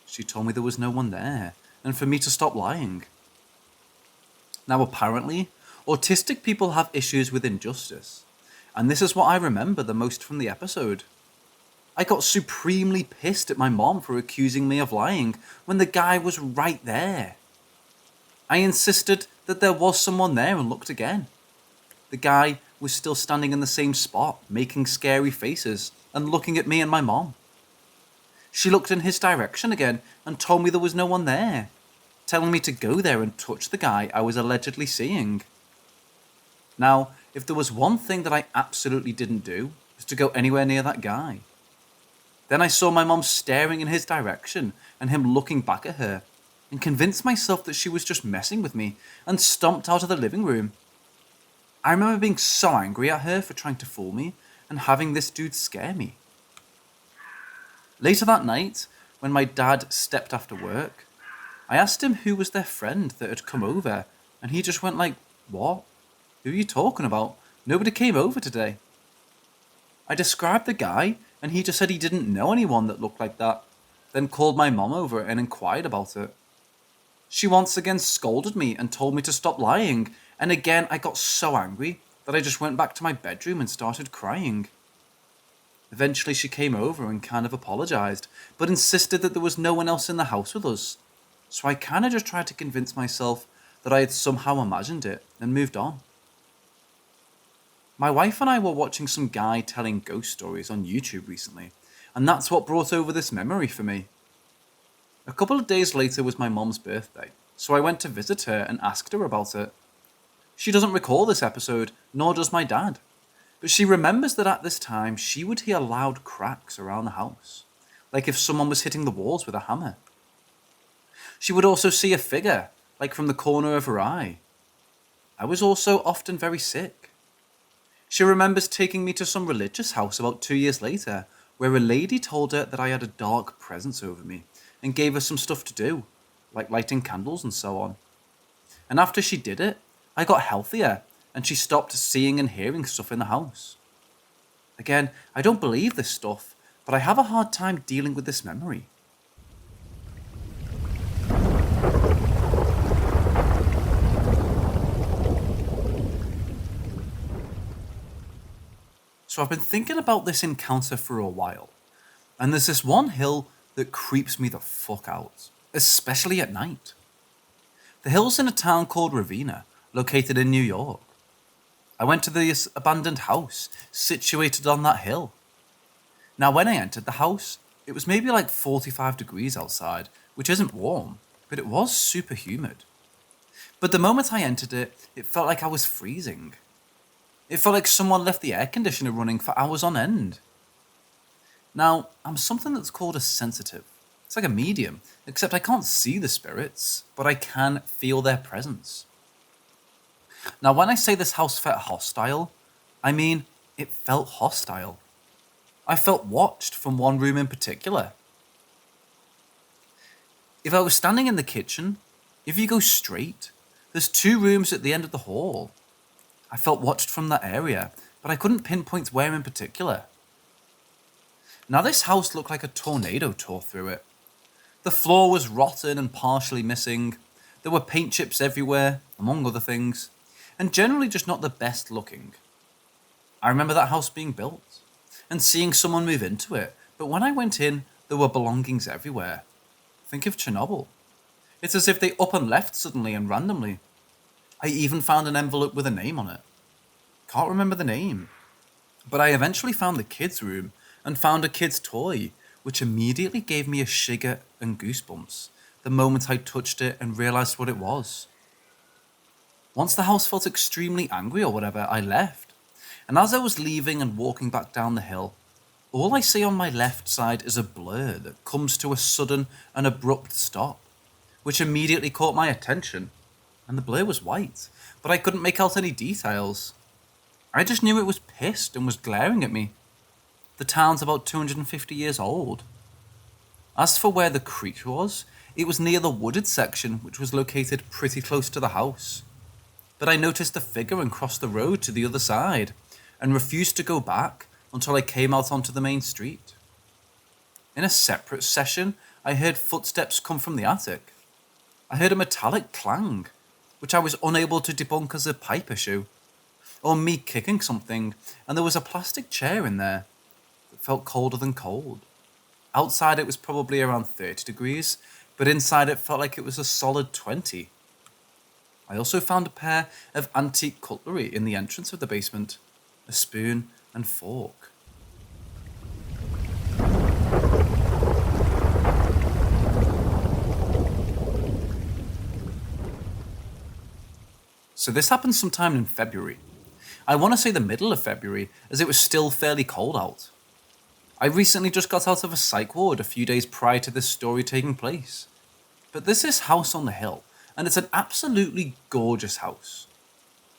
She told me there was no one there, and for me to stop lying. Now apparently, autistic people have issues with injustice, and this is what I remember the most from the episode. I got supremely pissed at my mom for accusing me of lying when the guy was right there. I insisted that there was someone there and looked again. The guy was still standing in the same spot, making scary faces and looking at me and my mom. She looked in his direction again and told me there was no one there, telling me to go there and touch the guy I was allegedly seeing. Now, if there was one thing that I absolutely didn't do, it was to go anywhere near that guy. Then I saw my mom staring in his direction and him looking back at her, and convinced myself that she was just messing with me and stomped out of the living room. I remember being so angry at her for trying to fool me and having this dude scare me. Later that night, when my dad stepped after work, I asked him who was their friend that had come over, and he just went like, "What? Who are you talking about? Nobody came over today." I described the guy, and he just said he didn't know anyone that looked like that, then called my mom over and inquired about it. She once again scolded me and told me to stop lying, and again I got so angry that I just went back to my bedroom and started crying. Eventually she came over and kind of apologized, but insisted that there was no one else in the house with us, so I kind of just tried to convince myself that I had somehow imagined it and moved on. My wife and I were watching some guy telling ghost stories on YouTube recently, and that's what brought over this memory for me. A couple of days later was my mom's birthday, so I went to visit her and asked her about it. She doesn't recall this episode, nor does my dad, But she remembers that at this time she would hear loud cracks around the house, like if someone was hitting the walls with a hammer. She would also see a figure, like from the corner of her eye. I was also often very sick. She remembers taking me to some religious house about 2 years later, where a lady told her that I had a dark presence over me and gave her some stuff to do, like lighting candles and so on. And after she did it, I got healthier and she stopped seeing and hearing stuff in the house. Again, I don't believe this stuff, but I have a hard time dealing with this memory. So I've been thinking about this encounter for a while, and there's this one hill that creeps me the fuck out, especially at night. The hill's in a town called Ravenna, located in New York. I went to this abandoned house situated on that hill. Now when I entered the house, it was maybe like 45 degrees outside, which isn't warm, but it was super humid. But the moment I entered it, it felt like I was freezing. It felt like someone left the air conditioner running for hours on end. Now, I'm something that's called a sensitive. It's like a medium, except I can't see the spirits, but I can feel their presence. Now, when I say this house felt hostile, I mean it felt hostile. I felt watched from one room in particular. If I was standing in the kitchen, if you go straight, there's 2 rooms at the end of the hall. I felt watched from that area, but I couldn't pinpoint where in particular. Now this house looked like a tornado tore through it. The floor was rotten and partially missing. There were paint chips everywhere, among other things, and generally just not the best looking. I remember that house being built, and seeing someone move into it, but when I went in, there were belongings everywhere. Think of Chernobyl. It's as if they up and left suddenly and randomly. I even found an envelope with a name on it. Can't remember the name. But I eventually found the kids' room and found a kid's toy, which immediately gave me a shiver and goosebumps the moment I touched it and realized what it was. Once the house felt extremely angry or whatever, I left. And as I was leaving and walking back down the hill, all I see on my left side is a blur that comes to a sudden and abrupt stop, which immediately caught my attention. And the blur was white, but I couldn't make out any details. I just knew it was pissed and was glaring at me. The town's about 250 years old. As for where the creature was, it was near the wooded section, which was located pretty close to the house. But I noticed a figure and crossed the road to the other side, and refused to go back until I came out onto the main street. In a separate session, I heard footsteps come from the attic. I heard a metallic clang, which I was unable to debunk as a pipe issue, or me kicking something, and there was a plastic chair in there that felt colder than cold. Outside it was probably around 30 degrees, but inside it felt like it was a solid 20. I also found a pair of antique cutlery in the entrance of the basement, a spoon and fork. So this happened sometime in February. I want to say the middle of February, as it was still fairly cold out. I recently just got out of a psych ward a few days prior to this story taking place. But there's this house on the hill, and it's an absolutely gorgeous house.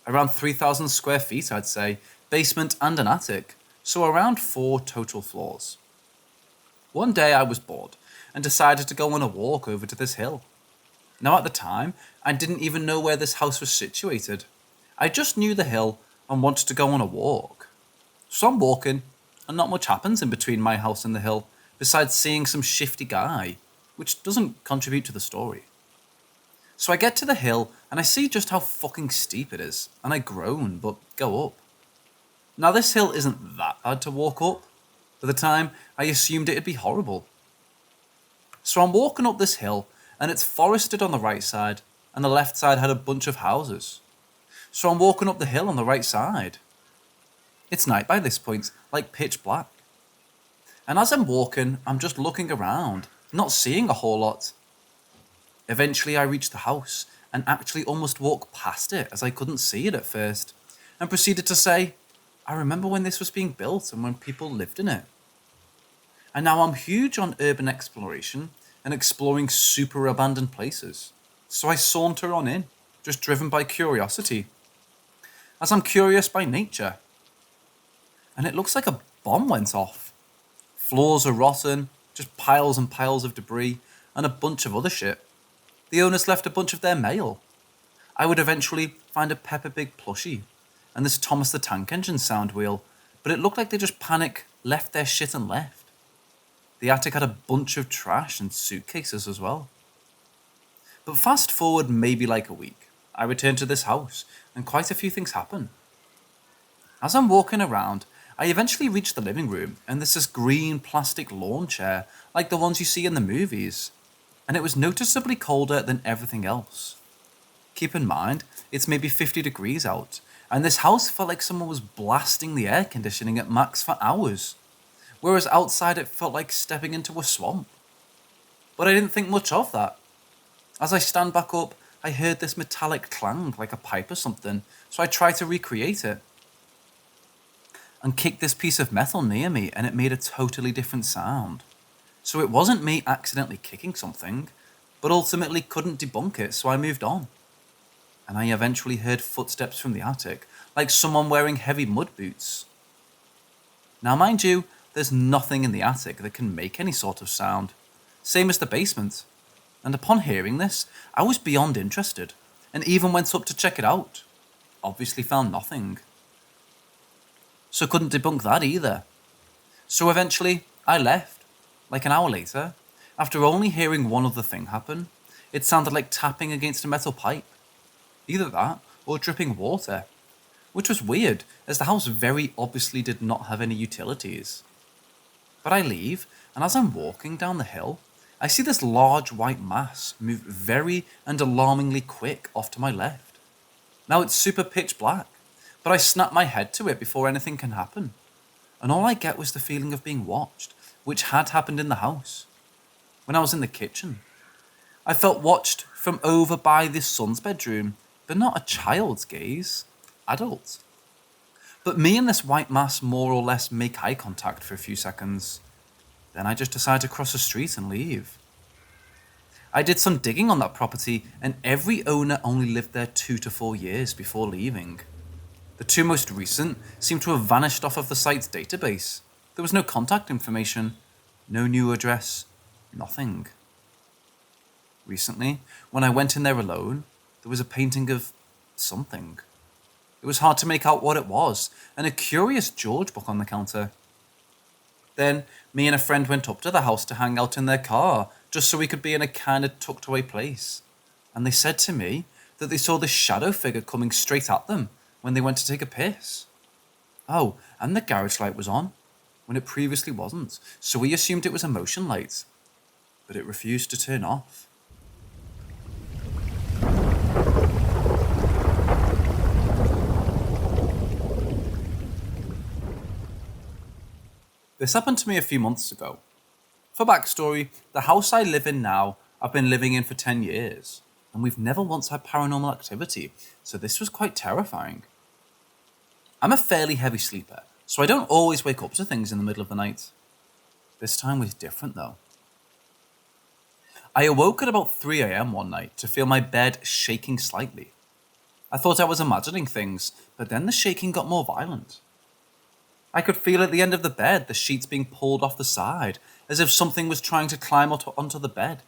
Around 3,000 square feet, I'd say, basement and an attic, so around 4 total floors. One day I was bored, and decided to go on a walk over to this hill. Now at the time, I didn't even know where this house was situated. I just knew the hill and wanted to go on a walk. So I'm walking, and not much happens in between my house and the hill, besides seeing some shifty guy, which doesn't contribute to the story. So I get to the hill, and I see just how fucking steep it is, and I groan, but go up. Now this hill isn't that bad to walk up. At the time, I assumed it'd be horrible. So I'm walking up this hill, and it's forested on the right side, and the left side had a bunch of houses. So I'm walking up the hill on the right side. It's night by this point, like pitch black. And as I'm walking, I'm just looking around, not seeing a whole lot. Eventually I reach the house, and actually almost walk past it as I couldn't see it at first, and proceeded to say, I remember when this was being built and when people lived in it. And now I'm huge on urban exploration and exploring super abandoned places. So I saunter on in, just driven by curiosity, as I'm curious by nature. And it looks like a bomb went off. Floors are rotten, just piles and piles of debris, and a bunch of other shit. The owners left a bunch of their mail. I would eventually find a Peppa Pig plushie, and this Thomas the Tank Engine sound wheel, but it looked like they just left their shit and left. The attic had a bunch of trash and suitcases as well. But fast forward maybe like a week, I return to this house, and quite a few things happen. As I'm walking around, I eventually reach the living room, and there's this green plastic lawn chair, like the ones you see in the movies, and it was noticeably colder than everything else. Keep in mind, it's maybe 50 degrees out, and this house felt like someone was blasting the air conditioning at max for hours, whereas outside it felt like stepping into a swamp. But I didn't think much of that. As I stand back up, I heard this metallic clang like a pipe or something, so I tried to recreate it. And kicked this piece of metal near me, and it made a totally different sound. So it wasn't me accidentally kicking something, but ultimately couldn't debunk it, so I moved on. And I eventually heard footsteps from the attic, like someone wearing heavy mud boots. Now mind you, there's nothing in the attic that can make any sort of sound. Same as the basement. And upon hearing this, I was beyond interested, and even went up to check it out. Obviously found nothing. So couldn't debunk that either. So eventually, I left. Like an hour later, after only hearing one other thing happen, it sounded like tapping against a metal pipe. Either that, or dripping water. Which was weird, as the house very obviously did not have any utilities. But I leave, and as I'm walking down the hill, I see this large white mass move very and alarmingly quick off to my left. Now it's super pitch black, but I snap my head to it before anything can happen. And all I get was the feeling of being watched, which had happened in the house. When I was in the kitchen, I felt watched from over by this son's bedroom, but not a child's gaze, adult. But me and this white mass more or less make eye contact for a few seconds. Then I just decide to cross the street and leave. I did some digging on that property, and every owner only lived there 2 to 4 years before leaving. The two most recent seem to have vanished off of the site's database. There was no contact information, no new address, nothing. Recently, when I went in there alone, there was a painting of something. It was hard to make out what it was, and a curious George book on the counter. Then, me and a friend went up to the house to hang out in their car, just so we could be in a kind of tucked away place. And they said to me that they saw this shadow figure coming straight at them when they went to take a piss. Oh, and the garage light was on, when it previously wasn't, so we assumed it was a motion light. But it refused to turn off. This happened to me a few months ago. For backstory, the house I live in now, I've been living in for 10 years, and we've never once had paranormal activity, so this was quite terrifying. I'm a fairly heavy sleeper, so I don't always wake up to things in the middle of the night. This time was different though. I awoke at about 3 AM one night to feel my bed shaking slightly. I thought I was imagining things, but then the shaking got more violent. I could feel at the end of the bed the sheets being pulled off the side, as if something was trying to climb onto the bed.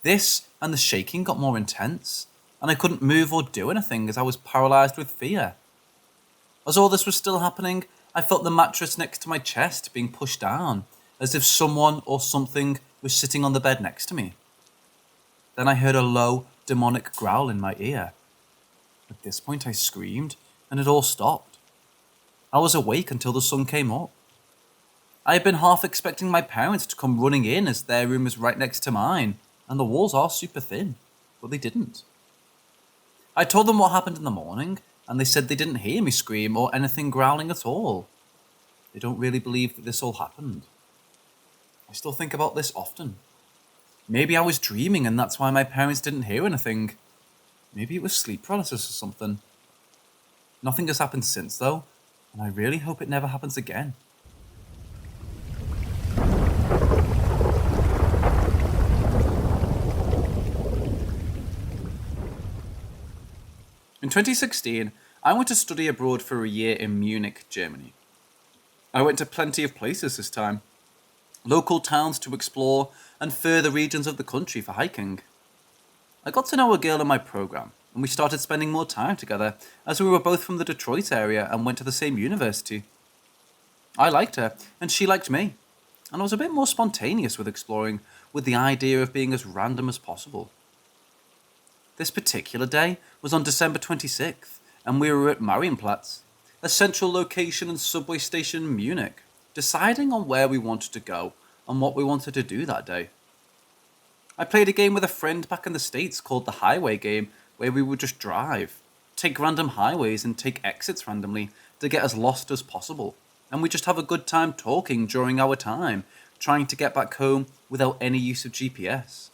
This and the shaking got more intense, and I couldn't move or do anything as I was paralysed with fear. As all this was still happening, I felt the mattress next to my chest being pushed down, as if someone or something was sitting on the bed next to me. Then I heard a low, demonic growl in my ear. At this point I screamed, and it all stopped. I was awake until the sun came up. I had been half expecting my parents to come running in as their room is right next to mine, and the walls are super thin, but they didn't. I told them what happened in the morning, and they said they didn't hear me scream or anything growling at all. They don't really believe that this all happened. I still think about this often. Maybe I was dreaming and that's why my parents didn't hear anything. Maybe it was sleep paralysis or something. Nothing has happened since though, and I really hope it never happens again. In 2016, I went to study abroad for a year in Munich, Germany. I went to plenty of places this time. Local towns to explore and further regions of the country for hiking. I got to know a girl in my program, and we started spending more time together as we were both from the Detroit area and went to the same university. I liked her, and she liked me, and I was a bit more spontaneous with exploring, with the idea of being as random as possible. This particular day was on December 26th, and we were at Marienplatz, a central location and subway station in Munich, deciding on where we wanted to go and what we wanted to do that day. I played a game with a friend back in the States called the Highway game, where we would just drive, take random highways and take exits randomly to get as lost as possible, and we just have a good time talking during our time, trying to get back home without any use of GPS.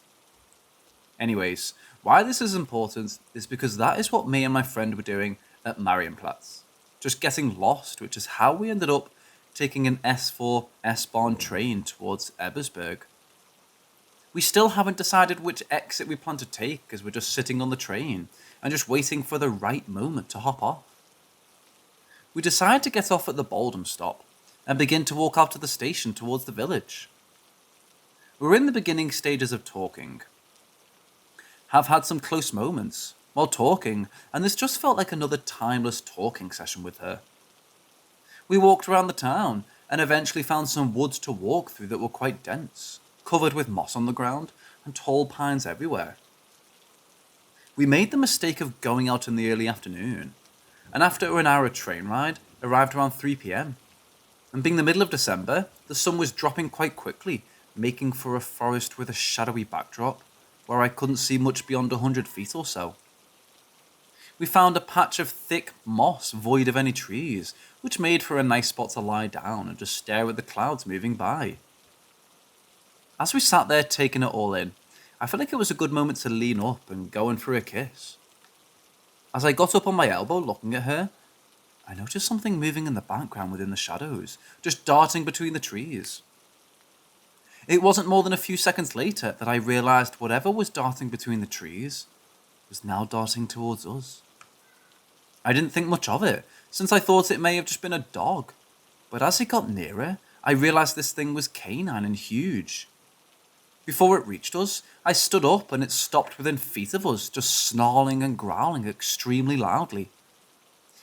Anyways, why this is important is because that is what me and my friend were doing at Marienplatz. Just getting lost, which is how we ended up taking an S4 S-Bahn train towards Ebersberg. We still haven't decided which exit we plan to take as we're just sitting on the train and just waiting for the right moment to hop off. We decide to get off at the Boldum stop and begin to walk out to the station towards the village. We're in the beginning stages of talking. Have had some close moments while talking, and this just felt like another timeless talking session with her. We walked around the town and eventually found some woods to walk through that were quite dense, covered with moss on the ground and tall pines everywhere. We made the mistake of going out in the early afternoon, and after an hour train ride, arrived around 3 p.m. And being the middle of December, the sun was dropping quite quickly, making for a forest with a shadowy backdrop, where I couldn't see much beyond 100 feet or so. We found a patch of thick moss void of any trees, which made for a nice spot to lie down and just stare at the clouds moving by. As we sat there taking it all in, I felt like it was a good moment to lean up and go in for a kiss. As I got up on my elbow looking at her, I noticed something moving in the background within the shadows, just darting between the trees. It wasn't more than a few seconds later that I realized whatever was darting between the trees was now darting towards us. I didn't think much of it, since I thought it may have just been a dog, but as it got nearer, I realized this thing was canine and huge. Before it reached us, I stood up and it stopped within feet of us, just snarling and growling extremely loudly.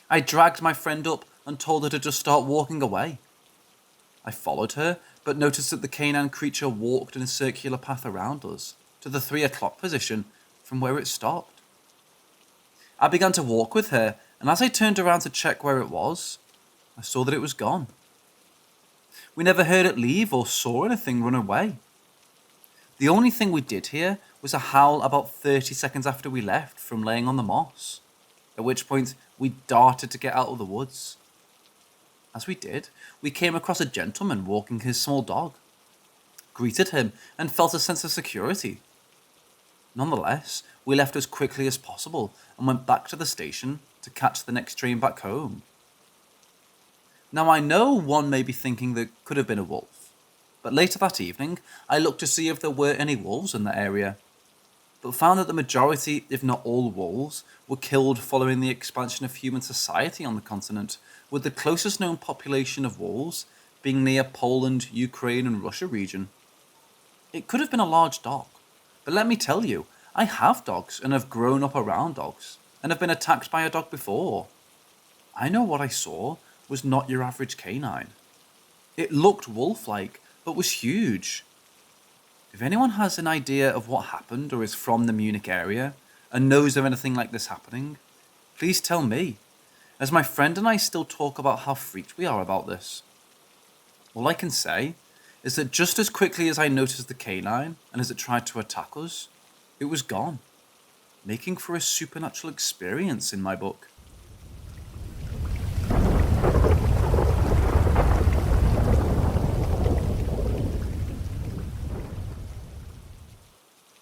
I dragged my friend up and told her to just start walking away. I followed her, but noticed that the canine creature walked in a circular path around us, to the 3 o'clock position from where it stopped. I began to walk with her, and as I turned around to check where it was, I saw that it was gone. We never heard it leave or saw anything run away. The only thing we did hear was a howl about 30 seconds after we left from laying on the moss, at which point we darted to get out of the woods. As we did, we came across a gentleman walking his small dog, greeted him, and felt a sense of security. Nonetheless, we left as quickly as possible and went back to the station to catch the next train back home. Now I know one may be thinking that could have been a wolf, but later that evening I looked to see if there were any wolves in the area, but found that the majority, if not all wolves, were killed following the expansion of human society on the continent, with the closest known population of wolves being near Poland, Ukraine and Russia region. It could have been a large dog, but let me tell you, I have dogs and have grown up around dogs, and have been attacked by a dog before. I know what I saw was not your average canine. It looked wolf-like, but was huge. If anyone has an idea of what happened or is from the Munich area and knows of anything like this happening, please tell me, as my friend and I still talk about how freaked we are about this. All I can say is that just as quickly as I noticed the canine and as it tried to attack us, it was gone, making for a supernatural experience in my book.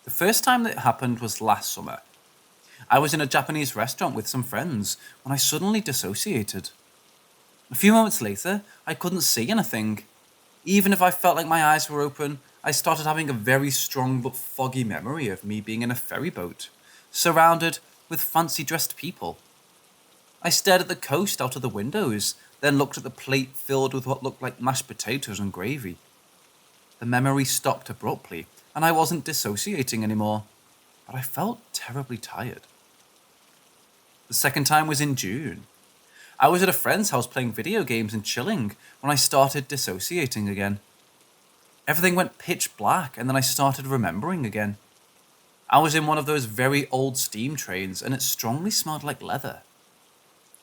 The first time that it happened was last summer. I was in a Japanese restaurant with some friends when I suddenly dissociated. A few moments later, I couldn't see anything. Even if I felt like my eyes were open, I started having a very strong but foggy memory of me being in a ferry boat, surrounded with fancy dressed people. I stared at the coast out of the windows, then looked at the plate filled with what looked like mashed potatoes and gravy. The memory stopped abruptly, and I wasn't dissociating anymore, but I felt terribly tired. The second time was in June. I was at a friend's house playing video games and chilling when I started dissociating again. Everything went pitch black, and then I started remembering again. I was in one of those very old steam trains, and it strongly smelled like leather.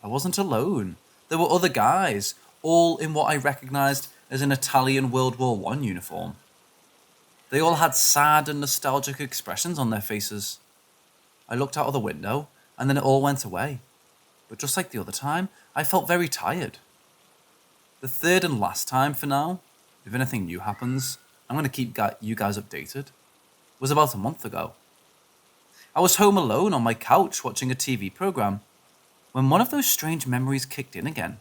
I wasn't alone. There were other guys, all in what I recognized as an Italian World War I uniform. They all had sad and nostalgic expressions on their faces. I looked out of the window, and then it all went away. But just like the other time, I felt very tired. The third and last time for now, if anything new happens, I'm going to keep you guys updated, was about a month ago. I was home alone on my couch watching a TV program when one of those strange memories kicked in again.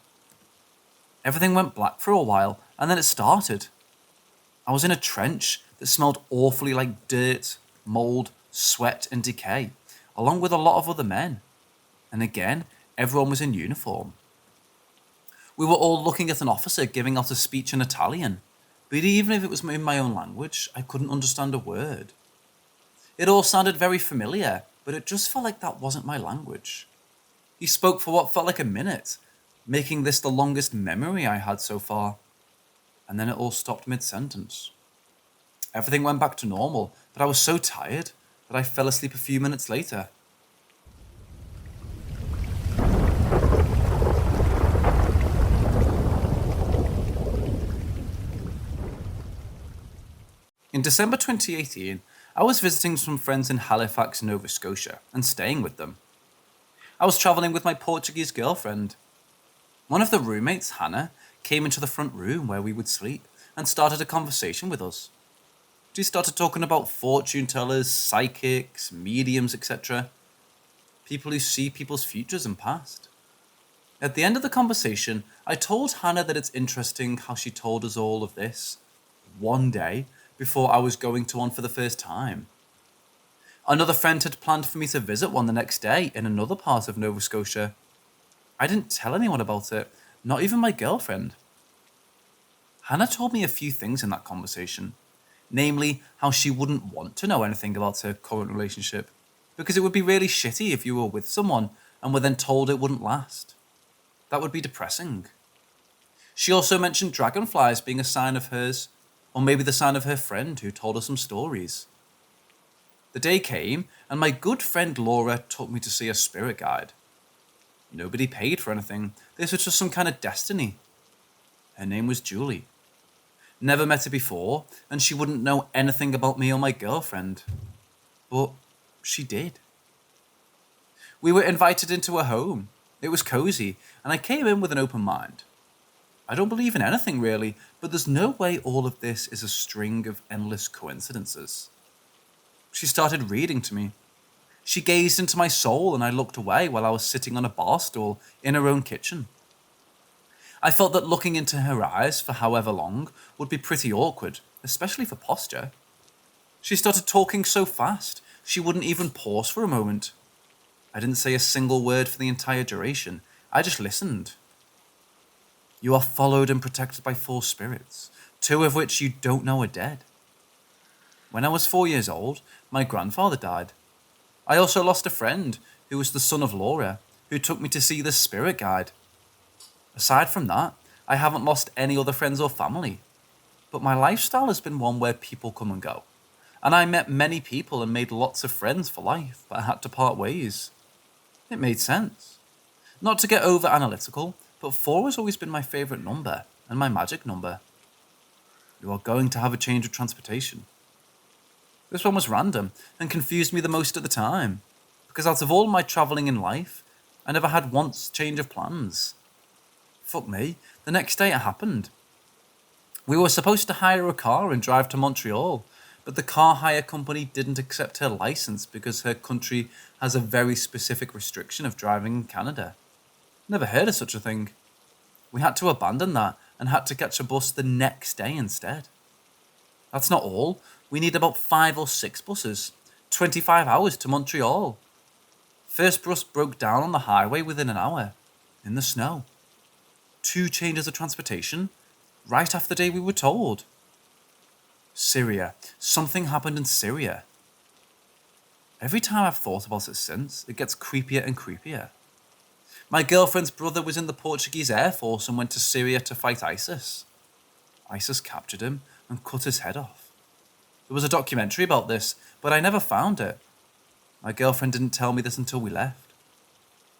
Everything went black for a while, and then it started. I was in a trench that smelled awfully like dirt, mold, sweat, and decay, along with a lot of other men. And again, everyone was in uniform. We were all looking at an officer giving out a speech in Italian, but even if it was in my own language, I couldn't understand a word. It all sounded very familiar, but it just felt like that wasn't my language. He spoke for what felt like a minute, making this the longest memory I had so far. And then it all stopped mid-sentence. Everything went back to normal, but I was so tired that I fell asleep a few minutes later. In December 2018, I was visiting some friends in Halifax, Nova Scotia, and staying with them. I was travelling with my Portuguese girlfriend. One of the roommates, Hannah, came into the front room where we would sleep and started a conversation with us. She started talking about fortune tellers, psychics, mediums, etc. People who see people's futures and past. At the end of the conversation, I told Hannah that it's interesting how she told us all of this one day before I was going to one for the first time. Another friend had planned for me to visit one the next day in another part of Nova Scotia. I didn't tell anyone about it, not even my girlfriend. Hannah told me a few things in that conversation, namely how she wouldn't want to know anything about her current relationship, because it would be really shitty if you were with someone and were then told it wouldn't last. That would be depressing. She also mentioned dragonflies being a sign of hers, or maybe the sign of her friend who told her some stories. The day came, and my good friend Laura took me to see a spirit guide. Nobody paid for anything. This was just some kind of destiny. Her name was Julie. Never met her before, and she wouldn't know anything about me or my girlfriend. But she did. We were invited into her home. It was cozy, and I came in with an open mind. I don't believe in anything really, but there's no way all of this is a string of endless coincidences. She started reading to me. She gazed into my soul, and I looked away while I was sitting on a bar stool in her own kitchen. I felt that looking into her eyes for however long would be pretty awkward, especially for posture. She started talking so fast, she wouldn't even pause for a moment. I didn't say a single word for the entire duration. I just listened. You are followed and protected by 4 spirits, 2 of which you don't know are dead. When I was 4 years old, my grandfather died. I also lost a friend who was the son of Laura, who took me to see the spirit guide. Aside from that, I haven't lost any other friends or family. But my lifestyle has been one where people come and go. And I met many people and made lots of friends for life, but I had to part ways. It made sense. Not to get over analytical, but 4 has always been my favourite number, and my magic number. You are going to have a change of transportation. This one was random, and confused me the most at the time, because out of all my travelling in life, I never had once change of plans. Fuck me, the next day it happened. We were supposed to hire a car and drive to Montreal, but the car hire company didn't accept her license because her country has a very specific restriction of driving in Canada. Never heard of such a thing. We had to abandon that and had to catch a bus the next day instead. That's not all. We need about 5 or 6 buses, 25 hours to Montreal. First bus broke down on the highway within an hour, in the snow. 2 changes of transportation, right after the day we were told. Syria. Something happened in Syria. Every time I've thought about it since, it gets creepier and creepier. My girlfriend's brother was in the Portuguese Air Force and went to Syria to fight ISIS. ISIS captured him and cut his head off. There was a documentary about this, but I never found it. My girlfriend didn't tell me this until we left.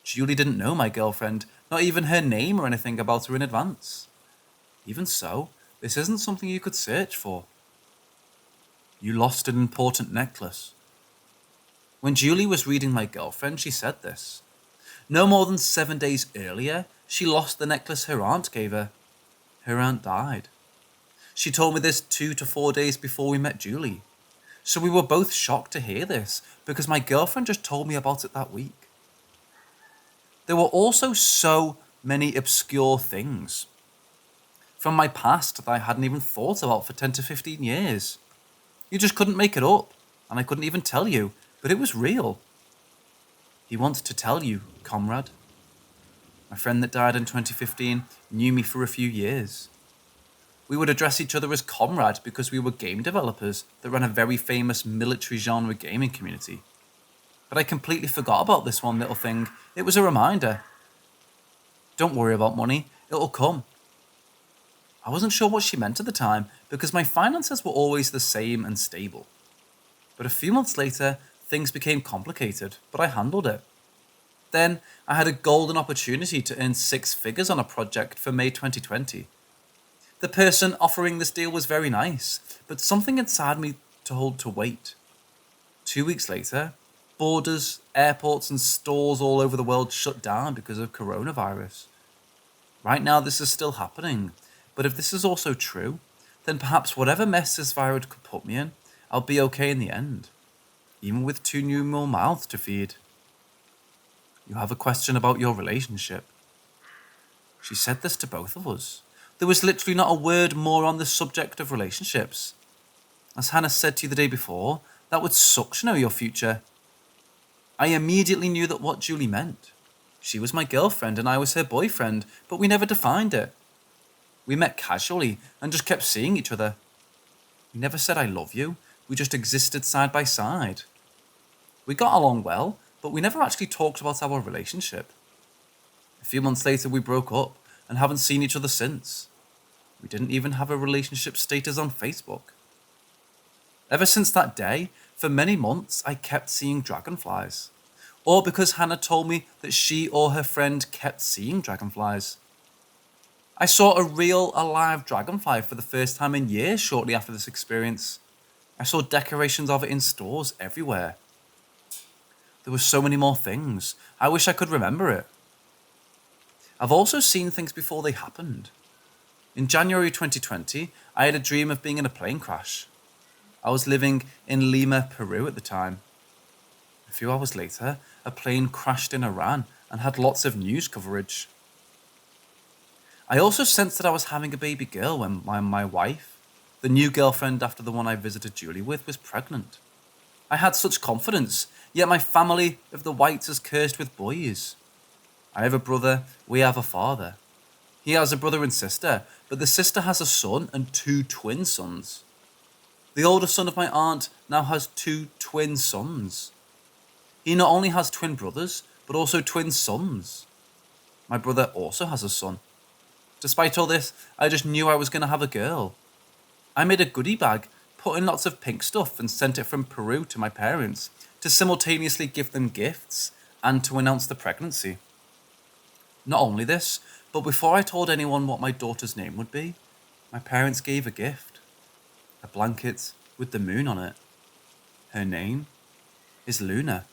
Julie didn't know my girlfriend, not even her name or anything about her in advance. Even so, this isn't something you could search for. You lost an important necklace. When Julie was reading my girlfriend, she said this. No more than 7 days earlier, she lost the necklace her aunt gave her. Her aunt died. She told me this 2 to 4 days before we met Julie. So we were both shocked to hear this, because my girlfriend just told me about it that week. There were also so many obscure things from my past that I hadn't even thought about for 10 to 15 years. You just couldn't make it up, and I couldn't even tell you, but it was real. He wanted to tell you, comrade. My friend that died in 2015 knew me for a few years. We would address each other as comrade because we were game developers that ran a very famous military genre gaming community. But I completely forgot about this one little thing. It was a reminder. Don't worry about money, it'll come. I wasn't sure what she meant at the time because my finances were always the same and stable. But a few months later, things became complicated, but I handled it. Then I had a golden opportunity to earn 6 figures on a project for May 2020. The person offering this deal was very nice, but something inside me told to wait. 2 weeks later, borders, airports and stores all over the world shut down because of coronavirus. Right now this is still happening, but if this is also true, then perhaps whatever mess this virus could put me in, I'll be okay in the end. Even with 2 new more mouths to feed. You have a question about your relationship. She said this to both of us. There was literally not a word more on the subject of relationships. As Hannah said to you the day before, that would suck to know your future. I immediately knew that what Julie meant. She was my girlfriend and I was her boyfriend, but we never defined it. We met casually and just kept seeing each other. We never said I love you, we just existed side by side. We got along well, but we never actually talked about our relationship. A few months later we broke up and haven't seen each other since. We didn't even have a relationship status on Facebook. Ever since that day, for many months I kept seeing dragonflies. Or because Hannah told me that she or her friend kept seeing dragonflies. I saw a real, alive dragonfly for the first time in years shortly after this experience. I saw decorations of it in stores everywhere. There were so many more things. I wish I could remember it. I've also seen things before they happened. In January 2020, I had a dream of being in a plane crash. I was living in Lima, Peru at the time. A few hours later, a plane crashed in Iran and had lots of news coverage. I also sensed that I was having a baby girl when my wife, the new girlfriend after the one I visited Julie with, was pregnant. I had such confidence, yet my family of the Whites is cursed with boys. I have a brother, we have a father. He has a brother and sister, but the sister has a son and 2 twin sons. The older son of my aunt now has 2 twin sons. He not only has twin brothers, but also twin sons. My brother also has a son. Despite all this, I just knew I was going to have a girl. I made a goodie bag, put in lots of pink stuff and sent it from Peru to my parents to simultaneously give them gifts and to announce the pregnancy. Not only this, but before I told anyone what my daughter's name would be, my parents gave a gift. A blanket with the moon on it. Her name is Luna.